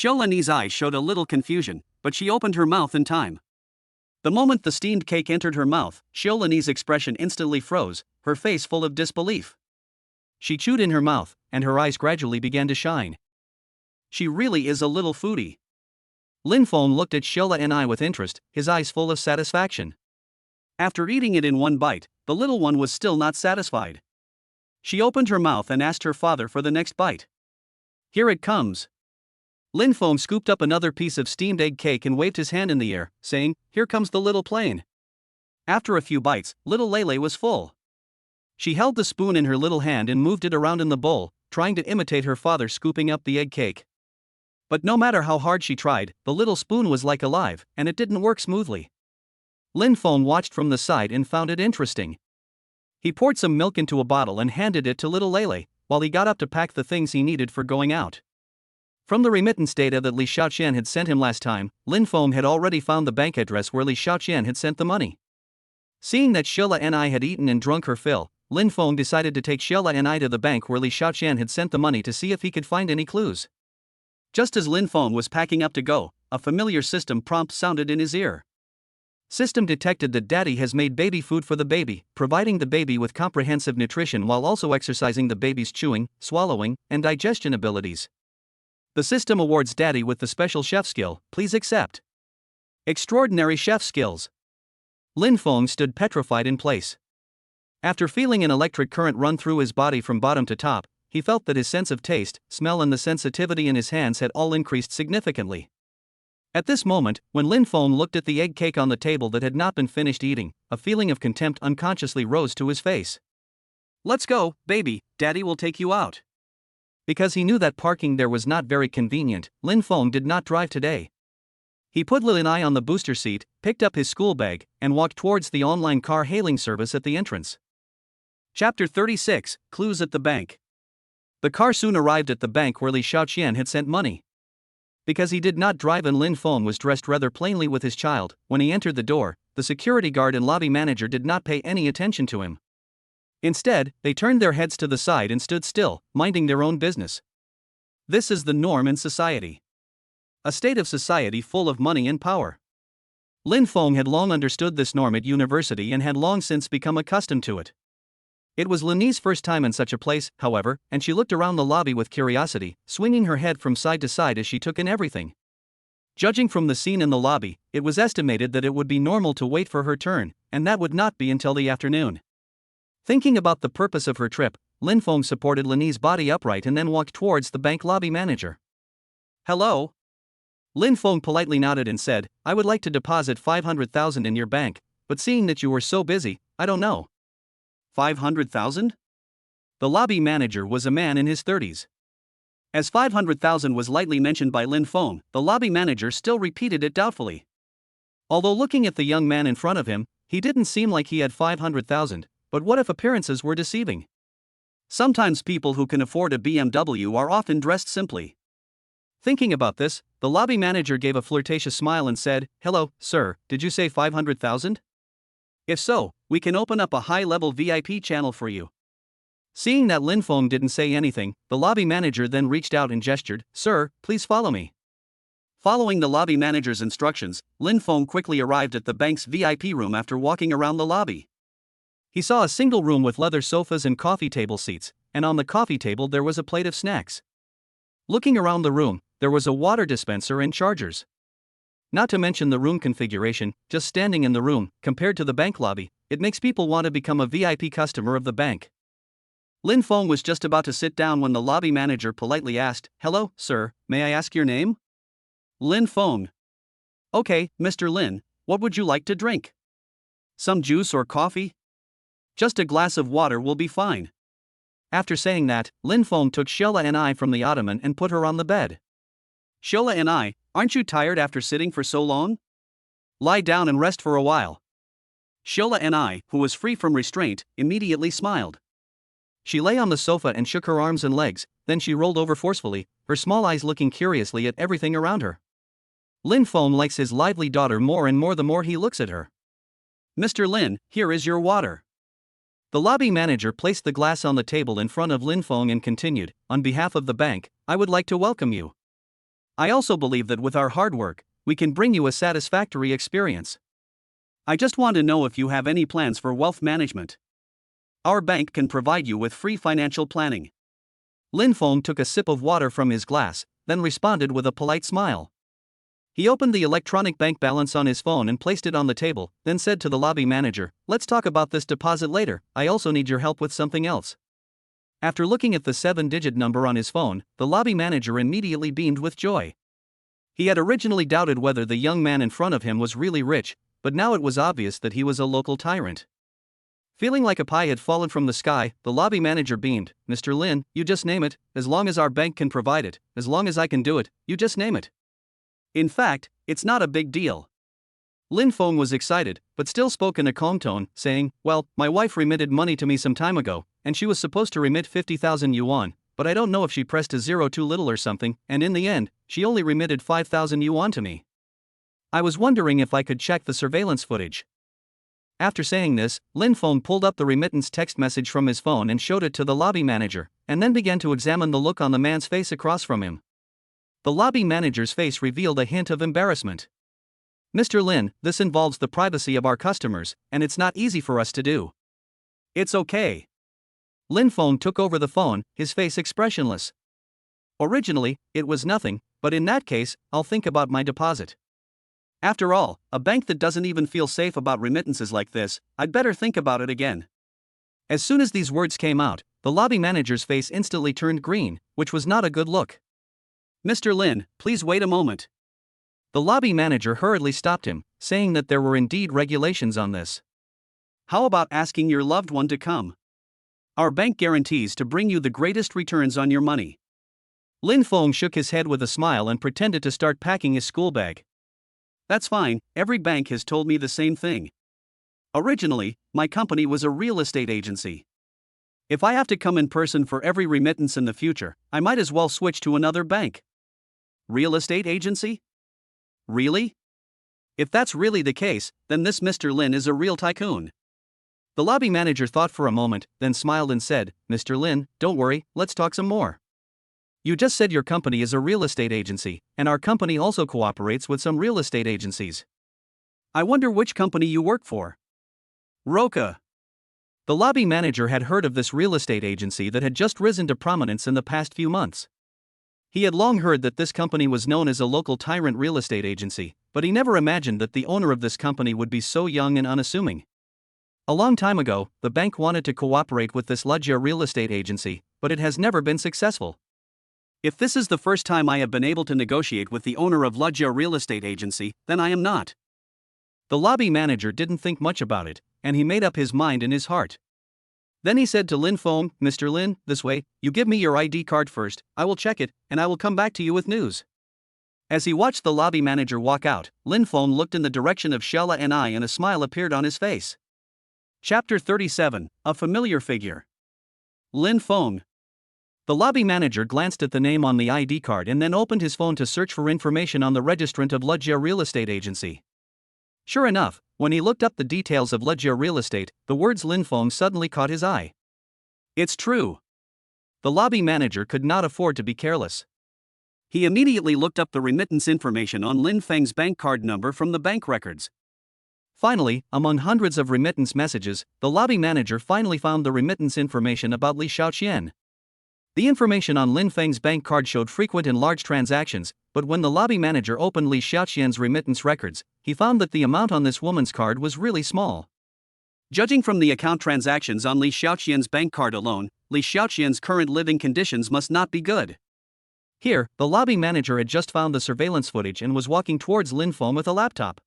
A: Lini's eyes showed a little confusion, but she opened her mouth in time. The moment the steamed cake entered her mouth, Lini's expression instantly froze, her face full of disbelief. She chewed in her mouth, and her eyes gradually began to shine. She really is a little foodie. Lin Feng looked at Shola and I with interest, his eyes full of satisfaction. After eating it in one bite, the little one was still not satisfied. She opened her mouth and asked her father for the next bite. "Here it comes." Lin Feng scooped up another piece of steamed egg cake and waved his hand in the air, saying, "Here comes the little plane." After a few bites, little Lele was full. She held the spoon in her little hand and moved it around in the bowl, trying to imitate her father scooping up the egg cake. But no matter how hard she tried, the little spoon was like alive, and it didn't work smoothly. Lin Feng watched from the side and found it interesting. He poured some milk into a bottle and handed it to little Lele, while he got up to pack the things he needed for going out. From the remittance data that Li Xiaoqian had sent him last time, Lin Feng had already found the bank address where Li Xiaoqian had sent the money. Seeing that Shola and I had eaten and drunk her fill, Lin Feng decided to take Shola and I to the bank where Li Xiaoqian had sent the money to see if he could find any clues. Just as Lin Feng was packing up to go, a familiar system prompt sounded in his ear. System detected that Daddy has made baby food for the baby, providing the baby with comprehensive nutrition while also exercising the baby's chewing, swallowing, and digestion abilities. The system awards Daddy with the special chef skill, please accept. Extraordinary chef skills. Lin Feng stood petrified in place. After feeling an electric current run through his body from bottom to top, he felt that his sense of taste, smell and the sensitivity in his hands had all increased significantly. At this moment, when Lin Feng looked at the egg cake on the table that had not been finished eating, a feeling of contempt unconsciously rose to his face. "Let's go, baby, Daddy will take you out." Because he knew that parking there was not very convenient, Lin Feng did not drive today. He put Lil and I on the booster seat, picked up his school bag, and walked towards the online car hailing service at the entrance. Chapter 36, Clues at the Bank. The car soon arrived at the bank where Li Xiaoqian had sent money. Because he did not drive and Lin Feng was dressed rather plainly with his child, when he entered the door, the security guard and lobby manager did not pay any attention to him. Instead, they turned their heads to the side and stood still, minding their own business. This is the norm in society. A state of society full of money and power. Lin Feng had long understood this norm at university and had long since become accustomed to it. It was Lini's first time in such a place, however, and she looked around the lobby with curiosity, swinging her head from side to side as she took in everything. Judging from the scene in the lobby, it was estimated that it would be normal to wait for her turn, and that would not be until the afternoon. Thinking about the purpose of her trip, Lin Feng supported Lini's body upright and then walked towards the bank lobby manager. "Hello?" Lin Feng politely nodded and said, "I would like to deposit 500,000 in your bank, but seeing that you were so busy, I don't know." 500,000? The lobby manager was a man in his 30s. As 500,000 was lightly mentioned by Lin Feng, the lobby manager still repeated it doubtfully. Although looking at the young man in front of him, he didn't seem like he had 500,000, but what if appearances were deceiving? Sometimes people who can afford a BMW are often dressed simply. Thinking about this, the lobby manager gave a flirtatious smile and said, "Hello, sir, did you say 500,000? If so, we can open up a high-level VIP channel for you." Seeing that Lin Feng didn't say anything, the lobby manager then reached out and gestured, "Sir, please follow me." Following the lobby manager's instructions, Lin Feng quickly arrived at the bank's VIP room after walking around the lobby. He saw a single room with leather sofas and coffee table seats, and on the coffee table there was a plate of snacks. Looking around the room, there was a water dispenser and chargers. Not to mention the room configuration, just standing in the room, compared to the bank lobby, it makes people want to become a VIP customer of the bank. Lin Feng was just about to sit down when the lobby manager politely asked, "Hello, sir, may I ask your name?" Lin Feng. "Okay, Mr. Lin, what would you like to drink? Some juice or coffee? Just a glass of water will be fine." After saying that, Lin Feng took Sheila and I from the ottoman and put her on the bed. "Sheila and I, aren't you tired after sitting for so long? Lie down and rest for a while." Sheila and I, who was free from restraint, immediately smiled. She lay on the sofa and shook her arms and legs, then she rolled over forcefully, her small eyes looking curiously at everything around her. Lin Feng likes his lively daughter more and more the more he looks at her. "Mr. Lin, here is your water." The lobby manager placed the glass on the table in front of Lin Feng and continued, "On behalf of the bank, I would like to welcome you. I also believe that with our hard work, we can bring you a satisfactory experience. I just want to know if you have any plans for wealth management. Our bank can provide you with free financial planning." Lin Feng took a sip of water from his glass, then responded with a polite smile. He opened the electronic bank balance on his phone and placed it on the table, then said to the lobby manager, "Let's talk about this deposit later, I also need your help with something else." After looking at the 7-digit number on his phone, the lobby manager immediately beamed with joy. He had originally doubted whether the young man in front of him was really rich, but now it was obvious that he was a local tyrant. Feeling like a pie had fallen from the sky, the lobby manager beamed, "Mr. Lin, you just name it, as long as our bank can provide it, as long as I can do it, you just name it. In fact, it's not a big deal." Lin Feng was excited, but still spoke in a calm tone, saying, "Well, my wife remitted money to me some time ago, and she was supposed to remit 50,000 yuan, but I don't know if she pressed a zero too little or something, and in the end, she only remitted 5,000 yuan to me. I was wondering if I could check the surveillance footage." After saying this, Lin Feng pulled up the remittance text message from his phone and showed it to the lobby manager, and then began to examine the look on the man's face across from him. The lobby manager's face revealed a hint of embarrassment. "Mr. Lin, this involves the privacy of our customers, and it's not easy for us to do." "It's okay." Lin Feng took over the phone, his face expressionless. "Originally, it was nothing, but in that case, I'll think about my deposit. After all, a bank that doesn't even feel safe about remittances like this, I'd better think about it again." As soon as these words came out, the lobby manager's face instantly turned green, which was not a good look. "Mr. Lin, please wait a moment." The lobby manager hurriedly stopped him, saying that there were indeed regulations on this. "How about asking your loved one to come? Our bank guarantees to bring you the greatest returns on your money." Lin Feng shook his head with a smile and pretended to start packing his school bag. "That's fine, every bank has told me the same thing. Originally, my company was a real estate agency. If I have to come in person for every remittance in the future, I might as well switch to another bank." "Real estate agency? Really? If that's really the case, then this Mr. Lin is a real tycoon." The lobby manager thought for a moment, then smiled and said, "Mr. Lin, don't worry, let's talk some more. You just said your company is a real estate agency, and our company also cooperates with some real estate agencies. I wonder which company you work for." "Roca." The lobby manager had heard of this real estate agency that had just risen to prominence in the past few months. He had long heard that this company was known as a local tyrant real estate agency, but he never imagined that the owner of this company would be so young and unassuming. A long time ago, the bank wanted to cooperate with this Lujia real estate agency, but it has never been successful. If this is the first time I have been able to negotiate with the owner of Lujia real estate agency, then I am not. The lobby manager didn't think much about it, and he made up his mind in his heart. Then he said to Lin Feng, "Mr. Lin, this way, you give me your ID card first, I will check it, and I will come back to you with news." As he watched the lobby manager walk out, Lin Feng looked in the direction of Shella and I, and a smile appeared on his face. Chapter 37, A Familiar Figure. Lin Feng. The lobby manager glanced at the name on the ID card and then opened his phone to search for information on the registrant of Lejia Real Estate Agency. Sure enough, when he looked up the details of Lejia Real Estate, the words Lin Feng suddenly caught his eye. It's true. The lobby manager could not afford to be careless. He immediately looked up the remittance information on Lin Feng's bank card number from the bank records. Finally, among hundreds of remittance messages, the lobby manager finally found the remittance information about Li Xiaoqian. The information on Lin Feng's bank card showed frequent and large transactions, but when the lobby manager opened Li Xiaoqian's remittance records, he found that the amount on this woman's card was really small. Judging from the account transactions on Li Xiaoqian's bank card alone, Li Xiaoqian's current living conditions must not be good. Here, the lobby manager had just found the surveillance footage and was walking towards Lin Feng with a laptop.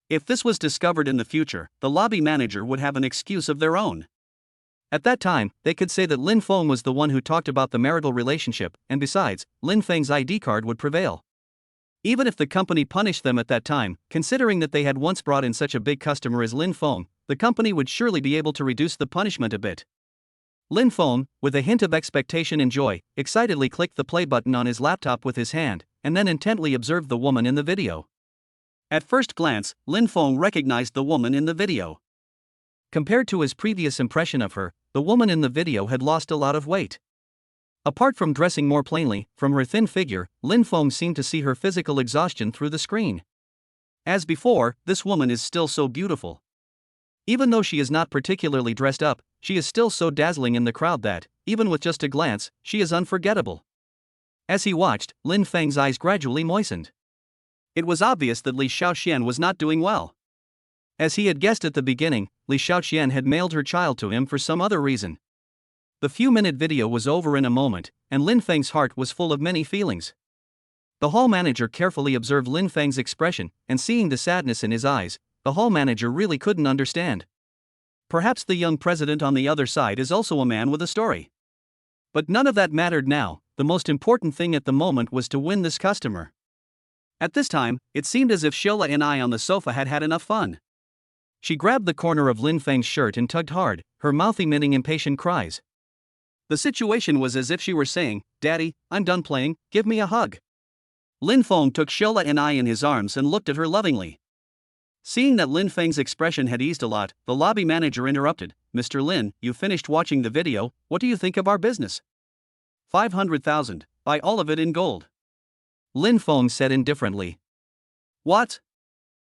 A: If this was discovered in the future, the lobby manager would have an excuse of their own. At that time, they could say that Lin Feng was the one who talked about the marital relationship, and besides, Lin Feng's ID card would prevail. Even if the company punished them at that time, considering that they had once brought in such a big customer as Lin Feng, the company would surely be able to reduce the punishment a bit. Lin Feng, with a hint of expectation and joy, excitedly clicked the play button on his laptop with his hand, and then intently observed the woman in the video. At first glance, Lin Feng recognized the woman in the video. Compared to his previous impression of her, the woman in the video had lost a lot of weight. Apart from dressing more plainly, from her thin figure, Lin Feng seemed to see her physical exhaustion through the screen. As before, this woman is still so beautiful. Even though she is not particularly dressed up, she is still so dazzling in the crowd that, even with just a glance, she is unforgettable. As he watched, Lin Feng's eyes gradually moistened. It was obvious that Li Xiaoqian was not doing well. As he had guessed at the beginning, Li Xiaoqian had mailed her child to him for some other reason. The few-minute video was over in a moment, and Lin Feng's heart was full of many feelings. The hall manager carefully observed Lin Feng's expression, and seeing the sadness in his eyes, the hall manager really couldn't understand. Perhaps the young president on the other side is also a man with a story. But none of that mattered now. The most important thing at the moment was to win this customer. At this time, it seemed as if Sheila and I on the sofa had had enough fun. She grabbed the corner of Lin Feng's shirt and tugged hard, her mouth emitting impatient cries. The situation was as if she were saying, "Daddy, I'm done playing, give me a hug." Lin Feng took Sheila and I in his arms and looked at her lovingly. Seeing that Lin Feng's expression had eased a lot, the lobby manager interrupted. "Mr. Lin, you finished watching the video, what do you think of our business?" 500,000, buy all of it in gold. Lin Feng said indifferently. What?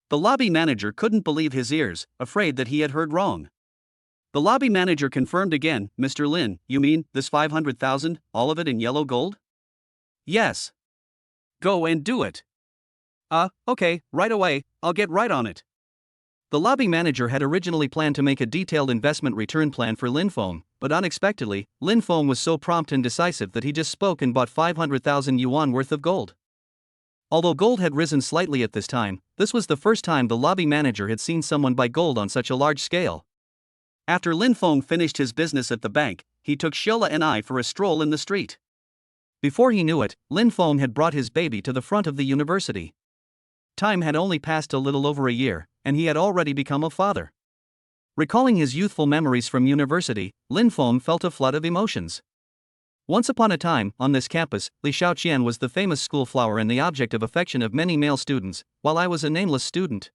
A: The lobby manager couldn't believe his ears, afraid that he had heard wrong. The lobby manager confirmed again. "Mr. Lin, you mean, this 500,000, all of it in yellow gold?" "Yes." "Go and do it." Okay, right away, I'll get right on it." The lobby manager had originally planned to make a detailed investment return plan for Lin Feng, but unexpectedly, Lin Feng was so prompt and decisive that he just spoke and bought 500,000 yuan worth of gold. Although gold had risen slightly at this time, this was the first time the lobby manager had seen someone buy gold on such a large scale. After Lin Feng finished his business at the bank, he took Sheila and I for a stroll in the street. Before he knew it, Lin Feng had brought his baby to the front of the university. Time had only passed a little over a year, and he had already become a father. Recalling his youthful memories from university, Lin Feng felt a flood of emotions. Once upon a time, on this campus, Li Xiaoqian was the famous school flower and the object of affection of many male students, while I was a nameless student.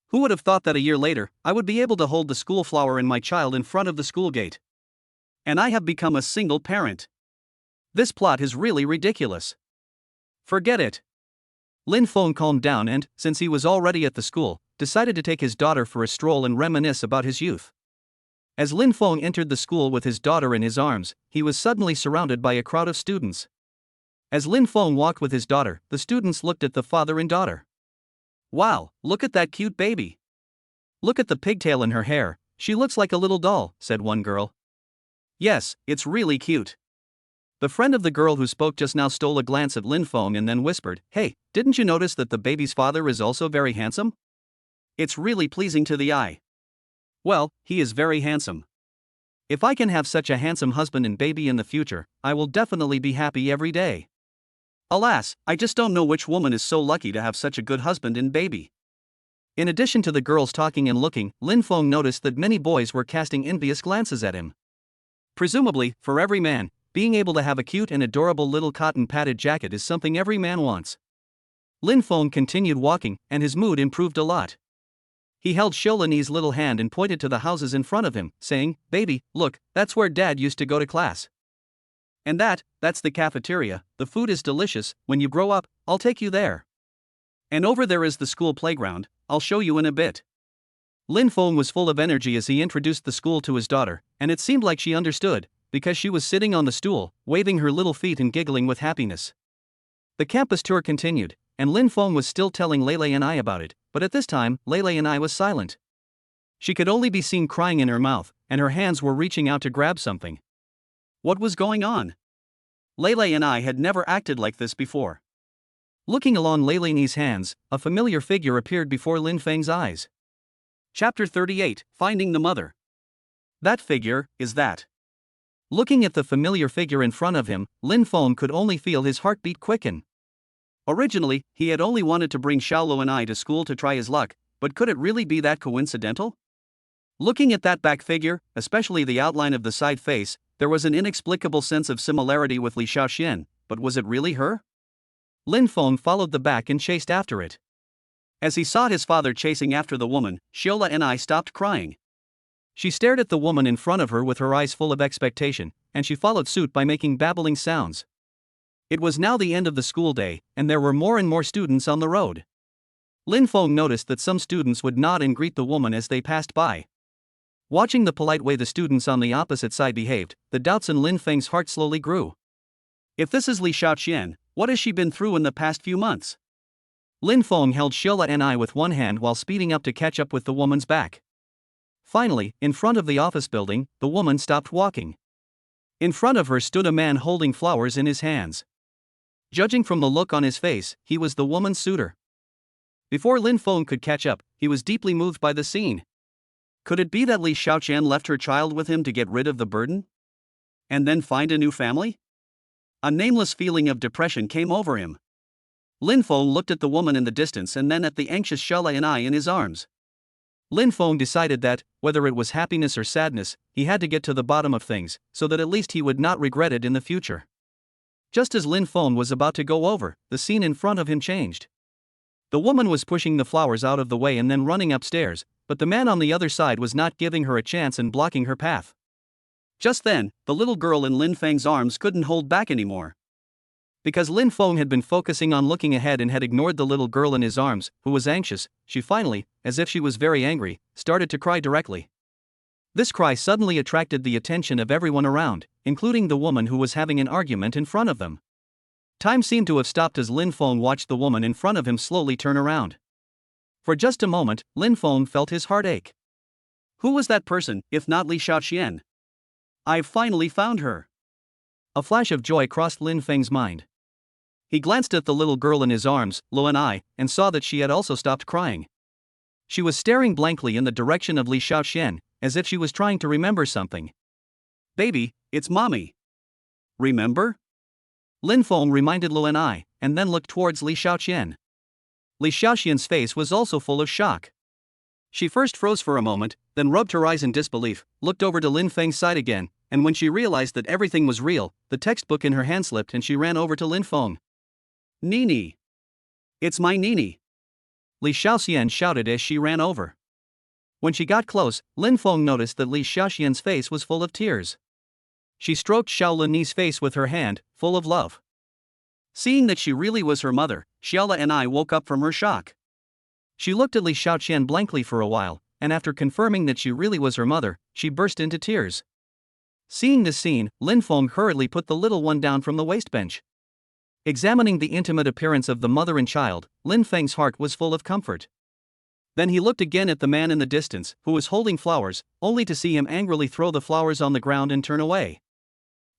A: Who would have thought that a year later, I would be able to hold the school flower and my child in front of the school gate? And I have become a single parent. This plot is really ridiculous. Forget it. Lin Feng calmed down and, since he was already at the school, decided to take his daughter for a stroll and reminisce about his youth. As Lin Feng entered the school with his daughter in his arms, he was suddenly surrounded by a crowd of students. As Lin Feng walked with his daughter, the students looked at the father and daughter. "Wow, look at that cute baby. Look at the pigtail in her hair, she looks like a little doll," said one girl. "Yes, it's really cute." The friend of the girl who spoke just now stole a glance at Lin Feng and then whispered, "Hey, didn't you notice that the baby's father is also very handsome? It's really pleasing to the eye." "Well, he is very handsome. If I can have such a handsome husband and baby in the future, I will definitely be happy every day." Alas, I just don't know which woman is so lucky to have such a good husband and baby. In addition to the girls talking and looking, Lin Feng noticed that many boys were casting envious glances at him. Presumably, for every man, being able to have a cute and adorable little cotton padded jacket is something every man wants. Lin Feng continued walking, and his mood improved a lot. He held Xiaolani's little hand and pointed to the houses in front of him, saying, "Baby, look, that's where Dad used to go to class. And that's the cafeteria. The food is delicious. When you grow up, I'll take you there. And over there is the school playground. I'll show you in a bit." Lin Feng was full of energy as he introduced the school to his daughter, and it seemed like she understood, because she was sitting on the stool, waving her little feet and giggling with happiness. The campus tour continued, and Lin Feng was still telling Lei and I about it, but at this time, Lei and I was silent. She could only be seen crying in her mouth, and her hands were reaching out to grab something. What was going on? Lei and I had never acted like this before. Looking along Lei's hands, a familiar figure appeared before Lin Feng's eyes. Chapter 38, Finding the Mother. That figure, is that. Looking at the familiar figure in front of him, Lin Feng could only feel his heartbeat quicken. Originally, he had only wanted to bring Xiaolo and I to school to try his luck, but could it really be that coincidental? Looking at that back figure, especially the outline of the side face, there was an inexplicable sense of similarity with Li Xiaoqian, but was it really her? Lin Feng followed the back and chased after it. As he saw his father chasing after the woman, Xiaola and I stopped crying. She stared at the woman in front of her with her eyes full of expectation, and she followed suit by making babbling sounds. It was now the end of the school day, and there were more and more students on the road. Lin Feng noticed that some students would nod and greet the woman as they passed by. Watching the polite way the students on the opposite side behaved, the doubts in Lin Feng's heart slowly grew. If this is Li Xiaoqian, what has she been through in the past few months? Lin Feng held Xiaola and I with one hand while speeding up to catch up with the woman's back. Finally, in front of the office building, the woman stopped walking. In front of her stood a man holding flowers in his hands. Judging from the look on his face, he was the woman's suitor. Before Lin Feng could catch up, he was deeply moved by the scene. Could it be that Li Xiaoqian left her child with him to get rid of the burden? And then find a new family? A nameless feeling of depression came over him. Lin Feng looked at the woman in the distance and then at the anxious Xiaola and I in his arms. Lin Feng decided that, whether it was happiness or sadness, he had to get to the bottom of things, so that at least he would not regret it in the future. Just as Lin Feng was about to go over, the scene in front of him changed. The woman was pushing the flowers out of the way and then running upstairs, but the man on the other side was not giving her a chance and blocking her path. Just then, the little girl in Lin Feng's arms couldn't hold back anymore. Because Lin Feng had been focusing on looking ahead and had ignored the little girl in his arms, who was anxious, she finally, as if she was very angry, started to cry directly. This cry suddenly attracted the attention of everyone around, including the woman who was having an argument in front of them. Time seemed to have stopped as Lin Feng watched the woman in front of him slowly turn around. For just a moment, Lin Feng felt his heart ache. Who was that person, if not Li Xiaoqian? I've finally found her. A flash of joy crossed Lin Feng's mind. He glanced at the little girl in his arms, Lo and I, and saw that she had also stopped crying. She was staring blankly in the direction of Li Xiaoqian, as if she was trying to remember something. Baby, it's mommy. Remember? Lin Feng reminded Lo and I, and then looked towards Li Xiaoqian. Li Xiaoqian's face was also full of shock. She first froze for a moment, then rubbed her eyes in disbelief, looked over to Lin Feng's side again, and when she realized that everything was real, the textbook in her hand slipped and she ran over to Lin Feng. Nini. It's my Nini. Li Xiaoqian shouted as she ran over. When she got close, Lin Feng noticed that Li Xiaoqian's face was full of tears. She stroked Xiaolani's face with her hand, full of love. Seeing that she really was her mother, Xiaola and I woke up from her shock. She looked at Li Xiaoqian blankly for a while, and after confirming that she really was her mother, she burst into tears. Seeing this scene, Lin Feng hurriedly put the little one down from the waistbench. Examining the intimate appearance of the mother and child, Lin Feng's heart was full of comfort. Then he looked again at the man in the distance, who was holding flowers, only to see him angrily throw the flowers on the ground and turn away.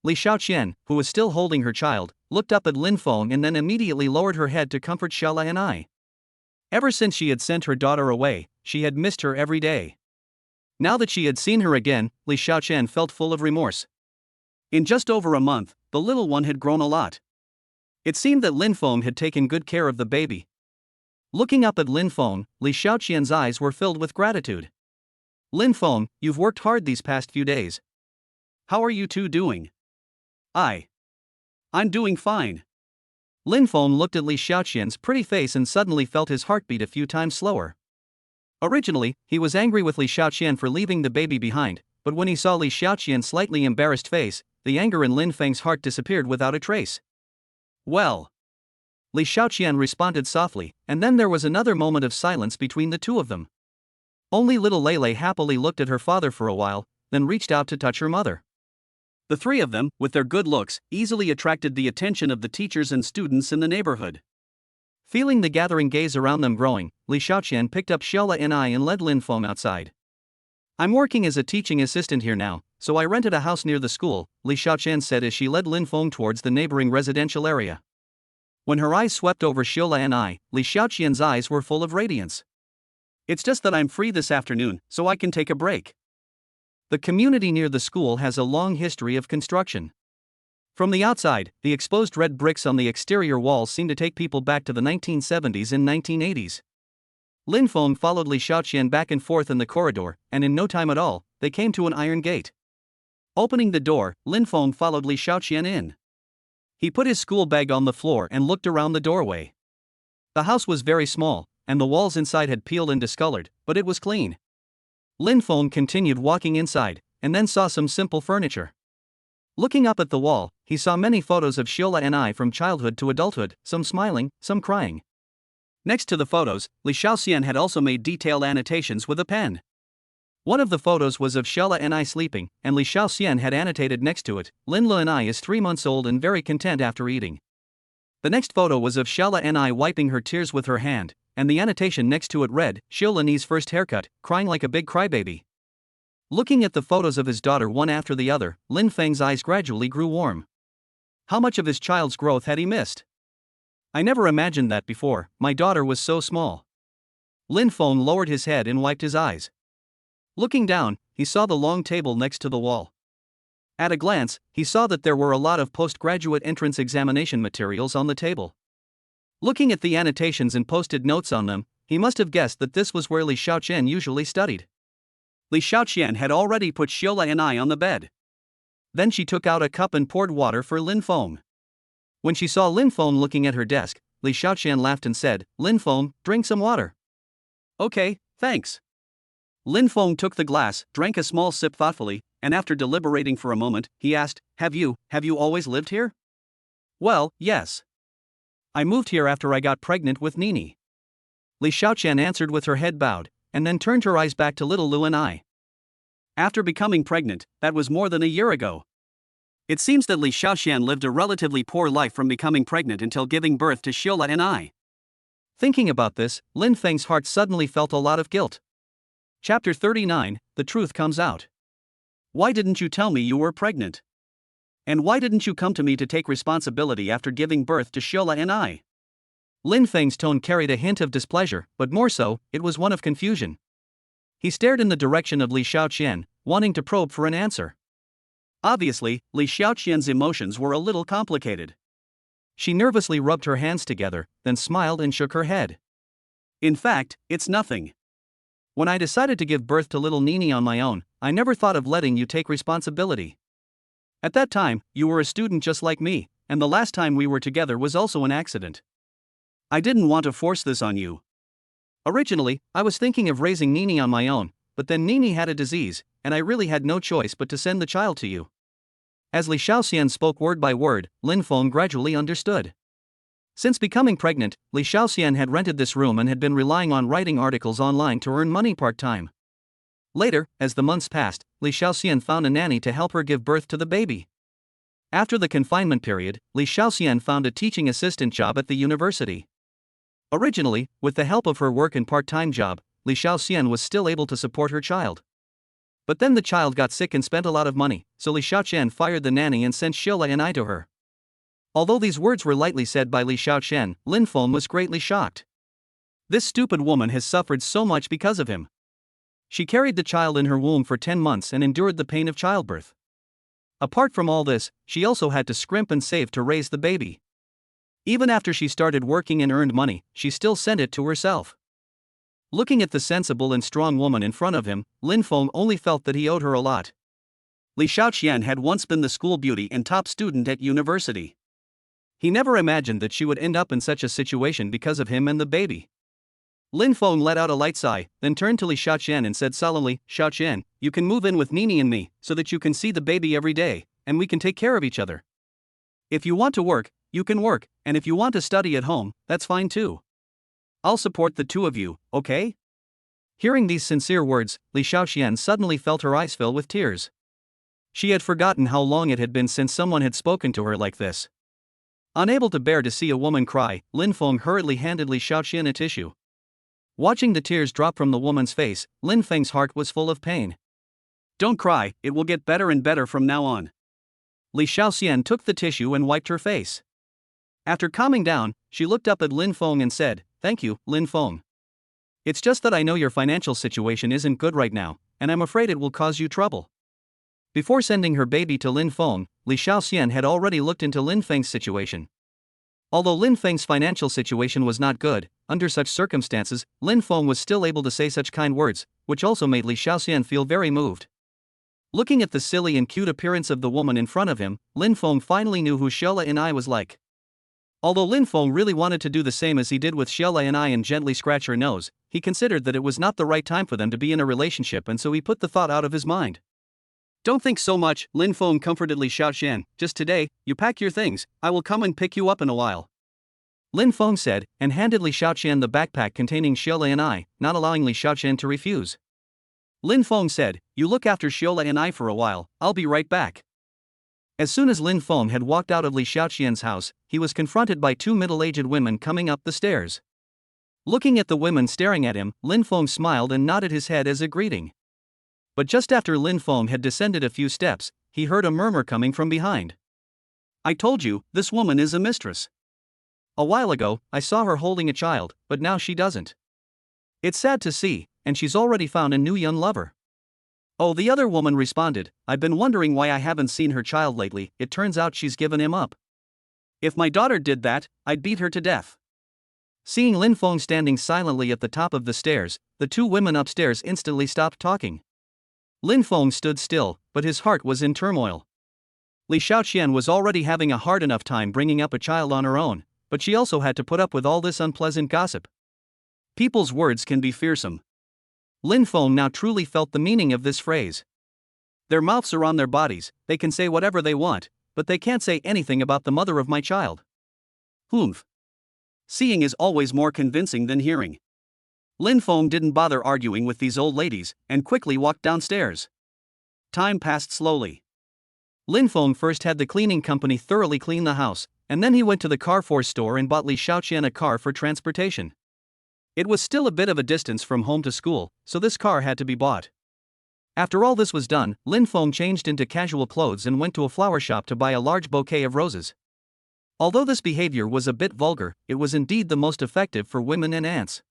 A: Li Xiaoqian, who was still holding her child, looked up at Lin Feng and then immediately lowered her head to comfort Xiaola and I. Ever since she had sent her daughter away, she had missed her every day. Now that she had seen her again, Li Xiaoqian felt full of remorse. In just over a month, the little one had grown a lot. It seemed that Lin Feng had taken good care of the baby. Looking up at Lin Feng, Li Xiaoqian's eyes were filled with gratitude. Lin Feng, you've worked hard these past few days. How are you two doing? I'm doing fine. Lin Feng looked at Li Xiaoqian's pretty face and suddenly felt his heartbeat a few times slower. Originally, he was angry with Li Xiaoqian for leaving the baby behind, but when he saw Li Xiaoqian's slightly embarrassed face, the anger in Lin Feng's heart disappeared without a trace. Well, Li Xiaoqian responded softly, and then there was another moment of silence between the two of them. Only little Lei happily looked at her father for a while, then reached out to touch her mother. The three of them, with their good looks, easily attracted the attention of the teachers and students in the neighborhood. Feeling the gathering gaze around them growing, Li Xiaoqian picked up Xiaola and led Lin Feng outside. I'm working as a teaching assistant here now, so I rented a house near the school, Li Xiaoqian said as she led Lin Feng towards the neighboring residential area. When her eyes swept over Xiaola, Li Xiaoqian's eyes were full of radiance. It's just that I'm free this afternoon, so I can take a break. The community near the school has a long history of construction. From the outside, the exposed red bricks on the exterior walls seem to take people back to the 1970s and 1980s. Lin Feng followed Li Xiaoqian back and forth in the corridor, and in no time at all, they came to an iron gate. Opening the door, Lin Feng followed Li Xiaoqian in. He put his school bag on the floor and looked around the doorway. The house was very small, and the walls inside had peeled and discolored, but it was clean. Lin Feng continued walking inside, and then saw some simple furniture. Looking up at the wall, he saw many photos of Xiaola from childhood to adulthood, some smiling, some crying. Next to the photos, Li Xiaoqian had also made detailed annotations with a pen. One of the photos was of Xiaola sleeping, and Li Xiaoqian had annotated next to it, Lin Lu is 3 months old and very content after eating. The next photo was of Xiaola wiping her tears with her hand, and the annotation next to it read, Xiaolani's first haircut, crying like a big crybaby. Looking at the photos of his daughter one after the other, Lin Feng's eyes gradually grew warm. How much of his child's growth had he missed? I never imagined that before, my daughter was so small. Lin Feng lowered his head and wiped his eyes. Looking down, he saw the long table next to the wall. At a glance, he saw that there were a lot of postgraduate entrance examination materials on the table. Looking at the annotations and posted notes on them, he must have guessed that this was where Li Xiaoqian usually studied. Li Xiaoqian had already put Xiaola on the bed. Then she took out a cup and poured water for Lin Feng. When she saw Lin Feng looking at her desk, Li Xiaoqian laughed and said, Lin Feng, drink some water. Okay, thanks. Lin Feng took the glass, drank a small sip thoughtfully, and after deliberating for a moment, he asked, Have you always lived here? Well, yes. I moved here after I got pregnant with Nini. Li Xiaoqian answered with her head bowed, and then turned her eyes back to little Lu After becoming pregnant, that was more than a year ago. It seems that Li Xiaoqian lived a relatively poor life from becoming pregnant until giving birth to Xiaola. Thinking about this, Lin Feng's heart suddenly felt a lot of guilt. Chapter 39, The Truth Comes Out. Why didn't you tell me you were pregnant? And why didn't you come to me to take responsibility after giving birth to Xiaola? Lin Feng's tone carried a hint of displeasure, but more so, it was one of confusion. He stared in the direction of Li Xiaoqian, wanting to probe for an answer. Obviously, Li Xiaoqian's emotions were a little complicated. She nervously rubbed her hands together, then smiled and shook her head. In fact, it's nothing. When I decided to give birth to little Nini on my own, I never thought of letting you take responsibility. At that time, you were a student just like me, and the last time we were together was also an accident. I didn't want to force this on you. Originally, I was thinking of raising Nini on my own, but then Nini had a disease, and I really had no choice but to send the child to you. As Li Xiaoqian spoke word by word, Lin Feng gradually understood. Since becoming pregnant, Li Xiaoqian had rented this room and had been relying on writing articles online to earn money part-time. Later, as the months passed, Li Xiaoqian found a nanny to help her give birth to the baby. After the confinement period, Li Xiaoqian found a teaching assistant job at the university. Originally, with the help of her work and part-time job, Li Xiaoqian was still able to support her child. But then the child got sick and spent a lot of money, so Li Xiaoqian fired the nanny and sent Xiaola to her. Although these words were lightly said by Li Xiaoqian, Lin Feng was greatly shocked. This stupid woman has suffered so much because of him. She carried the child in her womb for 10 months and endured the pain of childbirth. Apart from all this, she also had to scrimp and save to raise the baby. Even after she started working and earned money, she still sent it to herself. Looking at the sensible and strong woman in front of him, Lin Feng only felt that he owed her a lot. Li Xiaoqian had once been the school beauty and top student at university. He never imagined that she would end up in such a situation because of him and the baby. Lin Feng let out a light sigh, then turned to Li Xiaoqian and said solemnly, "Xiaoqian, you can move in with Nini and me, so that you can see the baby every day, and we can take care of each other. If you want to work, you can work, and if you want to study at home, that's fine too. I'll support the two of you, okay?" Hearing these sincere words, Li Xiaoqian suddenly felt her eyes fill with tears. She had forgotten how long it had been since someone had spoken to her like this. Unable to bear to see a woman cry, Lin Feng hurriedly handed Li Xiaoqian a tissue. Watching the tears drop from the woman's face, Lin Feng's heart was full of pain. "Don't cry, it will get better and better from now on." Li Xiaoqian took the tissue and wiped her face. After calming down, she looked up at Lin Feng and said, "Thank you, Lin Feng. It's just that I know your financial situation isn't good right now, and I'm afraid it will cause you trouble." Before sending her baby to Lin Feng, Li Xiaoqian had already looked into Lin Feng's situation. Although Lin Feng's financial situation was not good, under such circumstances, Lin Feng was still able to say such kind words, which also made Li Xiaoqian feel very moved. Looking at the silly and cute appearance of the woman in front of him, Lin Feng finally knew who Xiaola and I was like. Although Lin Feng really wanted to do the same as he did with Xiaola and I and gently scratch her nose, he considered that it was not the right time for them to be in a relationship, and so he put the thought out of his mind. "Don't think so much," Lin Feng comforted Li Xiaoqian. "Just today, you pack your things, I will come and pick you up in a while," Lin Feng said, and handed Li Xiaoqian the backpack containing Xiaola and I, not allowing Li Xiaoqian to refuse. Lin Feng said, "You look after Xiaola and I for a while, I'll be right back." As soon as Lin Feng had walked out of Li Xiaoqian's house, he was confronted by two middle-aged women coming up the stairs. Looking at the women staring at him, Lin Feng smiled and nodded his head as a greeting. But just after Lin Feng had descended a few steps, he heard a murmur coming from behind. "I told you, this woman is a mistress. A while ago, I saw her holding a child, but now she doesn't. It's sad to see, and she's already found a new young lover." "Oh," the other woman responded, "I've been wondering why I haven't seen her child lately. It turns out she's given him up. If my daughter did that, I'd beat her to death." Seeing Lin Feng standing silently at the top of the stairs, the two women upstairs instantly stopped talking. Lin Feng stood still, but his heart was in turmoil. Li Xiaoqian was already having a hard enough time bringing up a child on her own, but she also had to put up with all this unpleasant gossip. People's words can be fearsome. Lin Feng now truly felt the meaning of this phrase. Their mouths are on their bodies, they can say whatever they want, but they can't say anything about the mother of my child. Humph. Seeing is always more convincing than hearing. Lin Feng didn't bother arguing with these old ladies, and quickly walked downstairs. Time passed slowly. Lin Feng first had the cleaning company thoroughly clean the house, and then he went to the Carrefour store and bought Li Xiaoqian a car for transportation. It was still a bit of a distance from home to school, so this car had to be bought. After all this was done, Lin Feng changed into casual clothes and went to a flower shop to buy a large bouquet of roses. Although this behavior was a bit vulgar, it was indeed the most effective for women and aunts.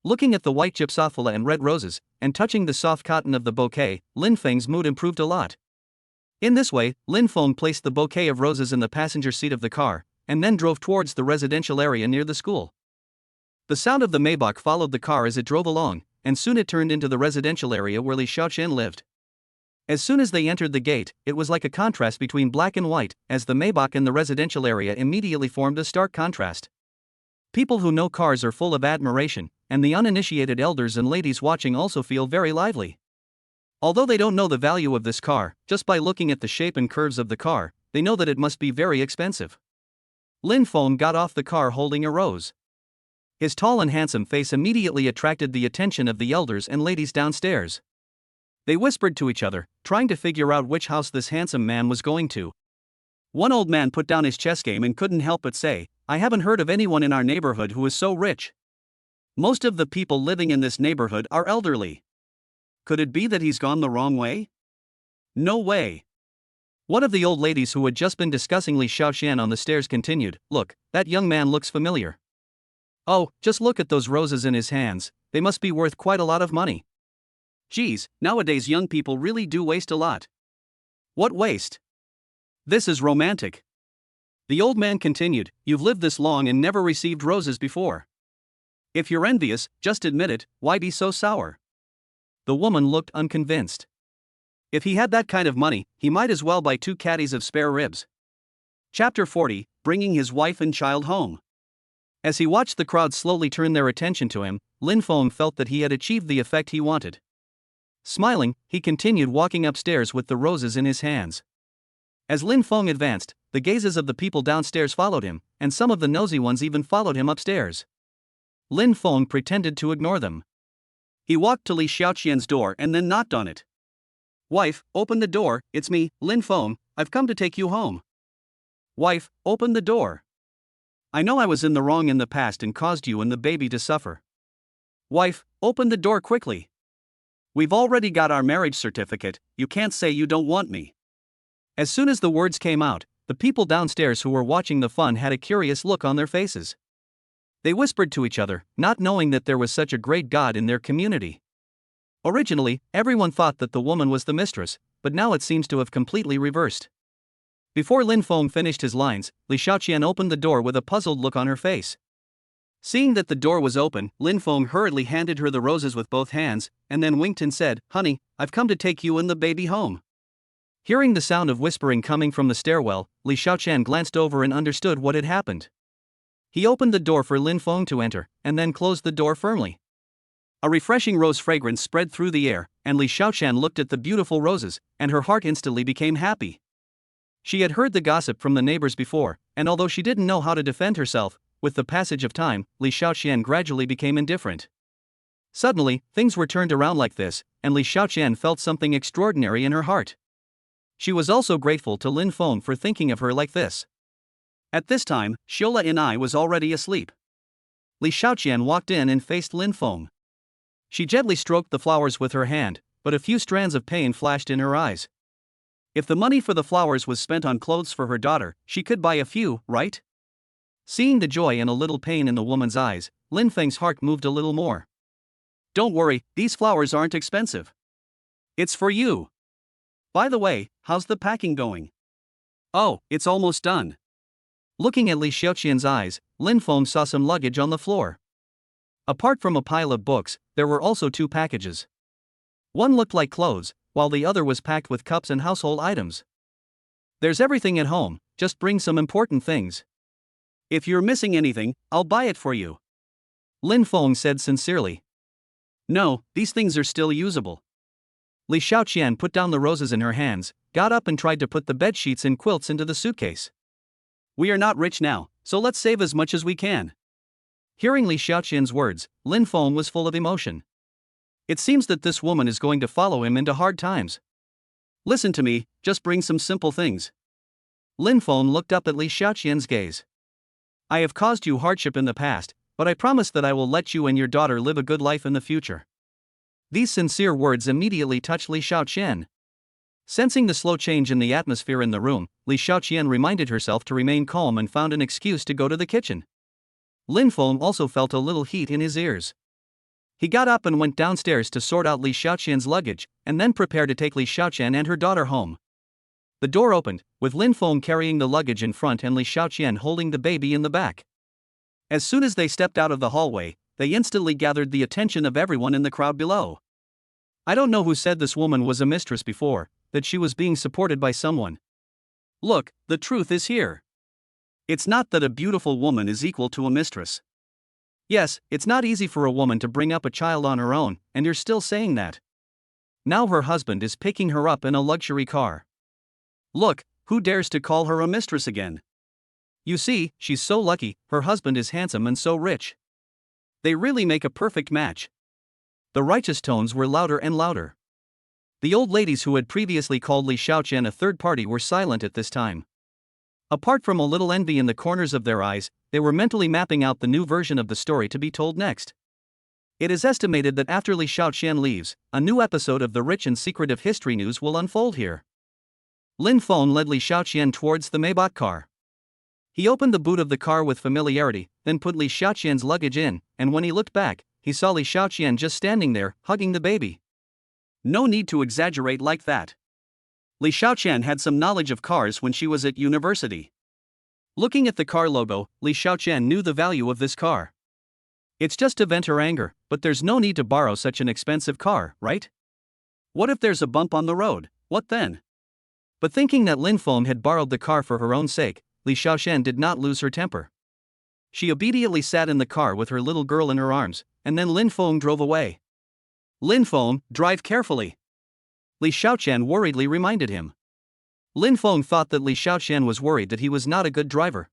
A: Looking at the white gypsophila and red roses, and touching the soft cotton of the bouquet, Lin Feng's mood improved a lot. In this way, Lin Feng placed the bouquet of roses in the passenger seat of the car, and then drove towards the residential area near the school. The sound of the Maybach followed the car as it drove along, and soon it turned into the residential area where Li Xiaoqian lived. As soon as they entered the gate, it was like a contrast between black and white, as the Maybach and the residential area immediately formed a stark contrast. People who know cars are full of admiration, and the uninitiated elders and ladies watching also feel very lively. Although they don't know the value of this car, just by looking at the shape and curves of the car, they know that it must be very expensive. Lin Feng got off the car holding a rose. His tall and handsome face immediately attracted the attention of the elders and ladies downstairs. They whispered to each other, trying to figure out which house this handsome man was going to. One old man put down his chess game and couldn't help but say, "I haven't heard of anyone in our neighborhood who is so rich. Most of the people living in this neighborhood are elderly. Could it be that he's gone the wrong way? No way." One of the old ladies who had just been discussing Li Xiaoqian on the stairs continued, "Look, that young man looks familiar. Oh, just look at those roses in his hands, they must be worth quite a lot of money. Geez, nowadays young people really do waste a lot. What waste? This is romantic." The old man continued, "You've lived this long and never received roses before. If you're envious, just admit it, why be so sour?" The woman looked unconvinced. If he had that kind of money, he might as well buy 2 caddies of spare ribs. Chapter 40, Bringing his wife and child home. As he watched the crowd slowly turn their attention to him, Lin Feng felt that he had achieved the effect he wanted. Smiling, he continued walking upstairs with the roses in his hands. As Lin Feng advanced, the gazes of the people downstairs followed him, and some of the nosy ones even followed him upstairs. Lin Feng pretended to ignore them. He walked to Li Xiaoqian's door and then knocked on it. "Wife, open the door, it's me, Lin Feng, I've come to take you home." "Wife, open the door. I know I was in the wrong in the past and caused you and the baby to suffer." "Wife, open the door quickly. We've already got our marriage certificate, you can't say you don't want me." As soon as the words came out, the people downstairs who were watching the fun had a curious look on their faces. They whispered to each other, not knowing that there was such a great god in their community. Originally, everyone thought that the woman was the mistress, but now it seems to have completely reversed. Before Lin Feng finished his lines, Li Xiaoqian opened the door with a puzzled look on her face. Seeing that the door was open, Lin Feng hurriedly handed her the roses with both hands, and then winked and said, "Honey, I've come to take you and the baby home." Hearing the sound of whispering coming from the stairwell, Li Xiaoqian glanced over and understood what had happened. He opened the door for Lin Feng to enter, and then closed the door firmly. A refreshing rose fragrance spread through the air, and Li Xiaoqian looked at the beautiful roses, and her heart instantly became happy. She had heard the gossip from the neighbors before, and although she didn't know how to defend herself, with the passage of time, Li Xiaoqian gradually became indifferent. Suddenly, things were turned around like this, and Li Xiaoqian felt something extraordinary in her heart. She was also grateful to Lin Feng for thinking of her like this. At this time, Shiola and I was already asleep. Li Xiaoqian walked in and faced Lin Feng. She gently stroked the flowers with her hand, but a few strands of pain flashed in her eyes. If the money for the flowers was spent on clothes for her daughter, she could buy a few, right? Seeing the joy and a little pain in the woman's eyes, Lin Feng's heart moved a little more. "Don't worry, these flowers aren't expensive. It's for you. By the way, how's the packing going?" "Oh, it's almost done." Looking at Li Xiaoqian's eyes, Lin Feng saw some luggage on the floor. Apart from a pile of books, there were also 2 packages. One looked like clothes, while the other was packed with cups and household items. "There's everything at home, just bring some important things. If you're missing anything, I'll buy it for you," Lin Feng said sincerely. "No, these things are still usable." Li Xiaoqian put down the roses in her hands, got up and tried to put the bed sheets and quilts into the suitcase. "We are not rich now, so let's save as much as we can." Hearing Li Xiaoqian's words, Lin Feng was full of emotion. It seems that this woman is going to follow him into hard times. "Listen to me, just bring some simple things." Lin Feng looked up at Li Xiaoqian's gaze. "I have caused you hardship in the past, but I promise that I will let you and your daughter live a good life in the future." These sincere words immediately touched Li Xiaoqian. Sensing the slow change in the atmosphere in the room, Li Xiaoqian reminded herself to remain calm and found an excuse to go to the kitchen. Lin Feng also felt a little heat in his ears. He got up and went downstairs to sort out Li Xiaoqian's luggage, and then prepared to take Li Xiaoqian and her daughter home. The door opened, with Lin Feng carrying the luggage in front and Li Xiaoqian holding the baby in the back. As soon as they stepped out of the hallway, they instantly gathered the attention of everyone in the crowd below. I don't know who said this woman was a mistress before, that she was being supported by someone. Look, the truth is here. It's not that a beautiful woman is equal to a mistress. Yes, it's not easy for a woman to bring up a child on her own, and you're still saying that. Now her husband is picking her up in a luxury car. Look, who dares to call her a mistress again? You see, she's so lucky, her husband is handsome and so rich. They really make a perfect match. The righteous tones were louder and louder. The old ladies who had previously called Li Xiaoqian a third party were silent at this time. Apart from a little envy in the corners of their eyes, they were mentally mapping out the new version of the story to be told next. It is estimated that after Li Xiaoqian leaves, a new episode of the rich and secretive history news will unfold here. Lin Feng led Li Xiaoqian towards the Maybach car. He opened the boot of the car with familiarity, then put Li Xiaoqian's luggage in, and when he looked back, he saw Li Xiaoqian just standing there, hugging the baby. No need to exaggerate like that. Li Xiaoqian had some knowledge of cars when she was at university. Looking at the car logo, Li Xiaoqian knew the value of this car. It's just to vent her anger, but there's no need to borrow such an expensive car, right? What if there's a bump on the road? What then? But thinking that Lin Feng had borrowed the car for her own sake, Li Xiaoqian did not lose her temper. She obediently sat in the car with her little girl in her arms, and then Lin Feng drove away. Lin Feng, drive carefully, Li Xiaoqian worriedly reminded him. Lin Feng thought that Li Xiaoqian was worried that he was not a good driver.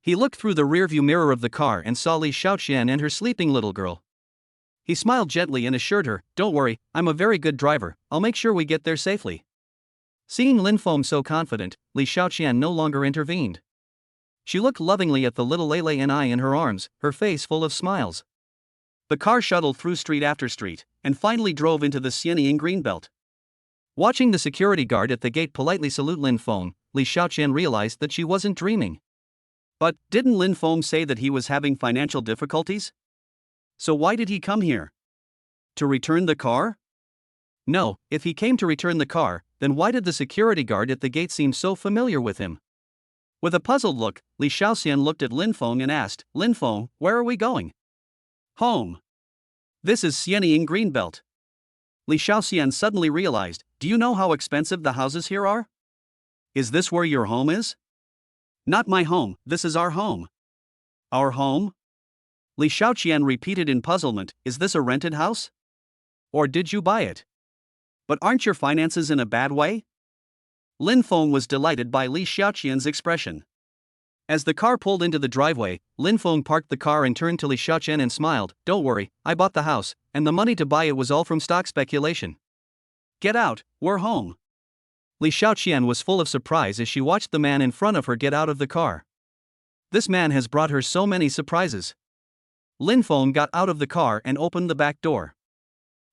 A: He looked through the rearview mirror of the car and saw Li Xiaoqian and her sleeping little girl. He smiled gently and assured her, "Don't worry, I'm a very good driver, I'll make sure we get there safely." Seeing Lin Feng so confident, Li Xiaoqian no longer intervened. She looked lovingly at the little Lele and I in her arms, her face full of smiles. The car shuttled through street after street, and finally drove into the Xianying greenbelt. Watching the security guard at the gate politely salute Lin Feng, Li Xiaoqian realized that she wasn't dreaming. But didn't Lin Feng say that he was having financial difficulties? So why did he come here? To return the car? No, if he came to return the car, then why did the security guard at the gate seem so familiar with him? With a puzzled look, Li Xiaoqian looked at Lin Feng and asked, "Lin Feng, where are we going?" "Home. This is Xianying greenbelt." Li Xiaoqian suddenly realized, "Do you know how expensive the houses here are? Is this where your home is?" "Not my home, this is our home." "Our home?" Li Xiaoqian repeated in puzzlement, "Is this a rented house? Or did you buy it? But aren't your finances in a bad way?" Lin Feng was delighted by Li Xiaoqian's expression. As the car pulled into the driveway, Lin Feng parked the car and turned to Li Xiaoqian and smiled, "Don't worry, I bought the house, and the money to buy it was all from stock speculation. Get out, we're home." Li Xiaoqian was full of surprise as she watched the man in front of her get out of the car. This man has brought her so many surprises. Lin Feng got out of the car and opened the back door.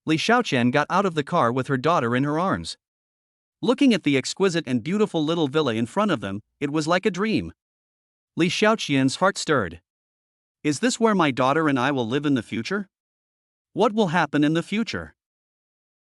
A: Li Xiaoqian got out of the car with her daughter in her arms. Looking at the exquisite and beautiful little villa in front of them, it was like a dream. Li Xiaoqian's heart stirred. Is this where my daughter and I will live in the future? What will happen in the future?